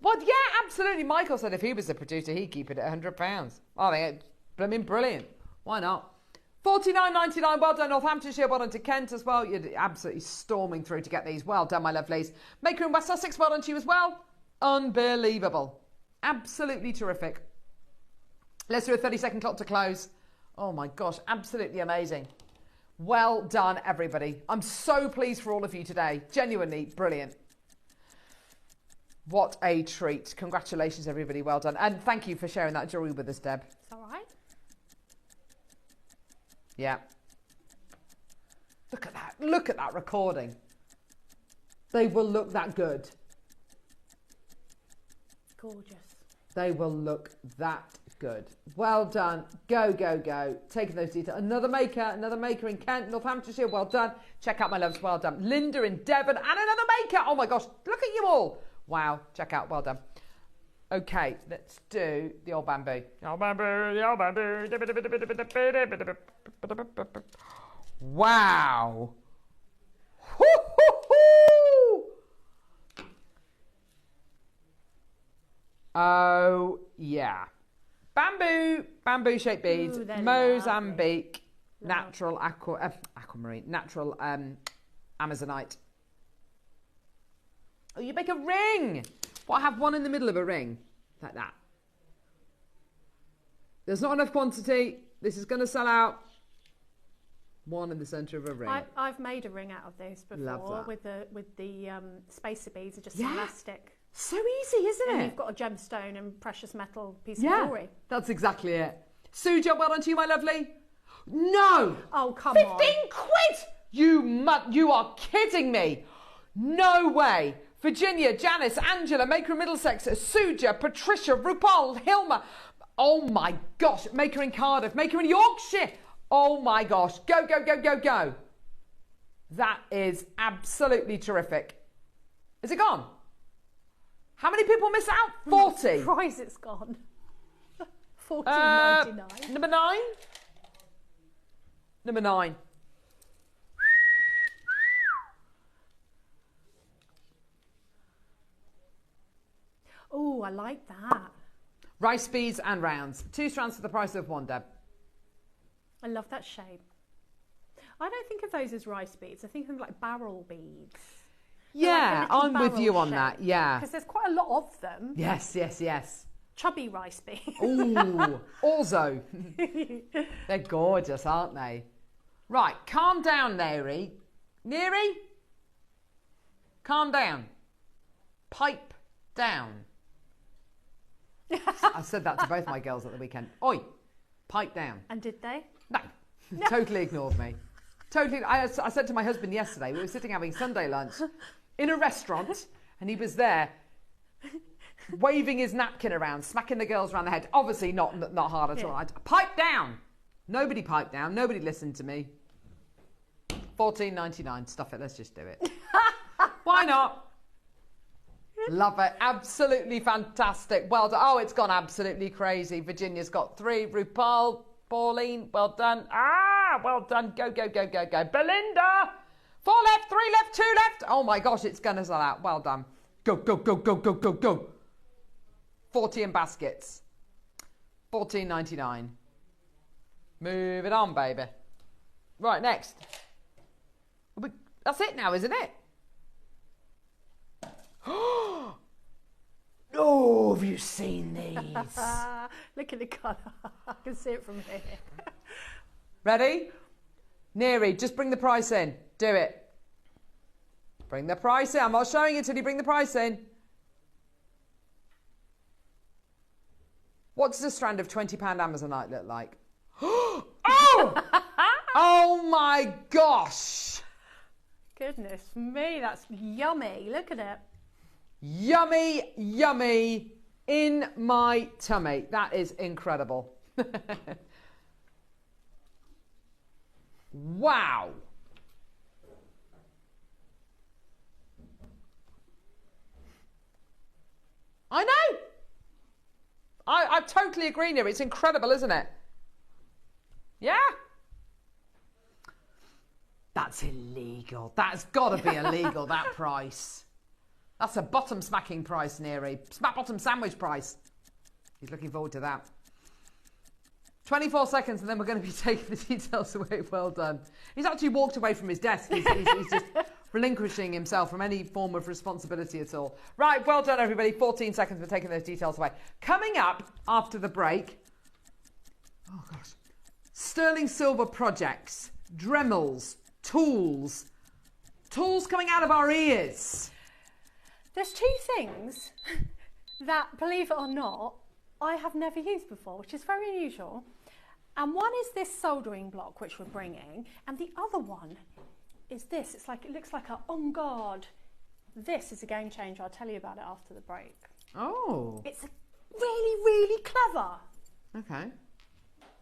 Well, yeah, absolutely. Michael said if he was the producer, he'd keep it at £100. I think it's blooming brilliant. Why not? $49.99. Well done, Northamptonshire. Well done to Kent as well. You're absolutely storming through to get these. Well done, my lovelies. Maker in West Sussex. Well done to you as well. Unbelievable. Absolutely terrific. Let's do a 30-second clock to close. Oh my gosh, absolutely amazing. Well done, everybody. I'm so pleased for all of you today. Genuinely brilliant. What a treat. Congratulations, everybody. Well done. And thank you for sharing that jewellery with us, Deb.
It's all right.
Yeah. Look at that. Look at that recording. They will look that good.
Gorgeous.
They will look that good. Well done. Go, go, go. Taking those details. Another maker in Kent, Northamptonshire. Well done. Check out my loves. Well done. Linda in Devon and another maker. Oh my gosh. Look at you all. Wow. Check out. Well done. Okay, let's do the old bamboo. The old bamboo, the old bamboo. Wow. Oh, yeah. Bamboo shaped beads,
Ooh, they're
Mozambique, natural aquamarine, natural Amazonite. Oh, you make a ring. Well, I have one in the middle of a ring, like that. There's not enough quantity. This is going to sell out. One in the centre of a ring.
I've made a ring out of this before with the spacer beads are just elastic.
So easy, isn't
and
it?
You've got a gemstone and precious metal piece of jewellery.
That's exactly it. Suja, well done to you, my lovely. No!
Oh, come
15
on.
15 quid! You are kidding me. No way. Virginia, Janice, Angela, Maker in Middlesex, Suja, Patricia, RuPaul, Hilma. Oh my gosh. Maker in Cardiff, Maker in Yorkshire. Oh my gosh. Go, go, go, go, go. That is absolutely terrific. Is it gone? How many people miss out? 40.
Price, it's gone. $14.99.
Number 9. Number 9.
Oh, I like that.
Rice beads and rounds. 2 strands for the price of 1, Deb.
I love that shape. I don't think of those as rice beads. I think of them like barrel beads.
Yeah,
like
I'm with you on that. Yeah.
Because there's quite a lot of them.
Yes, yes, yes.
Chubby rice beads.
Ooh, also. They're gorgeous, aren't they? Right, calm down, Neri. Neri? Calm down. Pipe down. I said that to both my girls at the weekend. Oi, pipe down.
And did they?
No, totally ignored me. Totally. I said to my husband yesterday, we were sitting having Sunday lunch in a restaurant, and he was there waving his napkin around, smacking the girls around the head. Obviously not hard at all. I pipe down. Nobody piped down. Nobody listened to me. $14.99. Stuff it. Let's just do it. Why not? Love it. Absolutely fantastic. Well done. Oh, it's gone absolutely crazy. Virginia's got 3. RuPaul, Pauline, well done. Well done. Go, go, go, go, go. Belinda, 4 left, 3 left, 2 left. Oh my gosh, it's going to sell out. Well done. Go, go, go, go, go, go, go. 40 in baskets. $14.99. Move it on, baby. Right, next. That's it now, isn't it? Oh, have you seen these?
Look at the colour. I can see it from here.
Ready? Neri, just bring the price in. Do it. Bring the price in. I'm not showing it till you bring the price in. What does a strand of £20 Amazonite look like? Oh! Oh my gosh!
Goodness me, that's yummy. Look at it.
Yummy, yummy in my tummy. That is incredible. Wow. I know. I totally agree, Neri. It's incredible, isn't it? Yeah. That's illegal. That's got to be illegal, that price. That's a bottom smacking price, Neri. Bottom sandwich price. He's looking forward to that. 24 seconds and then we're going to be taking the details away. Well done. He's actually walked away from his desk. He's just relinquishing himself from any form of responsibility at all. Right, well done, everybody. 14 seconds. We're taking those details away. Coming up after the break, oh gosh, sterling silver projects, Dremels, tools coming out of our ears.
There's 2 things that, believe it or not, I have never used before, which is very unusual. And one is this soldering block, which we're bringing, and the other one is this. It looks like a on guard. This is a game changer. I'll tell you about it after the break.
Oh.
It's really, really clever.
Okay.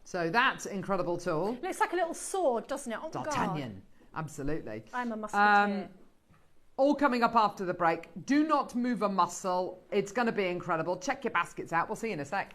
So that's an incredible tool.
Looks like a little sword, doesn't it? On
D'Artagnan.
guard.
Absolutely.
I'm a musketeer.
All coming up after the break. Do not move a muscle. It's going to be incredible. Check your baskets out. We'll see you in a sec.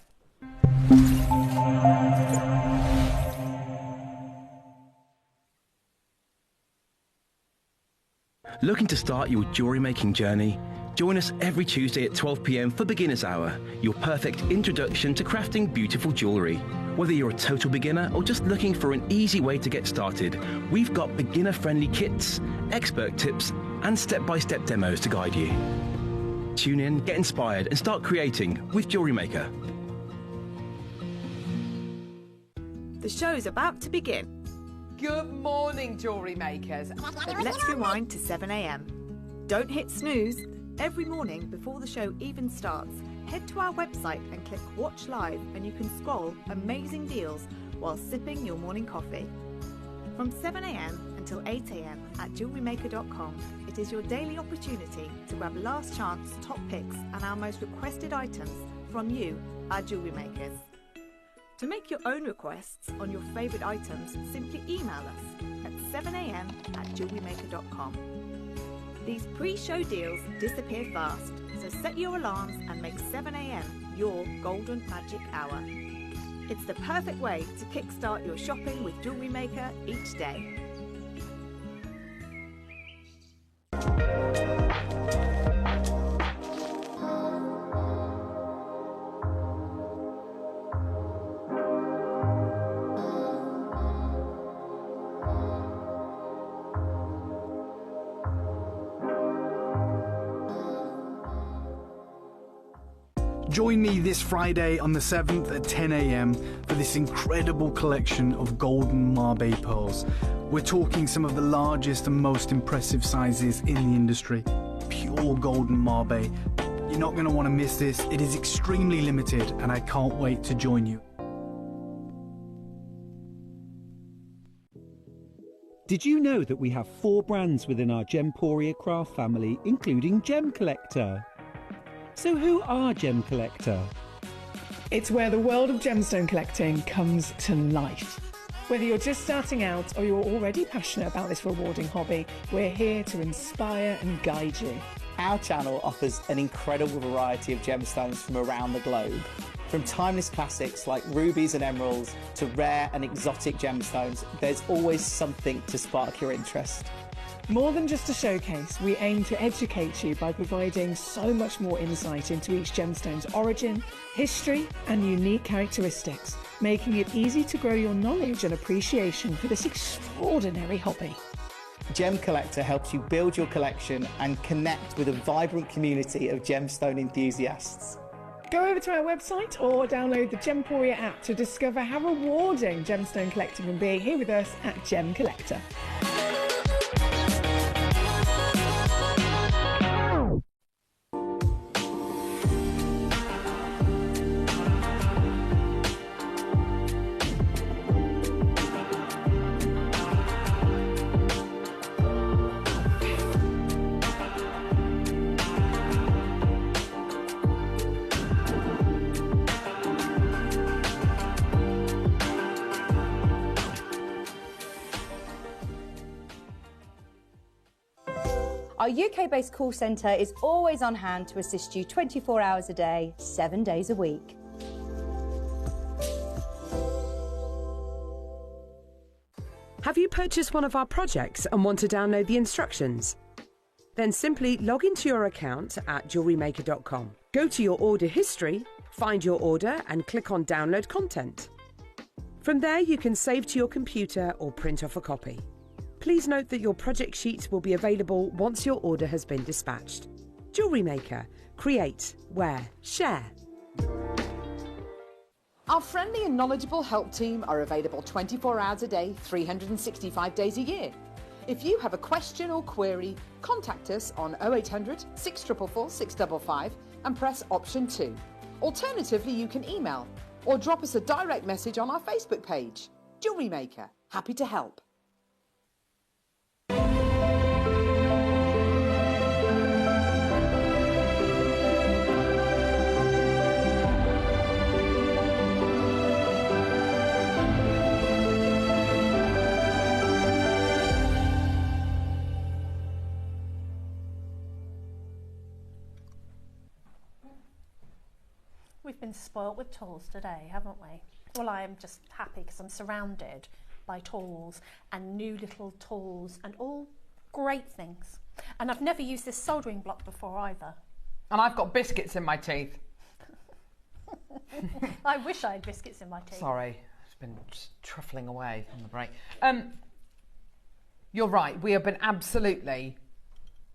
Looking to start your jewellery making journey? Join us every Tuesday at 12 p.m. for Beginner's Hour, your perfect introduction to crafting beautiful jewellery. Whether you're a total beginner or just looking for an easy way to get started, we've got beginner-friendly kits, expert tips, and step-by-step demos to guide you. Tune in, get inspired, and start creating with Jewellery Maker.
The show's about to begin.
Good morning, Jewellery Makers.
Let's rewind to 7 a.m. Don't hit snooze. Every morning before the show even starts, head to our website and click Watch Live and you can scroll amazing deals while sipping your morning coffee. From 7 a.m. until 8 a.m. at JewelleryMaker.com, it is your daily opportunity to grab last chance top picks and our most requested items from you, our Jewellery Makers. To make your own requests on your favourite items, simply email us at 7 a.m. at JewelleryMaker.com. These pre-show deals disappear fast, so set your alarms and make 7 a.m. your golden magic hour. It's the perfect way to kickstart your shopping with Jewellery Maker each day.
Join me this Friday on the 7th at 10 a.m. for this incredible collection of golden Mabe pearls. We're talking some of the largest and most impressive sizes in the industry. Pure golden Mabe. You're not going to want to miss this. It is extremely limited and I can't wait to join you.
Did you know that we have 4 brands within our Gemporia craft family, including Gem Collector? So who are Gem Collector?
It's where the world of gemstone collecting comes to life. Whether you're just starting out or you're already passionate about this rewarding hobby, we're here to inspire and guide you.
Our channel offers an incredible variety of gemstones from around the globe. From timeless classics like rubies and emeralds to rare and exotic gemstones, there's always something to spark your interest.
More than just a showcase, we aim to educate you by providing so much more insight into each gemstone's origin, history, and unique characteristics, making it easy to grow your knowledge and appreciation for this extraordinary hobby.
Gem Collector helps you build your collection and connect with a vibrant community of gemstone enthusiasts.
Go over to our website or download the Gemporia app to discover how rewarding gemstone collecting can be here with us at Gem Collector.
Our UK-based call centre is always on hand to assist you 24 hours a day, 7 days a week.
Have you purchased one of our projects and want to download the instructions? Then simply log into your account at JewelleryMaker.com. Go to your order history, find your order and click on Download Content. From there you can save to your computer or print off a copy. Please note that your project sheet will be available once your order has been dispatched. Jewellery Maker. Create, wear, share.
Our friendly and knowledgeable help team are available 24 hours a day, 365 days a year. If you have a question or query, contact us on 0800 644 655 and press option 2. Alternatively, you can email or drop us a direct message on our Facebook page. Jewellery Maker, happy to help.
We've been spoilt with tools today, haven't we? Well, I am just happy because I'm surrounded by tools and new little tools and all great things. And I've never used this soldering block before either.
And I've got biscuits in my teeth.
I wish I had biscuits in my teeth.
Sorry, it's been just truffling away on the break. You're right, we have been absolutely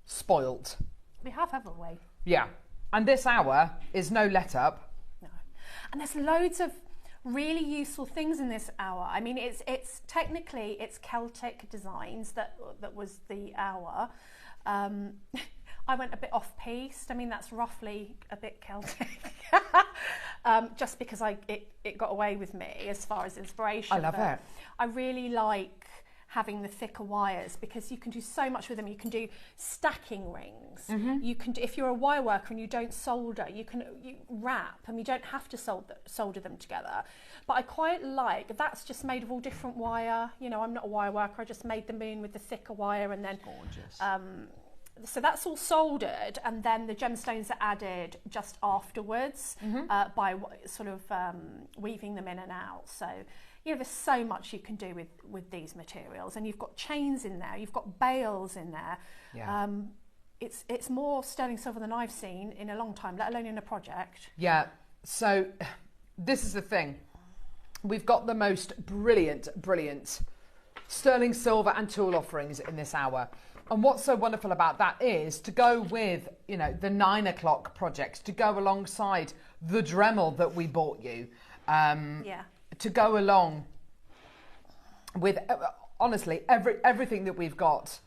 spoilt.
We have, haven't we?
Yeah. And this hour is no let up.
No. And there's loads of really useful things in this hour. I mean, it's technically it's Celtic designs that was the hour. I went a bit off-piste. I mean, that's roughly a bit Celtic. Just because it got away with me as far as inspiration.
I love it.
I really like having the thicker wires because you can do so much with them. You can do stacking rings.
Mm-hmm.
You can do, if you're a wire worker and you don't solder, you wrap, and you don't have to solder them together. But I quite like, that's just made of all different wire. You know, I'm not a wire worker. I just made the moon with the thicker wire, and then
gorgeous.
So that's all soldered, and then the gemstones are added just afterwards by sort of weaving them in and out. So, you know, there's so much you can do with these materials, and you've got chains in there, you've got bales in there.
Yeah.
It's more sterling silver than I've seen in a long time, let alone in a project.
Yeah. So this is the thing. We've got the most brilliant sterling silver and tool offerings in this hour. And what's so wonderful about that is to go with, you know, the 9 o'clock projects, to go alongside the Dremel that we bought you, to go along with, honestly, everything that we've got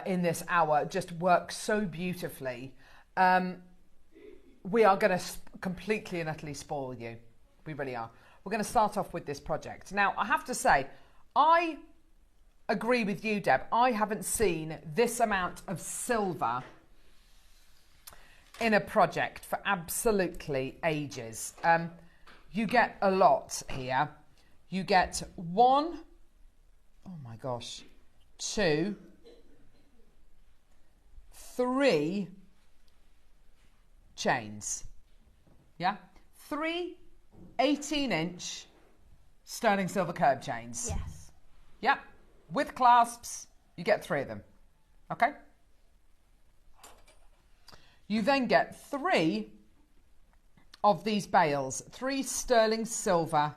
in this hour just works so beautifully. We are going to completely and utterly spoil you. We really are. We're going to start off with this project. Now, I have to say, I agree with you, Deb. I haven't seen this amount of silver in a project for absolutely ages. You get a lot here. You get 1, oh my gosh, 2, 3 chains. Yeah? 3 18-inch sterling silver curb chains.
Yes.
Yeah. With clasps, you get 3 of them. Okay? You then get 3 of these bales, 3 sterling silver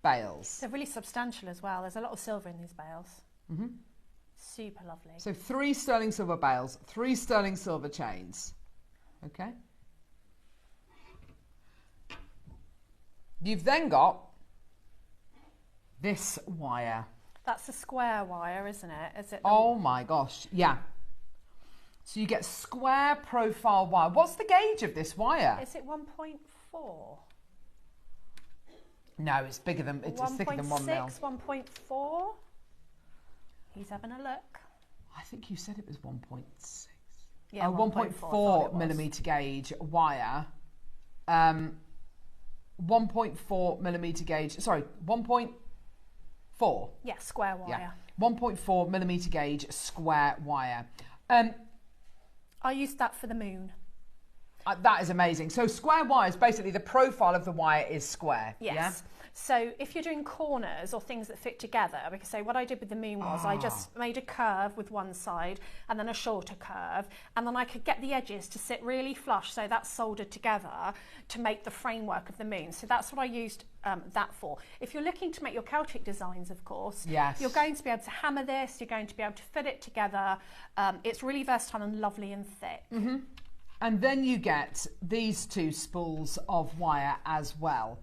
bales.
They're really substantial as well. There's a lot of silver in these bales.
Mm-hmm.
Super lovely.
So 3 sterling silver bales, 3 sterling silver chains. Okay? You've then got this wire.
That's a square wire, isn't it? Is it?
Oh my gosh, yeah. So you get square profile wire. What's the gauge of this wire?
Is it 1.4?
No, it's bigger than, it's thicker than 1 mil.
1.4? He's having a look.
I think you said it was 1.6.
Yeah,
1.4 millimeter gauge wire. 1.4 millimeter gauge, sorry, 1.4.
Yeah, square wire.
Yeah. 1.4 millimeter gauge square wire.
I used that for the moon.
That is amazing. So square wire is basically the profile of the wire is square.
Yes.
Yeah?
So if you're doing corners or things that fit together, because say what I did with the moon was I just made a curve with one side and then a shorter curve, and then I could get the edges to sit really flush, so that's soldered together to make the framework of the moon. So that's what I used that for. If you're looking to make your Celtic designs, of course,
yes,
you're going to be able to hammer this, you're going to be able to fit it together. It's really versatile and lovely and thick.
Mm-hmm. And then you get these 2 spools of wire as well.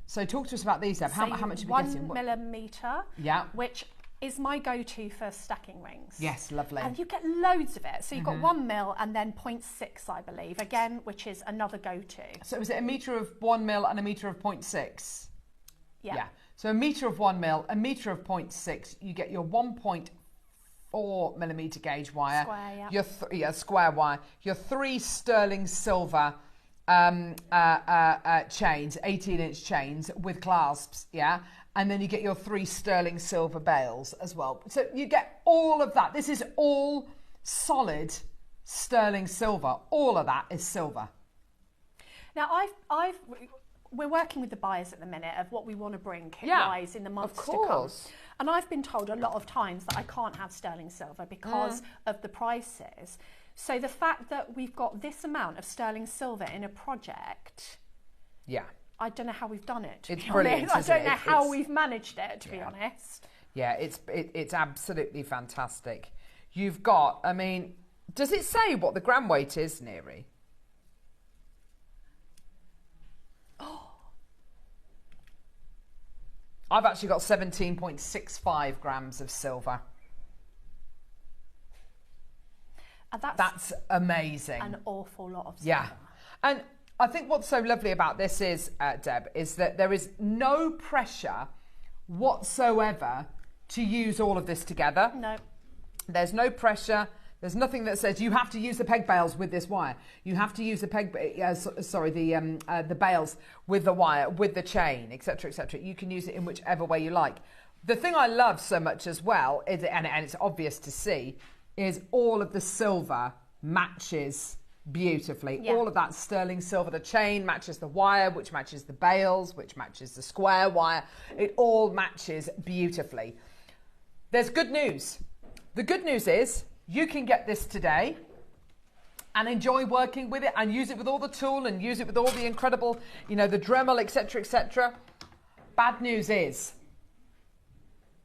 So talk to us about these, Deb. How much are we getting?
1 millimetre,
yeah,
which is my go-to for stacking rings.
Yes, lovely.
And you get loads of it. So you've got 1 mil and then 0.6, I believe, again, which is another go-to. So
is it a metre of 1 mil and a metre of 0.6?
Yeah.
So a metre of 1 mil, a metre of 0.6, you get your 1.4 millimetre gauge wire.
Square, yeah.
Your square wire. Your 3 sterling silver chains, 18-inch chains with clasps, yeah? And then you get your 3 sterling silver bales as well. So you get all of that. This is all solid sterling silver. All of that is silver.
Now, we're working with the buyers at the minute of what we want to bring kit-wise in the months to come. And I've been told a lot of times that I can't have sterling silver because of the prices. So the fact that we've got this amount of sterling silver in a project, I don't know how we've done it.
It's brilliant.
I don't know how we've managed it, to be honest.
Yeah, it's absolutely fantastic. You've got, I mean, does it say what the gram weight is, Neri? I've actually got 17.65 grams of silver.
And
that's amazing.
An awful lot of silver.
Yeah. And I think what's so lovely about this is, Deb, is that there is no pressure whatsoever to use all of this together.
No.
There's no pressure. There's nothing that says you have to use the peg bales with this wire. You have to use the the bales with the wire, with the chain, etc., etc. You can use it in whichever way you like. The thing I love so much as well, is, and it's obvious to see, is all of the silver matches beautifully.
Yeah.
All of that sterling silver, the chain matches the wire, which matches the bales, which matches the square wire. It all matches beautifully. There's good news. The good news is you can get this today and enjoy working with it and use it with all the tool and use it with all the incredible, you know, the Dremel, etc., etc. Bad news is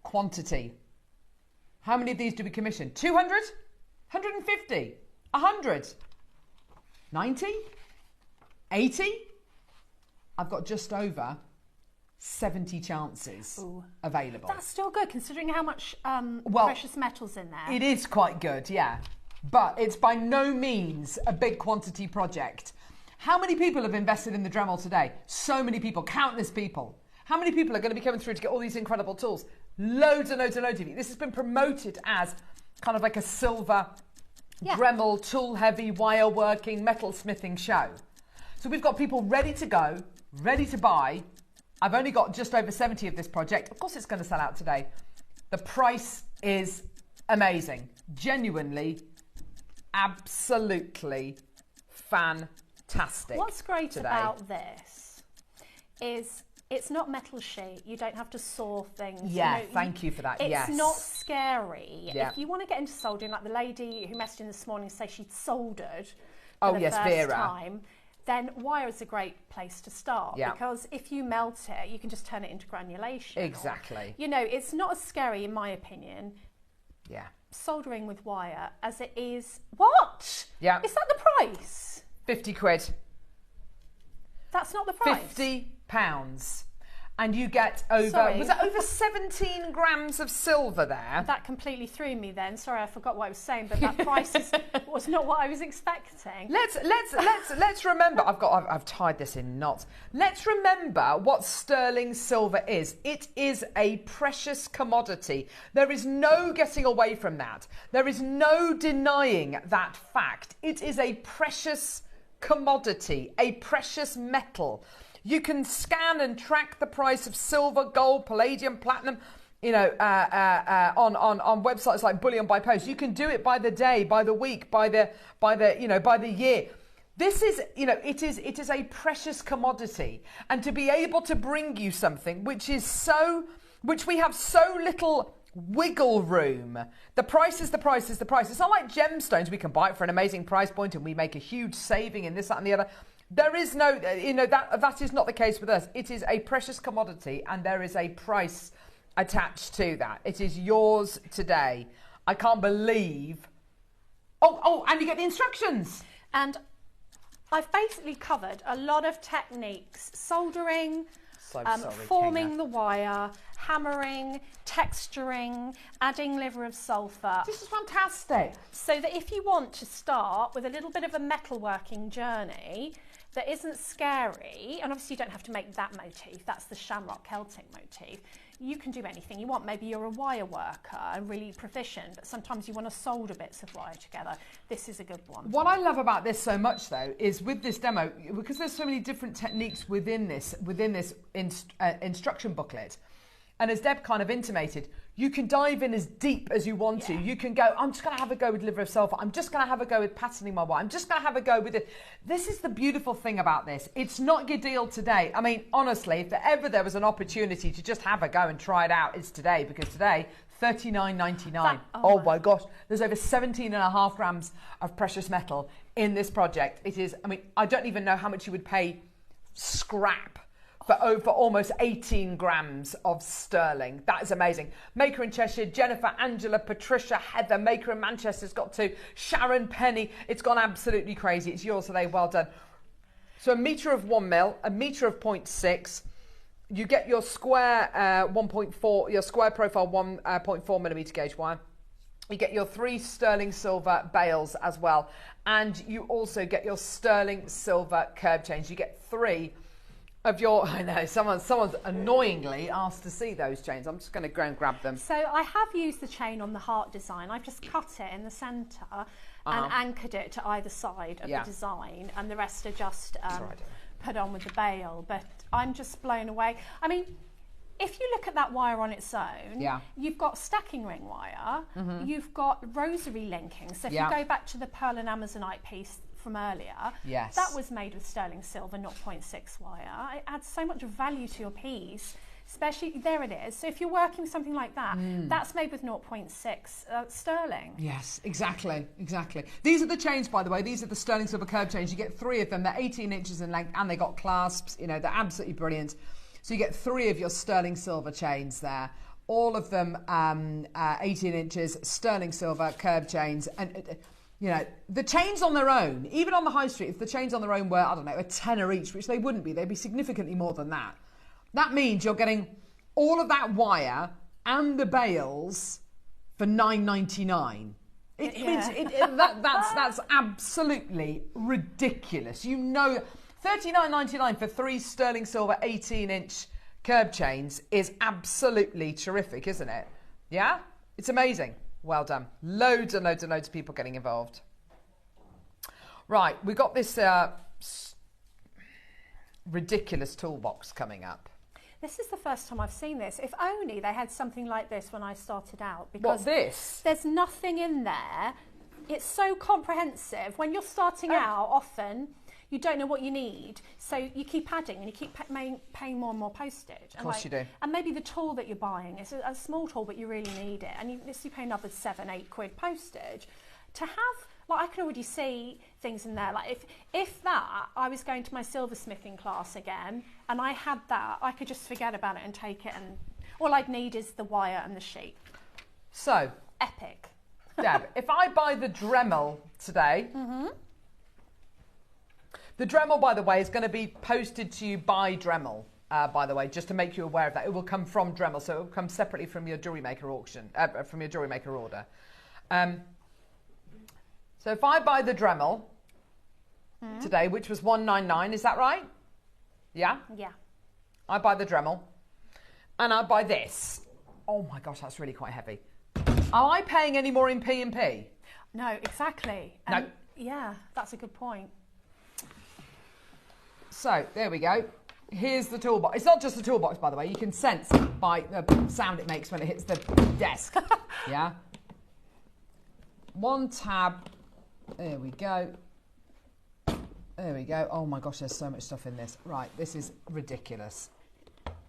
quantity. How many of these do we commission? 200? 150? 100? 90? 80? I've got just over 70 chances available.
That's still good, considering how much precious metal's in there.
It is quite good, yeah. But it's by no means a big quantity project. How many people have invested in the Dremel today? So many people, countless people. How many people are going to be coming through to get all these incredible tools? Loads and loads and loads of you. This has been promoted as kind of like a silver Dremel, tool-heavy, wire-working, metal-smithing show. So we've got people ready to go, ready to buy. I've only got just over 70 of this project. Of course it's going to sell out today. The price is amazing. Genuinely, absolutely fantastic.
What's great about this is it's not metal sheet. You don't have to saw things.
Yeah, you know, thank you for that.
It's not scary.
Yeah.
If you want to get into soldering, like the lady who messaged in this morning say she'd soldered
for
the first
Vera.
time, then wire is a great place to start because if you melt it, you can just turn it into granulation.
Exactly.
You know, it's not as scary, in my opinion,
Yeah.
soldering with wire as it is. What?
Yeah.
Is that the price?
50 quid.
That's not the price.
£50. And you get over, was it over 17 grams of silver there?
That completely threw me then. Sorry, I forgot what I was saying, but that price was not what I was expecting.
Let's remember, I've tied this in knots. Let's remember what sterling silver is. It is a precious commodity. There is no getting away from that. There is no denying that fact. It is a precious commodity, a precious metal. You can scan and track the price of silver, gold, palladium, platinum, you know, on websites like Bullion by Post. You can do it by the day, by the week, by the year. This is, you know, it is a precious commodity, and to be able to bring you something which we have so little wiggle room. The price is the price is the price. It's not like gemstones. We can buy it for an amazing price point and we make a huge saving in this, that, and the other. There is no, you know, that is not the case with us. It is a precious commodity and there is a price attached to that. It is yours today. I can't believe. Oh, and you get the instructions.
And I've basically covered a lot of techniques: soldering, forming the wire, hammering, texturing, adding liver of sulphur.
This is fantastic.
So that if you want to start with a little bit of a metalworking journey that isn't scary, and obviously you don't have to make that motif, that's the Shamrock Celtic motif. You can do anything you want. Maybe you're a wire worker and really proficient, but sometimes you want to solder bits of wire together. This is a good one.
What I love about this so much, though, is with this demo, because there's so many different techniques within this instruction booklet, And as Deb kind of intimated, you can dive in as deep as you want to. You can go, I'm just going to have a go with liver of sulphur. I'm just going to have a go with patterning my wire. I'm just going to have a go with it. This is the beautiful thing about this. It's not your deal today. I mean, honestly, if ever there was an opportunity to just have a go and try it out, it's today. Because today, $39.99. Oh my gosh. There's over 17.5 grams of precious metal in this project. It is, I mean, I don't even know how much you would pay scrap for almost 18 grams of sterling. That is amazing. Maker in Cheshire, Jennifer, Angela, Patricia, Heather. Maker in Manchester's got 2. Sharon, Penny. It's gone absolutely crazy. It's yours today. Well done. So a metre of 1 mil, a metre of 0.6. You get your square 1.4, your square profile 1.4 millimetre gauge wire. You get your 3 sterling silver bales as well. And you also get your sterling silver curb chains. You get 3 of your, I know, someone's annoyingly asked to see those chains. I'm just going to go and grab them.
So I have used the chain on the heart design. I've just cut it in the centre and anchored it to either side of the design, and the rest are just put on with the bale. But I'm just blown away. I mean, if you look at that wire on its own, you've got stacking ring wire, you've got rosary linking. So if you go back to the pearl and amazonite piece from earlier, that was made with sterling silver 0.6 wire. It adds so much value to your piece, especially, there it is. So if you're working with something like that, that's made with 0.6 sterling.
Yes, exactly. These are the chains, by the way. These are the sterling silver curb chains. You get 3 of them. They're 18 inches in length, and they got clasps. You know, they're absolutely brilliant. So you get 3 of your sterling silver chains there. All of them 18 inches, sterling silver curb chains. And you know, the chains on their own, even on the high street, if the chains on their own were, I don't know, a tenner each, which they wouldn't be, they'd be significantly more than that. That means you're getting all of that wire and the bales for $9.99. That's absolutely ridiculous. You know, $39.99 for 3 sterling silver 18-inch curb chains is absolutely terrific, isn't it? Yeah? It's amazing. Well done. Loads and loads and loads of people getting involved. Right, we got this ridiculous toolbox coming up.
This is the first time I've seen this. If only they had something like this when I started out. Because
what, this?
There's nothing in there. It's so comprehensive. When you're starting out, often you don't know what you need, so you keep adding and you keep paying more and more postage.
Of course you do.
And maybe the tool that you're buying is a small tool, but you really need it, and you pay another 7-8 quid postage. To have, like, I can already see things in there. Like if that, I was going to my silversmithing class again, and I had that, I could just forget about it and take it, and all I'd need is the wire and the sheet.
So,
epic.
Deb, if I buy the Dremel today. The Dremel, by the way, is going to be posted to you by Dremel, by the way, just to make you aware of that. It will come from Dremel, so it will come separately from your Jewellery Maker auction, from your Jewellery Maker order. So if I buy the Dremel today, which was $199, is that right? Yeah?
Yeah.
I buy the Dremel, and I buy this. Oh my gosh, that's really quite heavy. Am I paying any more in P&P?
No, exactly.
No.
Yeah, that's a good point.
So, there we go. Here's the toolbox. It's not just the toolbox, by the way. You can sense by the sound it makes when it hits the desk. Yeah? 1 tab. There we go. There we go. Oh my gosh, there's so much stuff in this. Right, this is ridiculous.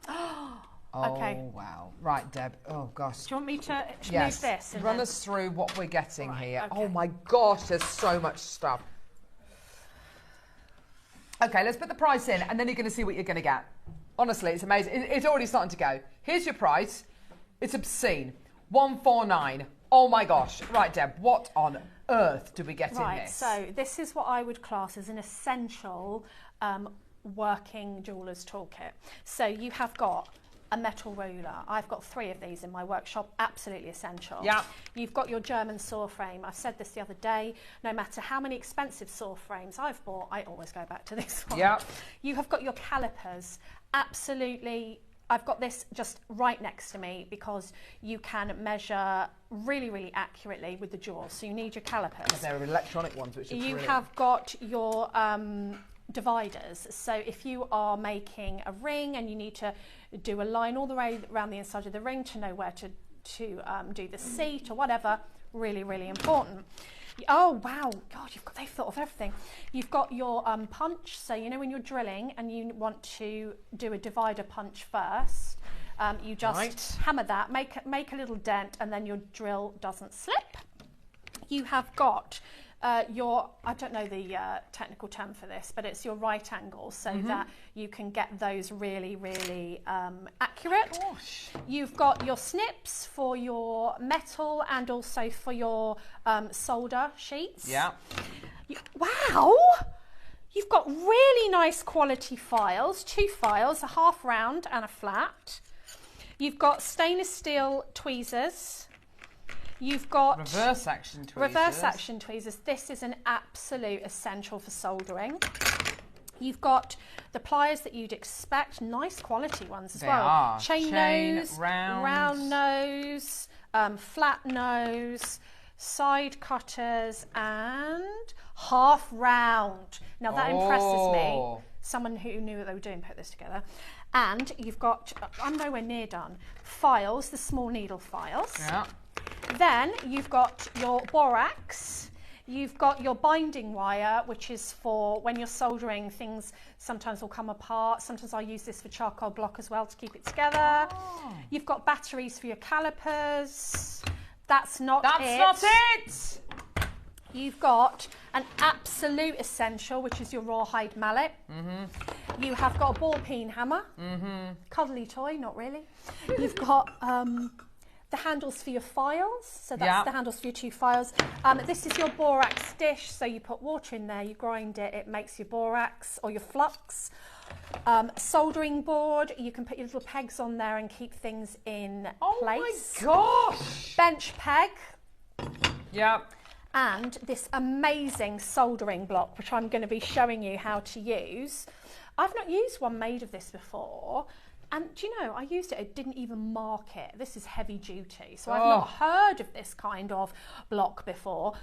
Oh,
okay.
Wow. Right, Deb. Oh, gosh.
Do you want me to move this?
Run us through what we're getting here. Okay. Oh, my gosh, there's so much stuff. Okay, let's put the price in, and then you're going to see what you're going to get. Honestly, it's amazing. It's already starting to go. Here's your price. It's obscene. $149. Oh, my gosh. Right, Deb, what on earth do we get in this?
Right, so this is what I would class as an essential working jeweller's toolkit. So you have got a metal ruler. I've got 3 of these in my workshop, absolutely essential.
Yeah.
You've got your German saw frame. I said this the other day, no matter how many expensive saw frames I've bought, I always go back to this one.
Yeah.
You have got your calipers, absolutely. I've got this just right next to me because you can measure really, really accurately with the jaws. So you need your calipers.
They're electronic ones, which are brilliant.
You have got your dividers. So if you are making a ring and you need to do a line all the way around the inside of the ring to know where to do the seat or whatever, really, really important. Oh wow, God, they've thought of everything. You've got your punch, so you know when you're drilling and you want to do a divider punch first, you just hammer that, make a little dent, and then your drill doesn't slip. You have got your, I don't know the technical term for this, but it's your right angle, so that you can get those really, really accurate. Gosh. You've got your snips for your metal and also for your solder sheets. Yeah. Wow! You've got really nice quality files, 2 files, a half round and a flat. You've got stainless steel tweezers. You've got reverse action tweezers. This is an absolute essential for soldering. You've got the pliers that you'd expect, nice quality ones as well. Chain nose, round nose, flat nose, side cutters, and half round. Now that impresses me. Someone who knew what they were doing put this together. And you've got, I'm nowhere near done, files, the small needle files. Yeah. Then you've got your borax, you've got your binding wire, which is for when you're soldering, things sometimes will come apart. Sometimes I use this for charcoal block as well to keep it together. You've got batteries for your calipers. That's not it. You've got an absolute essential, which is your rawhide mallet. You have got a ball peen hammer. Cuddly toy, not really. You've got the handles for your files, so that's the handles for your 2 files. This is your borax dish, so you put water in there, you grind it, it makes your borax or your flux. Soldering board, you can put your little pegs on there and keep things in place. Oh my gosh! Bench peg. Yep. And this amazing soldering block, which I'm going to be showing you how to use. I've not used one made of this before. And do you know, I used it, it didn't even mark it. This is heavy duty. So I've not heard of this kind of block before.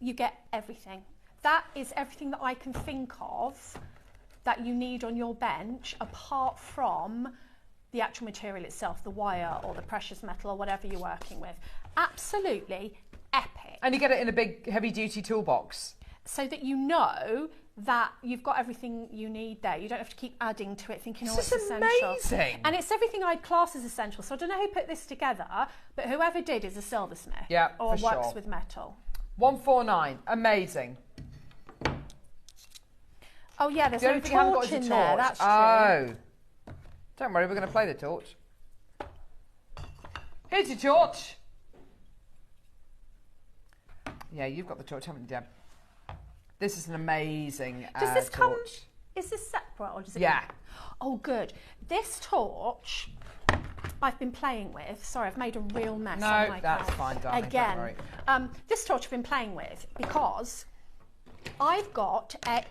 You get everything. That is everything that I can think of that you need on your bench, apart from the actual material itself, the wire or the precious metal or whatever you're working with. Absolutely epic.
And you get it in a big heavy duty toolbox.
So that you know that you've got everything you need there. You don't have to keep adding to it thinking, oh, it's essential. Amazing. And it's everything I'd class as essential. So I don't know who put this together, but whoever did is a silversmith. Yeah, or works with metal.
149, amazing.
Oh yeah, there's no torch in there, that's true.
Oh. Don't worry, we're going to play the torch. Here's your torch. Yeah, you've got the torch, haven't you, Deb? This is an amazing
Does this
torch.
come, is this separate or does it
Yeah.
Oh, good. This torch I've been playing with. Sorry, I've made a real mess.
No, that's fine, darling.
Again,
don't worry.
This torch I've been playing with because I've got a,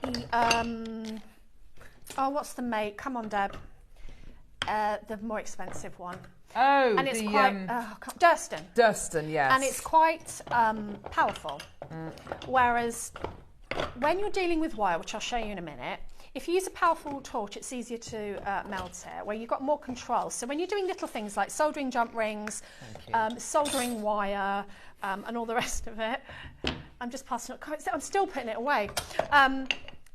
oh, what's the make? Come on, Deb. The more expensive one.
Oh,
and it's quite Durston.
Durston, yes.
And it's quite powerful. Whereas when you're dealing with wire, which I'll show you in a minute, if you use a powerful torch, it's easier to melt it, where you've got more control. So when you're doing little things like soldering jump rings, soldering wire, and all the rest of it, I'm just passing it. I'm still putting it away.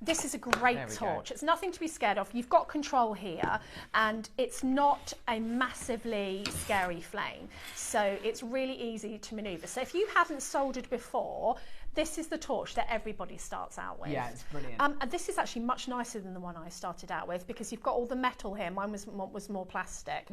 This is a great torch. It's nothing to be scared of. You've got control here, and it's not a massively scary flame. So it's really easy to maneuver. So if you haven't soldered before, this is the torch that everybody starts out with.
Yeah, it's brilliant.
And this is actually much nicer than the one I started out with because you've got all the metal here. Mine was more plastic.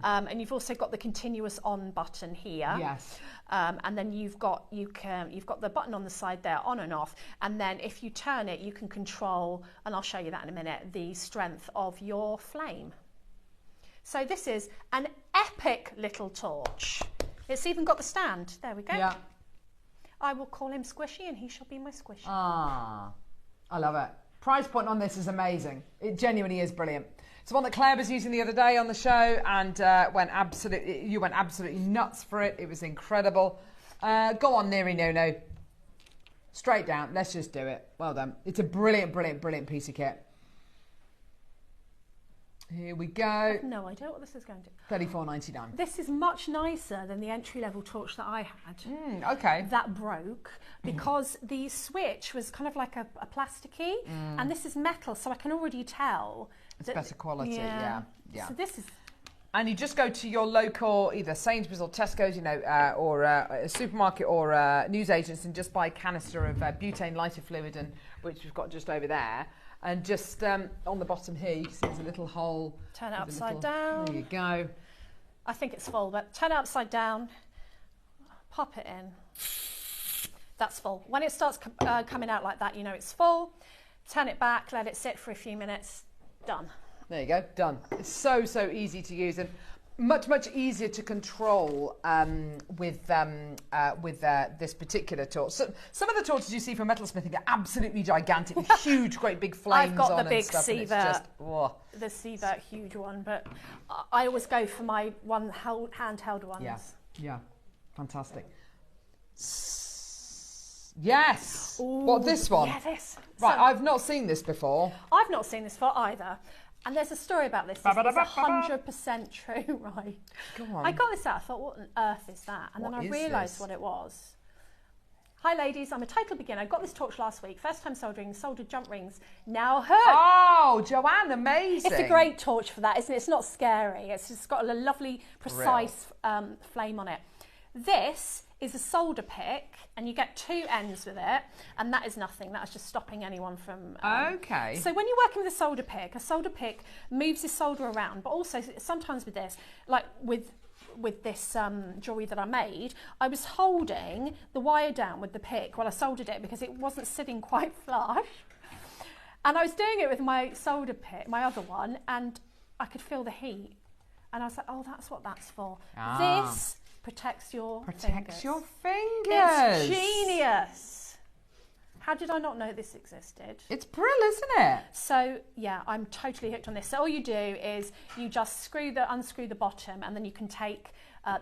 And you've also got the continuous on button here.
Yes.
And then you've got the button on the side there, on and off. And then if you turn it, you can control, and I'll show you that in a minute, the strength of your flame. So this is an epic little torch. It's even got the stand. There we go.
Yeah.
I will call him Squishy and he shall be my Squishy.
Ah, I love it. Price point on this is amazing. It genuinely is brilliant. It's one that Claire was using the other day on the show and you went absolutely nuts for it. It was incredible. Go on, Neri No. Straight down. Let's just do it. Well done. It's a brilliant, brilliant, brilliant piece of kit. Here we go.
I have no idea what this is going to do.
$34.99.
This is much nicer than the entry-level torch that I had.
Okay.
That broke because the switch was kind of like a plasticky, and this is metal, so I can already tell.
It's better quality, yeah.
So this is...
And you just go to your local, either Sainsbury's or Tesco's, you know, or a supermarket or newsagents, and just buy a canister of butane lighter fluid, and which we've got just over there. And just on the bottom here, you can see there's a little hole.
Turn it upside down.
There you go.
I think it's full, but turn it upside down. Pop it in. That's full. When it starts coming out like that, you know it's full. Turn it back, let it sit for a few minutes. Done.
There you go, done. It's so, so easy to use and much, much easier to control with this particular torch. So, some of the torches you see for metalsmithing are absolutely gigantic, with huge, great big flames.
I've got
on
the big
and stuff,
Sievert,
and it's just,
the Sievert huge one, but I always go for my handheld ones.
Yeah, fantastic. Yes.
Ooh,
what, this one?
Yeah, this.
Right,
So,
I've not seen this before.
I've not seen this before either. And there's a story about this. It's 100% true, right?
Go on.
I got this out. I thought, what on earth is that? And
What
then I
is
realised
this?
what it was. Hi, ladies. I'm a total beginner. I got this torch last week. First time soldering, soldered jump rings. Now hurt.
Oh, Joanne, amazing.
It's a great torch for that, isn't it? It's not scary. It's just got a lovely, precise flame on it. This is a solder pick, and you get 2 ends with it, and that is nothing. That is just stopping anyone from...
okay.
So when you're working with a solder pick moves the solder around, but also sometimes with this, like with this jewellery that I made, I was holding the wire down with the pick while I soldered it because it wasn't sitting quite flush. And I was doing it with my solder pick, my other one, and I could feel the heat. And I was like, oh, that's what that's for. This protects your fingers.
Your fingers.
It's genius. How did I not know this existed?
It's brilliant, isn't it?
So yeah, I'm totally hooked on this. So all you do is you just unscrew the bottom, and then you can take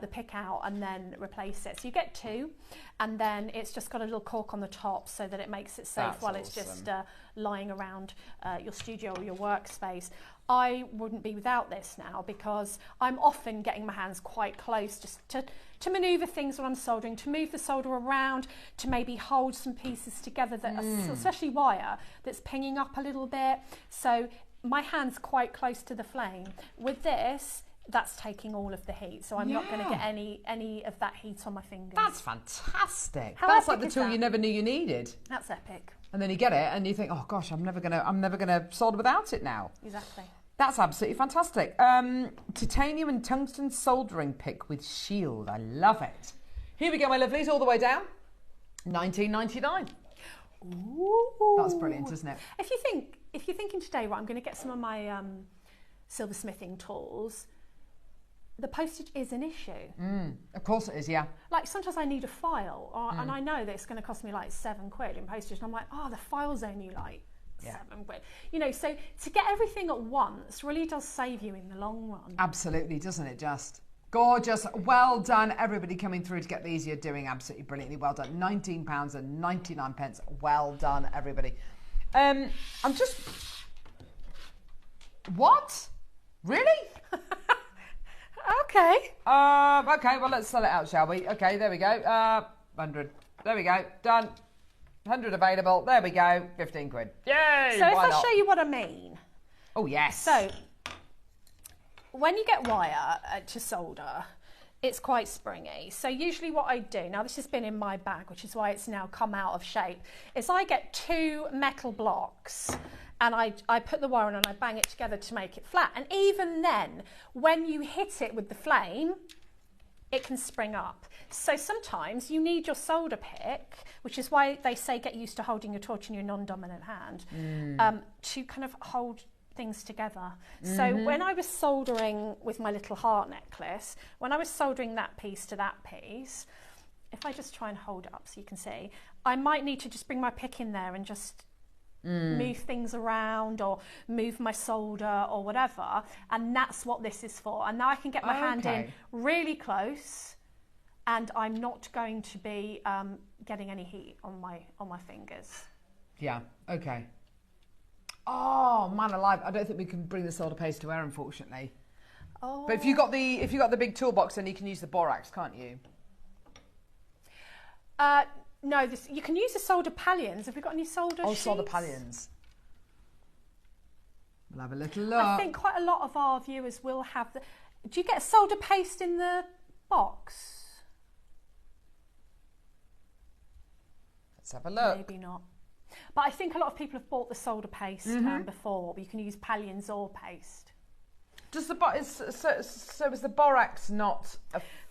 the pick out and then replace it. So you get 2, and then it's just got a little cork on the top so that it makes it safe while it's just lying around your studio or your workspace. I wouldn't be without this now because I'm often getting my hands quite close just to manoeuvre things when I'm soldering, to move the solder around, to maybe hold some pieces together that are, especially wire, that's pinging up a little bit. So my hand's quite close to the flame. With this, that's taking all of the heat, so I'm not going to get any of that heat on my fingers.
That's fantastic.
How
That's
epic
like the
is
tool
that?
you never knew you needed.
That's epic.
And then you get it and you think, oh gosh, I'm never gonna solder without it now.
Exactly.
That's absolutely fantastic. Titanium and tungsten soldering pick with shield. I love it. Here we go, my lovelies, all the way down. $19.99.
Ooh.
That's brilliant, isn't it?
If you're thinking today, right, I'm going to get some of my silversmithing tools. The postage is an issue.
Of course it is, yeah.
Like sometimes I need a file, and I know that it's going to cost me like £7 in postage, and I'm like, oh, the file's only like £7. You know, so to get everything at once really does save you in the long run.
Absolutely, doesn't it? Just gorgeous. Well done, everybody coming through to get these. You're doing absolutely brilliantly well done. £19.99. Well done, everybody. I'm just... What? Really?
Okay.
Okay, well, let's sell it out, shall we? Okay, there we go. 100. There we go. Done. 100 available. There we go. 15 quid. Yay!
So if I show you what I mean.
Oh, yes.
So when you get wire to solder, it's quite springy. So usually what I do, now this has been in my bag, which is why it's now come out of shape, is I get 2 metal blocks and I put the wire on and I bang it together to make it flat. And even then, when you hit it with the flame, it can spring up. So sometimes you need your solder pick, which is why they say get used to holding your torch in your non-dominant hand, to kind of hold things together. So when I was soldering with my little heart necklace, when I was soldering that piece to that piece, if I just try and hold it up so you can see, I might need to just bring my pick in there and just move things around or move my solder or whatever, and that's what this is for. And now I can get my hand in really close and I'm not going to be getting any heat on my fingers.
Yeah, okay. Oh, man alive, I don't think we can bring the solder paste to air, unfortunately.
Oh.
But if you got the big toolbox, then you can use the borax, can't you?
No, you can use the solder pallions. Have we got any solder sheets?
Solder pallions. We'll have a little look.
I think quite a lot of our viewers will have the... Do you get solder paste in the box?
Let's have a look.
Maybe not. But I think a lot of people have bought the solder paste before. You can use pallions or paste.
Does so is the borax not...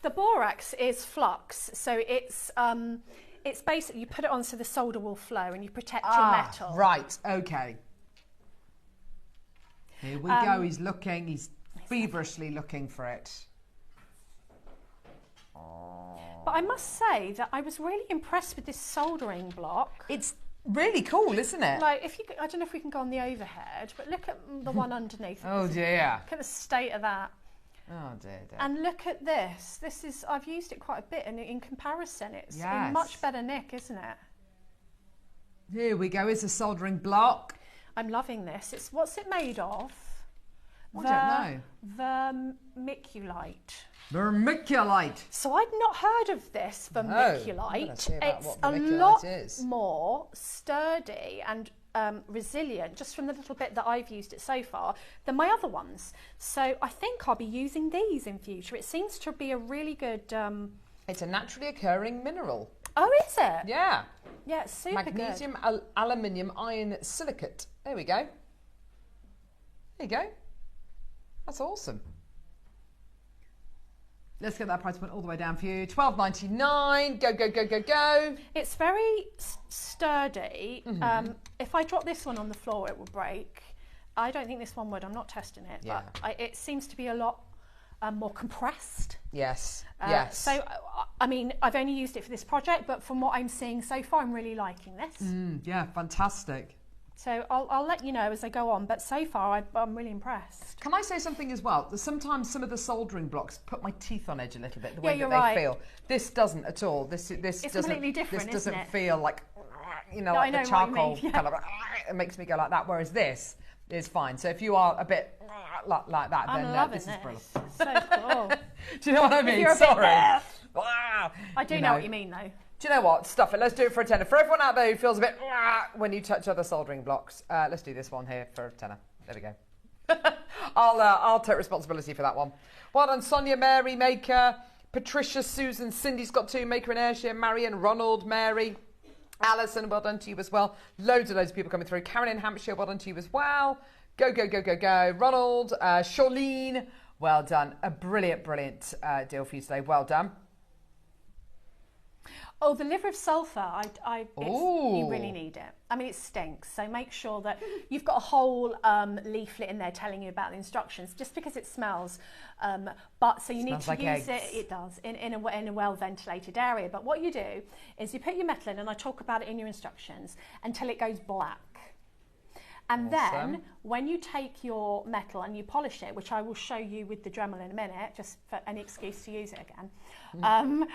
The borax is flux, so it's basically, you put it on so the solder will flow and you protect your metal.
Right, okay. Here we go, he's looking, he's feverishly looking for it.
But I must say that I was really impressed with this soldering block.
It's really cool, isn't it?
Like, I don't know if we can go on the overhead, but look at the one underneath.
Oh dear.
Look at the state of that.
Oh dear.
And look at this. I've used it quite a bit, and in comparison, it's in much better nick, isn't it?
Here we go. It's a soldering block.
I'm loving this. What's it made of?
I don't know.
Vermiculite.
Vermiculite.
So I'd not heard of this vermiculite. It's a lot more sturdy and resilient, just from the little bit that I've used it so far, than my other ones. So I think I'll be using these in future. It seems to be a really good...
It's a naturally occurring mineral.
Oh, is it?
Yeah.
Yeah, it's super
Magnesium,
good.
Magnesium, aluminium, iron, silicate. There we go. There you go. That's awesome. Let's get that price point all the way down for you. $12.99. Go, go, go, go, go.
It's very sturdy. If I drop this one on the floor, it will break. I don't think this one would. I'm not testing it.
Yeah.
But it seems to be a lot more compressed.
Yes. Yes.
So, I mean, I've only used it for this project, but from what I'm seeing so far, I'm really liking this.
Yeah, fantastic.
So I'll let you know as I go on, but so far I'm really impressed.
Can I say something as well? Sometimes some of the soldering blocks put my teeth on edge a little bit, the way
you're
that they feel. This doesn't at all. This
it's
doesn't,
completely different,
this doesn't
isn't it?
feel like, you know,
No,
like
I know
the charcoal
what you mean,
kind of, it makes me go like that, whereas this is fine. So if you are a bit like that, then this is brilliant.
So cool.
Do you know what I mean? Sorry.
I do know what you mean, though.
Do you know what? Stuff it. Let's do it for a tenner. For everyone out there who feels a bit when you touch other soldering blocks, let's do this one here for a tenner. There we go. I'll take responsibility for that one. Well done, Sonia, Mary, Maker, Patricia, Susan, Cindy's got two, Maker in Ayrshire, Marion, Ronald, Mary, Alison, well done to you as well. Loads of people coming through. Karen in Hampshire, well done to you as well. Go, go, go, go, go. Ronald, Charlene, well done. A brilliant deal for you today. Well done.
Oh, the liver of sulphur, you really need it. I mean, it stinks, so make sure that you've got a whole leaflet in there telling you about the instructions, just because it smells. So you need to use it, it does, in a well-ventilated area. But what you do is you put your metal in, and I talk about it in your instructions, until it goes black. And then, when you take your metal and you polish it, which I will show you with the Dremel in a minute, just for any excuse to use it again,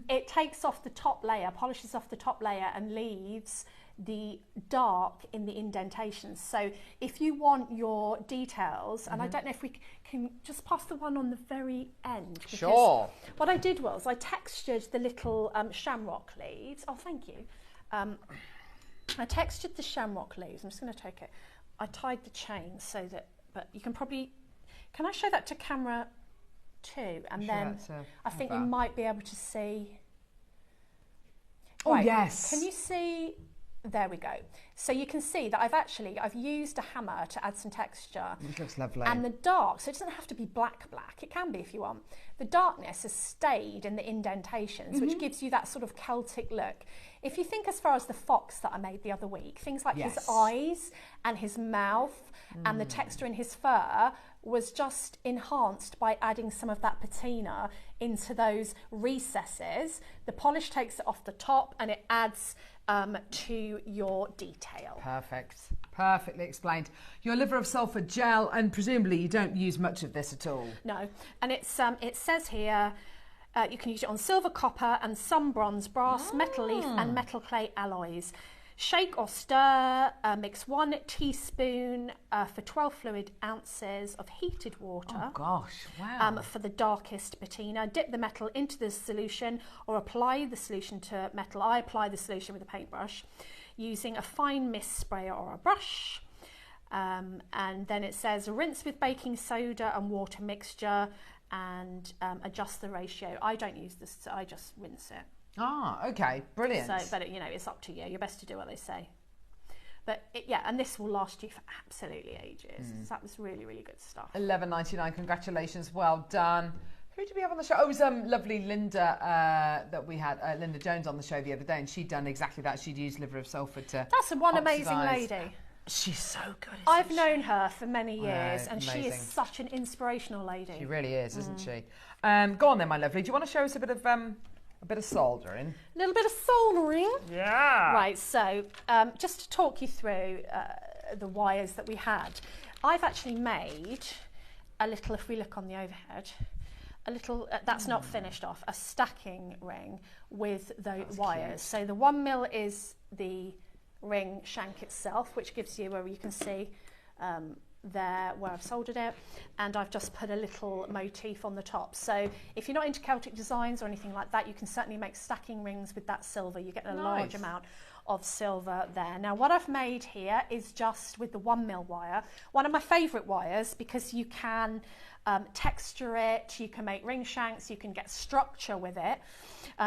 it takes off the top layer, polishes off the top layer, and leaves the dark in the indentations. So if you want your details, and I don't know if we can just pass the one on the very end.
Sure.
What I did was I textured the little shamrock leaves. Oh, thank you. I textured the shamrock leaves. I'm just going to take it. I tied the chain so that, but you can probably, can I show that to camera 2? And then I think you might be able to see.
Oh, right. Yes.
Can you see? There we go. So you can see that I've used a hammer to add some texture.
It looks lovely.
And the dark, so it doesn't have to be black. It can be if you want. The darkness has stayed in the indentations, which gives you that sort of Celtic look. If you think as far as the fox that I made the other week, things like his eyes and his mouth and the texture in his fur was just enhanced by adding some of that patina into those recesses. The polish takes it off the top and it adds to your detail.
Perfect. Perfectly explained. Your liver of sulphur gel, and presumably you don't use much of this at all.
No, and it's it says here, You can use it on silver, copper and some bronze, brass, metal leaf and metal clay alloys. Shake or stir, mix 1 teaspoon for 12 fluid ounces of heated water.
Oh gosh, wow.
For the darkest patina. Dip the metal into the solution or apply the solution to metal. I apply the solution with a paintbrush using a fine mist sprayer or a brush. And then it says rinse with baking soda and water mixture and adjust the ratio. I don't use this, so I just rinse it.
Ah, okay, brilliant.
So, but you know, it's up to you. You're best to do what they say. But yeah, and this will last you for absolutely ages. So that was really, really good stuff.
$11.99. Congratulations, well done. Who did we have on the show? Oh, it was lovely Linda that we had, Linda Jones on the show the other day, and she'd done exactly that. She'd used liver of sulphur to
That's one
oxidise.
amazing lady.
She's so good.
I've known her for many years, and
amazing.
she is such an inspirational lady.
She really is, isn't she? Go on then, my lovely. Do you want to show us a bit of soldering?
A little bit of soldering.
Yeah.
Right, so just to talk you through the wires that we had, I've actually made a little, if we look on the overhead, a little, that's not finished off, a stacking ring with the wires. Cute. So the 1 mil is the ring shank itself, which gives you where you can see there where I've soldered it, and I've just put a little motif on the top. So if you're not into Celtic designs or anything like that, you can certainly make stacking rings with that silver. You get a large amount of silver there. Now what I've made here is just with the 1 mil wire, one of my favourite wires, because you can texture it, you can make ring shanks, you can get structure with it.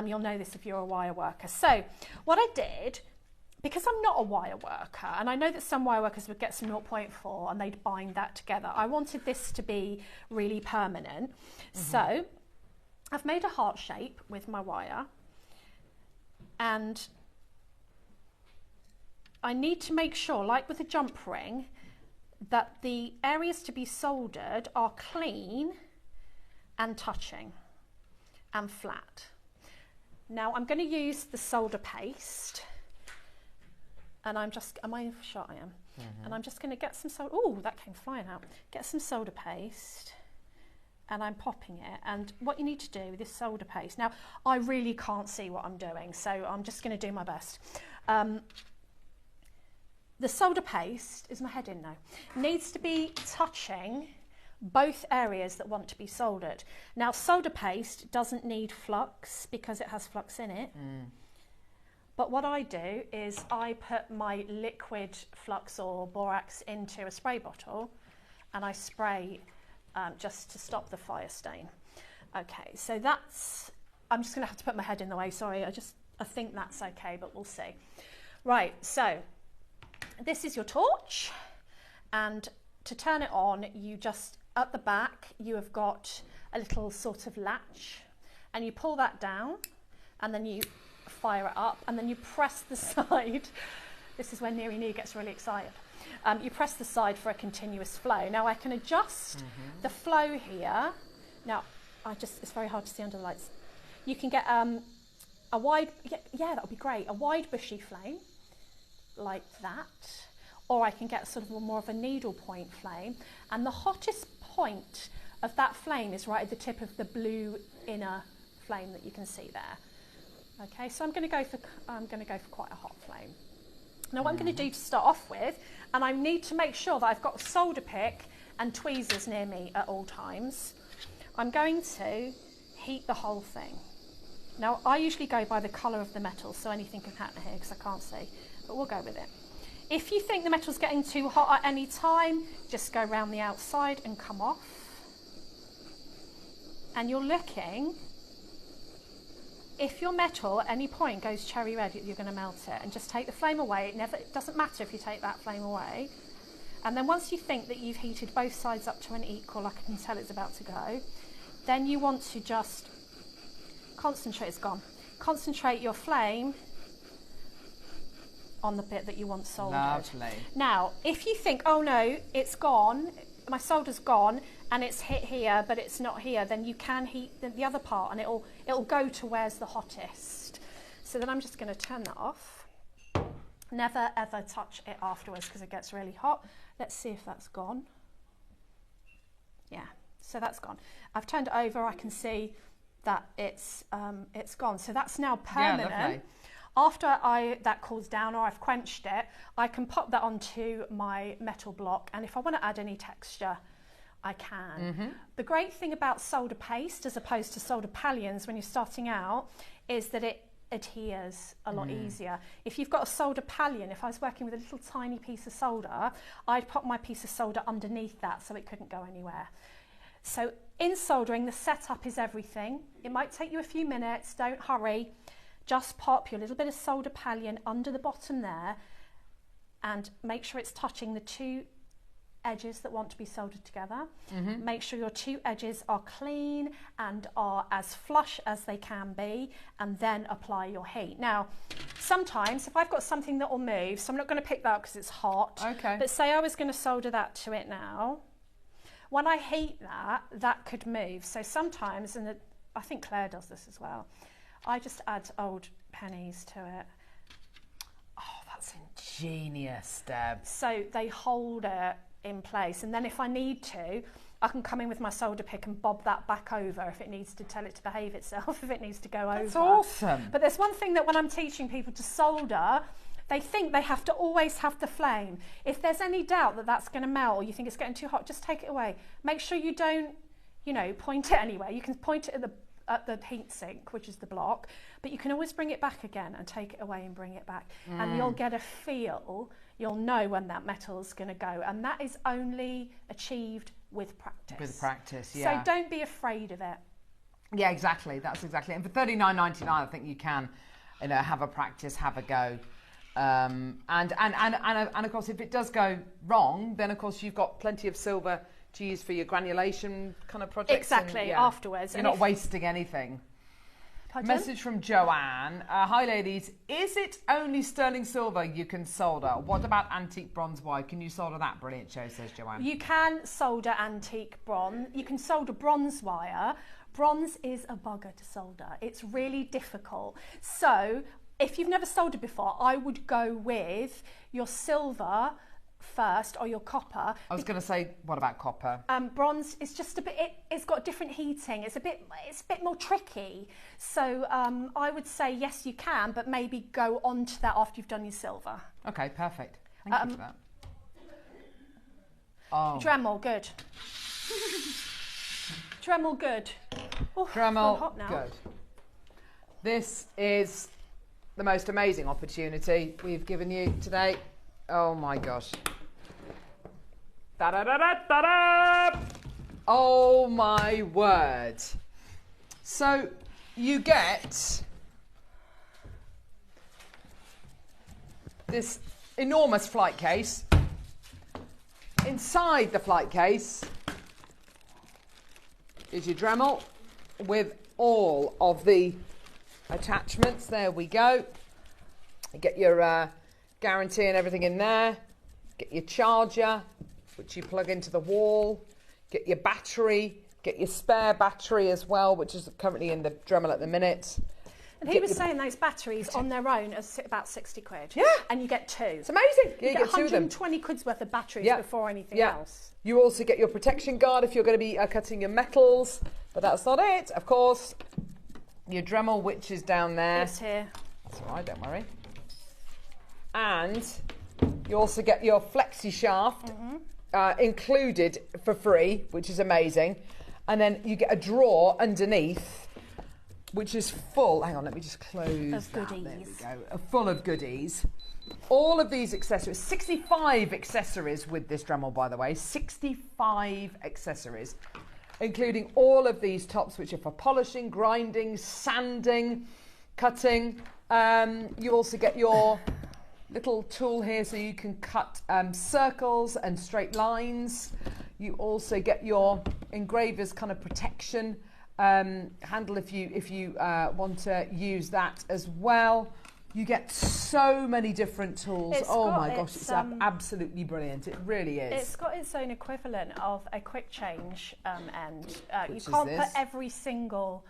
You'll know this if you're a wire worker. So what I did, because I'm not a wire worker, and I know that some wire workers would get some 0.4 and they'd bind that together, I wanted this to be really permanent. So I've made a heart shape with my wire, and I need to make sure, like with a jump ring, that the areas to be soldered are clean and touching and flat. Now I'm going to use the solder paste. And I'm just, am I in shot? I am. And I'm just going to get some solder, oh, that came flying out. Get some solder paste, and I'm popping it. And what you need to do with this solder paste, now I really can't see what I'm doing, so I'm just going to do my best. The solder paste, is my head in now, needs to be touching both areas that want to be soldered. Now solder paste doesn't need flux because it has flux in it. But what I do is I put my liquid flux or borax into a spray bottle and I spray just to stop the fire stain. Okay, so that's, I'm just gonna have to put my head in the way, sorry, I think that's okay, but we'll see. Right, so this is your torch, and to turn it on, you just, at the back, you have got a little sort of latch, and you pull that down, and then you fire it up, and then you press the side. This is when Neary Nee gets really excited. You press the side for a continuous flow. Now I can adjust the flow here. Now it's very hard to see under the lights. You can get a wide, yeah, that would be great, a wide bushy flame like that, or I can get sort of more of a needle point flame, and the hottest point of that flame is right at the tip of the blue inner flame that you can see there. Okay, so I'm going to go for quite a hot flame. Now what I'm going to do to start off with, and I need to make sure that I've got a solder pick and tweezers near me at all times, I'm going to heat the whole thing. Now I usually go by the colour of the metal, so anything can happen here because I can't see, but we'll go with it. If you think the metal's getting too hot at any time, just go around the outside and come off. And you're looking, if your metal at any point goes cherry red, you're going to melt it, and just take the flame away. It doesn't matter if you take that flame away. And then once you think that you've heated both sides up to an equal, like I can tell it's about to go, then you want to just concentrate, it's gone. Concentrate your flame on the bit that you want soldered.
Lovely.
Now, if you think, oh no, it's gone, my solder's gone, and it's hit here, but it's not here, then you can heat the other part, and it'll go to where's the hottest. So then I'm just going to turn that off. Never ever touch it afterwards because it gets really hot. Let's see if that's gone. Yeah, so that's gone. I've turned it over, I can see that it's gone. So that's now permanent.
Yeah, lovely.
After that cools down or I've quenched it, I can pop that onto my metal block, and if I want to add any texture, I can. The great thing about solder paste as opposed to solder pallions when you're starting out is that it adheres a lot easier. If you've got a solder pallion, if I was working with a little tiny piece of solder, I'd pop my piece of solder underneath that so it couldn't go anywhere. So in soldering, the setup is everything. It might take you a few minutes, don't hurry. Just pop your little bit of solder pallion under the bottom there and make sure it's touching the two edges that want to be soldered together. Make sure your two edges are clean and are as flush as they can be, and then apply your heat. Now, sometimes if I've got something that will move, so I'm not going to pick that up because it's hot, but say I was going to solder that to it now, when I heat that could move. So sometimes, and I think Claire does this as well, I just add old pennies to it.
Oh, that's ingenious, Deb.
So they hold it in place, and then if I need to, I can come in with my solder pick and bob that back over if it needs to tell it to behave itself, if it needs to go over.
That's awesome.
But there's one thing that when I'm teaching people to solder, they think they have to always have the flame. If there's any doubt that that's going to melt or you think it's getting too hot, just take it away. Make sure you don't, point it anywhere. You can point it at the heat sink, which is the block, but you can always bring it back again and take it away and bring it back. And you'll get a feel, you'll know when that metal's going to go. And that is only achieved with practice.
With practice, yeah.
So don't be afraid of it.
Yeah, exactly. That's exactly. And for $39.99, I think you can, have a practice, have a go. And of course, if it does go wrong, then of course you've got plenty of silver to use for your granulation kind of projects.
Exactly, afterwards.
You're not wasting anything.
Pardon?
Message from Joanne. Hi ladies, is it only sterling silver you can solder? What about antique bronze wire? Can you solder that? Brilliant show, says Joanne.
You can solder antique bronze. You can solder bronze wire. Bronze is a bugger to solder. It's really difficult. So if you've never soldered before, I would go with your silver first or your copper.
I was going to say, what about copper?
Bronze is just a bit, it's got different heating. It's a bit more tricky. So I would say yes, you can, but maybe go on to that after you've done your silver.
Okay, perfect. Thank you for that. Oh.
Dremel, good. Dremel, good. Oh,
Dremel,
hot now.
good. This is the most amazing opportunity we've given you today. Oh my gosh. Da-da-da-da-da-da! Oh my word. So you get this enormous flight case. Inside the flight case is your Dremel with all of the attachments. There we go. You get your guarantee and everything in there. Get your charger, which you plug into the wall. Get your battery. Get your spare battery as well, which is currently in the Dremel at the minute.
And he was saying those batteries on their own are about 60 quid.
Yeah.
And you get two.
It's amazing.
You get
two of them.
120 quid's worth of batteries before anything else.
You also get your protection guard if you're going to be cutting your metals. But that's not it. Of course, your Dremel, which is down there.
It's here.
That's all right, don't worry. And you also get your Flexshaft included for free, which is amazing. And then you get a drawer underneath, which is full. Hang on, let me just close
of
that.
goodies.
There we go. Full of goodies. All of these accessories, 65 accessories with this Dremel, by the way. 65 accessories, including all of these tops, which are for polishing, grinding, sanding, cutting. You also get your little tool here so you can cut circles and straight lines. You also get your engraver's kind of protection handle if you want to use that as well. You get so many different tools. My gosh, it's absolutely brilliant. It really is.
It's got its own equivalent of a quick change end. You
Which
can't
is
put
this?
every single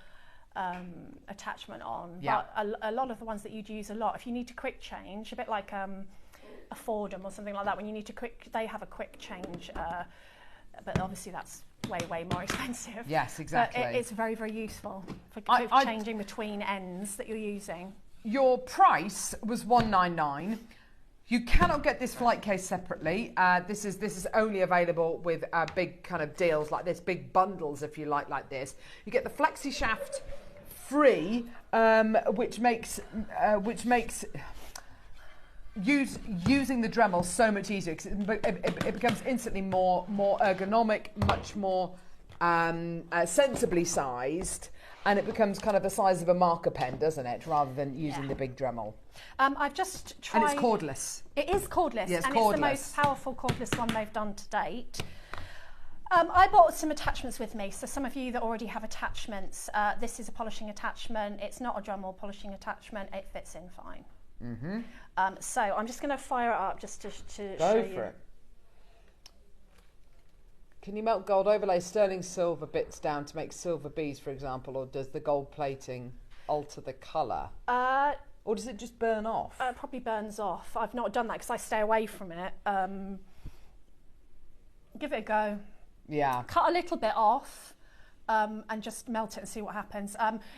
attachment on,
Yeah.
but a lot of the ones that you'd use a lot, if you need to quick change, a bit like a Fordham or something like that, when you need to they have a quick change, but obviously that's way more expensive.
Yes, exactly.
But it's very, very useful for changing between ends that you're using.
Your price was $199. You cannot get this flight case separately. This is only available with big kind of deals like this, big bundles, if you like this. You get the Flexshaft free, which makes using the Dremel so much easier. 'Cause it becomes instantly more ergonomic, much more sensibly sized, and it becomes kind of the size of a marker pen, doesn't it, rather than using the big Dremel.
I've just tried...
And it's cordless.
It is cordless,
yeah, it's
and
cordless.
it's the most powerful cordless one they've done to date. I bought some attachments with me, so some of you that already have attachments, this is a polishing attachment. It's not a Dremel polishing attachment. It fits in fine. Mm-hmm. So I'm just going to fire it up just to show you.
Go for it. Can you melt gold overlay sterling silver bits down to make silver beads, for example, or does the gold plating alter the colour? Or does it just burn off?
It probably burns off. I've not done that because I stay away from it. Give it a go.
Yeah.
Cut a little bit off and just melt it and see what happens.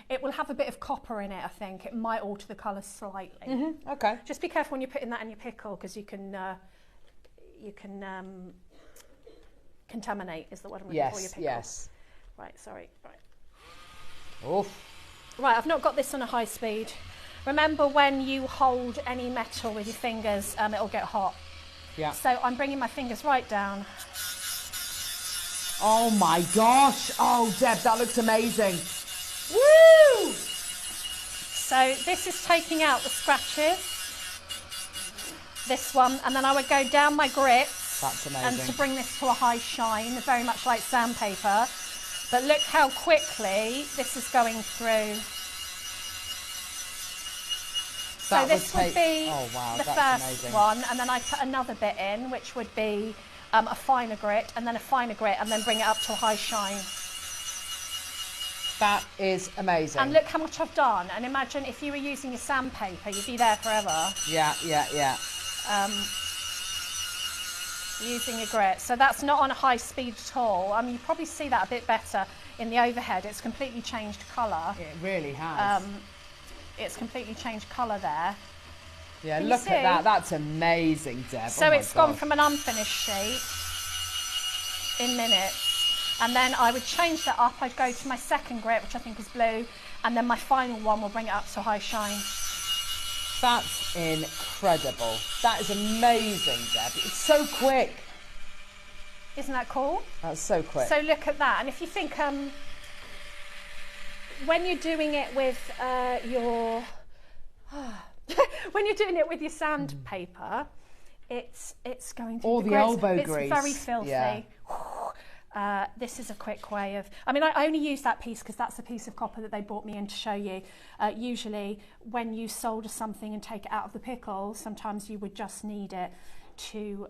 It will have a bit of copper in it, I think. It might alter the colour slightly.
Mm-hmm. Okay.
Just be careful when you're putting that in your pickle because you can contaminate is the word I'm looking for your pickle.
Yes.
Right, sorry. Right.
Oof.
Right, I've not got this on a high speed. Remember when you hold any metal with your fingers, it'll get hot.
Yeah.
So I'm bringing my fingers right down.
Oh my gosh. Oh, Deb, that looks amazing. Woo!
So this is taking out the scratches. This one, and then I would go down my grits.
That's amazing.
And to bring this to a high shine, very much like sandpaper. But look how quickly this is going through. So this would be the first one, and then I put another bit in, which would be a finer grit, and then a finer grit, and then bring it up to a high shine.
That is amazing.
And look how much I've done. And imagine if you were using your sandpaper, you'd be there forever.
Yeah.
Using a grit. So that's not on a high speed at all. You probably see that a bit better in the overhead. It's completely changed colour.
It really has.
It's completely changed colour there.
Yeah, look at that. That's amazing, Deb.
So it's gone from an unfinished sheet in minutes. And then I would change that up. I'd go to my second grit, which I think is blue. And then my final one will bring it up to high shine.
That's incredible. That is amazing, Deb. It's so quick.
Isn't that cool?
That's so quick.
So look at that. And if you think... when you're doing it with your when you're doing it with your sandpaper, it's going through
all the elbow grease.
It's very filthy. Yeah. This is a quick way of... I mean, I only use that piece because that's a piece of copper that they brought me in to show you. Usually, when you solder something and take it out of the pickle, sometimes you would just need it to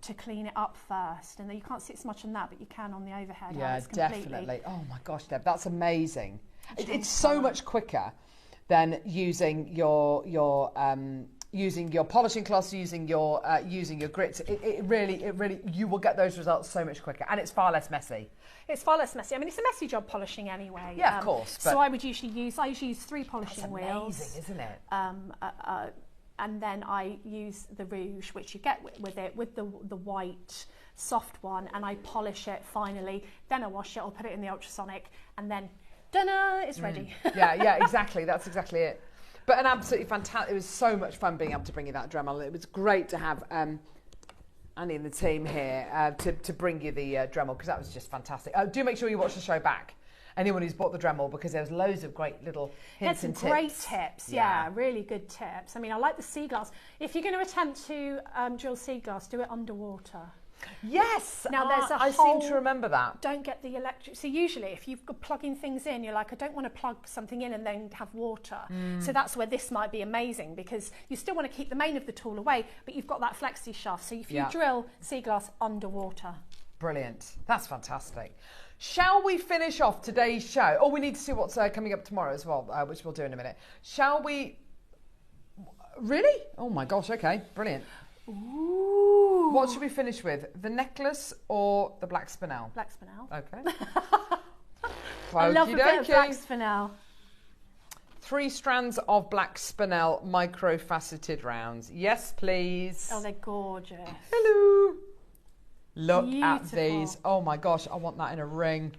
to clean it up first, and you can't see it so much on that, but you can on the overhead.
Yeah, definitely. Oh my gosh, Deb, that's amazing. It's so much quicker than using your polishing cloths, using your grits. It really you will get those results so much quicker, and it's far less messy.
It's far less messy. I mean, it's a messy job polishing anyway.
Yeah, of course.
So I usually use 3 polishing wheels.
That's amazing, isn't it?
And then I use the rouge, which you get with it, with the white soft one, and I polish it finally. Then I wash it, I'll put it in the ultrasonic, and then, ta-da, it's ready.
Yeah, exactly. That's exactly it. But an absolutely fantastic, it was so much fun being able to bring you that Dremel. It was great to have Annie and the team here to bring you the Dremel, because that was just fantastic. Do make sure you watch the show back. Anyone who's bought the Dremel, because there's loads of great little hints and tips.
Great tips, yeah, really good tips. I mean, I like the sea glass. If you're going to attempt to drill sea glass, do it underwater.
Yes!
Now there's
I seem to remember that.
Don't get the electric. So usually if you've got plugging things in, you're like, I don't want to plug something in and then have water. So that's where this might be amazing, because you still want to keep the main of the tool away, but you've got that Flexshaft. So if you drill sea glass underwater.
Brilliant. That's fantastic. Shall we finish off today's show? Oh, we need to see what's coming up tomorrow as well, which we'll do in a minute. Shall we? Really? Oh my gosh, okay, brilliant.
Ooh.
What should we finish with? The necklace or the black spinel?
Black spinel.
Okay.
I love a bit of black spinel.
3 strands of black spinel micro-faceted rounds. Yes, please.
Oh, they're gorgeous.
Hello. Look at
Beautiful.
these. Oh my gosh, I want that in a ring.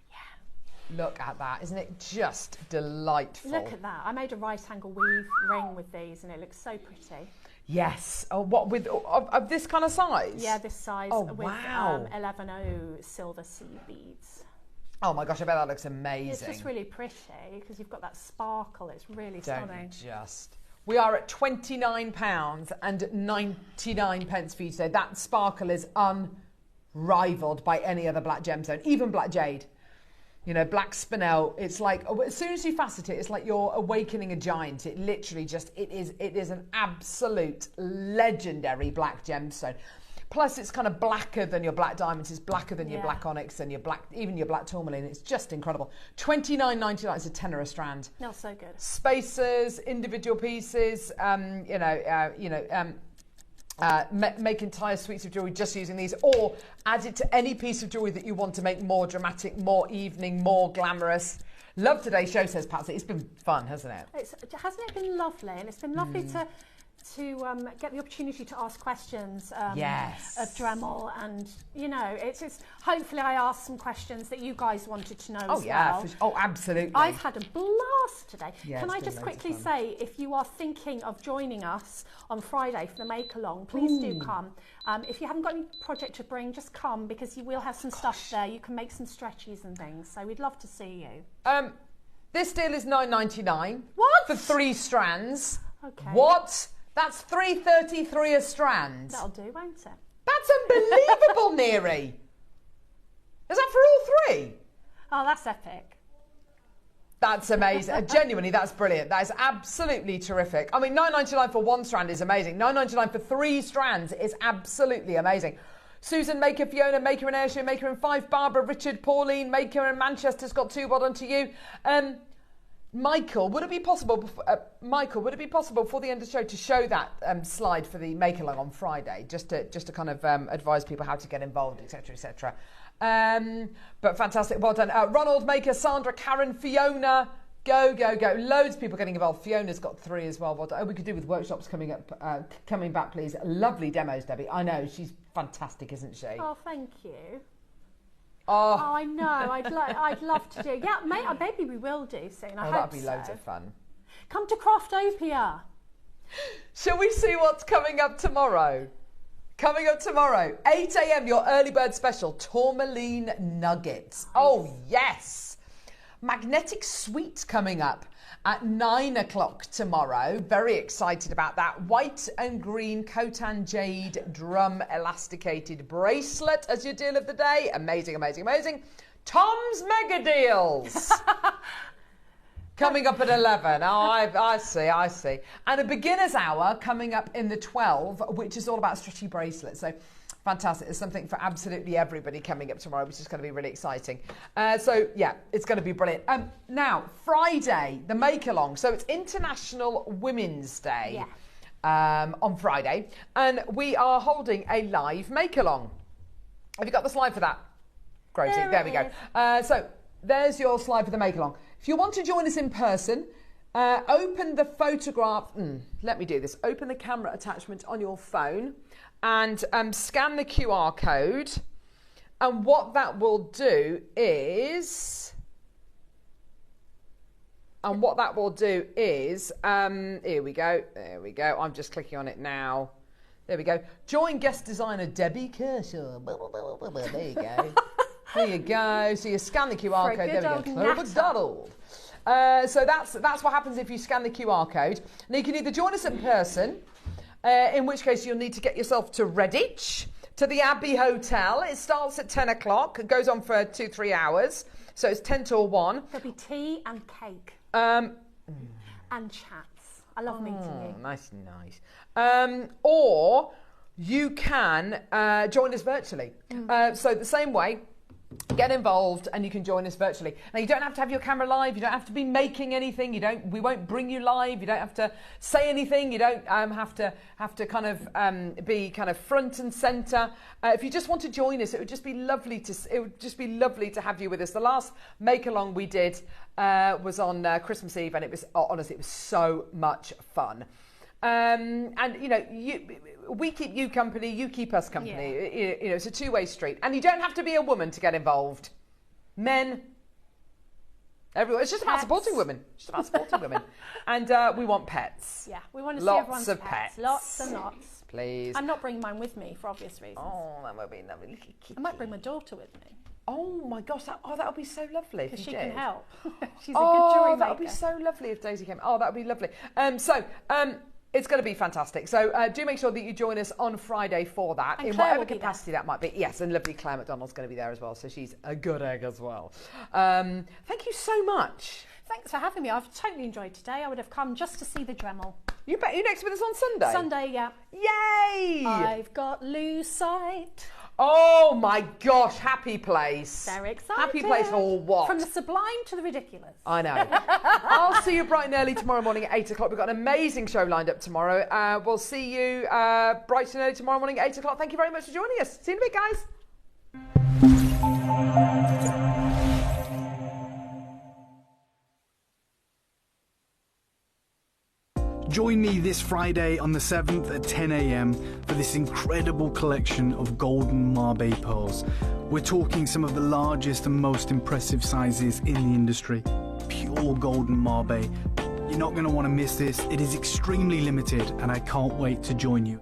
Yeah. Look at that. Isn't it just delightful?
Look at that. I made a right angle weave ring with these and it looks so pretty.
Yes. Oh, what with of this kind of size?
Yeah, this size with
wow.
11.0 silver seed beads.
Oh my gosh, I bet that looks amazing.
It's just really pretty because you've got that sparkle. It's really stunning.
Just. We are at £29 and 99 pence for you today. That sparkle is unrivaled by any other black gemstone, even black jade. You know, black spinel, it's like, as soon as you facet it, it's like you're awakening a giant. It literally just, it is an absolute legendary black gemstone. Plus, it's kind of blacker than your black diamonds. It's blacker than your black onyx and your black, even your black tourmaline. It's just incredible. $29.99 is a tenner a strand.
No, so good.
Spacers, individual pieces. Make entire suites of jewellery just using these, or add it to any piece of jewellery that you want to make more dramatic, more evening, more glamorous. Love today's show, says Patsy. It's been fun, hasn't it?
Hasn't it been lovely? And it's been lovely to get the opportunity to ask questions of Dremel, and you know, it's hopefully I asked some questions that you guys wanted to know as well.
Oh, absolutely.
I've had a blast today.
Yeah,
Can I just quickly say, if you are thinking of joining us on Friday for the Make Along, please do come. If you haven't got any project to bring, just come, because you will have some stuff there. You can make some stretchies and things. So we'd love to see you.
This deal is $9.99.
What?
For 3 strands.
Okay.
What? That's $3.33 a strand.
That'll do, won't it?
That's unbelievable, Neri. Is that for all 3?
Oh, that's epic.
That's amazing. Genuinely, that's brilliant. That is absolutely terrific. I mean, $9.99 for 1 strand is amazing. $9.99 for 3 strands is absolutely amazing. Susan, Maker, Fiona, Maker in Ayrshire, Maker in Fife, Barbara, Richard, Pauline, Maker in Manchester's got 2. Well done to you. Michael, would it be possible for the end of the show to show that slide for the Make Along on Friday, just to kind of advise people how to get involved, etc., etc. But fantastic, well done, Ronald, Maker, Sandra, Karen, Fiona. Go, go, go! Loads of people getting involved. Fiona's got 3 as well. Well done. We could do with workshops coming back, please. Lovely demos, Debbie. I know she's fantastic, isn't she?
Oh, thank you.
Oh,
I know. I'd love to do. Yeah, maybe we will do soon. I hope
that'd be loads of fun.
Come to Craftopia.
Shall we see what's coming up tomorrow? Coming up tomorrow, 8 a.m. Your early bird special, tourmaline nuggets. Oh yes, magnetic sweet coming up at 9 o'clock tomorrow. Very excited about that. White and green Khotan jade drum elasticated bracelet as your deal of the day. Amazing, amazing, amazing. Tom's mega deals. Coming up at 11. Oh, I see. And a beginner's hour coming up in the 12, which is all about stretchy bracelets. So fantastic. There's something for absolutely everybody coming up tomorrow, which is going to be really exciting. So, yeah, it's going to be brilliant. Now, Friday, the Make Along. So it's International Women's Day on Friday. And we are holding a live Make Along. Have you got the slide for that? Grocie, there we go. So there's your slide for the Make Along. If you want to join us in person, open the photograph. Let me do this. Open the camera attachment on your phone and scan the QR code. And what that will do is... here we go. There we go. I'm just clicking on it now. There we go. Join guest designer Debbie Kershaw. There you go. There you go. So you scan the QR code. There we go. Claire McDonald. So that's what happens if you scan the QR code. Now you can either join us in person, in which case you'll need to get yourself to Redditch, to the Abbey Hotel. It starts at 10 o'clock. It goes on for 2-3 hours. So it's 10 till 1.
There'll be tea and cake. And chats. I love meeting you.
Nice. Or you can join us virtually. So the same way, Get involved and you can join us virtually. Now, you don't have to have your camera live, you don't have to be making anything, we won't bring you live, you don't have to say anything, you don't have to kind of be kind of front and centre. If you just want to join us, it would just be lovely to have you with us. The last make along we did was on Christmas Eve, and it was honestly, it was so much fun. And you know, we keep you company, you keep us company. Yeah. You know, it's a two-way street, and you don't have to be a woman to get involved. Men, everyone. It's just about supporting women. It's just about supporting women, and we want pets.
Yeah, we want to see
lots
everyone's
of
pets.
pets.
Lots and lots.
Please.
I'm not bringing mine with me for obvious reasons.
Oh, that would be lovely.
I might bring my daughter with me.
Oh my gosh, that would be so lovely if you
she
did.
can help. She's a good jewellery maker.
That would be so lovely if Daisy came. Oh, that would be lovely. It's going to be fantastic. So do make sure that you join us on Friday for that,
and
in
Claire
whatever capacity that might be. Yes, and lovely Claire McDonald's going to be there as well, so she's a good egg as well. Thank you so much.
Thanks for having me. I've totally enjoyed today. I would have come just to see the Dremel.
You bet. You're next with us on Sunday?
Sunday, yeah.
Yay!
I've got lose sight.
Oh my gosh, happy place.
Very excited.
Happy place or what?
From the sublime to the ridiculous.
I know. I'll see you bright and early tomorrow morning at 8 o'clock. We've got an amazing show lined up tomorrow. We'll see you bright and early tomorrow morning at 8 o'clock. Thank you very much for joining us. See you in a bit, guys.
Join me this Friday on the 7th at 10 a.m. for this incredible collection of golden Mabe pearls. We're talking some of the largest and most impressive sizes in the industry. Pure golden Mabe. You're not going to want to miss this. It is extremely limited, and I can't wait to join you.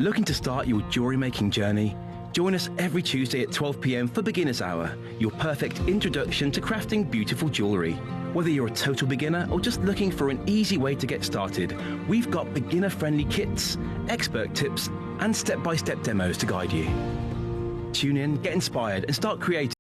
Looking to start your jewellery making journey? Join us every Tuesday at 12 p.m. for Beginner's Hour, your perfect introduction to crafting beautiful jewellery. Whether you're a total beginner or just looking for an easy way to get started, we've got beginner-friendly kits, expert tips, and step-by-step demos to guide you. Tune in, get inspired, and start creating